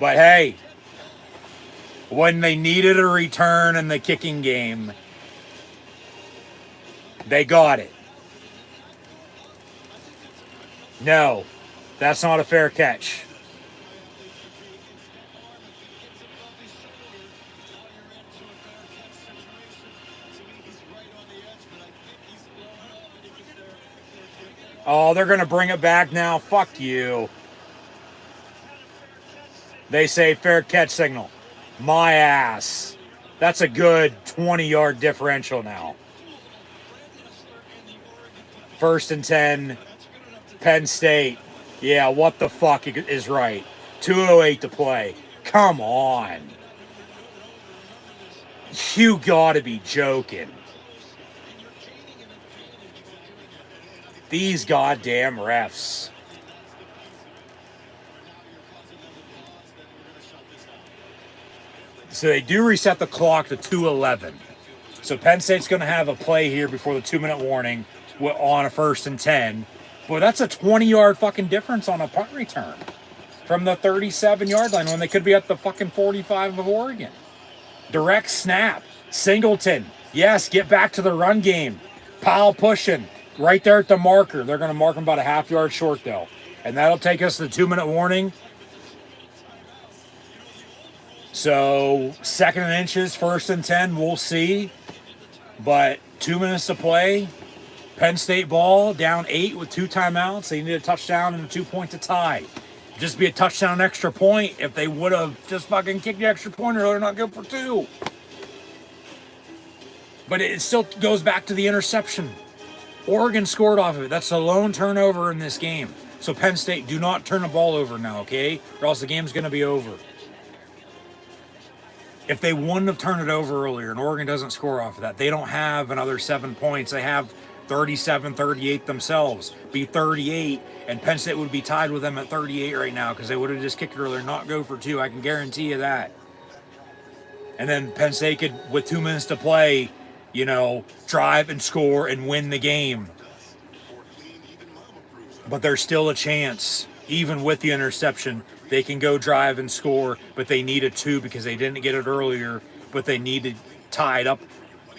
I: But hey, when they needed a return in the kicking game, they got it. No, that's not a fair catch. Oh, they're going to bring it back now. Fuck you. They say fair catch signal. My ass. That's a good 20-yard differential now. 1st and 10. Penn State. Yeah, what the fuck is right? 2:08 to play. Come on. You gotta be joking. These goddamn refs. So they do reset the clock to 2:11. So Penn State's going to have a play here before the 2-minute warning on a 1st and 10. Boy, that's a 20-yard fucking difference on a punt return from the 37-yard line when they could be at the fucking 45 of Oregon. Direct snap. Singleton. Yes, get back to the run game. Powell pushing. Right there at the marker. They're going to mark him about a half-yard short, though. And that'll take us to the 2-minute warning. So, 2nd and inches, 1st and 10, we'll see. But 2 minutes to play. Penn State ball, down 8 with 2 timeouts. They need a touchdown and a 2-point to tie. Just be a touchdown extra point if they would have just fucking kicked the extra point earlier, not go for 2. But it still goes back to the interception. Oregon scored off of it. That's the lone turnover in this game. So Penn State, do not turn the ball over now, okay? Or else the game's going to be over. If they wouldn't have turned it over earlier and Oregon doesn't score off of that, they don't have another 7 points. They have 37-38 themselves. Be 38, and Penn State would be tied with them at 38 right now because they would have just kicked it earlier, not go for 2. I can guarantee you that. And then Penn State could, with 2 minutes to play, drive and score and win the game. But there's still a chance, even with the interception, they can go drive and score, but they need a 2 because they didn't get it earlier, but they need to tie it up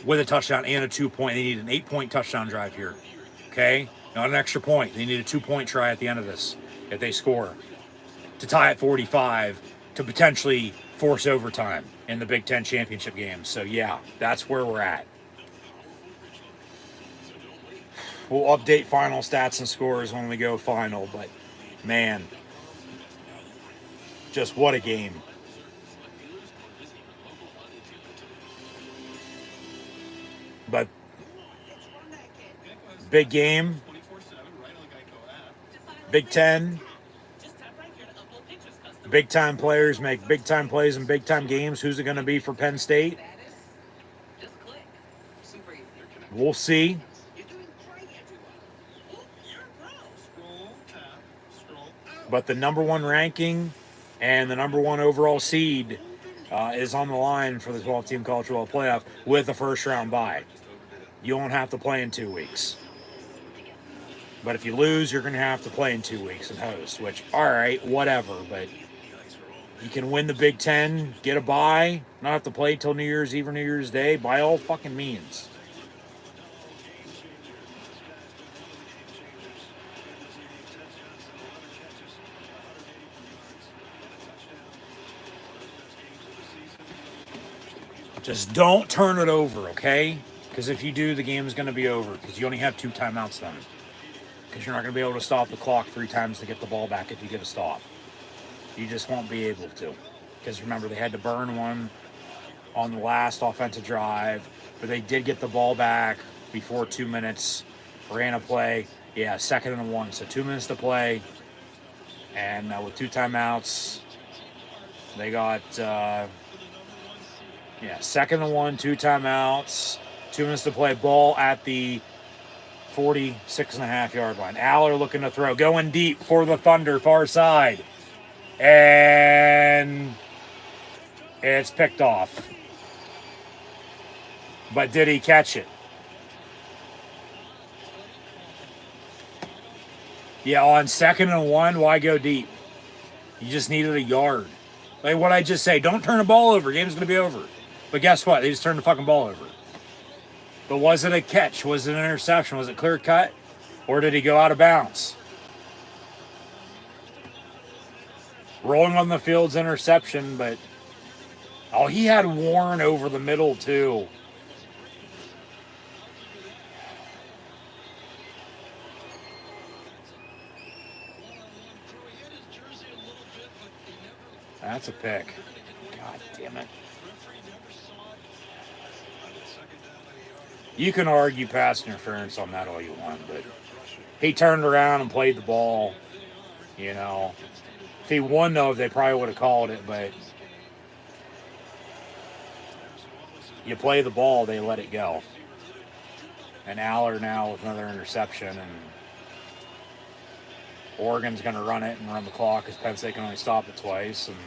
I: with a touchdown and a 2-point. They need an 8-point touchdown drive here, okay? Not an extra point. They need a 2-point try at the end of this if they score to tie at 45 to potentially force overtime in the Big Ten championship game. So, yeah, that's where we're at. We'll update final stats and scores when we go final, but, man, just what a game. But big game. Big Ten. Big time players make big time plays in big time games. Who's it going to be for Penn State?
E: Just click. Super easy.
I: We'll see.
A: You're doing great, everyone. Oh, you're a pro.
C: Scroll, tap, scroll.
I: But the number one ranking and the number one overall seed is on the line for the 12-team college football playoff with a first-round bye. You won't have to play in 2 weeks. But if you lose, you're going to have to play in 2 weeks and host, which, all right, whatever. But you can win the Big Ten, get a bye, not have to play till New Year's Eve or New Year's Day, by all fucking means. Just don't turn it over, okay? Because if you do, the game is going to be over. Because you only have 2 timeouts then. Because you're not going to be able to stop the clock 3 times to get the ball back if you get a stop. You just won't be able to. Because remember, they had to burn one on the last offensive drive. But they did get the ball back before 2 minutes. Ran a play. Yeah, 2nd and 1. So 2 minutes to play. And with 2 timeouts, they got... 2nd and 1, 2 timeouts, 2 minutes to play. Ball at the 46.5-yard line. Aller looking to throw, going deep for the Thunder, far side, and it's picked off. But did he catch it? Yeah, on 2nd and 1, why go deep? You just needed a yard. Like what I just say, don't turn the ball over. Game's going to be over. But guess what? They just turned the fucking ball over. But was it a catch? Was it an interception? Was it clear cut? Or did he go out of bounds? Rolling on the field's interception, but... Oh, he had Warren over the middle, too. That's a pick. God damn it. You can argue pass interference on that all you want, but he turned around and played the ball. You know, if he won, though, they probably would have called it, but you play the ball, they let it go. And Aller now with another interception, and Oregon's going to run it and run the clock because Penn State can only stop it twice. And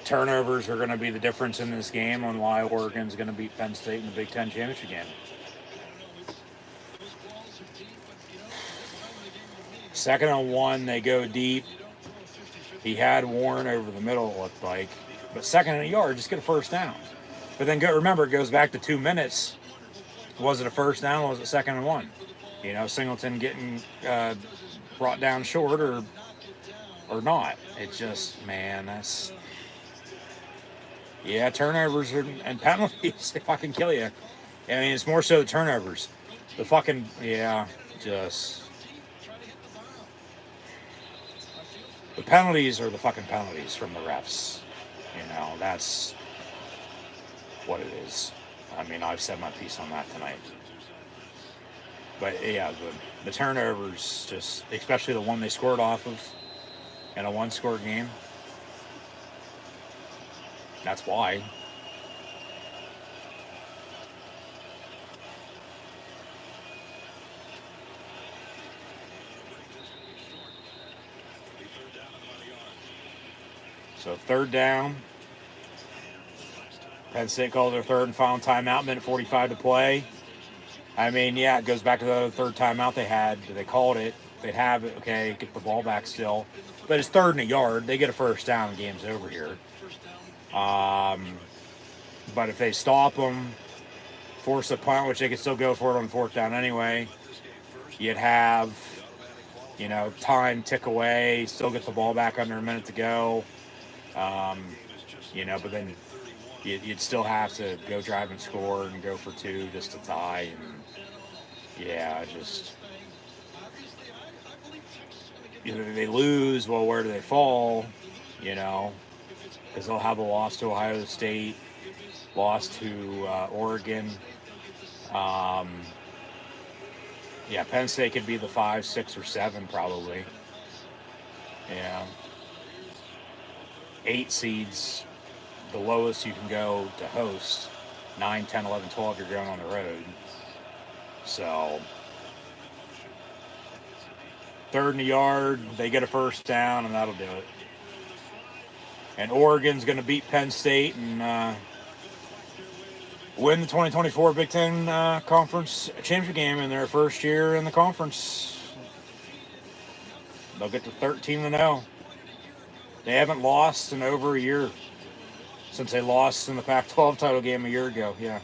I: turnovers are going to be the difference in this game on why Oregon's going to beat Penn State in the Big Ten championship game. 2nd and 1, they go deep. He had Warren over the middle, it looked like. But 2nd and a yard, just get a first down. But then remember, it goes back to 2 minutes. Was it a first down or was it 2nd and 1? You know, Singleton getting brought down short or not. It's just, man, that's... Yeah, turnovers and penalties, they fucking kill you. I mean, it's more so the turnovers. The fucking, just... The penalties are the fucking penalties from the refs. You know, that's what it is. I mean, I've said my piece on that tonight. But, yeah, the turnovers, just, especially the one they scored off of in a one-score game. That's why. So 3rd down. Penn State calls their 3rd and final timeout, minute 45 to play. I mean, yeah, it goes back to the 3rd timeout they had. They called it. They'd have it, okay, get the ball back still. But it's 3rd and a yard. They get a first down, game's over here. But if they stop them, force a punt, which they could still go for it on 4th down anyway, you'd have, you know, time tick away, still get the ball back under a minute to go. You know, but then you'd still have to go drive and score and go for 2 just to tie. And yeah, just, either they lose, well, where do they fall? You know, because they'll have a loss to Ohio State, loss to Oregon. Yeah, Penn State could be the 5, 6, or 7 probably. 8 seeds, the lowest you can go to host. 9, 10, 11, 12, you're going on the road. So, 3rd in the yard, they get a first down, and that'll do it. And Oregon's going to beat Penn State and win the 2024 Big Ten Conference Championship game in their first year in the conference. They'll get to 13-0. They haven't lost in over a year since they lost in the Pac-12 title game a year ago. Yeah.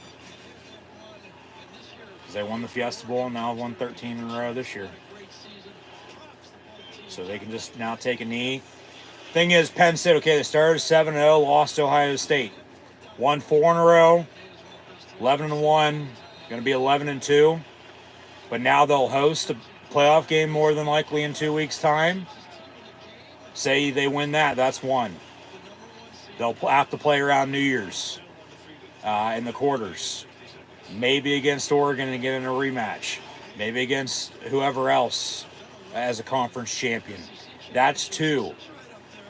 I: They won the Fiesta Bowl and now have won 13 in a row this year. So they can just now take a knee. Thing is, Penn State, okay, they started 7-0, lost to Ohio State. Won 4 in a row, 11-1, going to be 11-2. But now they'll host a playoff game more than likely in 2 weeks' time. Say they win that, that's 1. They'll have to play around New Year's in the quarters. Maybe against Oregon and get in a rematch. Maybe against whoever else as a conference champion. That's 2.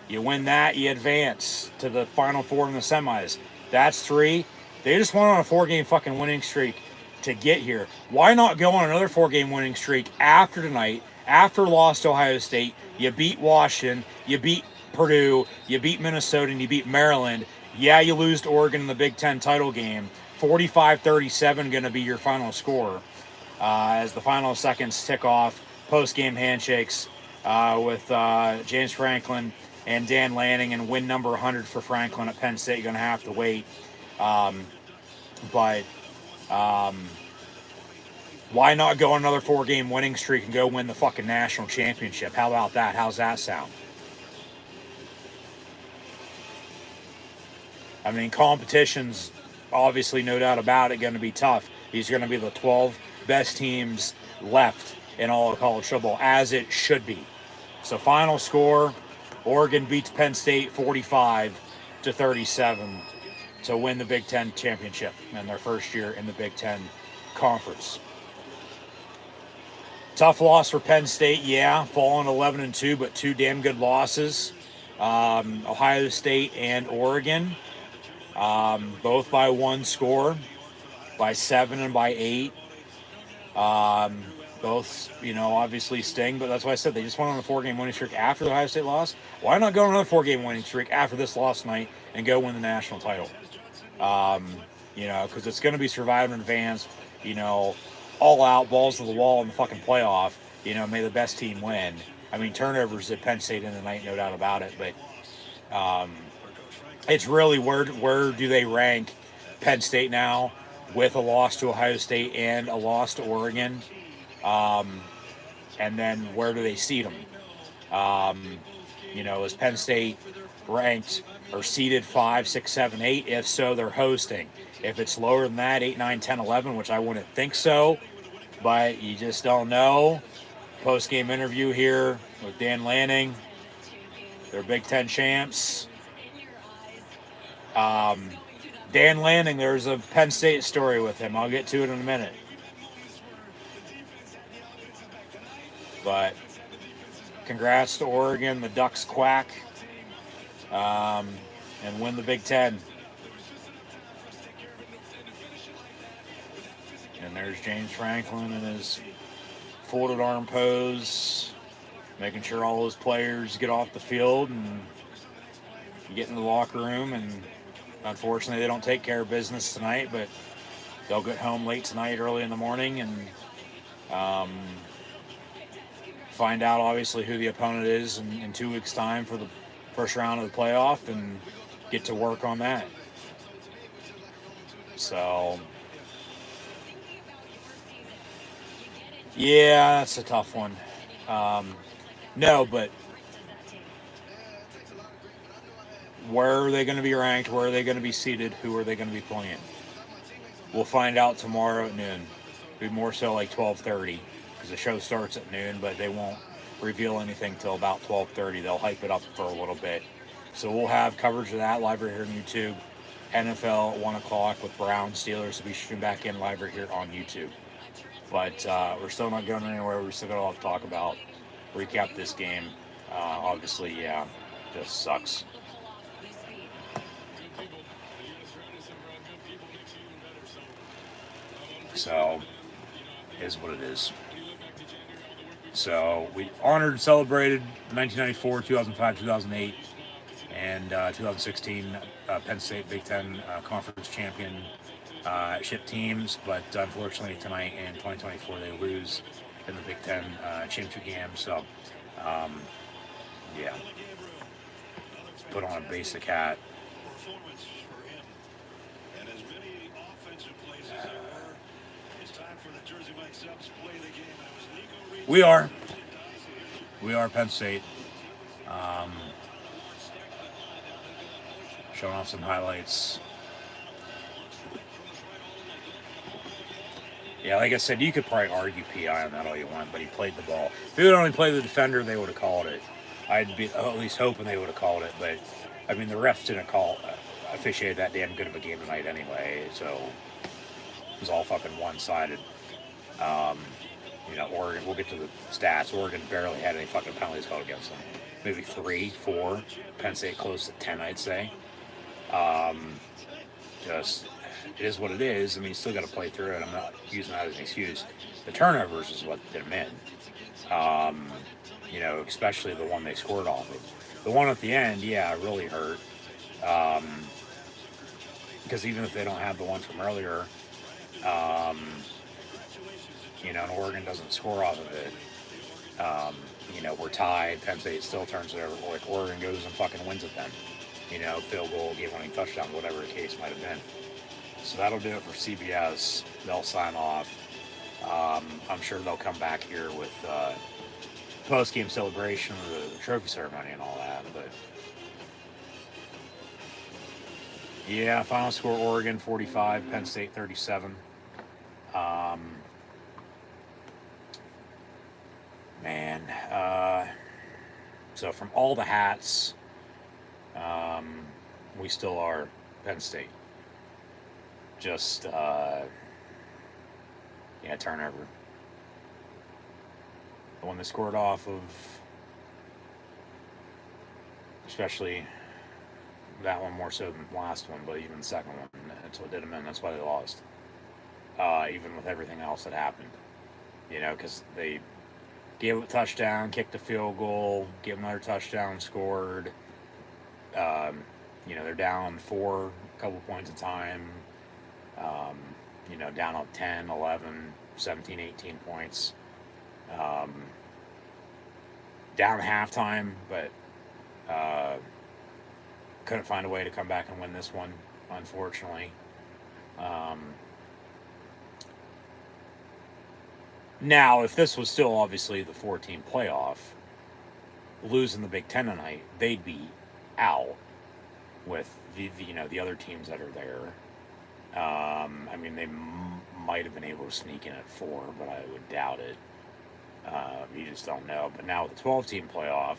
I: You win that, you advance to the Final Four in the semis. That's 3. They just went on a 4-game fucking winning streak to get here. Why not go on another 4-game winning streak after tonight, after lost to Ohio State? You beat Washington, you beat Purdue, you beat Minnesota, and you beat Maryland. Yeah, you lose to Oregon in the Big Ten title game. 45-37 going to be your final score as the final seconds tick off. Post-game handshakes with James Franklin and Dan Lanning, and win number 100 for Franklin at Penn State. You're going to have to wait. But why not go on another 4-game winning streak and go win the fucking national championship? How about that? How's that sound? I mean, competition's obviously, no doubt about it, going to be tough. These are going to be the 12 best teams left in all of college football, as it should be. So final score, Oregon beats Penn State 45-37 to win the Big Ten championship in their first year in the Big Ten Conference. Tough loss for Penn State, yeah, falling 11-2, but 2 damn good losses. Ohio State and Oregon, both by 1 score, by 7 and by 8. Both, obviously sting, but that's why I said they just went on a 4-game winning streak after the Ohio State loss. Why not go on another 4-game winning streak after this loss tonight and go win the national title? Because it's going to be survive and advance, all out, balls to the wall in the fucking playoff. May the best team win. I mean, turnovers at Penn State in the night, no doubt about it, but it's really where do they rank Penn State now with a loss to Ohio State and a loss to Oregon? And then where do they seed them? Is Penn State ranked or seeded 5, 6, 7, 8? If so, they're hosting. If it's lower than that, 8, 9, 10, 11, which I wouldn't think so, but you just don't know. Post-game interview here with Dan Lanning. They're Big Ten champs. Dan Lanning, there's a Penn State story with him. I'll get to it in a minute. But congrats to Oregon. The Ducks quack and win the Big Ten. And there's James Franklin in his folded arm pose, making sure all those players get off the field and get in the locker room. And unfortunately, they don't take care of business tonight, but they'll get home late tonight, early in the morning, and find out, obviously, who the opponent is in 2 weeks' time for the first round of the playoff and get to work on that. So, yeah, that's a tough one. No, but where are they going to be ranked? Where are they going to be seated? Who are they going to be playing? We'll find out tomorrow at noon. It'll be more so like 12:30 because the show starts at noon, but they won't reveal anything till about 12:30. They'll hype it up for a little bit. So we'll have coverage of that live right here on YouTube. NFL at 1 o'clock with Browns Steelers. So be shooting back in live right here on YouTube. But we're still not going anywhere. We're still going to talk about, recap this game. Obviously, yeah, just sucks.
E: Able to pull off this feat.
H: Good people. You got surrounded some good people makes you even better. So,
I: So, is what it is. So, we honored and celebrated 1994, 2005, 2008, and 2016 Penn State Big Ten Conference championship teams. But unfortunately, tonight in 2024, they lose in the Big Ten championship game. So, yeah, put on a basic hat.
D: Performance for him. And as many offensive plays as there were, it's time for the Jersey Mike subs to play the game. And it was Nico Reed.
I: We are Penn State. Showing off some highlights. Yeah, like I said, you could probably argue PI on that all you want, but he played the ball. If he would only play the defender, they would have called it. I'd be at least hoping they would have called it, but I mean, the refs didn't officiate that damn good of a game tonight anyway, so it was all fucking one-sided. Oregon, we'll get to the stats. Oregon barely had any fucking penalties called against them. Maybe 3, 4. Penn State close to 10, I'd say. Just, it is what it is. I mean, you still got to play through it. I'm not using that as an excuse. The turnovers is what did them in. Especially the one they scored off of. The one at the end, yeah, it really hurt. Because even if they don't have the one from earlier, and Oregon doesn't score off of it, we're tied. Penn State still turns it over. Like, Oregon goes and fucking wins it then. Field goal, game-winning touchdown, whatever the case might have been. So that'll do it for CBS. They'll sign off. I'm sure they'll come back here with post-game celebration of the trophy ceremony and all that. But yeah, final score: Oregon 45, Penn State 37. So from all the hats, we still are Penn State. Just, turnover. The one they scored off of, especially that one more so than the last one, but even the second one, that's what did them in. That's why they lost. Even with everything else that happened. Because they gave a touchdown, kicked a field goal, gave another touchdown, scored. They're down 4, a couple points at a time. Down up 10, 11, 17, 18 points. Down halftime, but couldn't find a way to come back and win this one, unfortunately. Now, if this was still obviously the 4-team playoff, losing the Big Ten tonight, they'd be out with the other teams that are there. They might have been able to sneak in at 4, but I would doubt it. You just don't know. But now with the 12-team playoff,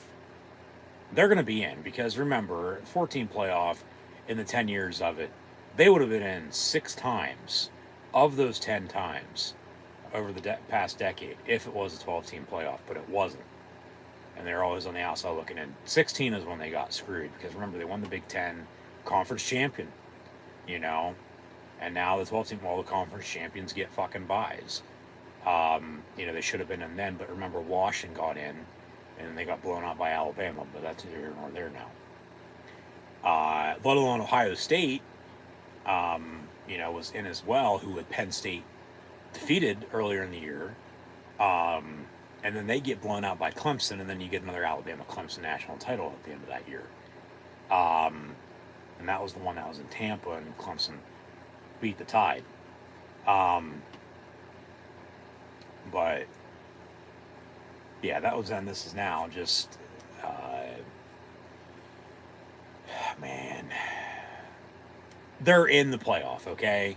I: they're going to be in, because remember, 14 playoff, in the 10 years of it, they would have been in 6 times of those 10 times over the past decade if it was a 12-team playoff, but it wasn't. And they're always on the outside looking in. 16 is when they got screwed, because remember, they won the Big Ten conference champion, and now the 12-team, the conference champions get fucking buys. They should have been in then, but remember, Washington got in, and they got blown out by Alabama, but that's neither here nor there now. Let alone Ohio State, was in as well, who had Penn State defeated earlier in the year. And then they get blown out by Clemson, and then you get another Alabama-Clemson national title at the end of that year. And that was the one that was in Tampa, and Clemson beat the Tide. But yeah, that was then. This is now. Just man, they're in the playoff. Okay,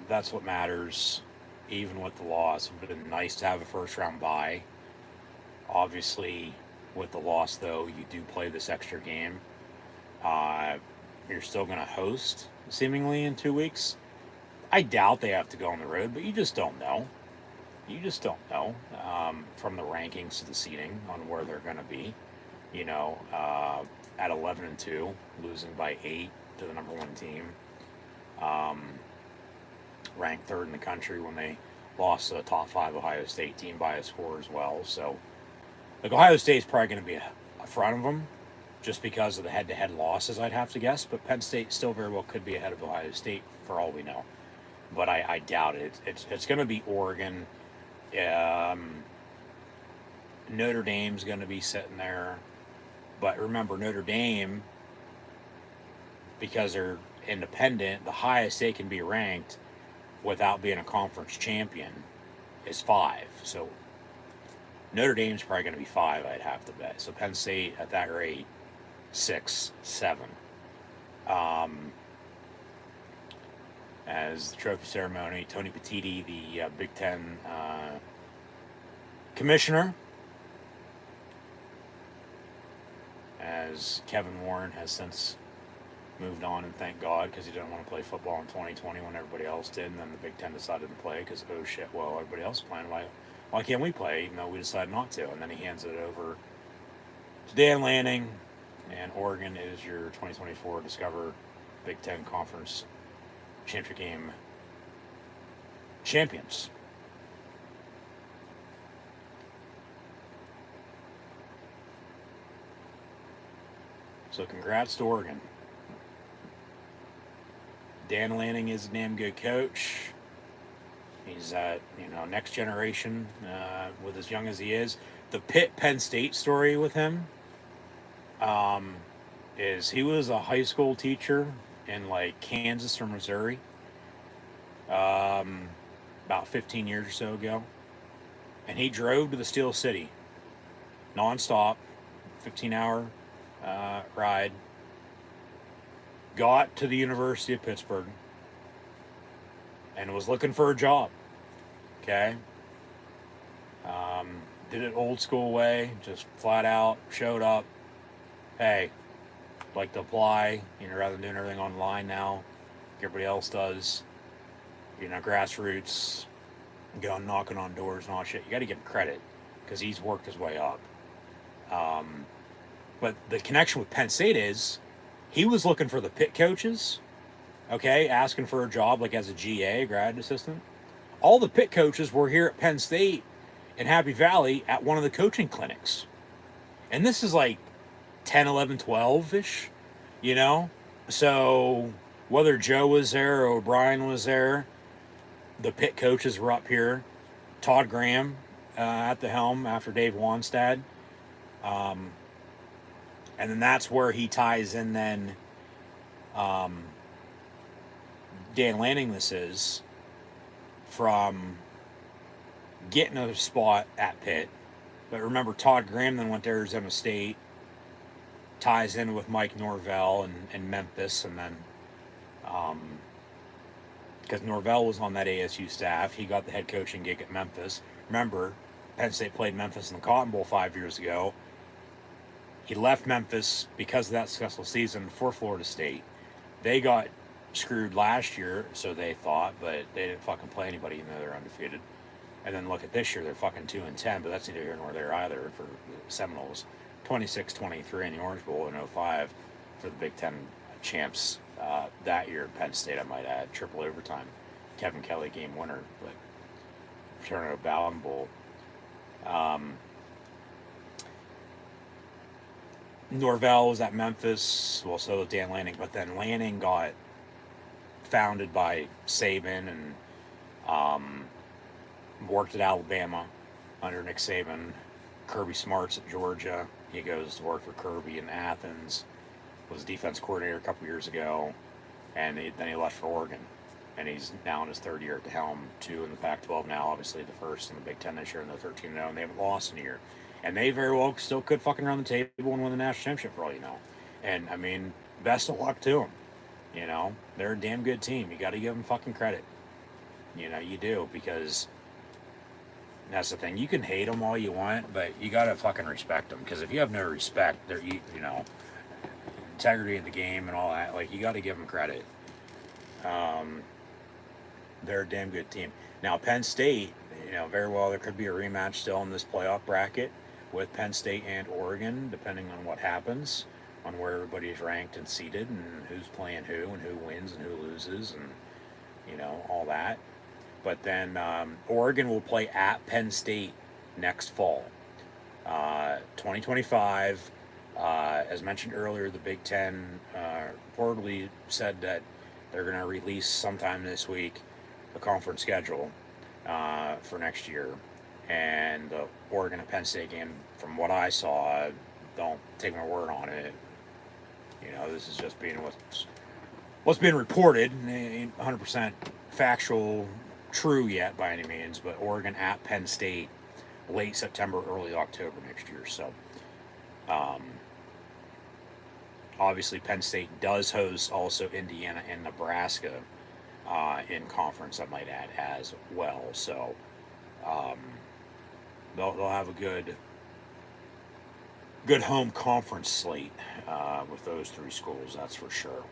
I: that's what matters. Even with the loss, it would have been nice to have a first-round bye. Obviously, with the loss, though, you do play this extra game. You're still going to host, seemingly, in 2 weeks. I doubt they have to go on the road, but you just don't know. You just don't know from the rankings to the seeding on where they're going to be. You know, at 11-2, losing by 8 to the number 1 team, ranked 3rd in the country when they lost to the top 5 Ohio State team by a score as well. So, like, Ohio State's probably going to be a front of them just because of the head-to-head losses, I'd have to guess. But Penn State still very well could be ahead of Ohio State for all we know. But I doubt it. It's going to be Oregon. Notre Dame's going to be sitting there. But remember, Notre Dame, because they're independent, the highest they can be ranked without being a conference champion is 5. So Notre Dame's probably going to be 5, I'd have to bet. So Penn State at that rate, 6, 7. As the trophy ceremony, Tony Petitti, the Big Ten commissioner, as Kevin Warren has since moved on, and thank God, because he didn't want to play football in 2020 when everybody else did, and then the Big Ten decided to play because, oh shit, well, everybody else is playing, why can't we play, even though we decided not to? And then he hands it over to Dan Lanning, and Oregon is your 2024 Discover Big Ten Conference Championship Game champions. So congrats to Oregon. Dan Lanning is a damn good coach. He's next generation with as young as he is. The Penn State story with him is he was a high school teacher in like Kansas or Missouri about 15 years or so ago. And he drove to the Steel City nonstop, 15-hour ride, got to the University of Pittsburgh, and was looking for a job. Okay? Did it old school way, just flat out, showed up. Hey, like to apply, rather than doing everything online now, like everybody else does, grassroots, going knocking on doors and all that shit. You got to give him credit, because he's worked his way up. But the connection with Penn State is, he was looking for the pit coaches, okay, asking for a job like as a GA, grad assistant. All the pit coaches were here at Penn State in Happy Valley at one of the coaching clinics. And this is like 10, 11, 12-ish, So whether Joe was there or O'Brien was there, the pit coaches were up here. Todd Graham at the helm after Dave Wanstad. And then that's where he ties in then Dan Lanning, this is, from getting a spot at Pitt. But remember, Todd Graham then went to Arizona State, ties in with Mike Norvell and Memphis, and then because Norvell was on that ASU staff, he got the head coaching gig at Memphis. Remember, Penn State played Memphis in the Cotton Bowl 5 years ago. He left Memphis because of that successful season for Florida State. They got screwed last year, so they thought, but they didn't fucking play anybody even though they're undefeated. And then look at this year, they're fucking 2-10, but that's neither here nor there either for the Seminoles. 26-23 in the Orange Bowl in 05 for the Big Ten champs that year. Penn State, I might add, triple overtime. Kevin Kelly game winner, but return to Ballon Bowl. Norvell was at Memphis, well, so was Dan Lanning, but then Lanning got founded by Saban and worked at Alabama under Nick Saban. Kirby Smart's at Georgia. He goes to work for Kirby in Athens. Was defense coordinator a couple years ago, and then he left for Oregon. And he's now in his 3rd year at the helm, 2 in the Pac-12 now, obviously the first in the Big Ten this year, and they're 13-0, and they haven't lost in a year. And they very well still could fucking run the table and win the national championship for all you know. And, I mean, best of luck to them. They're a damn good team. You got to give them fucking credit. You do, because that's the thing. You can hate them all you want, but you got to fucking respect them. Because if you have no respect, they're, integrity in the game and all that, like, you got to give them credit. They're a damn good team. Now, Penn State, very well there could be a rematch still in this playoff bracket with Penn State and Oregon, depending on what happens, on where everybody's ranked and seated, and who's playing who, and who wins and who loses, and all that. But then Oregon will play at Penn State next fall, 2025. As mentioned earlier, the Big Ten reportedly said that they're going to release sometime this week the conference schedule for next year. And the Oregon and Penn State game, from what I saw, don't take my word on it. This is just being what's been reported, ain't 100% factual, true yet by any means. But Oregon at Penn State, late September, early October next year. So, obviously, Penn State does host also Indiana and Nebraska in conference, I might add, as well. So, they'll have a good home conference slate with those three schools, that's for sure.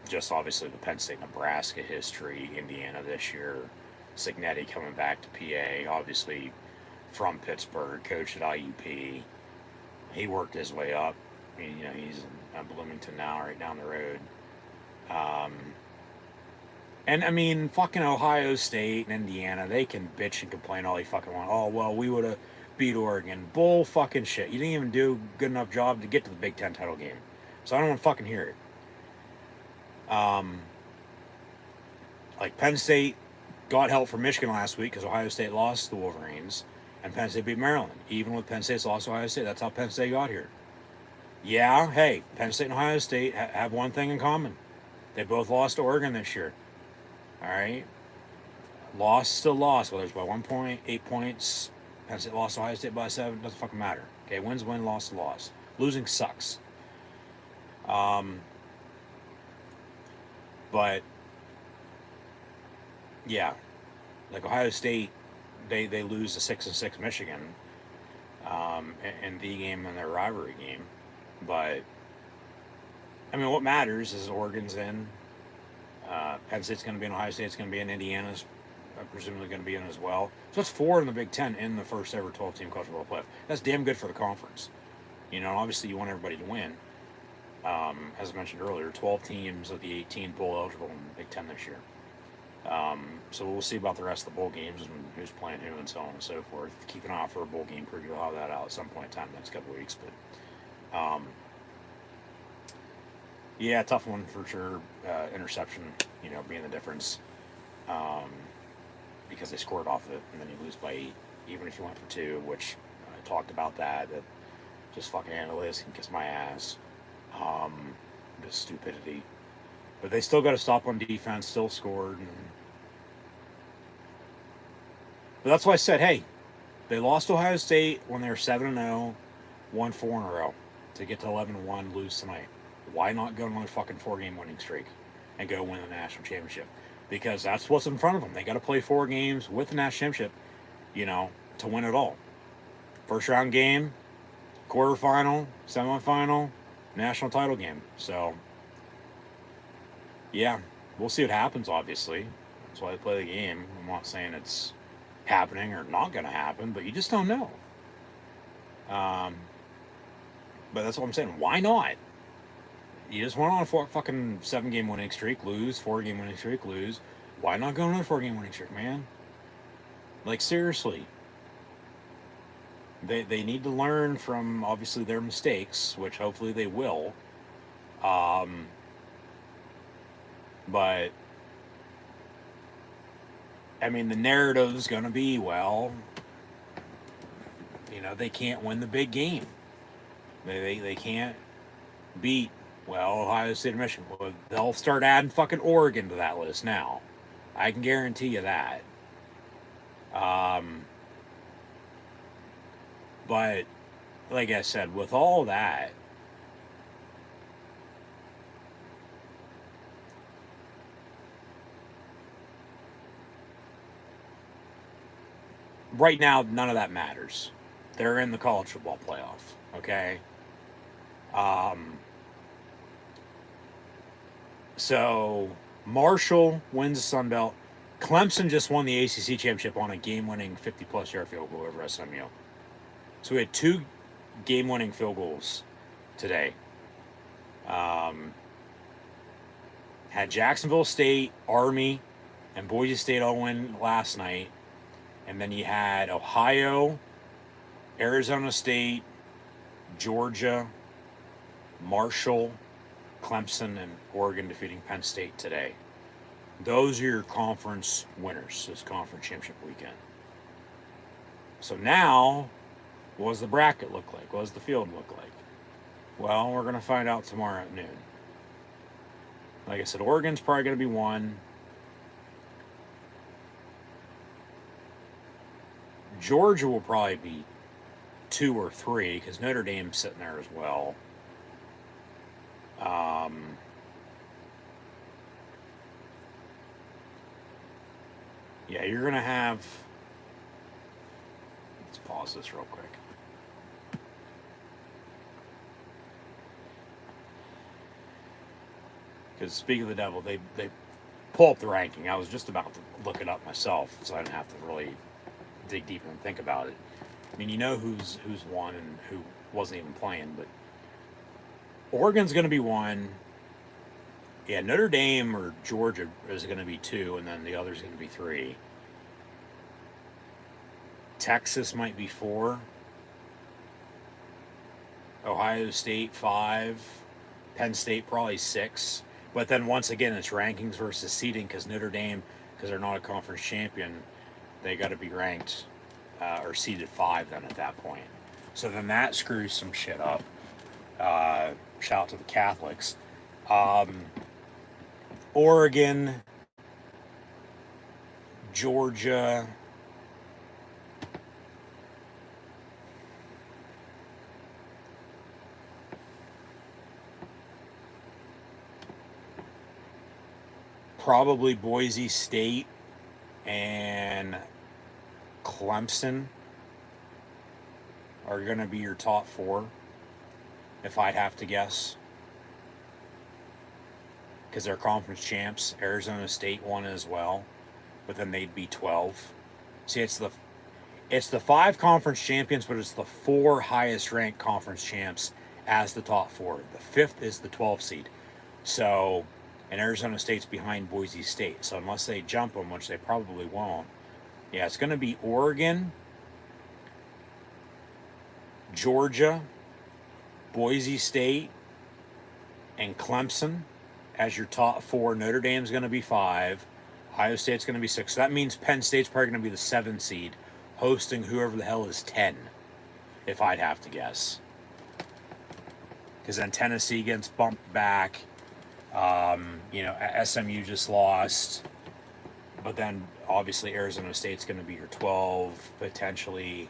I: Just obviously the Penn State Nebraska history, Indiana this year, Signetti coming back to PA, obviously from Pittsburgh, coached at IUP. He worked his way up. He's in Bloomington now, right down the road. And I mean, fucking Ohio State and Indiana, they can bitch and complain all they fucking want. Oh, well, we would have beat Oregon. Bull fucking shit. You didn't even do a good enough job to get to the Big Ten title game. So I don't want to fucking hear it. Like Penn State got help from Michigan last week because Ohio State lost to the Wolverines, and Penn State beat Maryland. Even with Penn State's loss to Ohio State, that's how Penn State got here. Yeah, hey, Penn State and Ohio State have one thing in common. They both lost to Oregon this year. All right? Loss, still lost, whether it's by 1 point, 8 points. Penn State lost to Ohio State by 7, doesn't fucking matter. Okay, wins, win, loss, loss. Losing sucks. But, yeah, like Ohio State, they lose to 6-6 Michigan in the game and their rivalry game. But, I mean, what matters is Oregon's in. Penn State's going to be in, Ohio State's going to be in, Indiana's presumably going to be in as well. So that's 4 in the Big Ten in the first ever 12-team college football playoff. That's damn good for the conference. Obviously you want everybody to win. As I mentioned earlier, 12 teams of the 18 bowl eligible in the Big Ten this year. So we'll see about the rest of the bowl games and who's playing who and so on and so forth. Keep an eye out for a bowl game preview. I'll have that out at some point in time next couple of weeks. But yeah, tough one for sure. Interception, being the difference. Because they scored off of it, and then you lose by 8, even if you went for 2, which I talked about that just fucking analysts can kiss my ass. Just stupidity. But they still got to stop on defense, still scored. But that's why I said, hey, they lost to Ohio State when they were 7-0, won 4 in a row. To get to 11-1, lose tonight. Why not go on another fucking 4-game winning streak and go win the national championship? Because that's what's in front of them. They got to play 4 games with the national championship, to win it all. First round game, quarterfinal, semifinal, national title game. So, yeah, we'll see what happens, obviously. That's why they play the game. I'm not saying it's happening or not going to happen, but you just don't know. But that's what I'm saying. Why not? You just went on a fucking 7-game winning streak, lose, 4-game winning streak, lose. Why not go on another 4-game winning streak, man? Like, seriously. They need to learn from, obviously, their mistakes, which hopefully they will. But, I mean, the narrative's going to be, well, they can't win the big game. They can't beat, Ohio State and Michigan. Well, they'll start adding fucking Oregon to that list now. I can guarantee you that. But, like I said, with all that, right now, none of that matters. They're in the college football playoff, okay? So, Marshall wins the Sun Belt. Clemson just won the ACC championship on a game-winning 50-plus yard field goal over SMU. So we had 2 game-winning field goals today. Had Jacksonville State, Army, and Boise State all win last night. And then you had Ohio, Arizona State, Georgia, Marshall, Clemson, and Oregon defeating Penn State today. Those are your conference winners this conference championship weekend. So now, what does the bracket look like? What does the field look like? Well, we're going to find out tomorrow at noon. Like I said, Oregon's probably going to be 1. Georgia will probably be 2 or 3 because Notre Dame's sitting there as well. Yeah, you're going to have... Let's pause this real quick. Because speaking of the devil, they pull up the ranking. I was just about to look it up myself, so I didn't have to really dig deeper and think about it. I mean, you know who's won and who wasn't even playing, but Oregon's going to be 1. Yeah, Notre Dame or Georgia is going to be 2, and then the other's going to be 3. Texas might be 4. Ohio State 5. Penn State probably 6. But then once again, it's rankings versus seeding because Notre Dame, because they're not a conference champion, they got to be ranked or seeded 5 then at that point. So then that screws some shit up. Shout out to the Catholics. Oregon, Georgia, probably Boise State and Clemson are going to be your top 4, if I'd have to guess. Because they're conference champs. Arizona State won as well, but then they'd be 12. See, it's the 5 conference champions, but it's the 4 highest ranked conference champs as the top 4. The 5th is the 12 seed. So, and Arizona State's behind Boise State. So unless they jump them, which they probably won't, yeah, it's going to be Oregon, Georgia, Boise State, and Clemson as your top 4. Notre Dame's going to be 5. Ohio State's going to be 6. So that means Penn State's probably going to be the 7 seed, hosting whoever the hell is 10, if I'd have to guess. Because then Tennessee gets bumped back. SMU just lost. But then, obviously, Arizona State's going to be your 12, potentially.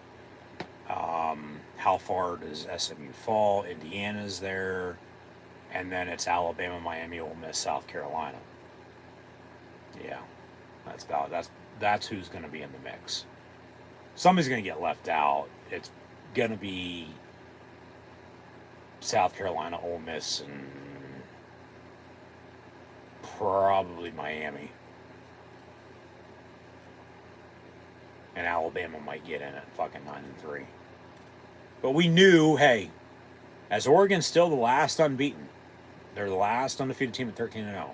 I: How far does SMU fall? Indiana's there. And then it's Alabama, Miami, Ole Miss, South Carolina. Yeah, that's who's going to be in the mix. Somebody's going to get left out. It's going to be South Carolina, Ole Miss, and probably Miami. And Alabama might get in at fucking 9-3. But we knew, hey, as Oregon's still the last unbeaten, they're the last undefeated team at 13-0.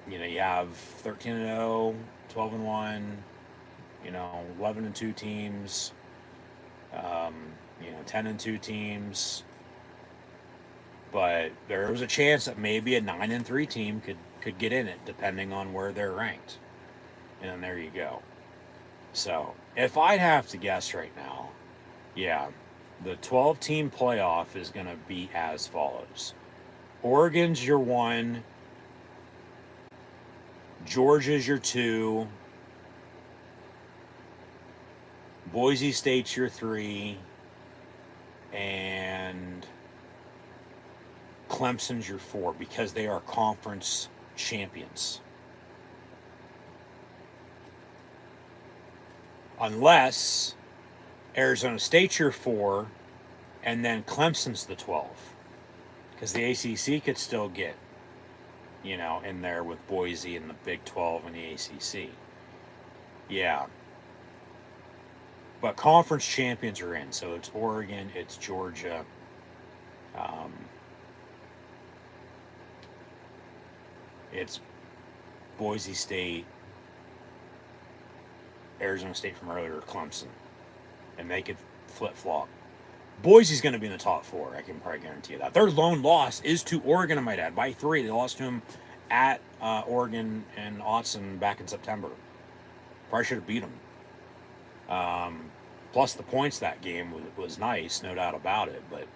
I: You have 13-0, 12-1, 11-2 teams, 10-2 teams. But there was a chance that maybe a 9-3 team could get in it, depending on where they're ranked. And there you go. So, if I'd have to guess right now, yeah, the 12-team playoff is going to be as follows. Oregon's your 1. Georgia's your 2. Boise State's your 3. And Clemson's your 4 because they are conference champions. Unless Arizona State's your 4, and then Clemson's the 12. Because the ACC could still get you know, in there with Boise and the Big 12 and the ACC. Yeah. But conference champions are in. So it's Oregon, it's Georgia. It's Boise State, Arizona State from earlier, Clemson. And they could flip-flop. Boise's going to be in the top 4. I can probably guarantee you that. Their lone loss is to Oregon, I might add, by 3. They lost to them at Oregon and Autzen back in September. Probably should have beat them. Plus, the points that game was nice, no doubt about it. But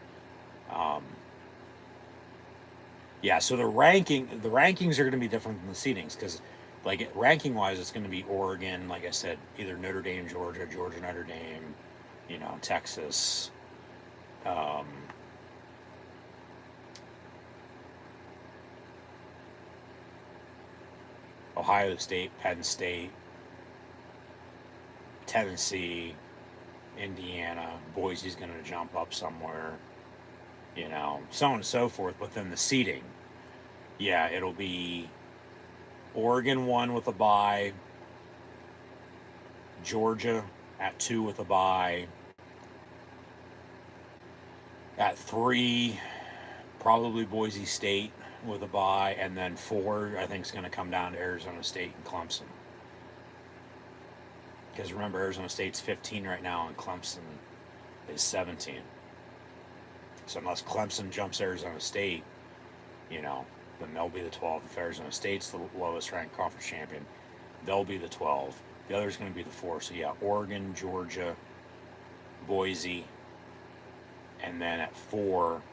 I: yeah, so the rankings are going to be different than the seedings because, like, ranking-wise, it's going to be Oregon, like I said, either Notre Dame, Georgia, Georgia, Notre Dame, you know, Texas. Ohio State, Penn State, Tennessee, Indiana, Boise's going to jump up somewhere, you know, so on and so forth. But then the seeding, yeah, it'll be Oregon 1 with a bye, Georgia at 2 with a bye, at 3, probably Boise State with a bye, and then 4, I think, is going to come down to Arizona State and Clemson. Because remember, Arizona State's 15 right now, and Clemson is 17. So unless Clemson jumps Arizona State, you know, then they'll be the 12. If Arizona State's the lowest ranked conference champion, they'll be the 12. The other's going to be the 4. So yeah, Oregon, Georgia, Boise, and then at 4,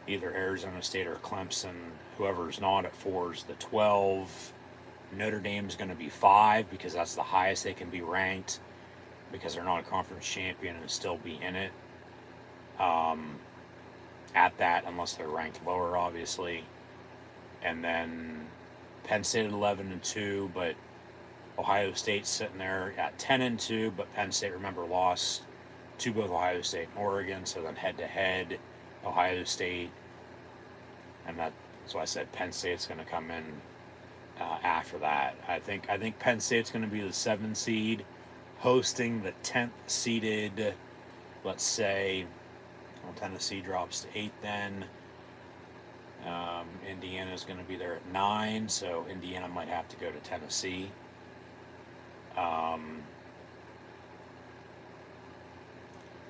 I: either Arizona State or Clemson. Whoever's not at 4 is the 12. Notre Dame's going to be 5 because that's the highest they can be ranked because they're not a conference champion and still be in it at that, unless they're ranked lower, obviously. And then Penn State at 11-2, but Ohio State's sitting there at 10-2, but Penn State, remember, lost to both Ohio State and Oregon, so then head-to-head, Ohio State, and that's why I said Penn State's going to come in after that. I think Penn State's going to be the 7 seed, hosting the 10th seeded, let's say, well, Tennessee drops to 8 then. Indiana's going to be there at 9, so Indiana might have to go to Tennessee.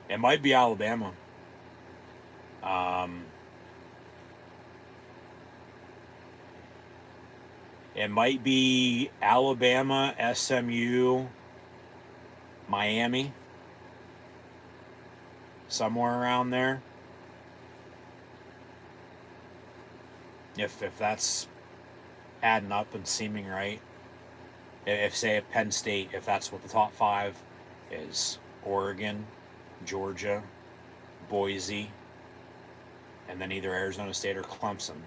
I: It might be Alabama. It might be Alabama, SMU, Miami, somewhere around there. If that's adding up and seeming right. If Penn State, if that's what the top 5 is, Oregon, Georgia, Boise, and then either Arizona State or Clemson.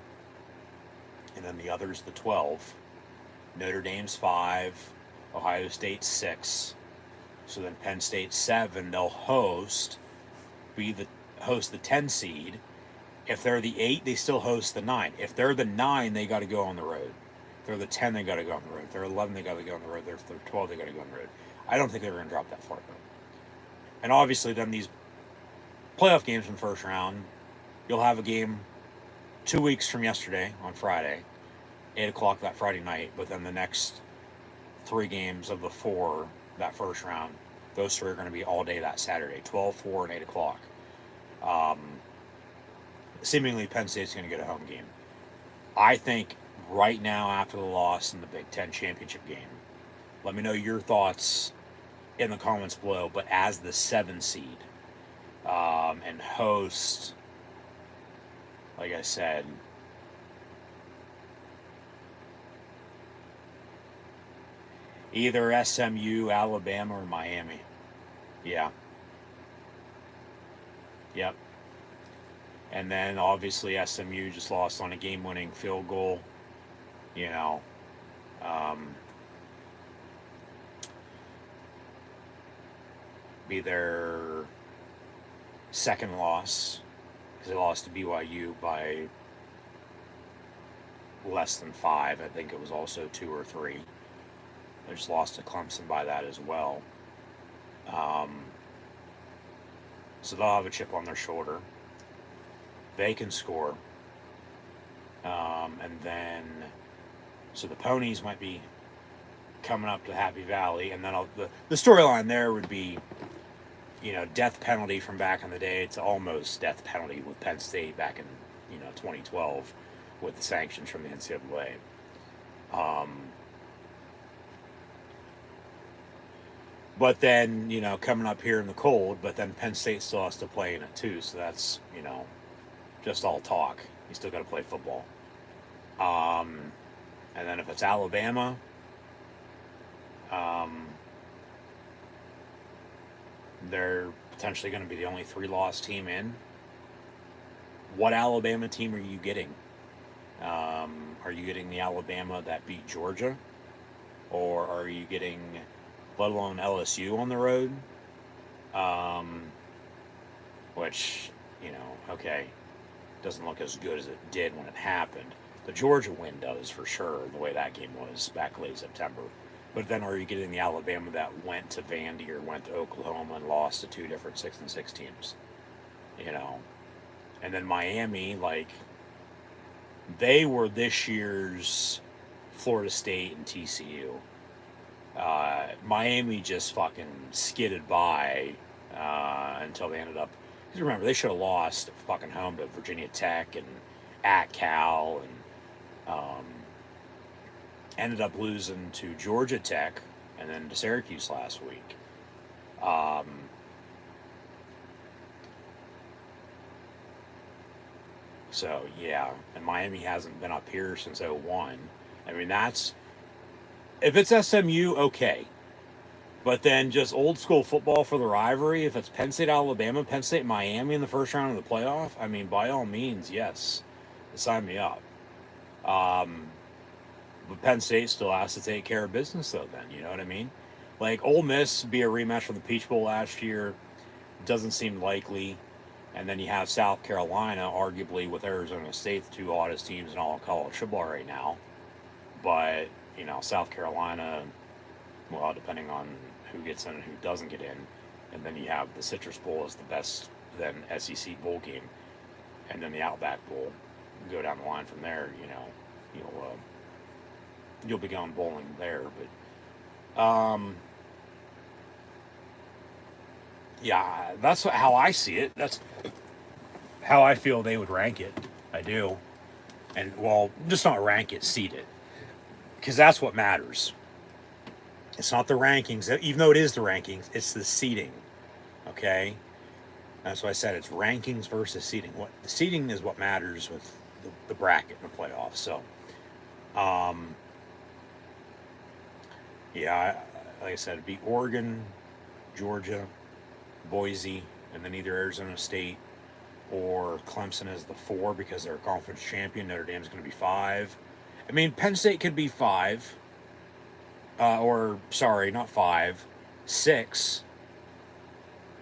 I: And then the others, the 12. Notre Dame's 5, Ohio State 6. So then Penn State 7, they'll host the 10 seed. If they're the 8, they still host the 9. If they're the 9, they got to go on the road. If they're the 10, they got to go on the road. If they're 11, they got to go on the road. If they're 12, they got to go on the road. I don't think they're going to drop that far, though. And obviously, then these playoff games in the first round, you'll have a game 2 weeks from yesterday on Friday, 8 o'clock that Friday night. But then the next 3 games of the 4 that first round, those 3 are going to be all day that Saturday, 12, 4, and 8 o'clock. Seemingly Penn State's going to get a home game. I think right now, after the loss in the Big Ten championship game, let me know your thoughts in the comments below. But as the 7 seed and host, like I said, either SMU, Alabama, or Miami. Yeah. Yep. And then obviously SMU just lost on a game-winning field goal. You know, be their second loss because they lost to BYU by less than 5. I think it was also 2 or 3. They just lost to Clemson by that as well. So they'll have a chip on their shoulder. They can score. And then, so the Ponies might be coming up to Happy Valley. And then the storyline there would be, death penalty from back in the day. It's almost death penalty with Penn State back in, 2012 with the sanctions from the NCAA. But then, coming up here in the cold, but then Penn State still has to play in it too. So that's, just all talk. You still got to play football. And then if it's Alabama, they're potentially going to be the only 3-loss team in. What Alabama team are you getting? Are you getting the Alabama that beat Georgia? Or are you getting, let alone LSU on the road? Which, okay, doesn't look as good as it did when it happened. The Georgia win does, for sure, the way that game was back late September. But then are you getting the Alabama that went to Vandy or went to Oklahoma and lost to 2 different 6-6 teams? And then Miami, they were this year's Florida State and TCU. Miami just fucking skidded by until they ended up. Remember, they should have lost fucking home to Virginia Tech and at Cal, and ended up losing to Georgia Tech and then to Syracuse last week. So, yeah, and Miami hasn't been up here since 2001. I mean, if it's SMU, okay. But then just old school football for the rivalry, if it's Penn State, Alabama, Penn State, Miami in the first round of the playoff, I mean, by all means, yes, sign me up. But Penn State still has to take care of business, though, then, you know what I mean? Ole Miss be a rematch from the Peach Bowl last year, doesn't seem likely. And then you have South Carolina, arguably with Arizona State, the 2 oddest teams in all of college football right now. But, South Carolina, well, depending on who gets in and who doesn't get in. And then you have the Citrus Bowl as the best then SEC bowl game. And then the Outback Bowl. Go down the line from there, you'll be going bowling there. But, yeah, that's how I see it. That's how I feel they would rank it. I do. And, well, just not rank it, seed it. Because that's what matters. It's not the rankings, even though it is the rankings, it's the seeding. Okay? That's why I said it's rankings versus seeding. The seeding is what matters with the bracket in the playoffs. So, yeah, like I said, it'd be Oregon, Georgia, Boise, and then either Arizona State or Clemson as the 4 because they're a conference champion. Notre Dame's going to be 5. I mean, Penn State could be 5. Not 5, 6.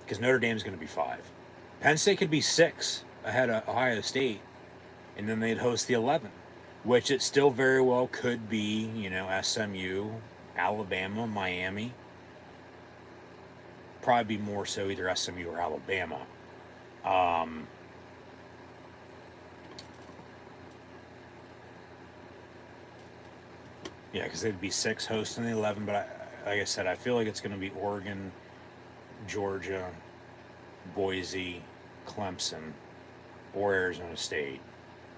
I: Because Notre Dame's going to be 5. Penn State could be 6 ahead of Ohio State. And then they'd host the 11th. Which it still very well could be, SMU, Alabama, Miami. Probably be more so either SMU or Alabama. Yeah, because they'd be 6 hosting the 11, but like I said, I feel like it's going to be Oregon, Georgia, Boise, Clemson, or Arizona State.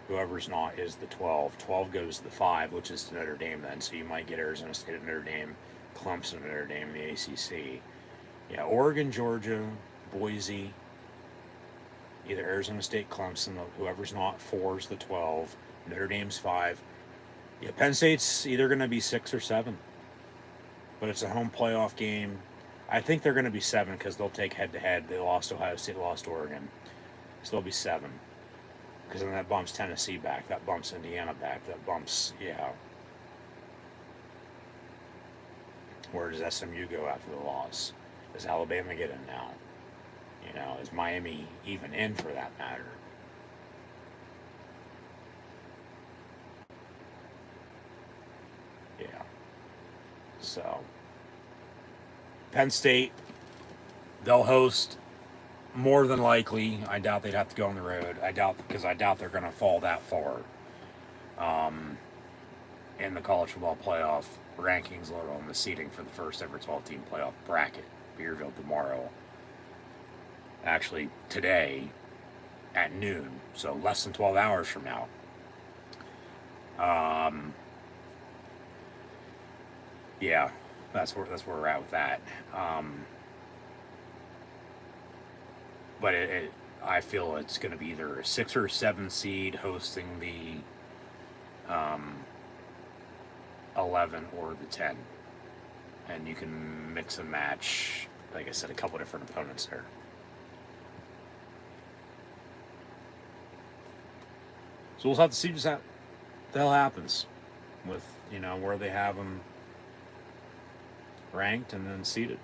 I: Whoever's not is the 12. 12 goes to the 5, which is to Notre Dame then, so you might get Arizona State at Notre Dame, Clemson at Notre Dame in the ACC. Yeah, Oregon, Georgia, Boise, either Arizona State, Clemson, whoever's not, 4 is the 12, Notre Dame's 5. Yeah, Penn State's either going to be 6 or 7, but it's a home playoff game. I think they're going to be 7 because they'll take head-to-head. They lost Ohio State, lost Oregon, so they'll be 7. Because then that bumps Tennessee back, that bumps Indiana back, that bumps, yeah. Where does SMU go after the loss? Does Alabama get in now? Is Miami even in for that matter? So, Penn State, they'll host more than likely. I doubt they'd have to go on the road. I doubt they're going to fall that far in the college football playoff rankings, let alone the seeding for the first ever 12-team playoff bracket. Be revealed tomorrow. Actually, today at noon, so less than 12 hours from now. Yeah, that's where we're at with that. But I feel it's going to be either a 6 or 7 seed hosting the 11 or the 10, and you can mix and match, like I said, a couple different opponents there. So we'll have to see just how the hell happens with, where they have them ranked and then seeded.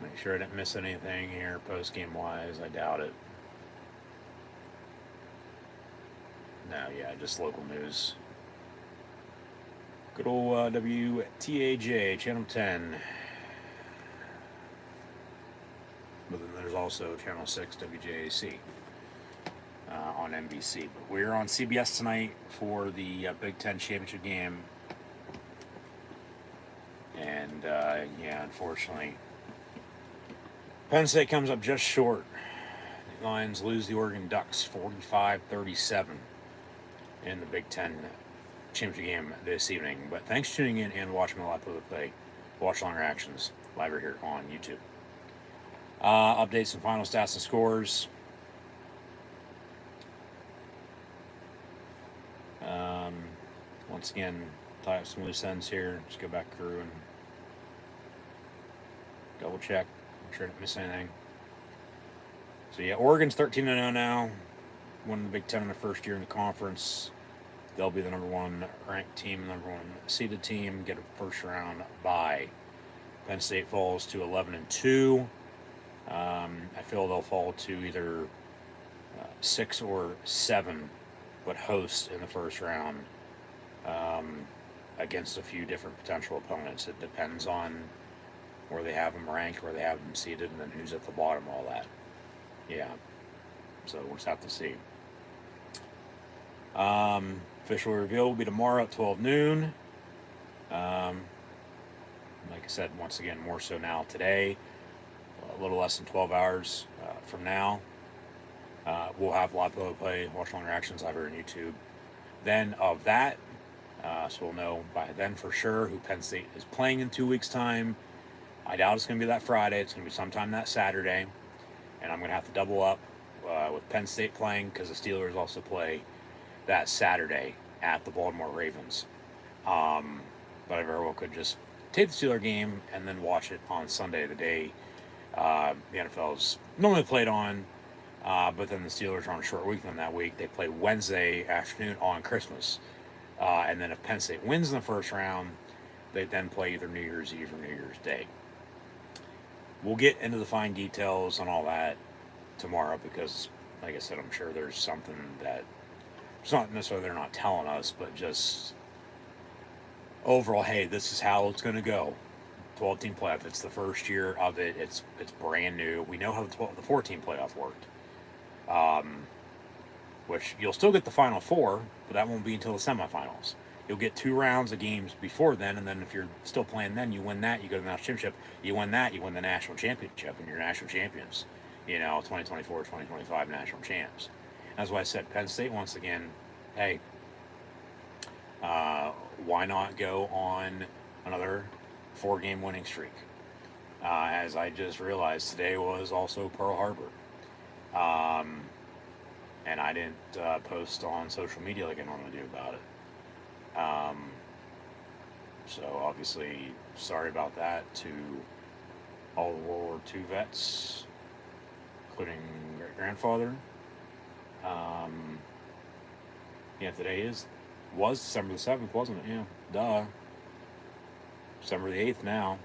I: Make sure I didn't miss anything here post-game wise. I doubt it. No, yeah, just local news. Good old WTAJ, Channel 10. But then there's also Channel 6, WJAC on NBC. But we're on CBS tonight for the Big Ten championship game. And, yeah, unfortunately, Penn State comes up just short. The Lions lose the Oregon Ducks 45-37 in the Big Ten championship game this evening. But thanks for tuning in and watching my live play. Watch longer actions live right here on YouTube. Updates and final stats and scores. Once again, tie up some loose ends here. Just go back through and double check. Make sure I didn't miss anything. So yeah, Oregon's 13-0 now. Won the Big Ten in their first year in the conference. They'll be the number 1 ranked team, number 1 seeded team, get a first round bye. Penn State falls to 11-2. I feel they'll fall to either 6 or 7, but host in the first round against a few different potential opponents. It depends on where they have them ranked, where they have them seated, and then who's at the bottom, all that. Yeah. So we'll just have to see. Official reveal will be tomorrow at 12 noon. Like I said, once again, more so now today. A little less than 12 hours from now. We'll have live play, watch longer actions live here on YouTube. Then of that, so we'll know by then for sure who Penn State is playing in 2 weeks' time. I doubt it's going to be that Friday. It's going to be sometime that Saturday. And I'm going to have to double up with Penn State playing because the Steelers also play that Saturday at the Baltimore Ravens. But I very well could just take the Steeler game and then watch it on Sunday, the day the NFL's normally played on. But then the Steelers are on a short week then that week. They play Wednesday afternoon on Christmas. And then if Penn State wins in the first round, they then play either New Year's Eve or New Year's Day. We'll get into the fine details on all that tomorrow because, like I said, I'm sure there's something that it's not necessarily they're not telling us, but just overall, hey, this is how it's going to go. 12-team playoff. It's the first year of it. It's brand new. We know how the 14 playoff worked. Which you'll still get the Final Four, but that won't be until the semifinals. You'll get 2 rounds of games before then, and then if you're still playing then, you win that, you go to the national championship. You win that, you win the national championship, and you're national champions. 2024, 2025 national champs. That's why I said Penn State, once again, hey, why not go on another 4-game winning streak? As I just realized, today was also Pearl Harbor. And I didn't post on social media like I normally do about it. So obviously, sorry about that to all the World War II vets, including great-grandfather. Yeah, today was December the 7th, wasn't it? Yeah, duh. December the 8th now.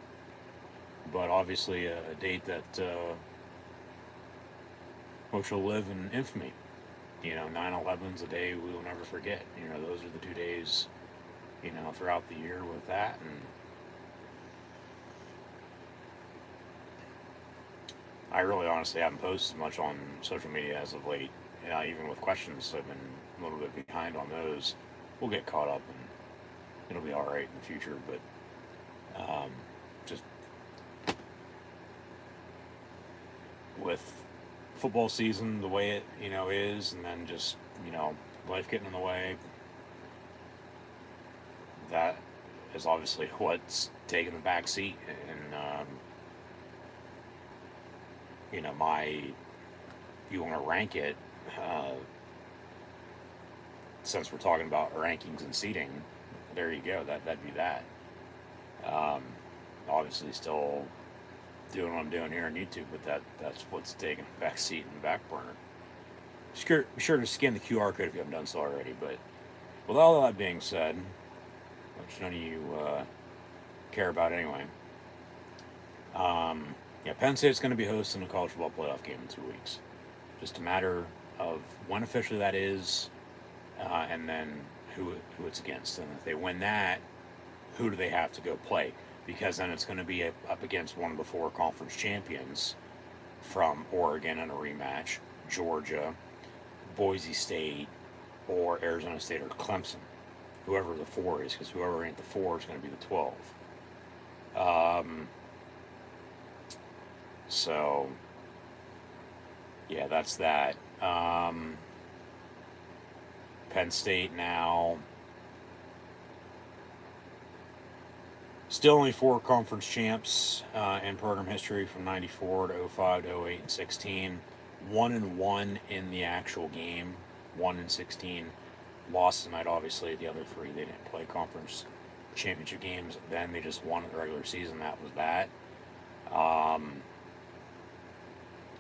I: But obviously a date that which will live in infamy. 9/11's a day we will never forget. Those are the 2 days, throughout the year with that. And I really honestly haven't posted much on social media as of late. Even with questions, I've been a little bit behind on those. We'll get caught up and it'll be all right in the future. But just with football season the way it is, and then just life getting in the way, that is obviously what's taking the back seat. And you want to rank it, since we're talking about rankings and seating, there you go, that'd be that. Obviously still doing what I'm doing here on YouTube, but that's what's taking the back seat and the back burner. Be sure to scan the QR code if you haven't done so already. But with all that being said, which none of you care about anyway, Penn State's going to be hosting a college football playoff game in 2 weeks. Just a matter of when officially that is, and then who it's against. And if they win that, who do they have to go play? Because then it's going to be up against one of the 4 conference champions from Oregon in a rematch, Georgia, Boise State, or Arizona State or Clemson. Whoever the 4 is, because whoever ain't the 4 is going to be the 12. So, yeah, that's that. Penn State now still only 4 conference champs in program history from 94 to 05 to 08 and 16. 1-1 in the actual game. 1-16. Lost tonight, obviously. The other 3, they didn't play conference championship games. Then they just won the regular season. That was that.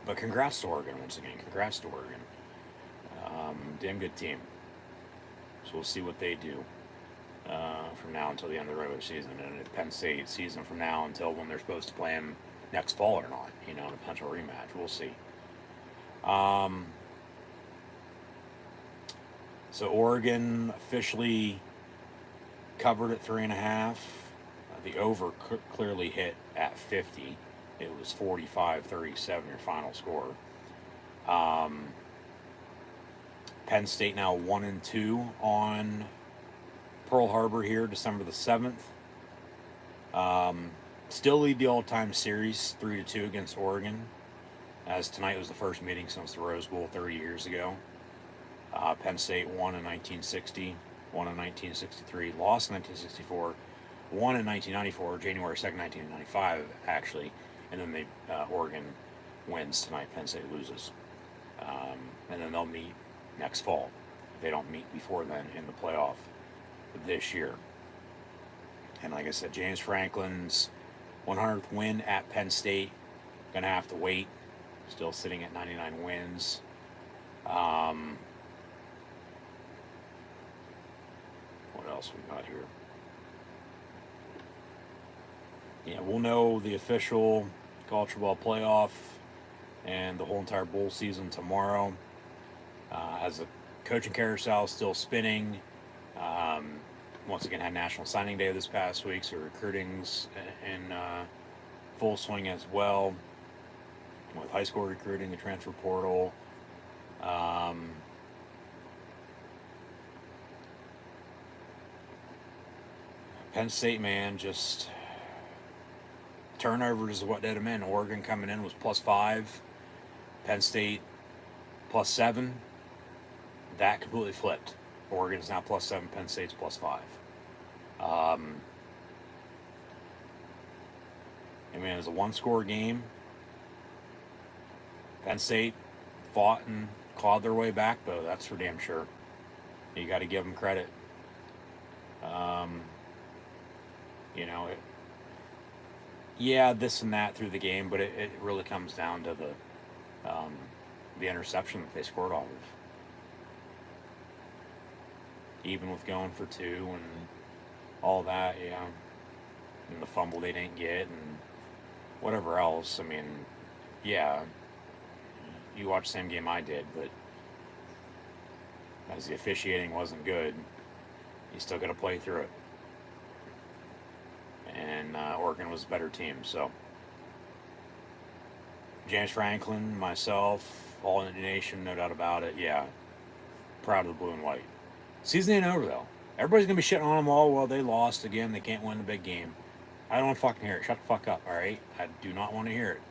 I: But congrats to Oregon once again. Congrats to Oregon. Damn good team. So we'll see what they do from now until the end of the regular season, and if Penn State season from now until when they're supposed to play them next fall or not, in a potential rematch. We'll see. So Oregon officially covered at 3.5. The over clearly hit at 50. It was 45-37 your final score. Penn State now 1-2 on Pearl Harbor here, December the 7th. Still lead the all-time series 3-2 against Oregon, as tonight was the first meeting since the Rose Bowl 30 years ago. Penn State won in 1960, won in 1963, lost in 1964, won in 1994, January 2nd, 1995, actually, and then Oregon wins tonight, Penn State loses. And then they'll meet next fall. If they don't meet before then in the playoff this year. And like I said, James Franklin's 100th win at Penn State, gonna have to wait. Still sitting at 99 wins. What else we got here? Yeah, we'll know the official college football playoff and the whole entire bowl season tomorrow. As the coaching carousel is still spinning. Once again, had National Signing Day this past week, so recruiting's in full swing as well. With high school recruiting, the transfer portal. Penn State, man, just turnovers is what did them in. Oregon coming in was +5. Penn State +7. That completely flipped. Oregon's now +7. Penn State's +5. I mean, it was a 1-score game. Penn State fought and clawed their way back, though. That's for damn sure. You got to give them credit. This and that through the game, but it really comes down to the interception that they scored off of. Even with going for 2 and all that, and the fumble they didn't get and whatever else. I mean, you watched the same game I did, but as the officiating wasn't good, you still got to play through it. And Oregon was a better team. So James Franklin, myself, all in the nation, no doubt about it. Yeah, proud of the blue and white. Season ain't over though. Everybody's gonna be shitting on them all. Well, they lost again. They can't win the big game. I don't want to fucking hear it. Shut the fuck up. All right. I do not want to hear it.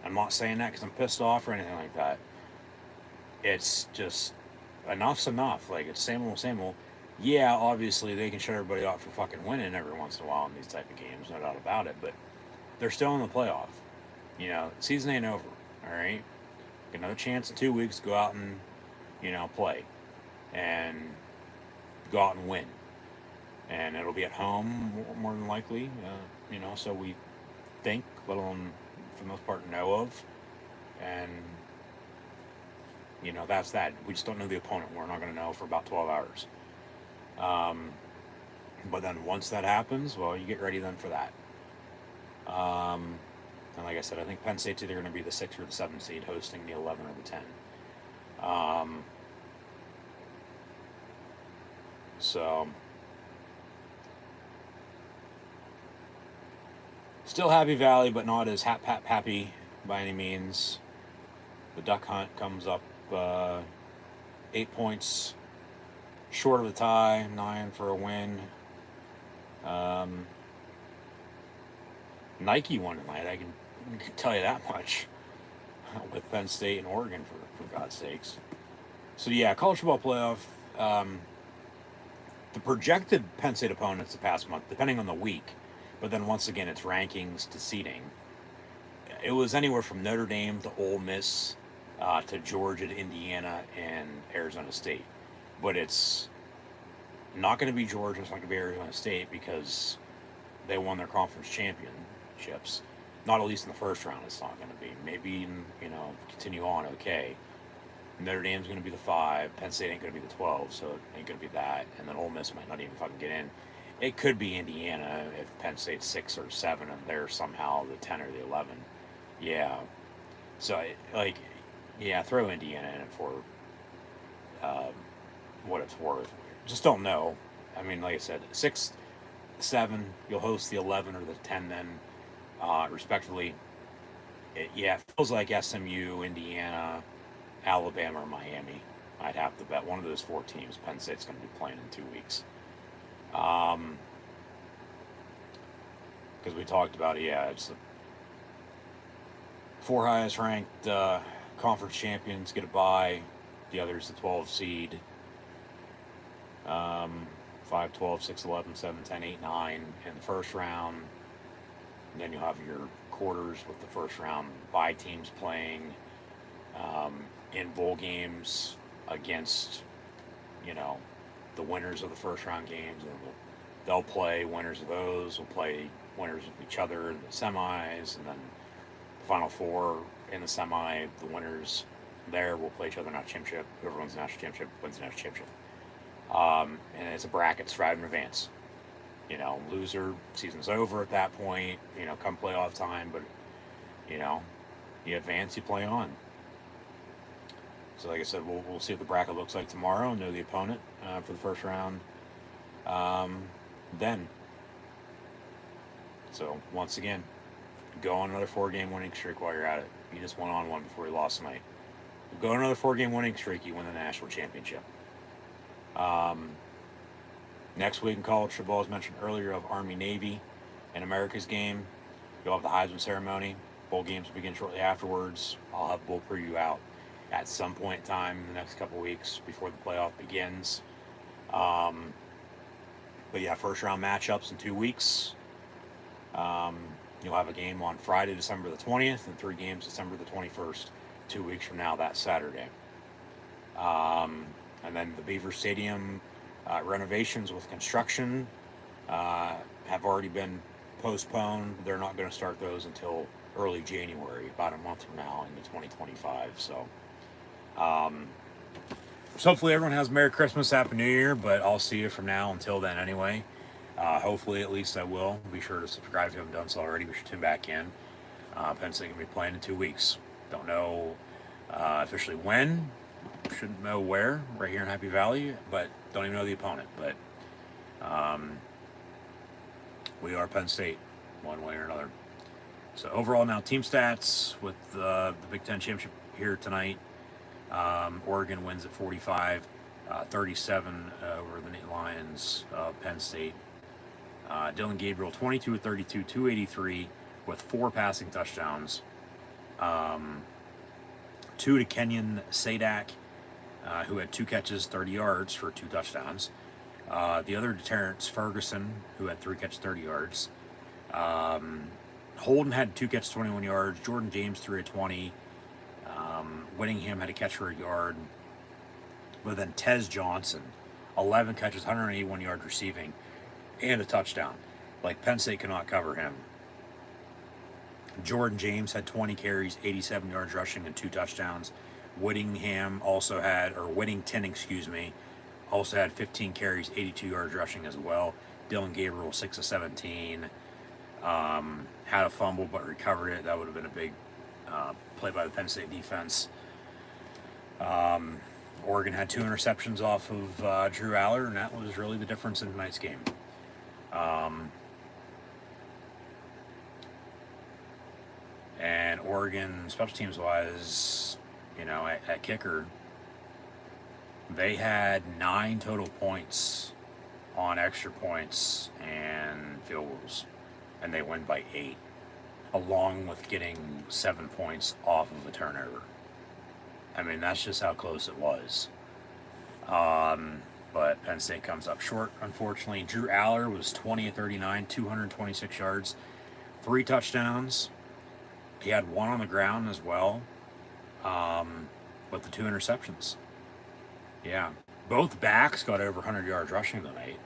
I: I'm not saying that because I'm pissed off or anything like that. It's just enough's enough. Like, it's same old, same old. Yeah, obviously they can shut everybody up for fucking winning every once in a while in these type of games, no doubt about it. But they're still in the playoff. You know, season ain't over. All right, get another chance in 2 weeks to go out and, you know, play and go out and win. And it'll be at home more than likely. You know, so we think, let alone for the most part know of, and you know, that's that. We just don't know the opponent. We're not going to know for about 12 hours. But then once that happens, well, you get ready then for that. And like I said, I think Penn State's either going to be the 6th or the 7th seed hosting the 11 or the 10. So still Happy Valley, but not as happy by any means. The Duck Hunt comes up 8 points short of the tie, 9 for a win. Nike won tonight, I can tell you that much, with Penn State and Oregon, for God's sakes. So yeah, college football playoff, the projected Penn State opponents the past month, depending on the week, but then once again it's rankings to seeding. It was anywhere from Notre Dame to Ole Miss, to Georgia to Indiana and Arizona State. But it's not going to be Georgia, it's not going to be Arizona State because they won their conference championships. Not at least in the first round, it's not going to be. Maybe, you know, continue on, okay. Notre Dame's going to be the 5, Penn State ain't going to be the 12, so it ain't going to be that. And then Ole Miss might not even fucking get in. It could be Indiana if Penn State's 6 or 7 and they're somehow the 10 or the 11. Yeah. So, like, yeah, throw Indiana in for what it's worth. Just don't know. I mean, like I said, 6, 7, you'll host the 11 or the 10 then, respectively. It feels like SMU, Indiana, Alabama, or Miami. I'd have to bet one of those 4 teams Penn State's going to be playing in 2 weeks. Because we talked about it, yeah, it's the 4 highest ranked conference champions get a bye. The others, the 12 seed. 5, 12, 6, 11, 7, 10, 8, 9 in the first round. And then you'll have your quarters with the first round bye teams playing in bowl games against, you know, the winners of the first round games. And they'll play winners of those. Will play winners of each other in the semis, and then the final 4 in the semi. The winners there will play each other in the national championship. Whoever wins the national championship wins the national championship. And it's a bracket striving in advance. You know, loser, season's over at that point. You know, come playoff time, but you know, you advance, you play on. So, like I said, we'll see what the bracket looks like tomorrow. Know the opponent for the first round. Then, so once again, go on another 4-game winning streak while you're at it. You just went on one before you lost tonight. Go on another 4-game winning streak, you win the national championship. Next week in college football, as mentioned earlier, of Army-Navy and America's game. You'll have the Heisman ceremony. Bowl games will begin shortly afterwards. I'll have bowl preview out at some point in time in the next couple weeks before the playoff begins. But yeah, first round matchups in 2 weeks. You'll have a game on Friday, December the 20th, and 3 games December the 21st, 2 weeks from now, that Saturday. And then the Beaver Stadium renovations with construction have already been postponed. They're not going to start those until early January, about a month from now, into 2025. So hopefully everyone has Merry Christmas, Happy New Year, but I'll see you from now until then anyway. Hopefully, at least I will. Be sure to subscribe if you haven't done so already. Be sure to tune back in. Penn State will be playing in 2 weeks. Don't know officially when, shouldn't know where, right here in Happy Valley, but don't even know the opponent. But we are Penn State, one way or another. So overall now team stats with the Big Ten Championship here tonight. Oregon wins at 45-37 over the Lions of Penn State. Dylan Gabriel, 22 of 32, 283 with 4 passing touchdowns. 2 to Kenyon Sadak, who had 2 catches, 30 yards for 2 touchdowns. The other to Terrence Ferguson, who had 3 catches, 30 yards. Holden had 2 catches, 21 yards. Jordan James, 3 of 20. Whittingham had a catch for a yard. But then Tez Johnson, 11 catches, 181 yards receiving, and a touchdown. Like, Penn State cannot cover him. Jordan James had 20 carries, 87 yards rushing, and 2 touchdowns. Whittington, also had 15 carries, 82 yards rushing as well. Dylan Gabriel, 6 of 17. Had a fumble but recovered it. That would have been a big play by the Penn State defense. Oregon had 2 interceptions off of Drew Aller, and that was really the difference in tonight's game. And Oregon, special teams wise, at kicker, they had 9 total points on extra points and field goals, and they win by 8, along with getting 7 points off of a turnover. I mean, that's just how close it was. But Penn State comes up short, unfortunately. Drew Aller was 20 of 39, 226 yards, 3 touchdowns. He had 1 on the ground as well, with the 2 interceptions. Yeah, both backs got over 100 yards rushing tonight.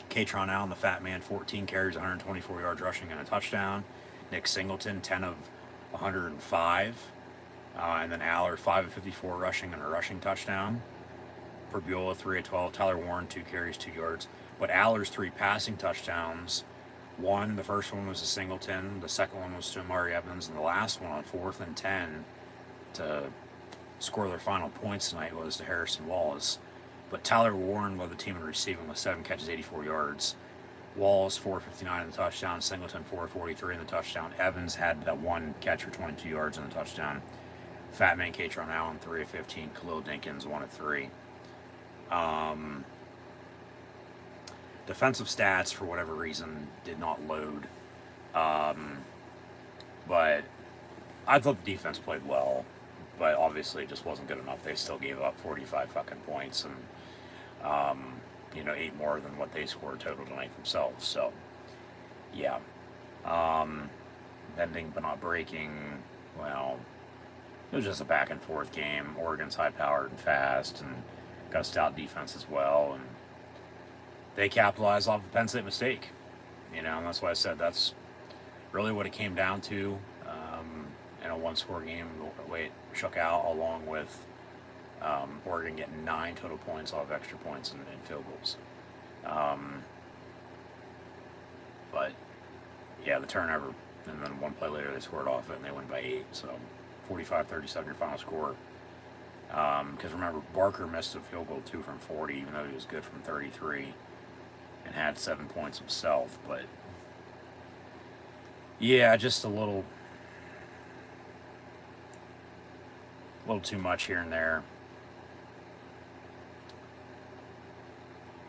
I: Katron Allen, the fat man, 14 carries, 124 yards rushing and a touchdown. Nick Singleton, 10 of 105. And then Aller, 5 of 54 rushing and a rushing touchdown. Perbula, 3 of 12. Tyler Warren, 2 carries, 2 yards. But Aller's 3 passing touchdowns. The first one was to Singleton. The second one was to Amari Evans. And the last one on 4th and 10 to score their final points tonight was to Harrison Wallace. But Tyler Warren led the team in receiving with 7 catches, 84 yards. Wallace, 459 in the touchdown. Singleton, 443 in the touchdown. Evans had that 1 catch for 22 yards in the touchdown. Fat man Katron Allen, 3 of 15. Khalil Dinkins, 1 of 3. Defensive stats, for whatever reason, did not load. But I thought the defense played well. But obviously it just wasn't good enough. They still gave up 45 fucking points and, 8 more than what they scored total tonight themselves. So, yeah. Bending but not breaking. Well, it was just a back and forth game. Oregon's high powered and fast and got a stout defense as well. And they capitalized off the Penn State mistake. And that's why I said that's really what it came down to. In a 1-score game, the way it shook out, along with Oregon getting 9 total points off extra points and field goals. But yeah, the turnover, and then 1 play later they scored off it and they win by 8. So 45-37 your final score. Because remember, Barker missed a field goal too from 40, even though he was good from 33 and had 7 points himself. But yeah, just a little too much here and there.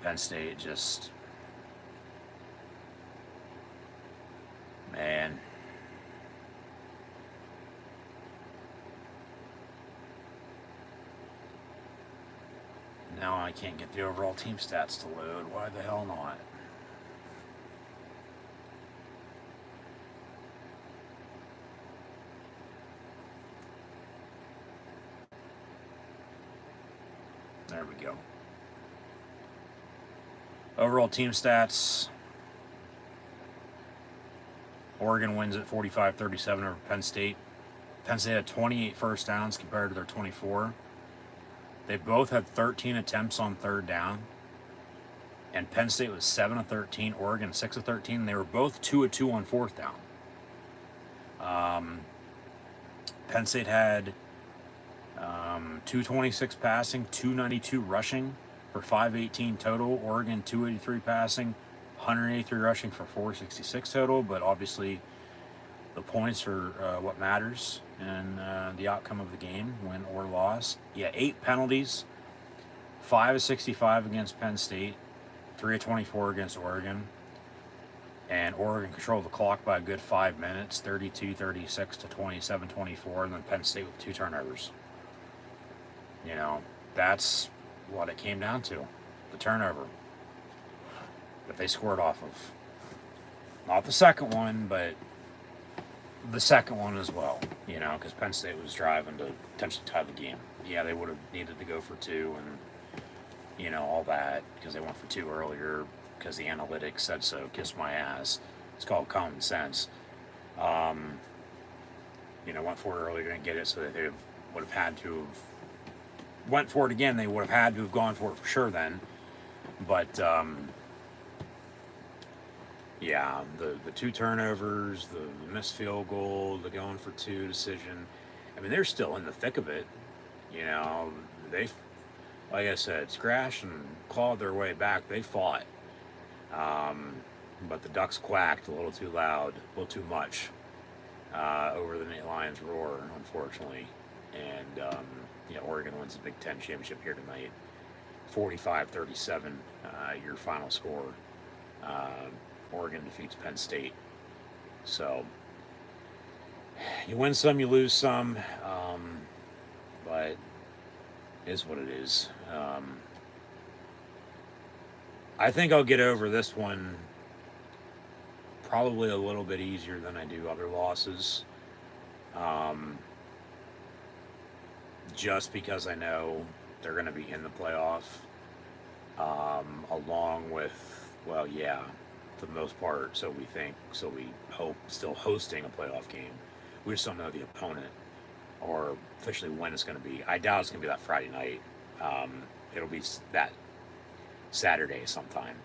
I: Penn State just, man. Now I can't get the overall team stats to load. Why the hell not? There we go. Overall team stats. Oregon wins at 45-37 over Penn State. Penn State had 28 first downs compared to their 24. They both had 13 attempts on 3rd down. And Penn State was 7 of 13. Oregon 6 of 13. They were both 2 of 2 on 4th down. Penn State had 226 passing, 292 rushing for 518 total. Oregon 283 passing, 183 rushing for 466 total. But obviously, the points are what matters in the outcome of the game, win or loss. Yeah, 8 penalties, 5 of 65 against Penn State, 3 of 24 against Oregon. And Oregon controlled the clock by a good 5 minutes, 32-36 to 27-24, and then Penn State with 2 turnovers. You know, that's what it came down to, the turnover that they scored off of. Not the second one, but the second one as well, you know, because Penn State was driving to potentially tie the game. Yeah, they would have needed to go for 2 and, you know, all that, because they went for 2 earlier, because the analytics said so. Kiss my ass. It's called common sense. You know, went for it earlier, didn't get it, so that they would have had to have went for it again. They would have had to have gone for it for sure then. But yeah, the 2 turnovers, the missed field goal, the going for 2 decision. I mean, they're still in the thick of it. You know, they, like I said, scratched and clawed their way back. They fought. But the Ducks quacked a little too loud, a little too much over the Nittany Lions roar, unfortunately. And, you know, Oregon wins the Big Ten championship here tonight. 45-37, your final score. Oregon defeats Penn State. So, you win some, you lose some. But it is what it is. I think I'll get over this one probably a little bit easier than I do other losses. Just because I know they're going to be in the playoff. Along with, well, yeah, for the most part, so we think, so we hope, still hosting a playoff game. We just don't know the opponent or officially when it's going to be. I doubt it's going to be that Friday night. It'll be that Saturday sometime,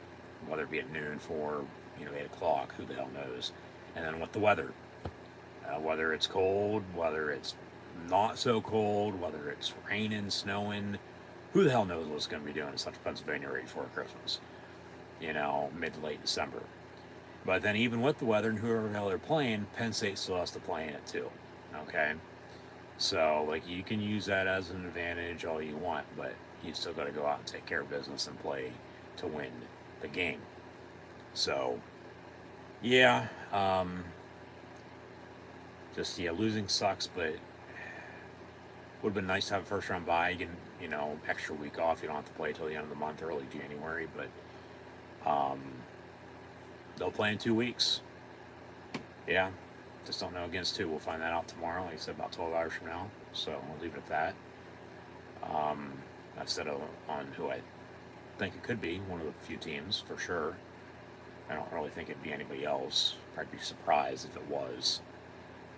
I: whether it be at noon for, 8 o'clock, who the hell knows. And then with the weather, whether it's cold, whether it's not so cold, whether it's raining, snowing, who the hell knows what's going to be doing in Central Pennsylvania right before Christmas, mid to late December. But then even with the weather and whoever the hell they're playing, Penn State still has to play in it too, okay? So, you can use that as an advantage all you want, but you still got to go out and take care of business and play to win the game. So, yeah, losing sucks, but would have been nice to have a first round bye. You can, extra week off. You don't have to play till the end of the month, early January, but they'll play in 2 weeks. Yeah, just don't know against who. We'll find that out tomorrow, like I said, about 12 hours from now. So I'll leave it at that. I've said on who I think it could be, one of the few teams for sure. I don't really think it'd be anybody else. I'd be surprised if it was.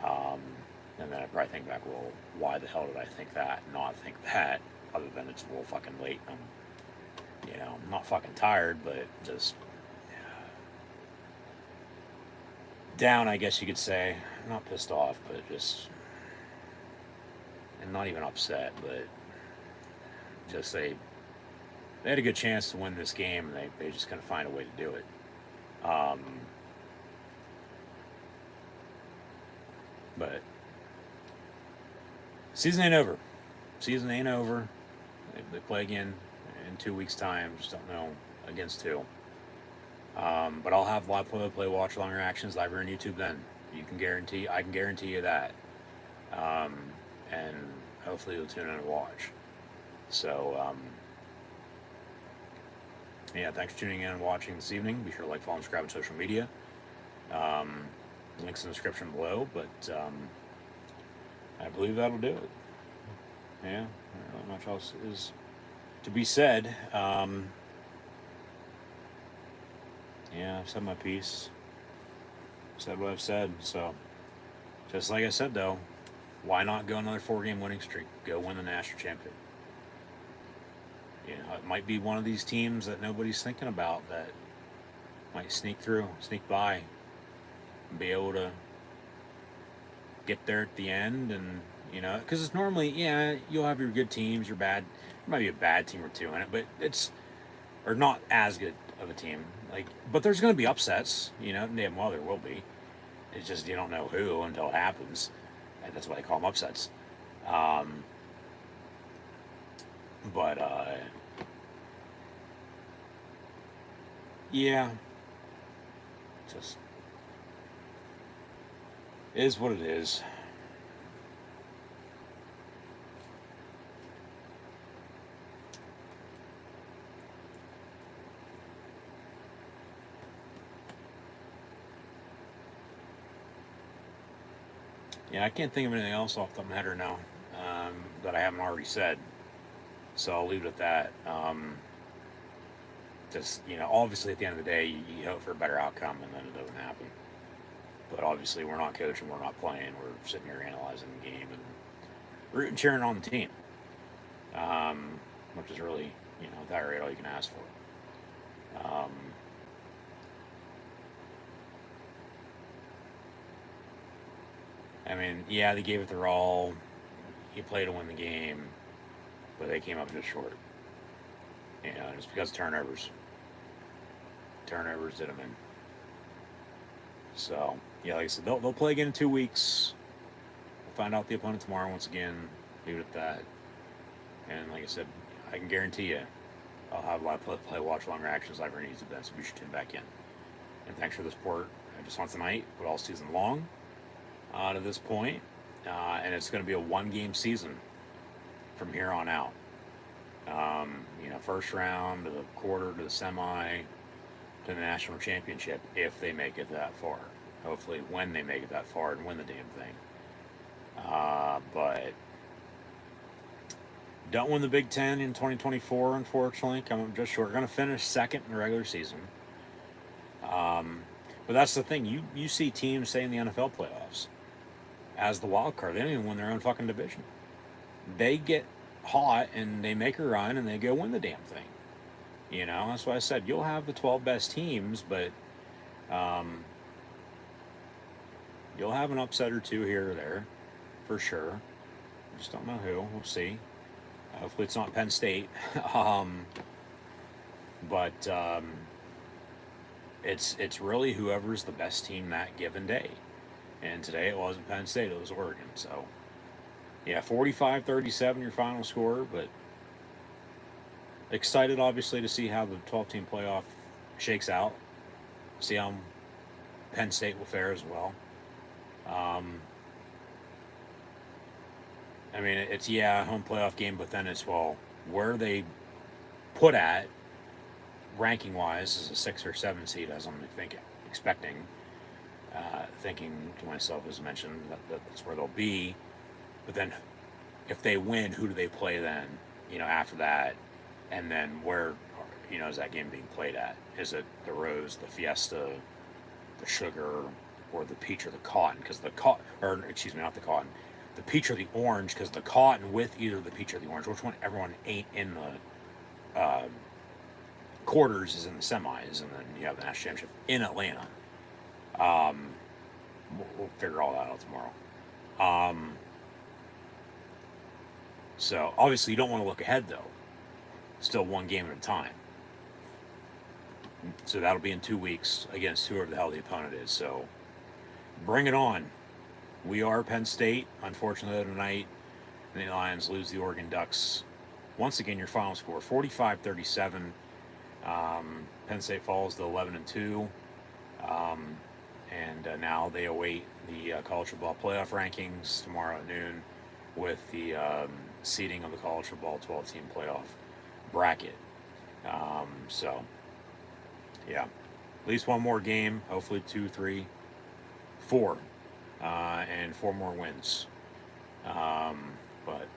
I: And then I'd probably think back, well, why the hell did I think that? Not think that, other than it's a little fucking late. I'm not fucking tired, but just down, I guess you could say. I'm not pissed off, but just, and not even upset, but just they had a good chance to win this game, and they just couldn't find a way to do it. But season ain't over. Season ain't over. They play again in 2 weeks' time. Just don't know against who. But I'll have live play, watch along reactions live here on YouTube. Then I can guarantee you that. And hopefully you'll tune in and watch. So yeah, thanks for tuning in and watching this evening. Be sure to like, follow, and subscribe on social media. Links in the description below, but I believe that'll do it. Yeah, not much else is to be said. Yeah, I've said my piece. Said what I've said. So, just like I said though, why not go another 4-game winning streak? Go win the national championship. It might be one of these teams that nobody's thinking about that might sneak by, and be able to get there at the end and You know, because it's normally, yeah, you'll have your good teams, your bad. There might be a bad team or two in it, but it's or not as good of a team. Like, but there's going to be upsets. You know, damn well there will be. It's just you don't know who until it happens, and that's why they call them upsets. Um, but yeah, just is what it is. Yeah, I can't think of anything else off the top of my head right now that I haven't already said. So I'll leave it at that. Just, you know, obviously at the end of the day, you hope for a better outcome and then it doesn't happen. But obviously we're not coaching, we're not playing, we're sitting here analyzing the game and rooting, cheering on the team. Which is really, you know, at that rate all you can ask for. I mean, yeah, they gave it their all. He played to win the game, but they came up just short. You know, just because of turnovers. Turnovers did them in. So, yeah, like I said, they'll play again in 2 weeks. We'll find out the opponent tomorrow once again. Leave it at that. And like I said, I can guarantee you, I'll have live play watch long reactions live needs event, so be sure to tune back in. And thanks for the support. Just not tonight, but all season long to this point. And it's going to be a 1-game season from here on out. You know, first round to the quarter to the semi to the national championship if they make it that far. Hopefully, when they make it that far and win the damn thing. But don't win the Big Ten in 2024, unfortunately. Coming just short. We're going to finish second in the regular season. But that's the thing. You see teams say in the NFL playoffs as the wild card. They don't even win their own fucking division. They get hot and they make a run and they go win the damn thing. You know, that's why I said you'll have the 12 best teams, but you'll have an upset or two here or there, for sure. Just don't know who. We'll see. Hopefully it's not Penn State. But it's really whoever's the best team that given day. And today it wasn't Penn State, it was Oregon. So, yeah, 45-37 your final score, but excited, obviously, to see how the 12-team playoff shakes out. See how Penn State will fare as well. I mean, it's, yeah, a home playoff game, but then it's, well, where are they put at ranking-wise as a 6 or 7 seed, as I'm expecting. Thinking to myself, as mentioned, that's where they'll be. But then, if they win, who do they play then? You know, after that, and then where, you know, is that game being played at? Is it the Rose, the Fiesta, the Sugar, or the Peach or the Cotton? Because the not the Cotton, the Peach or the Orange? Because the Cotton with either the Peach or the Orange, which one? Everyone ain't in the quarters, is in the semis, and then you have the national championship in Atlanta. We'll figure all that out tomorrow. So obviously you don't want to look ahead though. Still one game at a time. So that'll be in 2 weeks against whoever the hell the opponent is. So bring it on. We are Penn State. Unfortunately tonight, the Lions lose the Oregon Ducks. Once again, your final score 45-37. Penn State falls to 11-2. And now they await the college football playoff rankings tomorrow at noon with the seeding of the college football 12-team playoff bracket. So, yeah, at least one more game, hopefully 2, 3, 4, and 4 more wins. But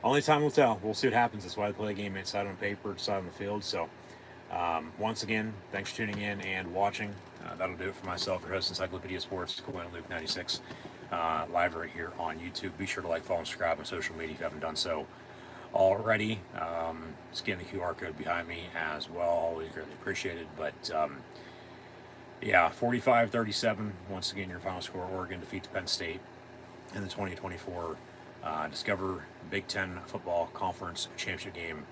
I: only time will tell. We'll see what happens. That's why I play the game inside on paper, inside on the field. So, once again, thanks for tuning in and watching. That'll do it for myself, your host, Encyclopedia Sports, Quinn Luke 96, live right here on YouTube. Be sure to like, follow, and subscribe on social media if you haven't done so already. Scan the QR code behind me as well. Always greatly appreciated. But, yeah, 45-37. Once again, your final score. Oregon defeats Penn State in the 2024 discover Big Ten football conference championship game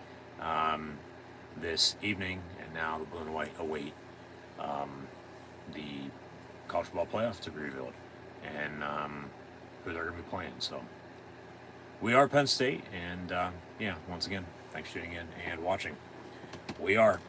I: this evening, and now the blue and white await the college football playoff to be revealed and who they're going to be playing. So we are Penn State, and yeah, once again, thanks for tuning in and watching. We are